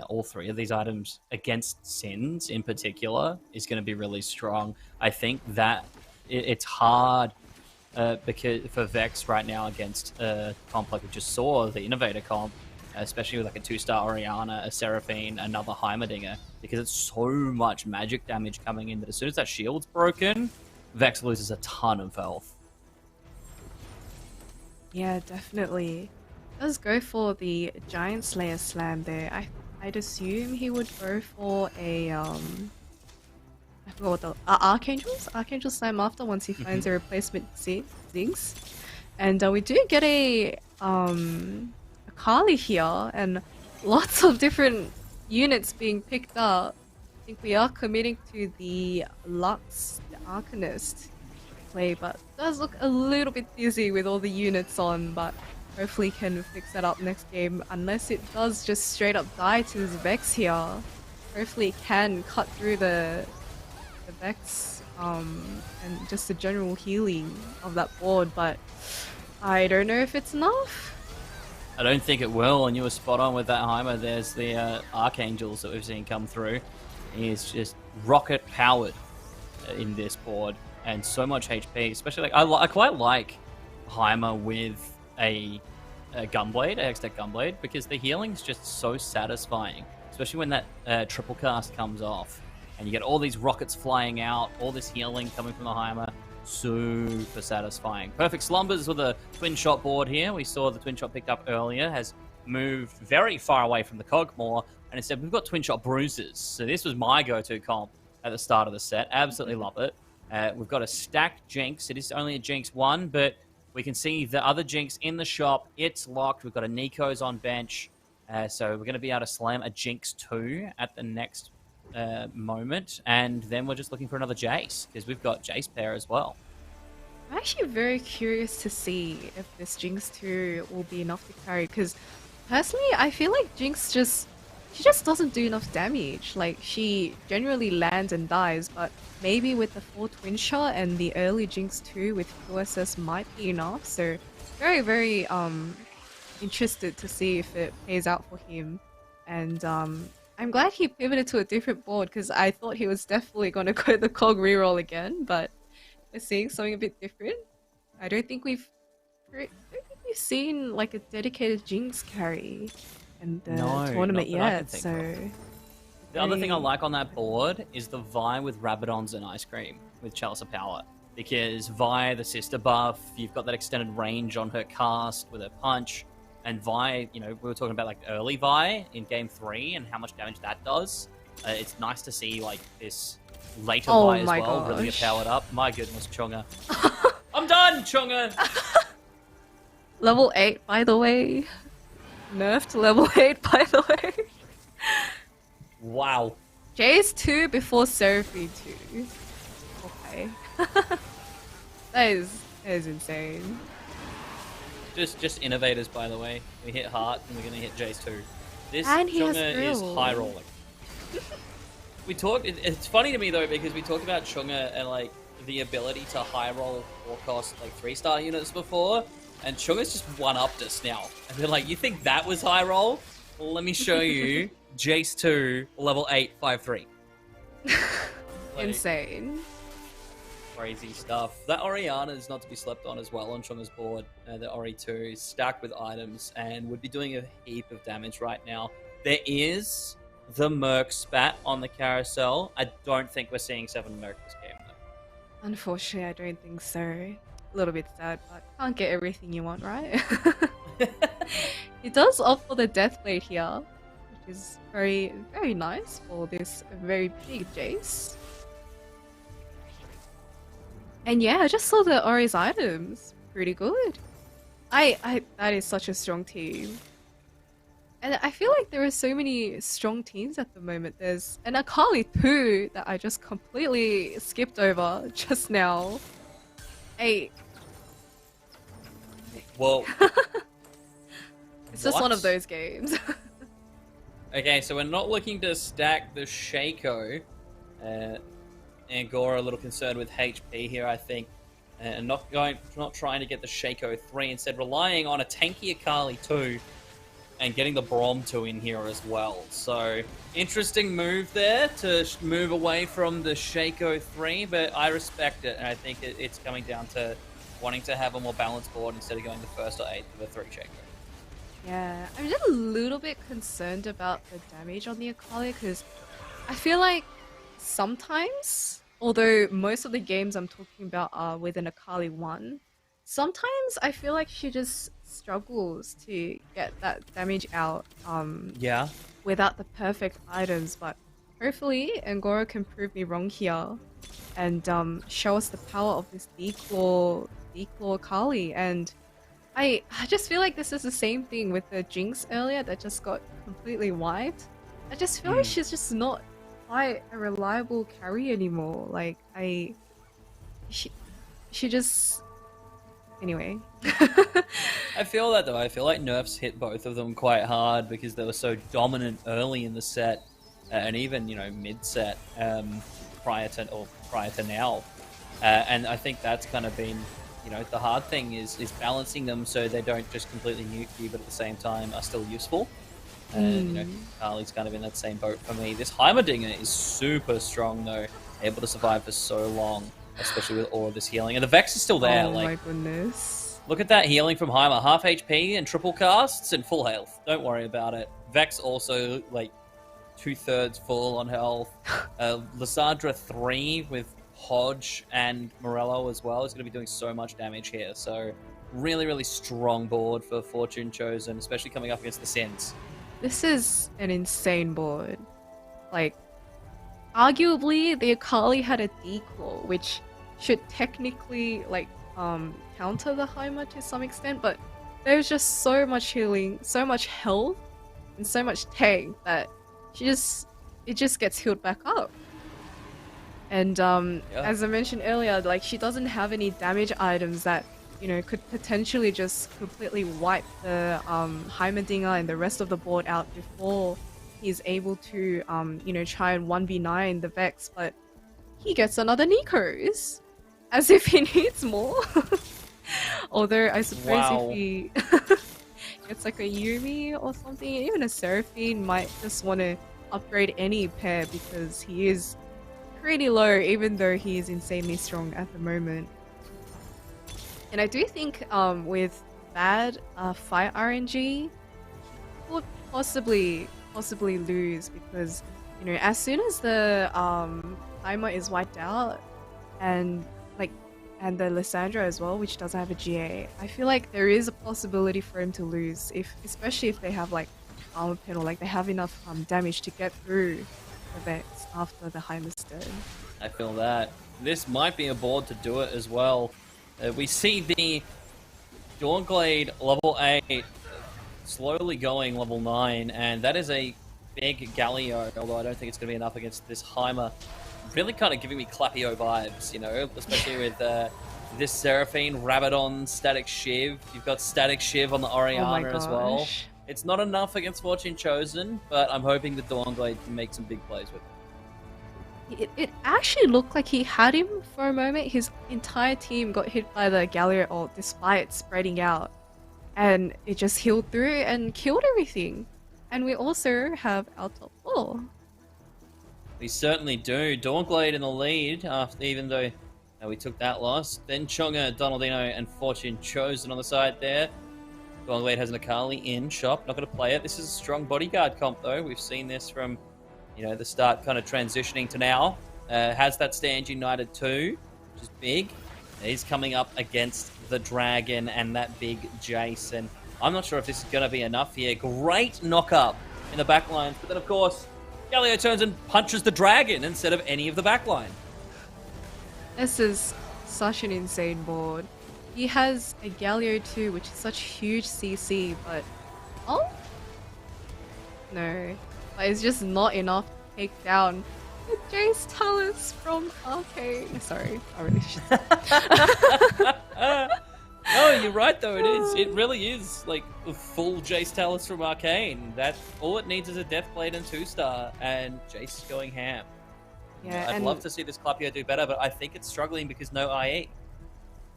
all 3 of these items against Sins in particular is going to be really strong. I think that it's hard because for Vex right now against comp like we just saw, the Innovator comp, especially with like a 2-star Orianna, a Seraphine, another Heimerdinger, because it's so much magic damage coming in that as soon as that shield's broken, Vex loses a ton of health. Yeah, definitely. Does go for the Giant Slayer Slam there. I'd assume he would go for a I forgot what the Archangel Slam after once he finds a replacement Ziggs. And we do get a Kali here and lots of different units being picked up. I think we are committing to the Lux, the Arcanist play, but it does look a little bit dizzy with all the units on, but hopefully can fix that up next game, unless it does just straight up die to this Vex here. Hopefully it can cut through the Vex and just the general healing of that board, but I don't know if it's enough. I don't think it will, and you were spot on with that Heimer. There's the Archangels that we've seen come through. He is just rocket powered in this board. And so much HP, especially like I quite like Heimer with a Gunblade, a Hextech Gunblade, because the healing is just so satisfying, especially when that triple cast comes off, and you get all these rockets flying out, all this healing coming from the Heimer, super satisfying. Perfect Slumbers with a twin shot board here. We saw the twin shot picked up earlier has moved very far away from the Cogmore, and instead we've got twin shot bruises. So this was my go-to comp at the start of the set. Absolutely love it. We've got a stacked Jinx. It is only a Jinx 1, but we can see the other Jinx in the shop. It's locked. We've got a Nico's on bench. So we're going to be able to slam a Jinx 2 at the next moment, and then we're just looking for another Jace, because we've got Jace pair as well. I'm actually very curious to see if this Jinx 2 will be enough to carry, because personally, I feel like Jinx she just doesn't do enough damage. Like, she generally lands and dies, but maybe with the full Twin Shot and the early Jinx 2 with QSS might be enough. So, very, very interested to see if it pays out for him. And I'm glad he pivoted to a different board, because I thought he was definitely going to go the cog reroll again, but we're seeing something a bit different. I don't think we've seen like a dedicated Jinx carry in the tournament yet. So the other thing I like on that board is the Vi with Rabadons and Ice Cream with Chalice of Power. Because Vi, the sister buff, you've got that extended range on her cast with her punch. And Vi, you know, we were talking about like early Vi in game 3 and how much damage that does. It's nice to see like this later Vi as well really get powered up. My goodness, Chunga. I'm done, Chunga! Level 8, by the way. Nerfed to level 8, by the way. Wow. Jace 2 before Seraphine 2. Okay. That is insane. Just innovators, by the way. We hit Heart and we're gonna hit Jace 2. This and Chunga is high rolling. It's funny to me though, because we talked about Chunga and like the ability to high roll 4-cost like 3-star units before, and Chunga's just one-upped us now. And they're like, you think that was high roll? Well, let me show you. Jace 2, level 8, 5-3. Like, insane. Crazy stuff. That Orianna is not to be slept on as well on Chunga's board. The Ori 2 is stacked with items and would be doing a heap of damage right now. There is the Merc spat on the carousel. I don't think we're seeing 7 Merc this game though. Unfortunately, I don't think so. A little bit sad, but can't get everything you want, right? He does opt for the Deathblade here, which is very, very nice for this very big Jace. And yeah, I just saw the Ori's items. Pretty good. That is such a strong team. And I feel like there are so many strong teams at the moment. There's an Akali too that I just completely skipped over just now. Well, it's just one of those games. Okay, so we're not looking to stack the Shaco. Angora a little concerned with HP here, I think, and not trying to get the Shaco 3, instead relying on a tanky Akali 2 and getting the Brom 2 in here as well. So interesting move there to move away from the Shaco 3, but I respect it, and I think it's coming down to wanting to have a more balanced board instead of going the 1st or 8th with a 3 Shaco. Yeah, I'm just a little bit concerned about the damage on the Akali, because I feel like sometimes, although most of the games I'm talking about are with an Akali 1, sometimes I feel like she just struggles to get that damage out Yeah. without the perfect items, but hopefully Angora can prove me wrong here and show us the power of this D-Claw Akali. And I just feel like this is the same thing with the Jinx earlier that just got completely wiped. I just feel like she's just not quite a reliable carry anymore. Like, she just... Anyway. I feel that though. I feel like nerfs hit both of them quite hard because they were so dominant early in the set, and even, you know, mid-set prior to now. And I think that's kind of been, you know, the hard thing is balancing them so they don't just completely nuke you, but at the same time are still useful. And, you know, Carly's kind of in that same boat for me. This Heimerdinger is super strong though, able to survive for so long, especially with all of this healing. And the Vex is still there. Oh like, my goodness. Look at that healing from Heimer. Half HP and triple casts and full health. Don't worry about it. Vex also, like, 2/3 full on health. Lysandra 3 with Hodge and Morello as well is going to be doing so much damage here. So really, really strong board for Fortune Chosen, especially coming up against the Sins. This is an insane board. Like, arguably, the Akali had a D-Claw, which should technically, like, counter the Heimer to some extent, but there's just so much healing, so much health, and so much tank that she just it just gets healed back up. And as I mentioned earlier, like she doesn't have any damage items that, you know, could potentially just completely wipe the Heimerdinger and the rest of the board out before he's able to, you know, try and 1v9 the Vex. But he gets another Nikos, as if he needs more. Although I suppose if he gets like a Yumi or something, even a Seraphine might just want to upgrade any pair because he is pretty low, even though he is insanely strong at the moment. And I do think with bad fight RNG, he would possibly lose because, you know, as soon as the timer is wiped out and the Lissandra as well, which doesn't have a GA, I feel like there is a possibility for him to lose, especially if they have like armor pen or like they have enough damage to get through the Vex after the Heimerstone. I feel that. This might be a board to do it as well. We see the Dawnglade level 8 slowly going level 9, and that is a big Galio, although I don't think it's going to be enough against this Heimer. Really kind of giving me Clapio vibes, you know, especially with this Seraphine, Rabadon, Static Shiv. You've got Static Shiv on the Orianna as well. It's not enough against Fortune Chosen, but I'm hoping the Dawnglade can make some big plays with it. It actually looked like he had him for a moment. His entire team got hit by the Galio ult despite spreading out. And it just healed through and killed everything. And we also have our top 4. We certainly do. Dawnglade in the lead, even though we took that loss. Then Chonga, Donaldino, and Fortune Chosen on the side there. Dawnglade has an Akali in shop. Not going to play it. This is a strong bodyguard comp, though. We've seen this from, you know, the start kind of transitioning to now. Has that stand united too, which is big. He's coming up against the Dragon and that big Jason. I'm not sure if this is going to be enough here. Great knock-up in the backlines. But then, of course, Galio turns and punches the Dragon instead of any of the backline. This is such an insane board. He has a Galio too, which is such huge CC, but... Oh? No. But it's just not enough to take down the Jace Talus from Arcane. Sorry, I really should. No, you're right though, it is. It really is like a full Jace Talus from Arcane. That all it needs is a Deathblade and 2-star, and Jace is going ham. Yeah, I'd love to see this Clapio do better, but I think it's struggling because no IE.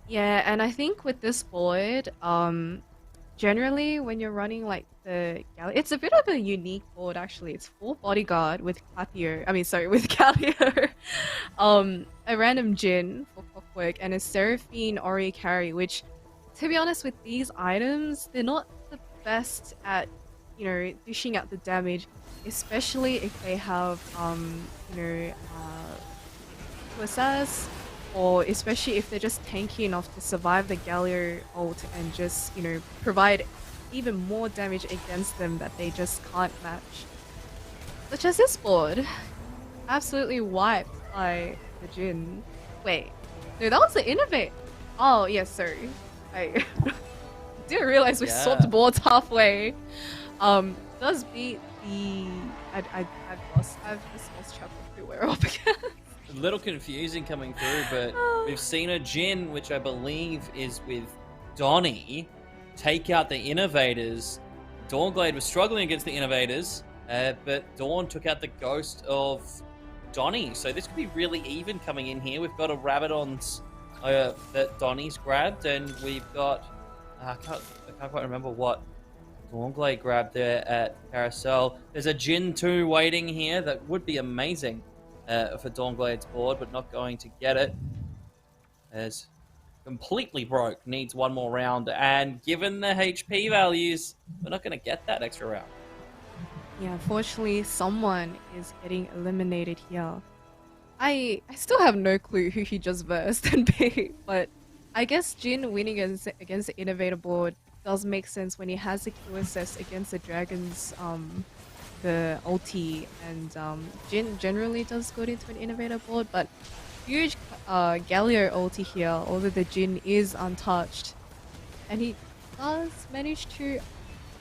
Yeah, and I think with this board, generally when you're running like the Galio, it's a bit of a unique board actually. It's full bodyguard with Clapio, with Galio, a random Jhin for Clockwork, and a Seraphine Ori carry, which, to be honest, with these items, they're not the best at, you know, dishing out the damage, especially if they have, QSS, or especially if they're just tanky enough to survive the Galio ult and just, you know, provide even more damage against them that they just can't match. Such as this board. Absolutely wiped by the Jhin. Wait, no, that was the Innovate. Oh, yes, sorry. I didn't realize we swapped boards halfway. Does beat the... I've just lost track of who we're up against. A little confusing coming through, but we've seen a Jhin, which I believe is with Donnie, take out the Innovators. Dawnglade was struggling against the Innovators, but Dawn took out the Ghost of Donnie. So this could be really even coming in here. We've got a Rabadon's that Donnie's grabbed, and we've got... I can't quite remember what Dawnglade grabbed there at Carousel. There's a Jhin 2 waiting here that would be amazing for Dawnblade's board, but not going to get it. As completely broke, needs one more round, and given the HP values, we're not going to get that extra round. Yeah, unfortunately, someone is getting eliminated here. I still have no clue who he just versed and beat, but I guess Jhin winning against the Innovator board does make sense when he has the QSS against the Dragons, the ulti, and Jhin generally does go into an Innovator board, but huge Galio ulti here, although the Jhin is untouched, and he does manage to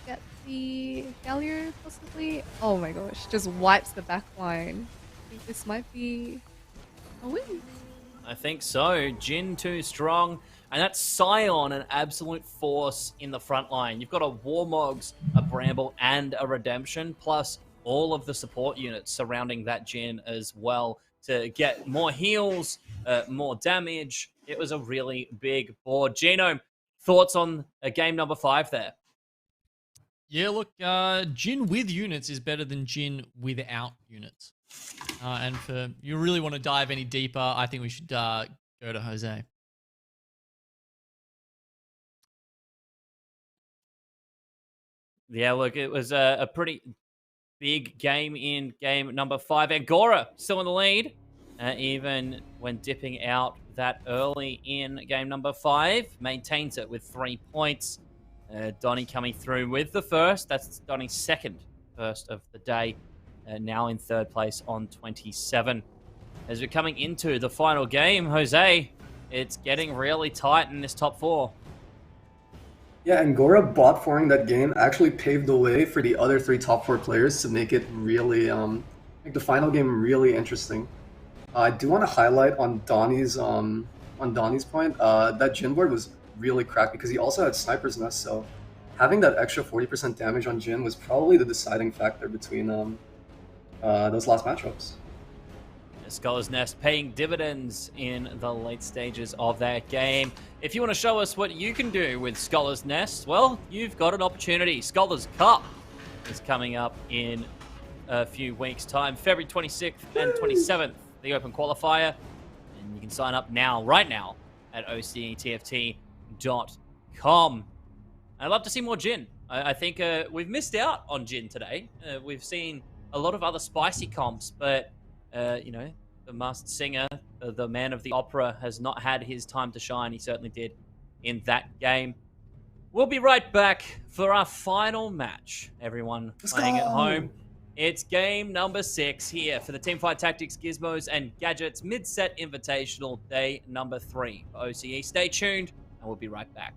get the Galio, possibly? Oh my gosh, just wipes the back line. I think this might be a win. I think so. Jin too strong. And that's Scion, an absolute force in the front line. You've got a Warmogs, a Bramble, and a Redemption, plus all of the support units surrounding that Jin as well to get more heals, more damage. It was a really big board. Genome, thoughts on game number 5 there? Yeah, look, Jin with units is better than Jin without units. And for you really want to dive any deeper, I think we should go to Jose. Yeah, look, it was a pretty big game in game number 5. Angora still in the lead, even when dipping out that early in game number 5. Maintains it with 3 points. Donnie coming through with the first. That's Donnie's second first of the day. Now in third place on 27. As we're coming into the final game, Jose, it's getting really tight in this top 4. Yeah, Angora bot foring that game actually paved the way for the other 3 top 4 players to make it really, make the final game really interesting. I do want to highlight on Donnie's point, that Jin board was really cracked because he also had Sniper's Nest, so having that extra 40% damage on Jin was probably the deciding factor between those last matchups. Scholar's Nest paying dividends in the late stages of that game. If you want to show us what you can do with Scholar's Nest, well, you've got an opportunity. Scholars Cup is coming up in a few weeks' time. February 26th and 27th, the Open Qualifier. And you can sign up now, right now, at ocetft.com. I'd love to see more Jin. I think we've missed out on Jin today. We've seen a lot of other spicy comps, but you know, the masked singer, the man of the opera, has not had his time to shine. He certainly did in that game. We'll be right back for our final match, everyone playing at home. It's game number 6 here for the Teamfight Tactics, Gizmos, and Gadgets Mid-Set Invitational, day number 3 for OCE. Stay tuned, and we'll be right back.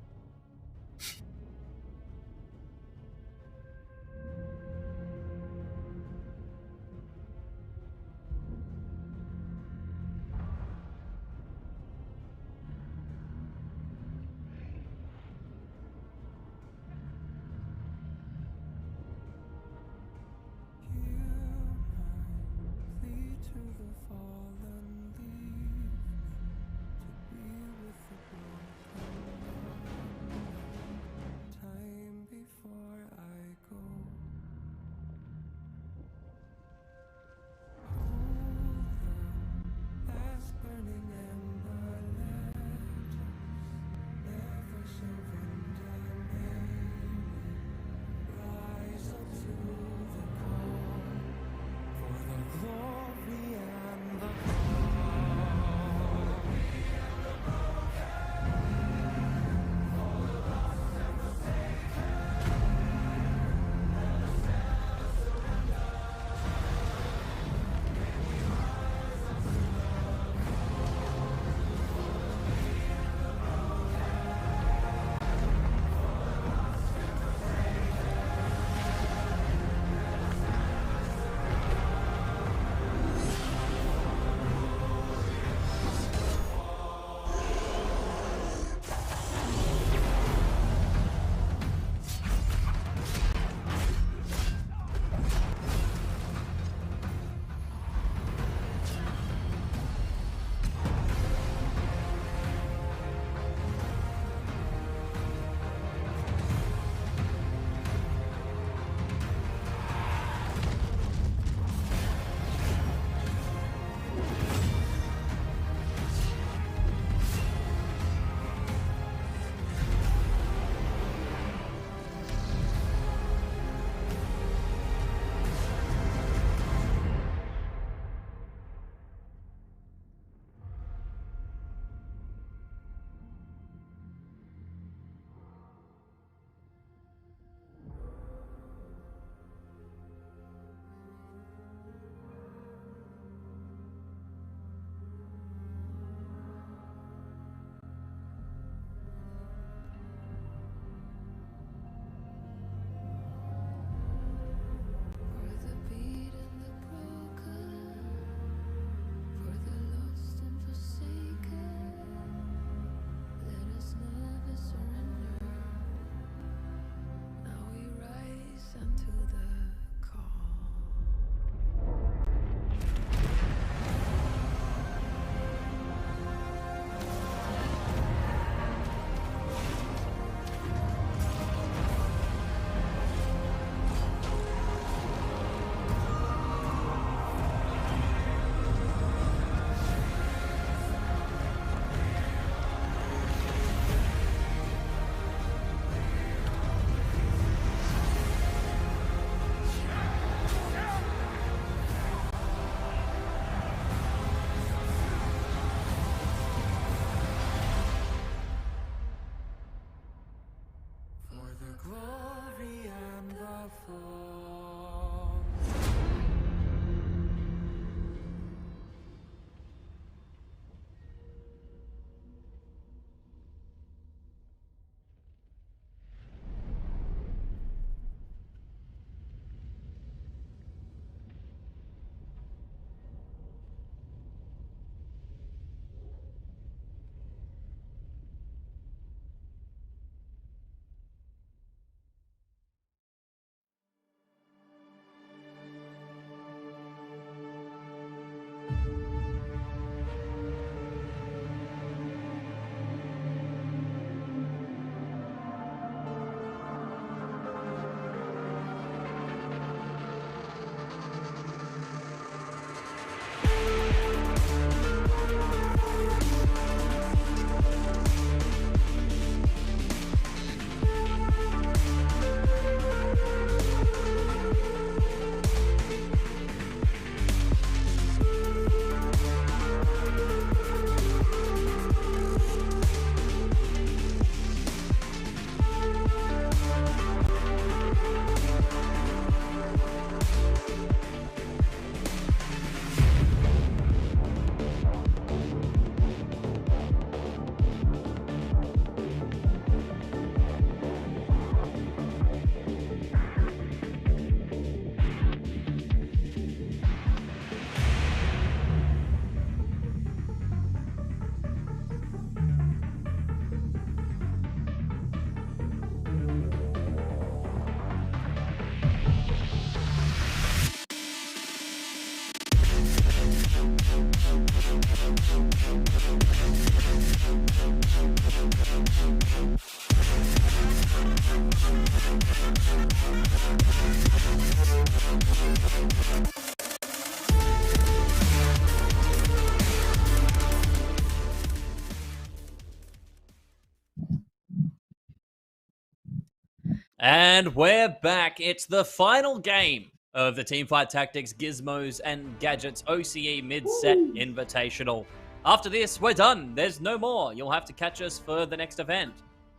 And we're back. It's the final game of the Teamfight Tactics, Gizmos, and Gadgets OCE Mid-Set Invitational. After this, we're done. There's no more. You'll have to catch us for the next event.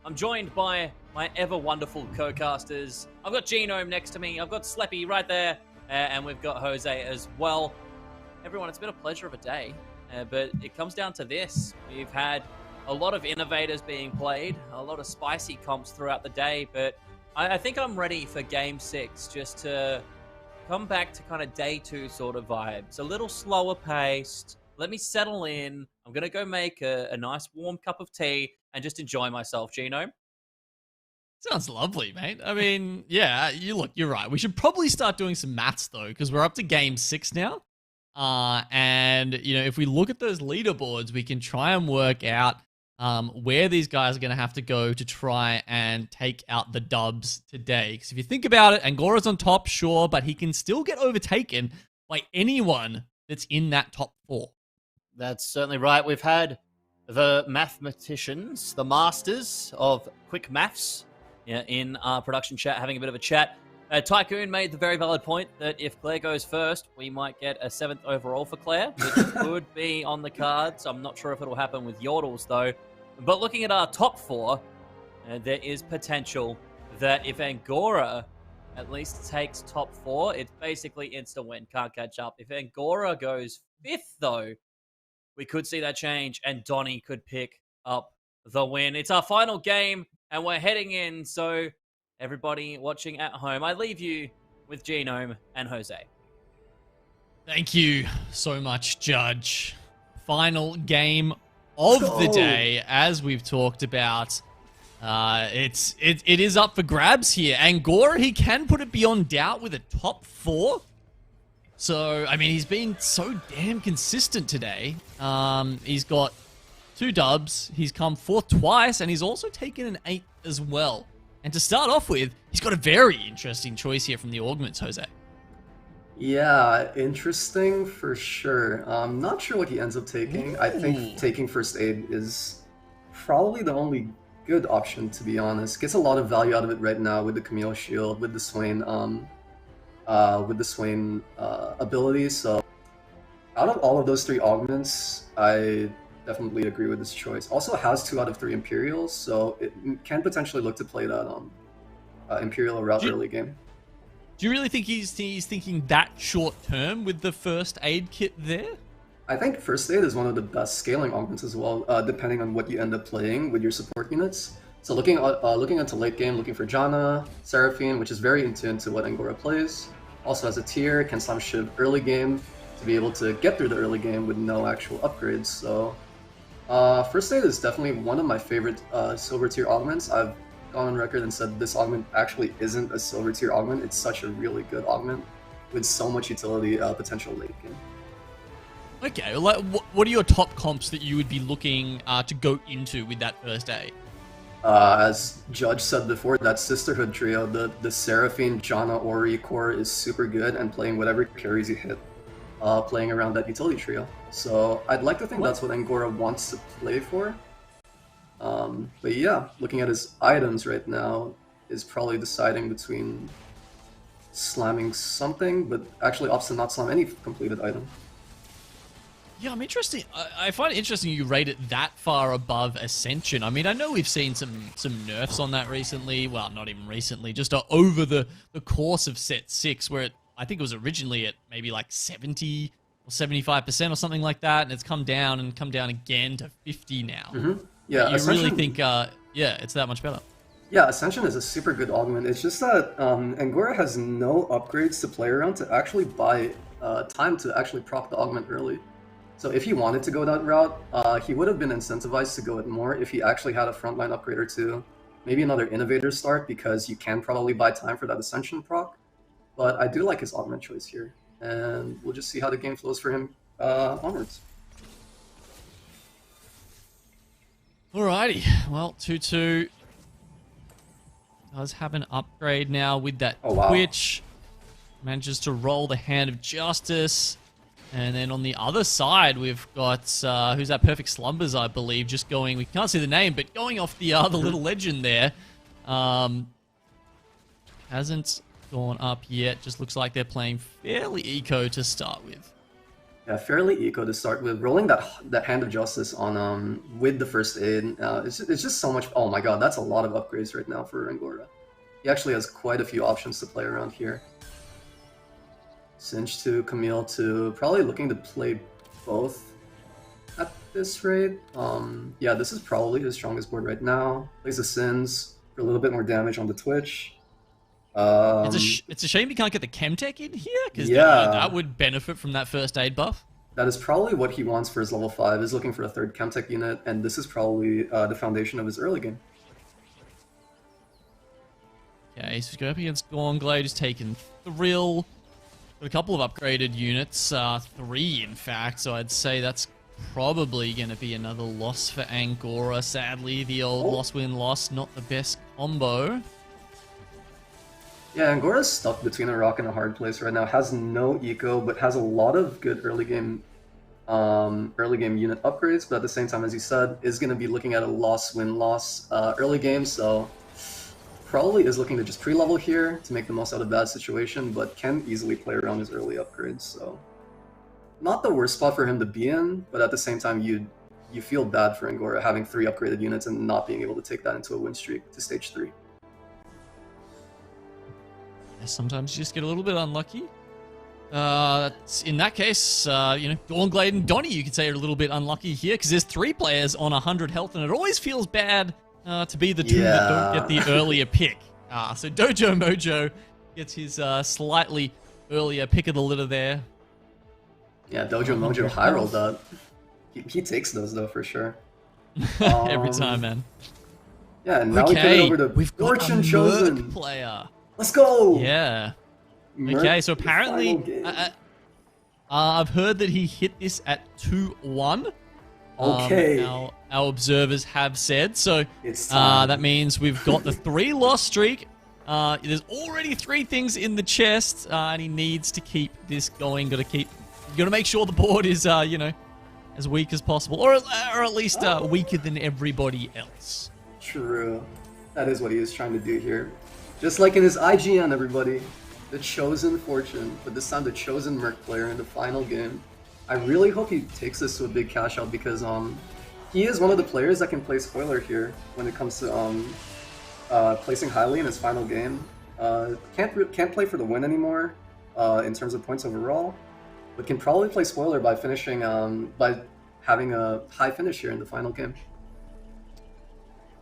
I'm joined by my ever-wonderful co-casters. I've got Genome next to me. I've got Sleppy right there. And we've got Jose as well. Everyone, it's been a pleasure of a day. But it comes down to this. We've had a lot of innovators being played, a lot of spicy comps throughout the day, but I think I'm ready for Game 6, just to come back to kind of Day 2 sort of vibes. A little slower paced. Let me settle in. I'm going to go make a nice warm cup of tea and just enjoy myself, Genome. Sounds lovely, mate. I mean, yeah, you're right. We should probably start doing some maths, though, because we're up to Game 6 now. And, if we look at those leaderboards, we can try and work out where these guys are going to have to go to try and take out the dubs today. Because if you think about it, Angora's on top, sure, but he can still get overtaken by anyone that's in that top 4. That's certainly right. We've had the mathematicians, the masters of quick maths, in our production chat, having a bit of a chat. Tycoon made the very valid point that if Claire goes first, we might get a 7th overall for Claire, which could be on the cards. I'm not sure if it'll happen with Yordles, though. But looking at our top 4, there is potential that if Angora at least takes top 4, it's basically insta-win, can't catch up. If Angora goes 5th, though, we could see that change, and Donnie could pick up the win. It's our final game, and we're heading in, so everybody watching at home, I leave you with Genome and Jose. Thank you so much, Judge. Final game of the day, as we've talked about. It is up for grabs here. Angora, he can put it beyond doubt with a top 4. So, I mean, he's been so damn consistent today. He's got 2 dubs. He's come 4th twice, and he's also taken an 8th as well. And to start off with, he's got a very interesting choice here from the Augments, Jose. Yeah, interesting for sure. I'm not sure what he ends up taking. I think taking First Aid is probably the only good option, to be honest. Gets a lot of value out of it right now with the Camille Shield, with the Swain, abilities. So, out of all of those 3 augments, I definitely agree with this choice. Also has 2 out of 3 Imperials, so it can potentially look to play that Imperial route early game. Do you really think he's thinking that short term with the First Aid kit there? I think First Aid is one of the best scaling augments as well, depending on what you end up playing with your support units. So looking into late game, looking for Janna, Seraphine, which is very in tune to what Angora plays. Also has a tier, can slam Shiv early game to be able to get through the early game with no actual upgrades. So First Aid is definitely one of my favorite silver tier augments. I've gone on record and said this augment actually isn't a silver tier augment. It's such a really good augment with so much utility potential late game. Okay, what are your top comps that you would be looking to go into with that First Aid? As Judge said before, that Sisterhood trio, the Seraphine, Janna, Ori core is super good, and playing whatever carries you hit, playing around that utility trio. So I'd like to think that's what Angora wants to play for. But yeah, looking at his items right now is probably deciding between slamming something, but actually opts to not slam any completed item. Yeah, I'm interested. I find it interesting you rate it that far above Ascension. I mean, I know we've seen some nerfs on that recently. Well, not even recently, just over the course of Set 6, where I think it was originally at maybe like 70 or 75% or something like that, and it's come down again to 50 now. Mm-hmm. Yeah, you really think, it's that much better? Yeah, Ascension is a super good augment. It's just that Angora has no upgrades to play around to actually buy time to actually proc the augment early. So if he wanted to go that route, he would have been incentivized to go it more if he actually had a frontline upgrade or 2. Maybe another Innovator start, because you can probably buy time for that Ascension proc. But I do like his augment choice here, and we'll just see how the game flows for him onwards. Alrighty, well, 2-2. does have an upgrade now with that Oh, wow. Twitch. Manages to roll the Hand of Justice. And then on the other side, we've got, who's that? Perfect Slumbers, I believe, just going, we can't see the name, but going off the little legend there. Hasn't gone up yet. Just looks like they're playing fairly eco to start with. Yeah, fairly eco to start with. Rolling that Hand of Justice on with the first aid, it's just so much. Oh my god, that's a lot of upgrades right now for Angora. He actually has quite a few options to play around here. Singe to Camille to probably looking to play both at this rate. Yeah, this is probably his strongest board right now. Plays the Sins for a little bit more damage on the Twitch. It's a shame you can't get the Chemtech in here, because that would benefit from that first aid buff. That is probably what he wants for his level 5, is looking for a third Chemtech unit, and this is probably the foundation of his early game. Okay, so he's going up against Gornglade, who's taken Thrill. Got a couple of upgraded units, 3 in fact, so I'd say that's probably going to be another loss for Angora. Sadly, the old loss-win-loss, not the best combo. Yeah, Angora's stuck between a rock and a hard place right now. Has no eco, but has a lot of good early game unit upgrades. But at the same time, as you said, is going to be looking at a loss-win-loss early game. So probably is looking to just pre-level here to make the most out of that situation, but can easily play around his early upgrades. So not the worst spot for him to be in, but at the same time, you feel bad for Angora having 3 upgraded units and not being able to take that into a win streak to stage 3. Sometimes you just get a little bit unlucky. In that case, Gornglade and Donnie, you could say, are a little bit unlucky here, because there's 3 players on 100 health, and it always feels bad to be the 2 that don't get the earlier pick. So Dojo Mojo gets his slightly earlier pick of the litter there. Yeah, Dojo Mojo high rolled that. He takes those, though, for sure. Every time, man. Yeah, and now we put it over to we've got Fortune a Chosen Merc player. Let's go! Yeah. Merc, okay, so apparently, I've I've heard that he hit this at 2-1. Okay. Our observers have said. So It's time. that means we've got the 3-loss streak. There's already 3 things in the chest, and he needs to keep this going. Got to make sure the board is, as weak as possible, or at least weaker than everybody else. True. That is what he is trying to do here. Just like in his IGN, everybody. The Chosen Fortune, but this time the Chosen Merc player in the final game. I really hope he takes this to a big cash out, because he is one of the players that can play spoiler here when it comes to placing highly in his final game. Can't play for the win anymore in terms of points overall, but can probably play spoiler by finishing by having a high finish here in the final game.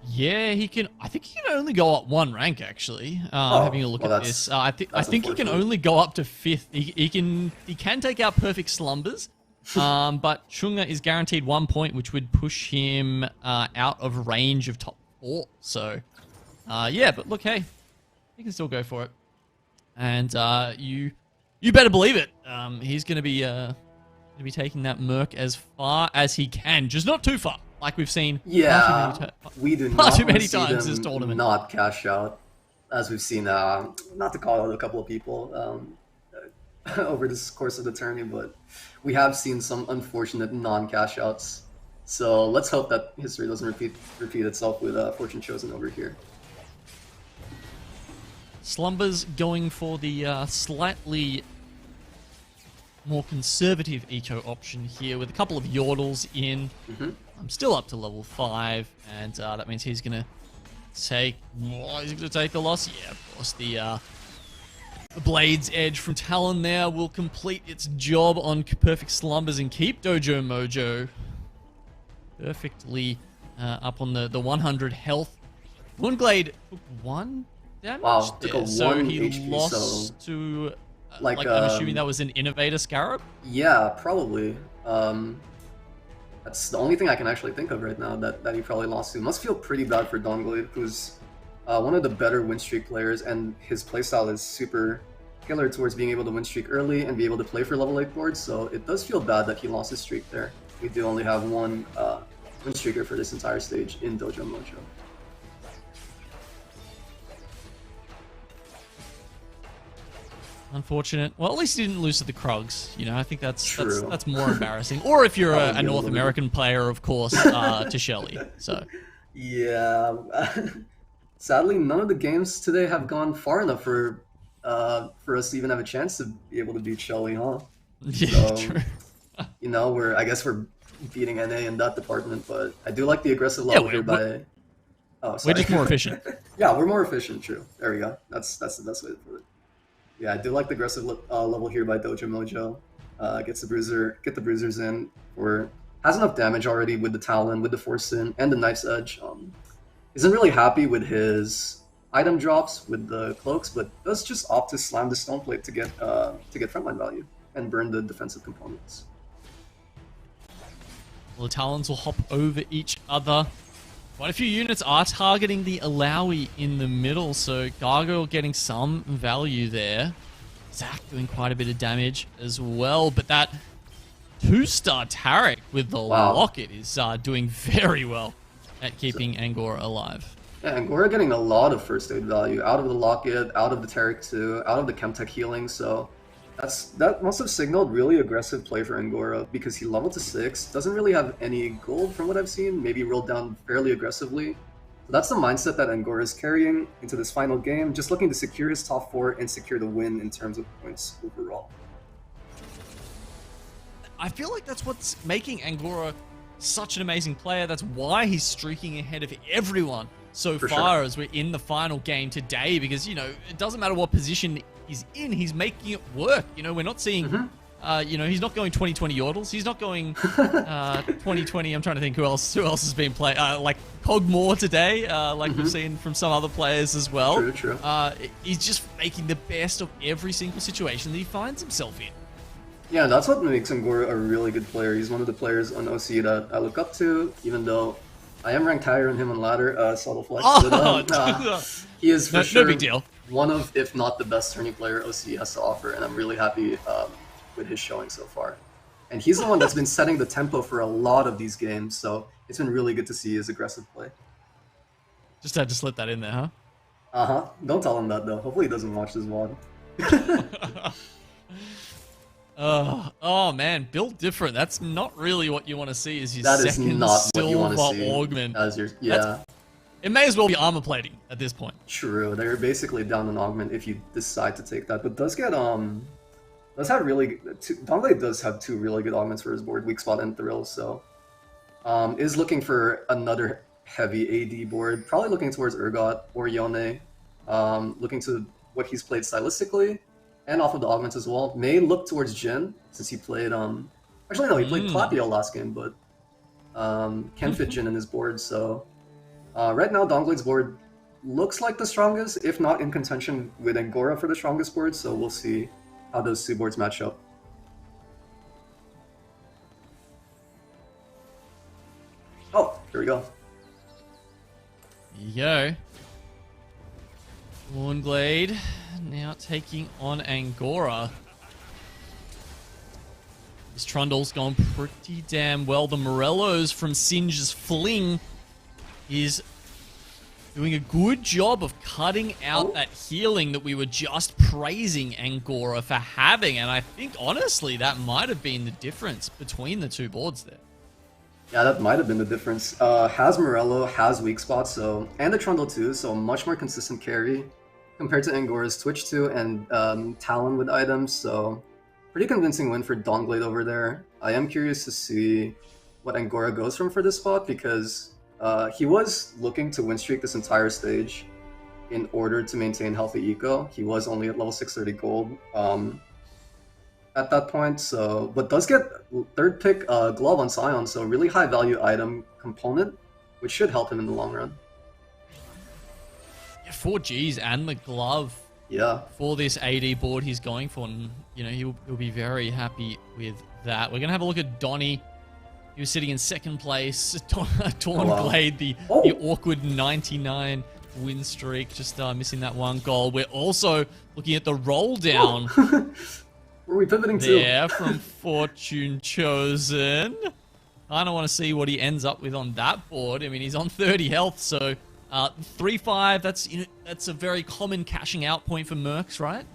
Yeah, he can. I think he can only go up 1 rank, actually. Having a look at this, I think he can only go up to 5th. He can take out Perfect Slumbers, but Chunga is guaranteed 1 point, which would push him out of range of top 4. So, yeah, but look, hey, he can still go for it, and you better believe it. He's gonna be taking that Merc as far as he can, just not too far. Like we've seen we do far not too many see times them this tournament. not cash out, as we've seen, not to call out a couple of people over this course of the tournament, but we have seen some unfortunate non-cash outs. So let's hope that history doesn't repeat itself with Fortune Chosen over here. Slumbers going for the slightly more conservative eco option here with a couple of Yordles in. I'm still up to level 5, and that means he's gonna take. He's gonna take the loss. Yeah, of course. The Blade's Edge from Talon there will complete its job on Perfect Slumbers and keep Dojo Mojo perfectly up on the 100 health. Moonglade took 1 damage. Wow, took a so 1 he HP, lost to. Like, I'm assuming that was an Innovator Scarab? Yeah, probably. That's the only thing I can actually think of right now that he probably lost to. Must feel pretty bad for Donglade, who's one of the better win streak players, and his playstyle is super killer towards being able to win streak early and be able to play for level 8 boards, so it does feel bad that he lost his streak there. We do only have 1 win streaker for this entire stage in Dojo Mojo. Unfortunate. Well, at least he didn't lose to the Krugs. You know, I think that's True. that's more embarrassing. Or if you're That would a be a North little American player, of course, to Shelly. So Yeah. Sadly, none of the games today have gone far enough for us to even have a chance to be able to beat Shelly, huh? yeah, So, true. you know, I guess we're beating NA in that department, but I do like the aggressive Yeah, level we're- here by. Oh, We're sorry. just more efficient. Yeah, we're more efficient. True. There we go. That's the best way to put it. Yeah, I do like the aggressive level here by Dojo Mojo. Get the bruisers in, or has enough damage already with the Talon, with the Force in, and the Knife's Edge. Isn't really happy with his item drops with the cloaks, but does just opt to slam the stone plate to get frontline value and burn the defensive components. Well, the Talons will hop over each other. Quite a few units are targeting the Alawi in the middle, so Gargoyle getting some value there. Zac doing quite a bit of damage as well, but that 2-star Tarek with the Wow. Locket is doing very well at keeping Angora alive. Yeah, Angora getting a lot of first aid value out of the Locket, out of the Tarek 2, out of the Chemtech healing, so that must have signaled really aggressive play for Angora because he leveled to 6, doesn't really have any gold from what I've seen, maybe rolled down fairly aggressively. So that's the mindset that Angora is carrying into this final game, just looking to secure his top 4 and secure the win in terms of points overall. I feel like that's what's making Angora such an amazing player. That's why he's streaking ahead of everyone so For far sure. as we're in the final game today, because, you know, it doesn't matter what position he's in, he's making it work. You know, we're not seeing, you know, he's not going 2020 yordles. He's not going 2020. I'm trying to think who else has been playing, like Cogmore today, like we've seen from some other players as well. True, true. He's just making the best of every single situation that he finds himself in. Yeah, that's what makes Angora a really good player. He's one of the players on OC that I look up to, even though I am ranked higher than him on ladder, subtle flex. Oh, but, he is for no sure big deal. one of, if not the best tourney player OC has to offer, and I'm really happy with his showing so far. And he's the one that's been setting the tempo for a lot of these games, so it's been really good to see his aggressive play. Just had to slip that in there, huh? Uh-huh. Don't tell him that, though. Hopefully he doesn't watch this VOD. Oh man, built different. That's not really what you want to see as your That is second not what you want to silver see. augment. As your, It may as well be armor plating at this point. True, they're basically down an augment if you decide to take that, but does have Donglade does have 2 really good augments for his board, Weak Spot and Thrill, so is looking for another heavy AD board, probably looking towards Urgot or Yone, looking to what he's played stylistically, and off of the augments as well. May look towards Jin, since he played, actually no, he played Clapio last game, but can fit Jin in his board, so right now Donglade's board looks like the strongest, if not in contention with Angora for the strongest board, so we'll see how those 2 boards match up. Oh, here we go. There you go. Warnglade now taking on Angora. This Trundle's gone pretty damn well. The Morellos from Singe's Fling is doing a good job of cutting out that healing that we were just praising Angora for having. And I think, honestly, that might have been the difference between the 2 boards there. Yeah, that might have been the difference. Has Morello, has weak spots, and the Trundle too, so much more consistent carry compared to Angora's Twitch 2 and Talon with items, so pretty convincing win for Donglade over there. I am curious to see what Angora goes from for this spot, because he was looking to win streak this entire stage in order to maintain healthy eco. He was only at level 630 gold at that point, so but does get 3rd pick glove on Scion, so really high value item component, which should help him in the long run. Yeah, 4 Gs and the glove Yeah. for this AD board he's going for, and you know he'll be very happy with that. We're gonna have a look at Donnie. He was sitting in 2nd place. Tornglade, the awkward 99 win streak, just missing that 1 goal. We're also looking at the roll down. Where are we pivoting there from Fortune Chosen. I don't want to see what he ends up with on that board. I mean, he's on 30 health, so 3-5. That's a very common cashing out point for Mercs, right?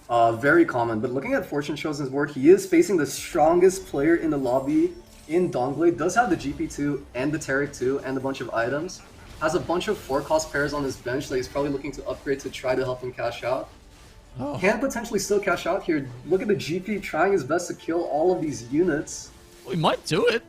Very common. But looking at Fortune Chosen's board, he is facing the strongest player in the lobby in Dongblade. Does have the GP2 and the Taric 2 and a bunch of items. Has a bunch of 4-cost pairs on his bench that he's probably looking to upgrade to try to help him cash out. Can potentially still cash out here. Look at the GP trying his best to kill all of these units. We might do it.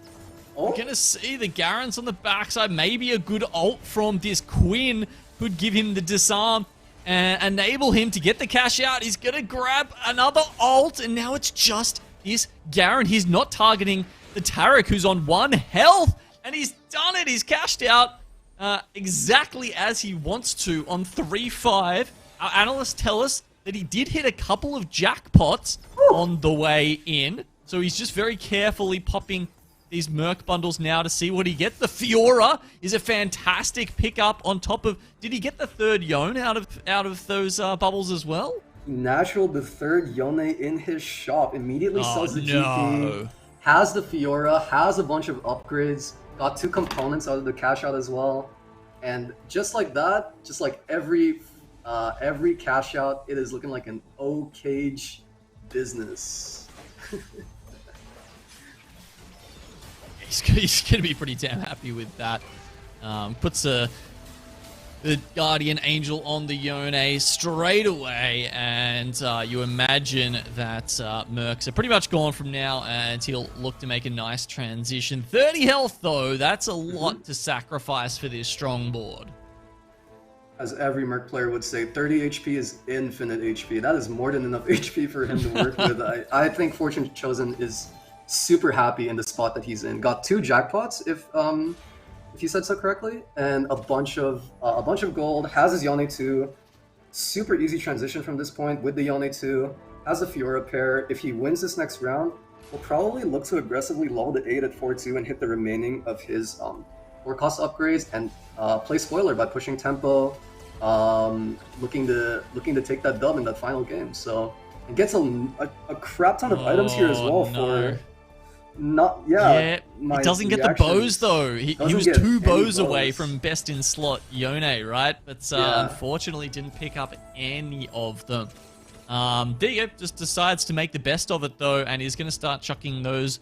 Oh. We're gonna see the Garens on the backside. Maybe a good ult from this Quinn could give him the disarm and enable him to get the cash out. He's gonna grab another ult, and now it's just this Garen. He's not targeting the Taric, who's on 1 health, and he's done it. He's cashed out exactly as he wants to on 3-5. Our analysts tell us that he did hit a couple of jackpots on the way in, so he's just very carefully popping these Merc bundles now to see what he gets. The Fiora is a fantastic pickup on top of... Did he get the 3rd Yone out of those bubbles as well? Natural, the 3rd Yone in his shop. Immediately sells the no. GP. Has the Fiora, has a bunch of upgrades. Got 2 components out of the cash out as well. And just like that, just like every cash out, it is looking like an O-Cage business. He's going to be pretty damn happy with that. Puts the Guardian Angel on the Yone straight away, and you imagine that Mercs are pretty much gone from now, and he'll look to make a nice transition. 30 health, though, that's a lot to sacrifice for this strong board. As every Merc player would say, 30 HP is infinite HP. That is more than enough HP for him to work with. I think Fortune Chosen is super happy in the spot that he's in. Got 2 jackpots, if you said so correctly, and a bunch of gold. Has his Yone 2. Super easy transition from this point with the Yone 2. Has the Fiora pair. If he wins this next round, will probably look to aggressively low the 8 at 4-2 and hit the remaining of his 4-cost upgrades and play spoiler by pushing tempo, looking to take that dub in that final game. So it gets a crap ton of items here as well for. It doesn't get the bows though. He was 2 bows away from best in slot Yone, right? But unfortunately didn't pick up any of them. There you go, just decides to make the best of it though, and is going to start chucking those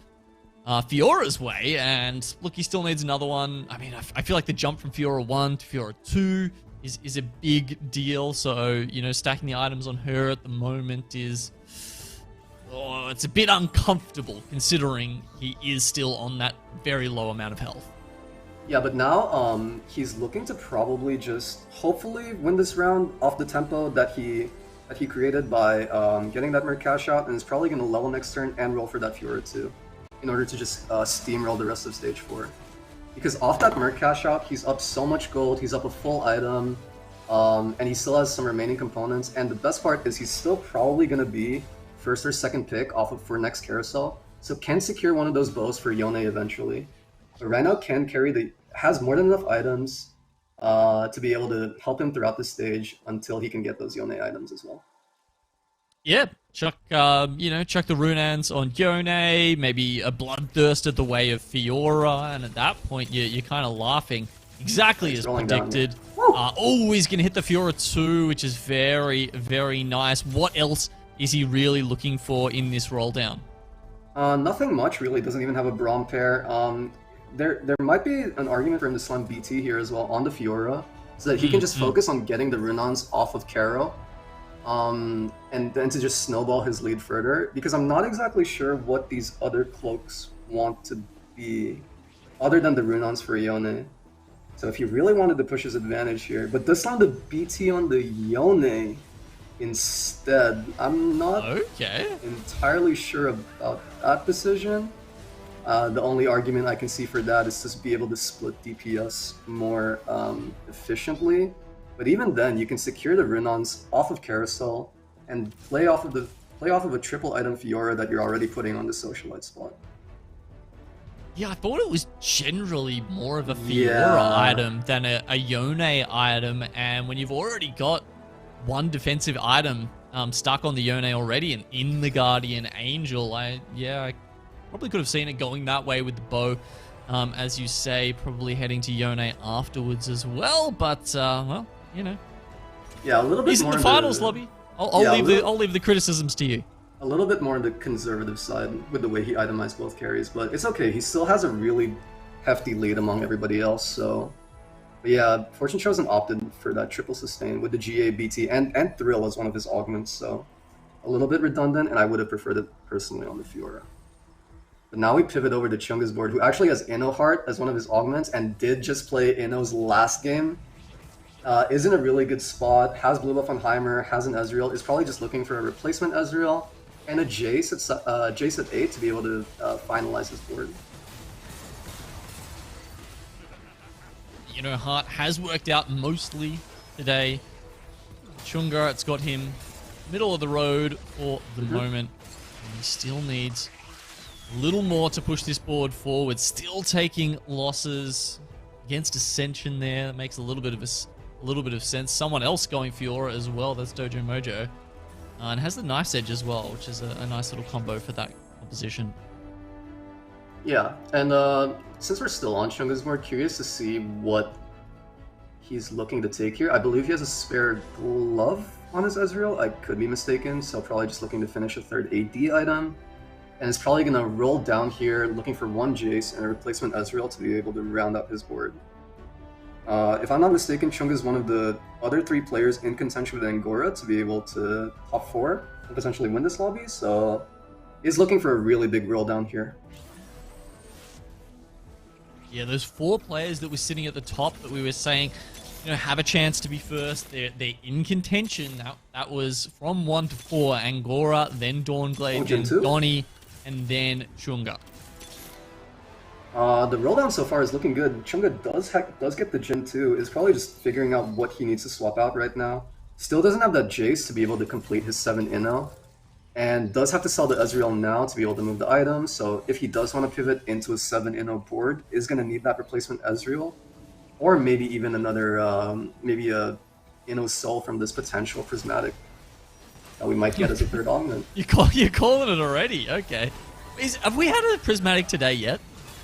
Fiora's way. And look, he still needs another one. I mean, I feel like the jump from Fiora 1 to Fiora 2 is a big deal. So, you know, stacking the items on her at the moment is... Oh, it's a bit uncomfortable considering he is still on that very low amount of health. Yeah, but now he's looking to probably just hopefully win this round off the tempo that he created by getting that Merc cash out, and is probably going to level next turn and roll for that Fiora too, in order to just steamroll the rest of stage 4. Because off that Merc cash out, he's up so much gold, he's up a full item, and he still has some remaining components. And the best part is he's still probably going to be first or second pick for next carousel, so can secure one of those bows for Yone eventually. But right now has more than enough items to be able to help him throughout the stage until he can get those Yone items as well. Yeah, chuck the Runans on Yone, maybe a Bloodthirst at the way of Fiora, and at that point you're kind of laughing. Exactly as predicted. He's going to hit the Fiora 2, which is very, very nice. What else is he really looking for in this roll down? Nothing much really. Doesn't even have a Braum pair. There might be an argument for him to slam BT here as well on the Fiora, so that he can just focus on getting the Runans off of Caro, and then to just snowball his lead further. Because I'm not exactly sure what these other cloaks want to be, other than the Runans for Yone. So if he really wanted to push his advantage here, but does slam the BT on the Yone instead. I'm not entirely sure about that decision. The only argument I can see for that is to be able to split DPS more efficiently. But even then, you can secure the Runans off of Carousel and play off of a triple item Fiora that you're already putting on the Socialite spot. Yeah, I thought it was generally more of a Fiora item than a Yone item, and when you've already got one defensive item stuck on the Yone already and in the Guardian Angel, I probably could have seen it going that way with the bow. As you say, probably heading to Yone afterwards as well, but, well, you know. Yeah, a little bit He's more in the finals lobby. I'll leave the criticisms to you. A little bit more on the conservative side with the way he itemized both carries, but it's okay. He still has a really hefty lead among everybody else, so... But yeah, Fortune Chosen opted for that triple sustain with the GA, BT, and Thrill as one of his augments, so... A little bit redundant, and I would have preferred it personally on the Fiora. But now we pivot over to Chunga's board, who actually has Inno Heart as one of his augments, and did just play Inno's last game. Is in a really good spot, has blue buff on Heimer, has an Ezreal, is probably just looking for a replacement Ezreal, and a Jace at 8 to be able to finalize his board. You know, Heart has worked out mostly today. Chunga, it's got him middle of the road for the moment. And he still needs a little more to push this board forward. Still taking losses against Ascension there. That makes a little bit of sense. Someone else going Fiora as well. That's Dojo Mojo. And has the Knife's Edge as well, which is a nice little combo for that composition. Yeah, and since we're still on Chunga's board, curious to see what he's looking to take here. I believe he has a spare glove on his Ezreal. I could be mistaken, so probably just looking to finish a third AD item. And is probably going to roll down here, looking for one Jace and a replacement Ezreal to be able to round out his board. If I'm not mistaken, Chunga is one of the other 3 players in contention with Angora to be able to top 4 and potentially win this lobby, so he's looking for a really big roll down here. Yeah, those 4 players that were sitting at the top that we were saying, you know, have a chance to be first. They're in contention. That was from 1 to 4. Angora, then Dawnblade, then Donnie, and then Chunga. The roll down so far is looking good. Chunga does get the Jhin too. Is probably just figuring out what he needs to swap out right now. Still doesn't have that Jace to be able to complete his 7 Inno. And does have to sell the Ezreal now to be able to move the items, so if he does want to pivot into a 7 Inno board, is going to need that replacement Ezreal. Or maybe even another, maybe a Inno Soul from this potential Prismatic that we might get as a third augment. You're calling it already? Okay. Have we had a Prismatic today yet?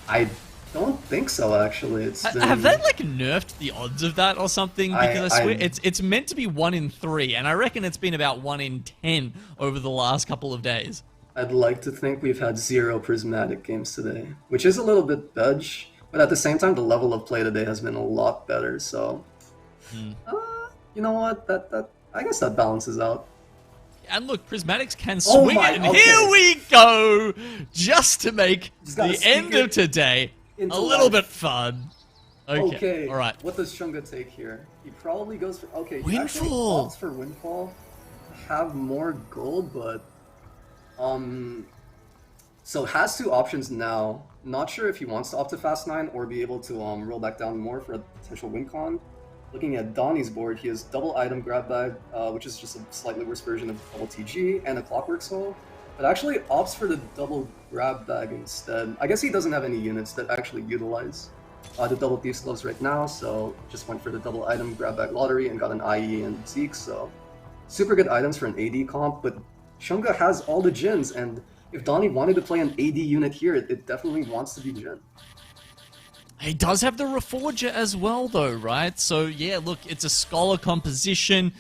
I don't think so, actually. Have they like nerfed the odds of that or something? Because I swear it's meant to be 1 in 3, and I reckon it's been about 1 in 10 over the last couple of days. I'd like to think we've had 0 Prismatic games today, which is a little bit budge, but at the same time, the level of play today has been a lot better. So, you know what? That I guess that balances out. And look, Prismatics can swing it, and here we go! Just to make the end of today a little bit fun. Okay, all right. What does Chunga take here? He probably goes for... Okay, he Windfall! actually opts for Windfall to have more gold, but... So has 2 options now. Not sure if he wants to opt to Fast 9 or be able to roll back down more for a potential win con. Looking at Donnie's board, he has double item grab bag, which is just a slightly worse version of double TG, and a Clockwork Soul, but actually opts for the double grab bag instead. I guess he doesn't have any units that actually utilize the double Thieves Gloves right now, so just went for the double item grab bag lottery and got an IE and Zeke, so super good items for an AD comp, but Chunga has all the Jins, and if Donnie wanted to play an AD unit here, it definitely wants to be Jhin. He does have the Reforger as well, though, right? So, yeah, look, it's a Scholar composition.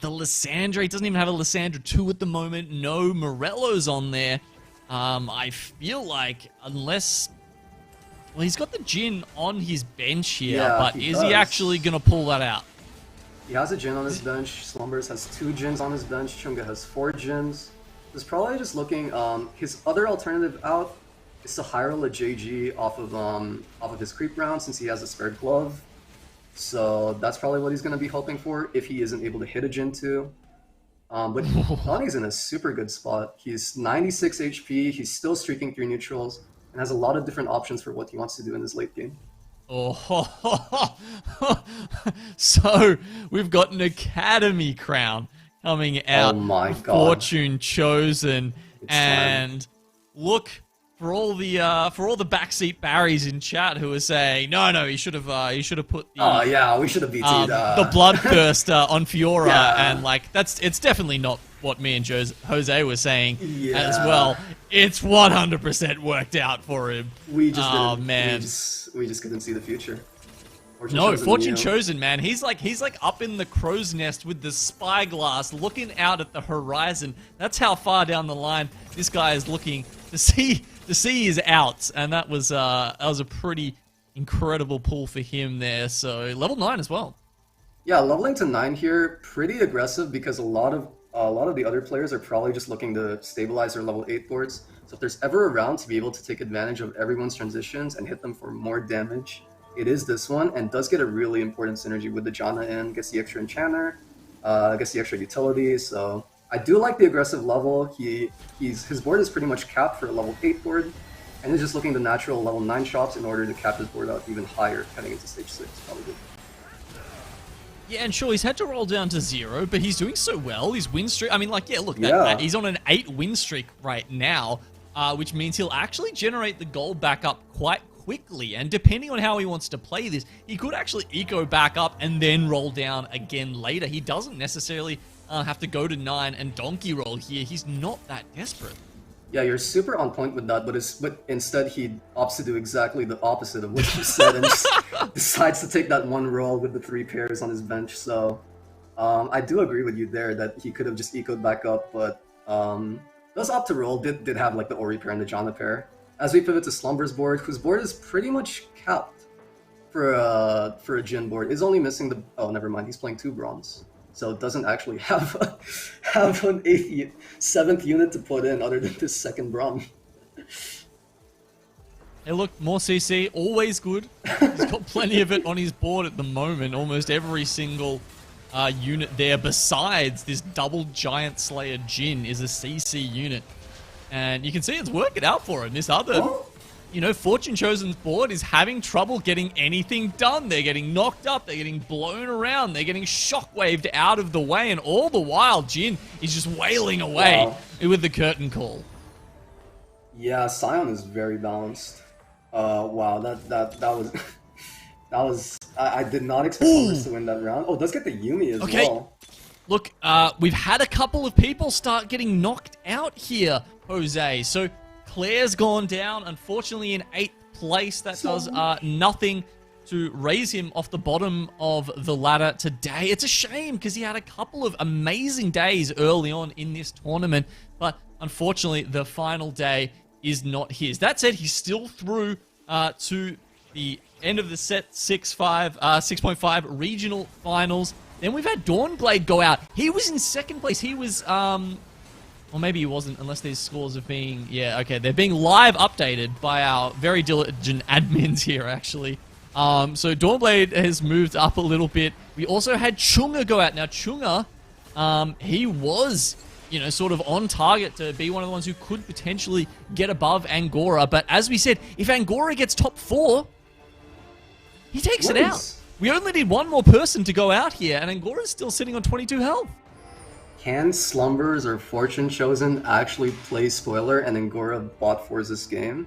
The Lysandra, he doesn't even have a Lysandra 2 at the moment. No Morello's on there. I feel like, unless... Well, he's got the Jhin on his bench here, but is he actually going to pull that out? He has a Jhin on his bench. Slumbers has 2 Jins on his bench. Chunga has 4 Jins. He's probably just looking... his other alternative out is to Hyrule a JG off of his creep round since he has a spare glove. So that's probably what he's going to be hoping for if he isn't able to hit a Jhin 2. But Donnie's in a super good spot. He's 96 HP, he's still streaking through neutrals, and has a lot of different options for what he wants to do in his late game. Oh, so we've got an Academy crown coming out. Oh my God. Fortune Chosen, and look for all the backseat Barrys in chat who are saying no, he should have put the we should have beat the Bloodthirst on Fiora, and like it's definitely not what me and Jose were saying as well. It's 100% worked out for him. We just didn't see the future. No, Chosen Fortune Neo. Chosen, man. He's like up in the crow's nest with the spyglass, looking out at the horizon. That's how far down the line this guy is looking to see his outs, and that was a pretty incredible pull for him there. So level 9 as well. Yeah, leveling to 9 here, pretty aggressive because a lot of the other players are probably just looking to stabilize their level 8 boards. So if there's ever a round to be able to take advantage of everyone's transitions and hit them for more damage, it is this one, and does get a really important synergy with the Janna in, gets the extra enchanter, gets the extra utility. So I do like the aggressive level. His board is pretty much capped for a level 8 board, and he's just looking to natural level 9 shops in order to cap his board out even higher heading into stage 6 probably. Yeah, and sure, he's had to roll down to 0, but he's doing so well. His win streak, I mean, like, yeah, look, he's on an 8 win streak right now, which means he'll actually generate the gold back up quite quickly. And depending on how he wants to play this, he could actually eco back up and then roll down again later. He doesn't necessarily have to go to 9 and donkey roll here. He's not that desperate. Yeah, you're super on point with that, but instead he opts to do exactly the opposite of what you said and just decides to take that one roll with the 3 pairs on his bench. So I do agree with you there that he could have just ecoed back up, but does opt to roll, did have like the Ori pair and the Janna pair. As we pivot to Slumber's board, whose board is pretty much capped for a Jin board, is only missing the... Oh, never mind, he's playing 2 bronze. So it doesn't actually have an 7th unit to put in other than this 2nd Braum. Hey, look, more CC, always good. He's got plenty of it on his board at the moment. Almost every single unit there, besides this double Giant Slayer Jin, is a CC unit. And you can see it's working out for him. This other, Fortune Chosen's board is having trouble getting anything done. They're getting knocked up, they're getting blown around, they're getting shockwaved out of the way, and all the while, Jin is just wailing away with the curtain call. Yeah, Sion is very balanced. Wow, that was that was I did not expect Slumbers to win that round. Oh, does get the Yumi as well. Look, we've had a couple of people start getting knocked out here, Jose. So Claire's gone down, unfortunately in 8th place. That does nothing to raise him off the bottom of the ladder today. It's a shame because he had a couple of amazing days early on in this tournament, but unfortunately the final day is not his. That said, he's still through to the end of the set 6.5 regional finals. Then we've had Dawnblade go out. He was in 2nd place. He was, or maybe he wasn't, unless these scores are being, they're being live updated by our very diligent admins here, actually. So Dawnblade has moved up a little bit. We also had Chunga go out. Now, Chunga, he was, sort of on target to be one of the ones who could potentially get above Angora. But as we said, if Angora gets top 4, he takes it out. We only need one more person to go out here, and Angora's still sitting on 22 health. Can Slumbers or Fortune Chosen actually play spoiler and Angora bot Forza's game?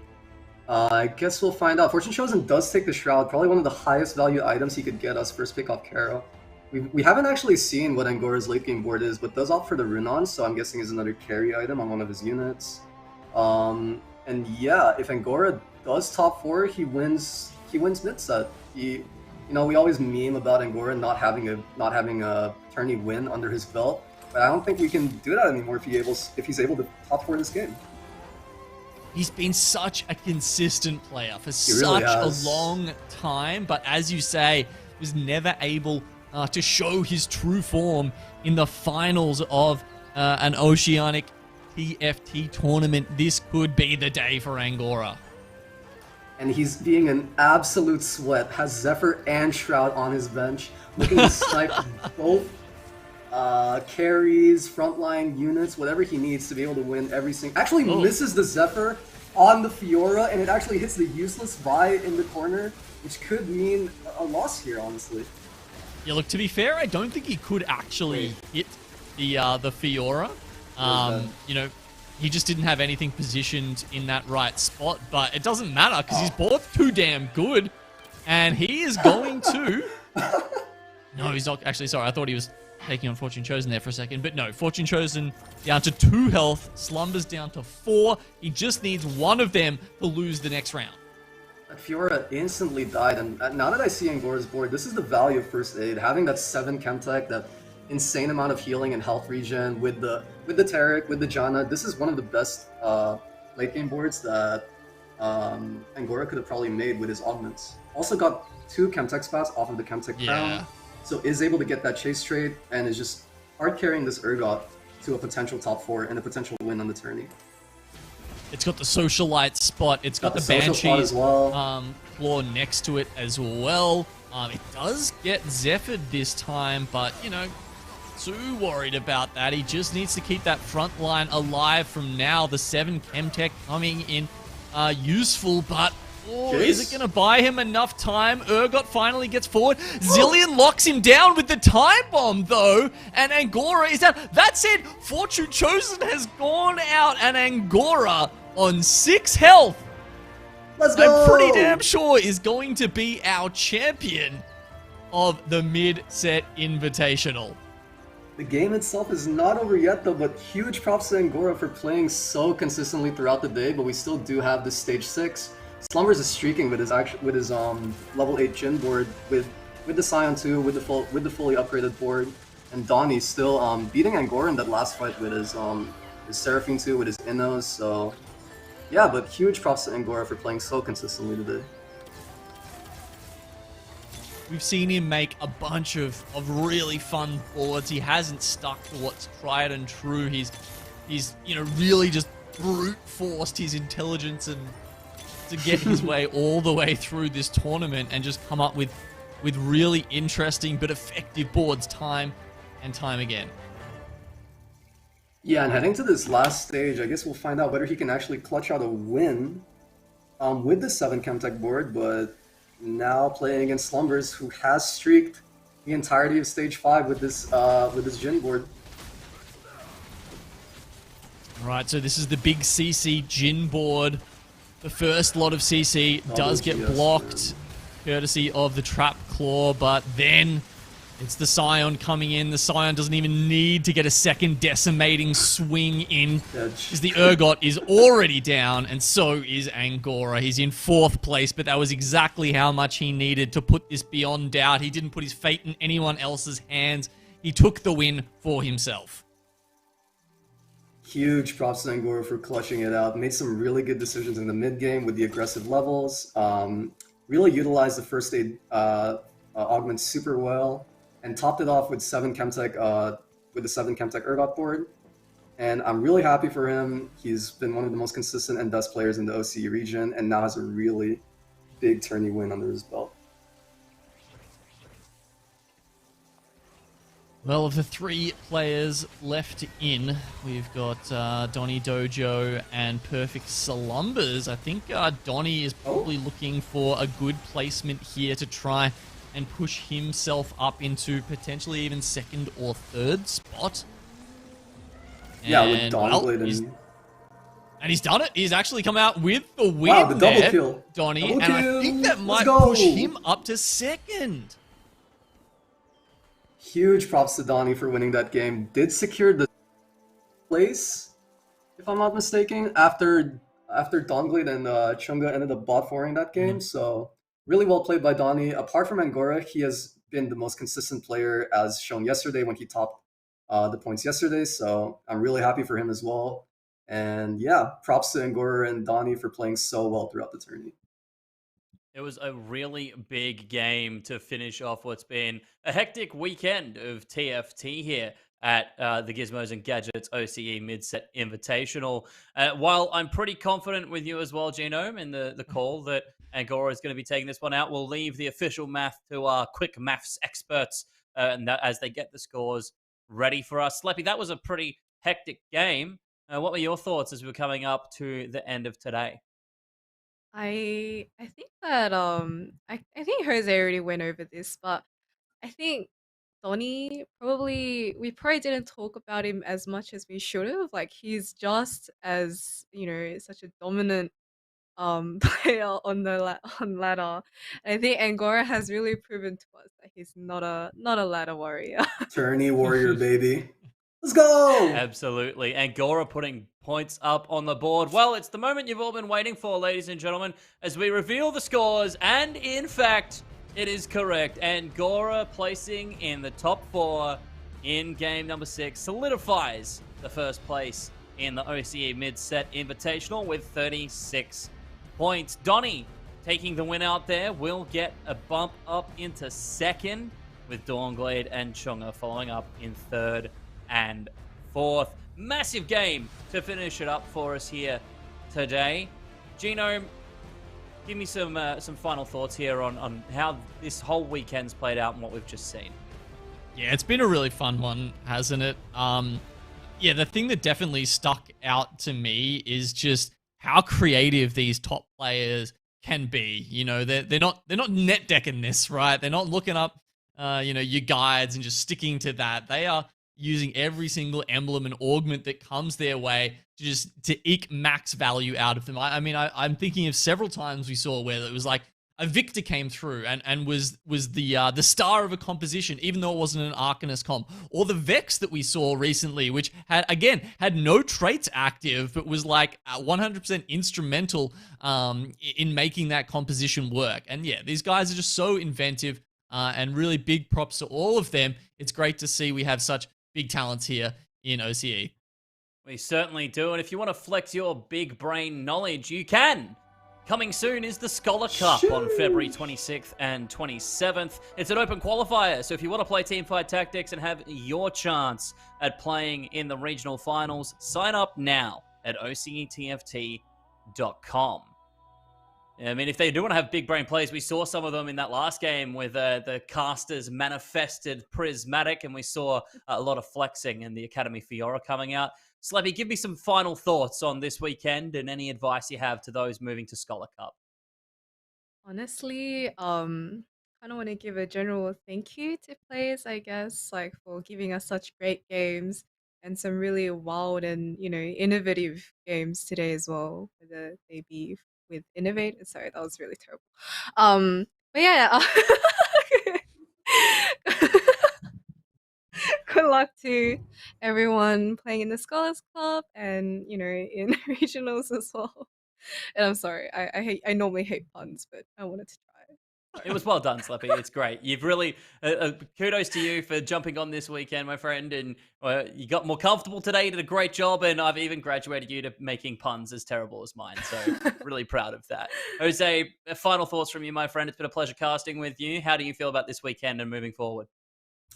I guess we'll find out. Fortune Chosen does take the Shroud, probably one of the highest value items he could get us first pick off Karo. We haven't actually seen what Angora's late game board is, but does opt for the Runon, so I'm guessing is another carry item on one of his units. And yeah, if Angora does top 4, he wins mid-set. We always meme about Angora not having a tourney win under his belt, but I don't think we can do that anymore if he's able to top 4 this game. He's been such a consistent player for really such a long time, but as you say, was never able to show his true form in the finals of an Oceanic TFT tournament. This could be the day for Angora. And he's being an absolute sweat, has Zephyr and Shroud on his bench, looking to snipe both carries, frontline units, whatever he needs to be able to win every single... Actually misses the Zephyr on the Fiora, and it actually hits the useless Vi in the corner, which could mean a loss here, honestly. Yeah, look, to be fair, I don't think he could actually hit the Fiora. He just didn't have anything positioned in that right spot, but it doesn't matter because his board's too damn good, and he is going to... No, he's not actually. Sorry, I thought he was taking on Fortune Chosen there for a second, but no, Fortune Chosen down to 2 health, Slumbers down to 4. He just needs one of them to lose the next round. Fiora instantly died, and now that I see Angora's board, this is the value of first aid. Having that 7 Chemtech, that insane amount of healing and health regen with the Taric, with the Janna, this is one of the best late game boards that Angora could have probably made with his augments. Also got 2 Chemtech spots off of the Chemtech crown, so is able to get that chase trade and is just hard carrying this Urgot to a potential top 4 and a potential win on the tourney. It's got the Socialite spot. It's got the Banshee as well. claw next to it as well. It does get Zephyred this time, but, you know, too worried about that. He just needs to keep that front line alive from now. The 7 Chemtech coming in useful, but is it going to buy him enough time? Urgot finally gets forward. Zilean locks him down with the time bomb, though, and Angora is down. That said, Fortune Chosen has gone out, and Angora on 6 health. Let's go! I'm pretty damn sure is going to be our champion of the Mid-Set Invitational. The game itself is not over yet though, but huge props to Angora for playing so consistently throughout the day, but we still do have this stage 6. Slumbers is streaking with his level 8 Jhin board, with the Scion 2, with the fully upgraded board, and Donnie still beating Angora in that last fight with his Seraphine 2, with his Innos, so yeah, but huge props to Angora for playing so consistently today. We've seen him make a bunch of really fun boards. He hasn't stuck to what's tried and true. He's you know, really just brute forced his intelligence and to get his way all the way through this tournament and just come up with really interesting but effective boards time and time again. Yeah, and heading to this last stage, I guess we'll find out whether he can actually clutch out a win with the 7 Chemtech board, but now playing against Slumbers, who has streaked the entirety of stage 5 with this Jhin board. Alright, so this is the big CC Jhin board. The first lot of CC does get blocked, courtesy of the Trap Claw, but then it's the Scion coming in. The Scion doesn't even need to get a second decimating swing in, because the Urgot is already down, and so is Angora. He's in 4th place, but that was exactly how much he needed to put this beyond doubt. He didn't put his fate in anyone else's hands. He took the win for himself. Huge props to Angora for clutching it out. Made some really good decisions in the mid game with the aggressive levels. Really utilized the first aid augment super well, and topped it off with 7 Chemtech with the 7 Chemtech Urgot board. And I'm really happy for him. He's been one of the most consistent and best players in the OCE region, and now has a really big tourney win under his belt. Well, of the 3 players left in, we've got Donnie Dojo and Perfect Slumbers. I think Donnie is probably looking for a good placement here to try and push himself up into potentially even 2nd or 3rd spot. Yeah, with Dawnblade and he's done it. He's actually come out with the win. Wow, the double kill. Donnie. Double and kill. I think that might push him up to 2nd. Huge props to Donnie for winning that game. Did secure the place, if I'm not mistaken, after Dawnblade and Chunga ended up bot 4ing that game. So really well played by Donnie. Apart from Angora, he has been the most consistent player, as shown yesterday when he topped the points yesterday. So I'm really happy for him as well. And yeah, props to Angora and Donnie for playing so well throughout the tourney. It was a really big game to finish off what's been a hectic weekend of TFT here at the Gizmos and Gadgets OCE Mid-Set Invitational. While I'm pretty confident with you as well, Genome, in the call that Angora is going to be taking this one out, we'll leave the official math to our quick maths experts and that, as they get the scores ready for us. Sleppy, that was a pretty hectic game. What were your thoughts as we were coming up to the end of today? I think that I think Jose already went over this, but I think Donnie we probably didn't talk about him as much as we should have. Like, he's just as, you know, such a dominant player on on ladder. And I think Angora has really proven to us that he's not a ladder warrior. Tourney warrior, baby. Let's go! Absolutely. Angora putting points up on the board. Well, it's the moment you've all been waiting for, ladies and gentlemen, as we reveal the scores. And in fact, it is correct. Angora placing in the top 4 in game number 6 solidifies the first place in the OCE Mid-Set Invitational with 36 points. Donnie taking the win out there will get a bump up into second, with Dawnglade and Chunga following up in third and fourth. Massive game to finish it up for us here today. Genome, give me some final thoughts here on how this whole weekend's played out and what we've just seen. Yeah, it's been a really fun one, hasn't it? Yeah, the thing that definitely stuck out to me is just how creative these top players can be. You know, they're not net decking this, right? They're not looking up your guides and just sticking to that. They are using every single emblem and augment that comes their way to eke max value out of them. I'm thinking of several times we saw where it was like a Victor came through and was the star of a composition, even though it wasn't an Arcanist comp, or the Vex that we saw recently, which had no traits active, but was like 100% instrumental in making that composition work. And yeah, these guys are just so inventive, and really big props to all of them. It's great to see we have such big talents here in OCE. We certainly do, and if you want to flex your big brain knowledge, you can. Coming soon is the Scholar Cup on February 26th and 27th. It's an open qualifier, so if you want to play Teamfight Tactics and have your chance at playing in the regional finals, sign up now at OCETFT.com. I mean, if they do want to have big brain plays, we saw some of them in that last game with the casters manifested Prismatic, and we saw a lot of flexing and the Academy Fiora coming out. Slappy, give me some final thoughts on this weekend and any advice you have to those moving to Scholar Cup. Honestly, kind of want to give a general thank you to players, I guess, like for giving us such great games and some really wild and innovative games today as well. Whether they be with Innovate, sorry, that was really terrible. But yeah. Good luck to everyone playing in the Scholars Club and in regionals as well. And I'm sorry, I normally hate puns, but I wanted to try. It was well done, Slappy. It's great. You've really kudos to you for jumping on this weekend, my friend. And you got more comfortable today. You did a great job, and I've even graduated you to making puns as terrible as mine. So really proud of that. Jose, final thoughts from you, my friend. It's been a pleasure casting with you. How do you feel about this weekend and moving forward?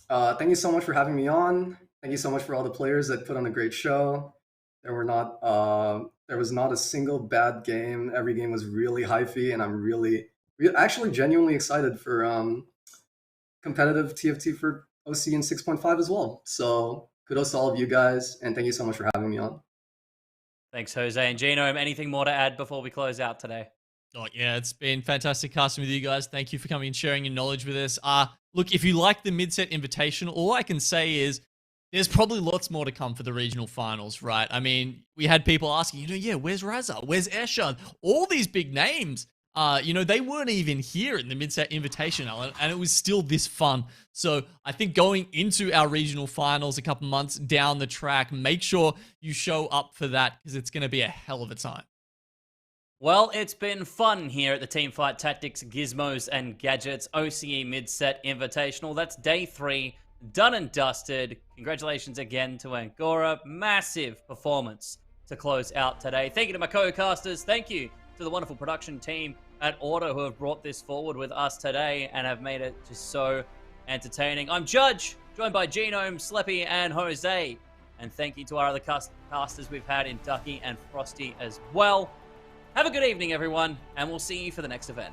Thank you so much for having me on. Thank you so much for all the players that put on a great show. There was not a single bad game. Every game was really hyphy, and I'm actually genuinely excited for competitive TFT for OC in 6.5 as well. So kudos to all of you guys, and thank you so much for having me on. Thanks, Jose. And Genome, anything more to add before we close out today? Oh, yeah, it's been fantastic casting with you guys. Thank you for coming and sharing your knowledge with us. Look, if you like the Mid-Set Invitational, all I can say is there's probably lots more to come for the regional finals, right? I mean, we had people asking, where's Raza? Where's Esha? All these big names, they weren't even here in the Mid-Set Invitational, and it was still this fun. So I think going into our regional finals a couple months down the track, make sure you show up for that because it's going to be a hell of a time. Well, it's been fun here at the Teamfight Tactics, Gizmos and Gadgets OCE Mid-Set Invitational. That's day 3, done and dusted. Congratulations again to Angora. Massive performance to close out today. Thank you to my co-casters. Thank you to the wonderful production team at Auto who have brought this forward with us today and have made it just so entertaining. I'm Judge, joined by Genome, Sleppy, and Jose. And thank you to our other casters we've had in Ducky and Frosty as well. Have a good evening, everyone, and we'll see you for the next event.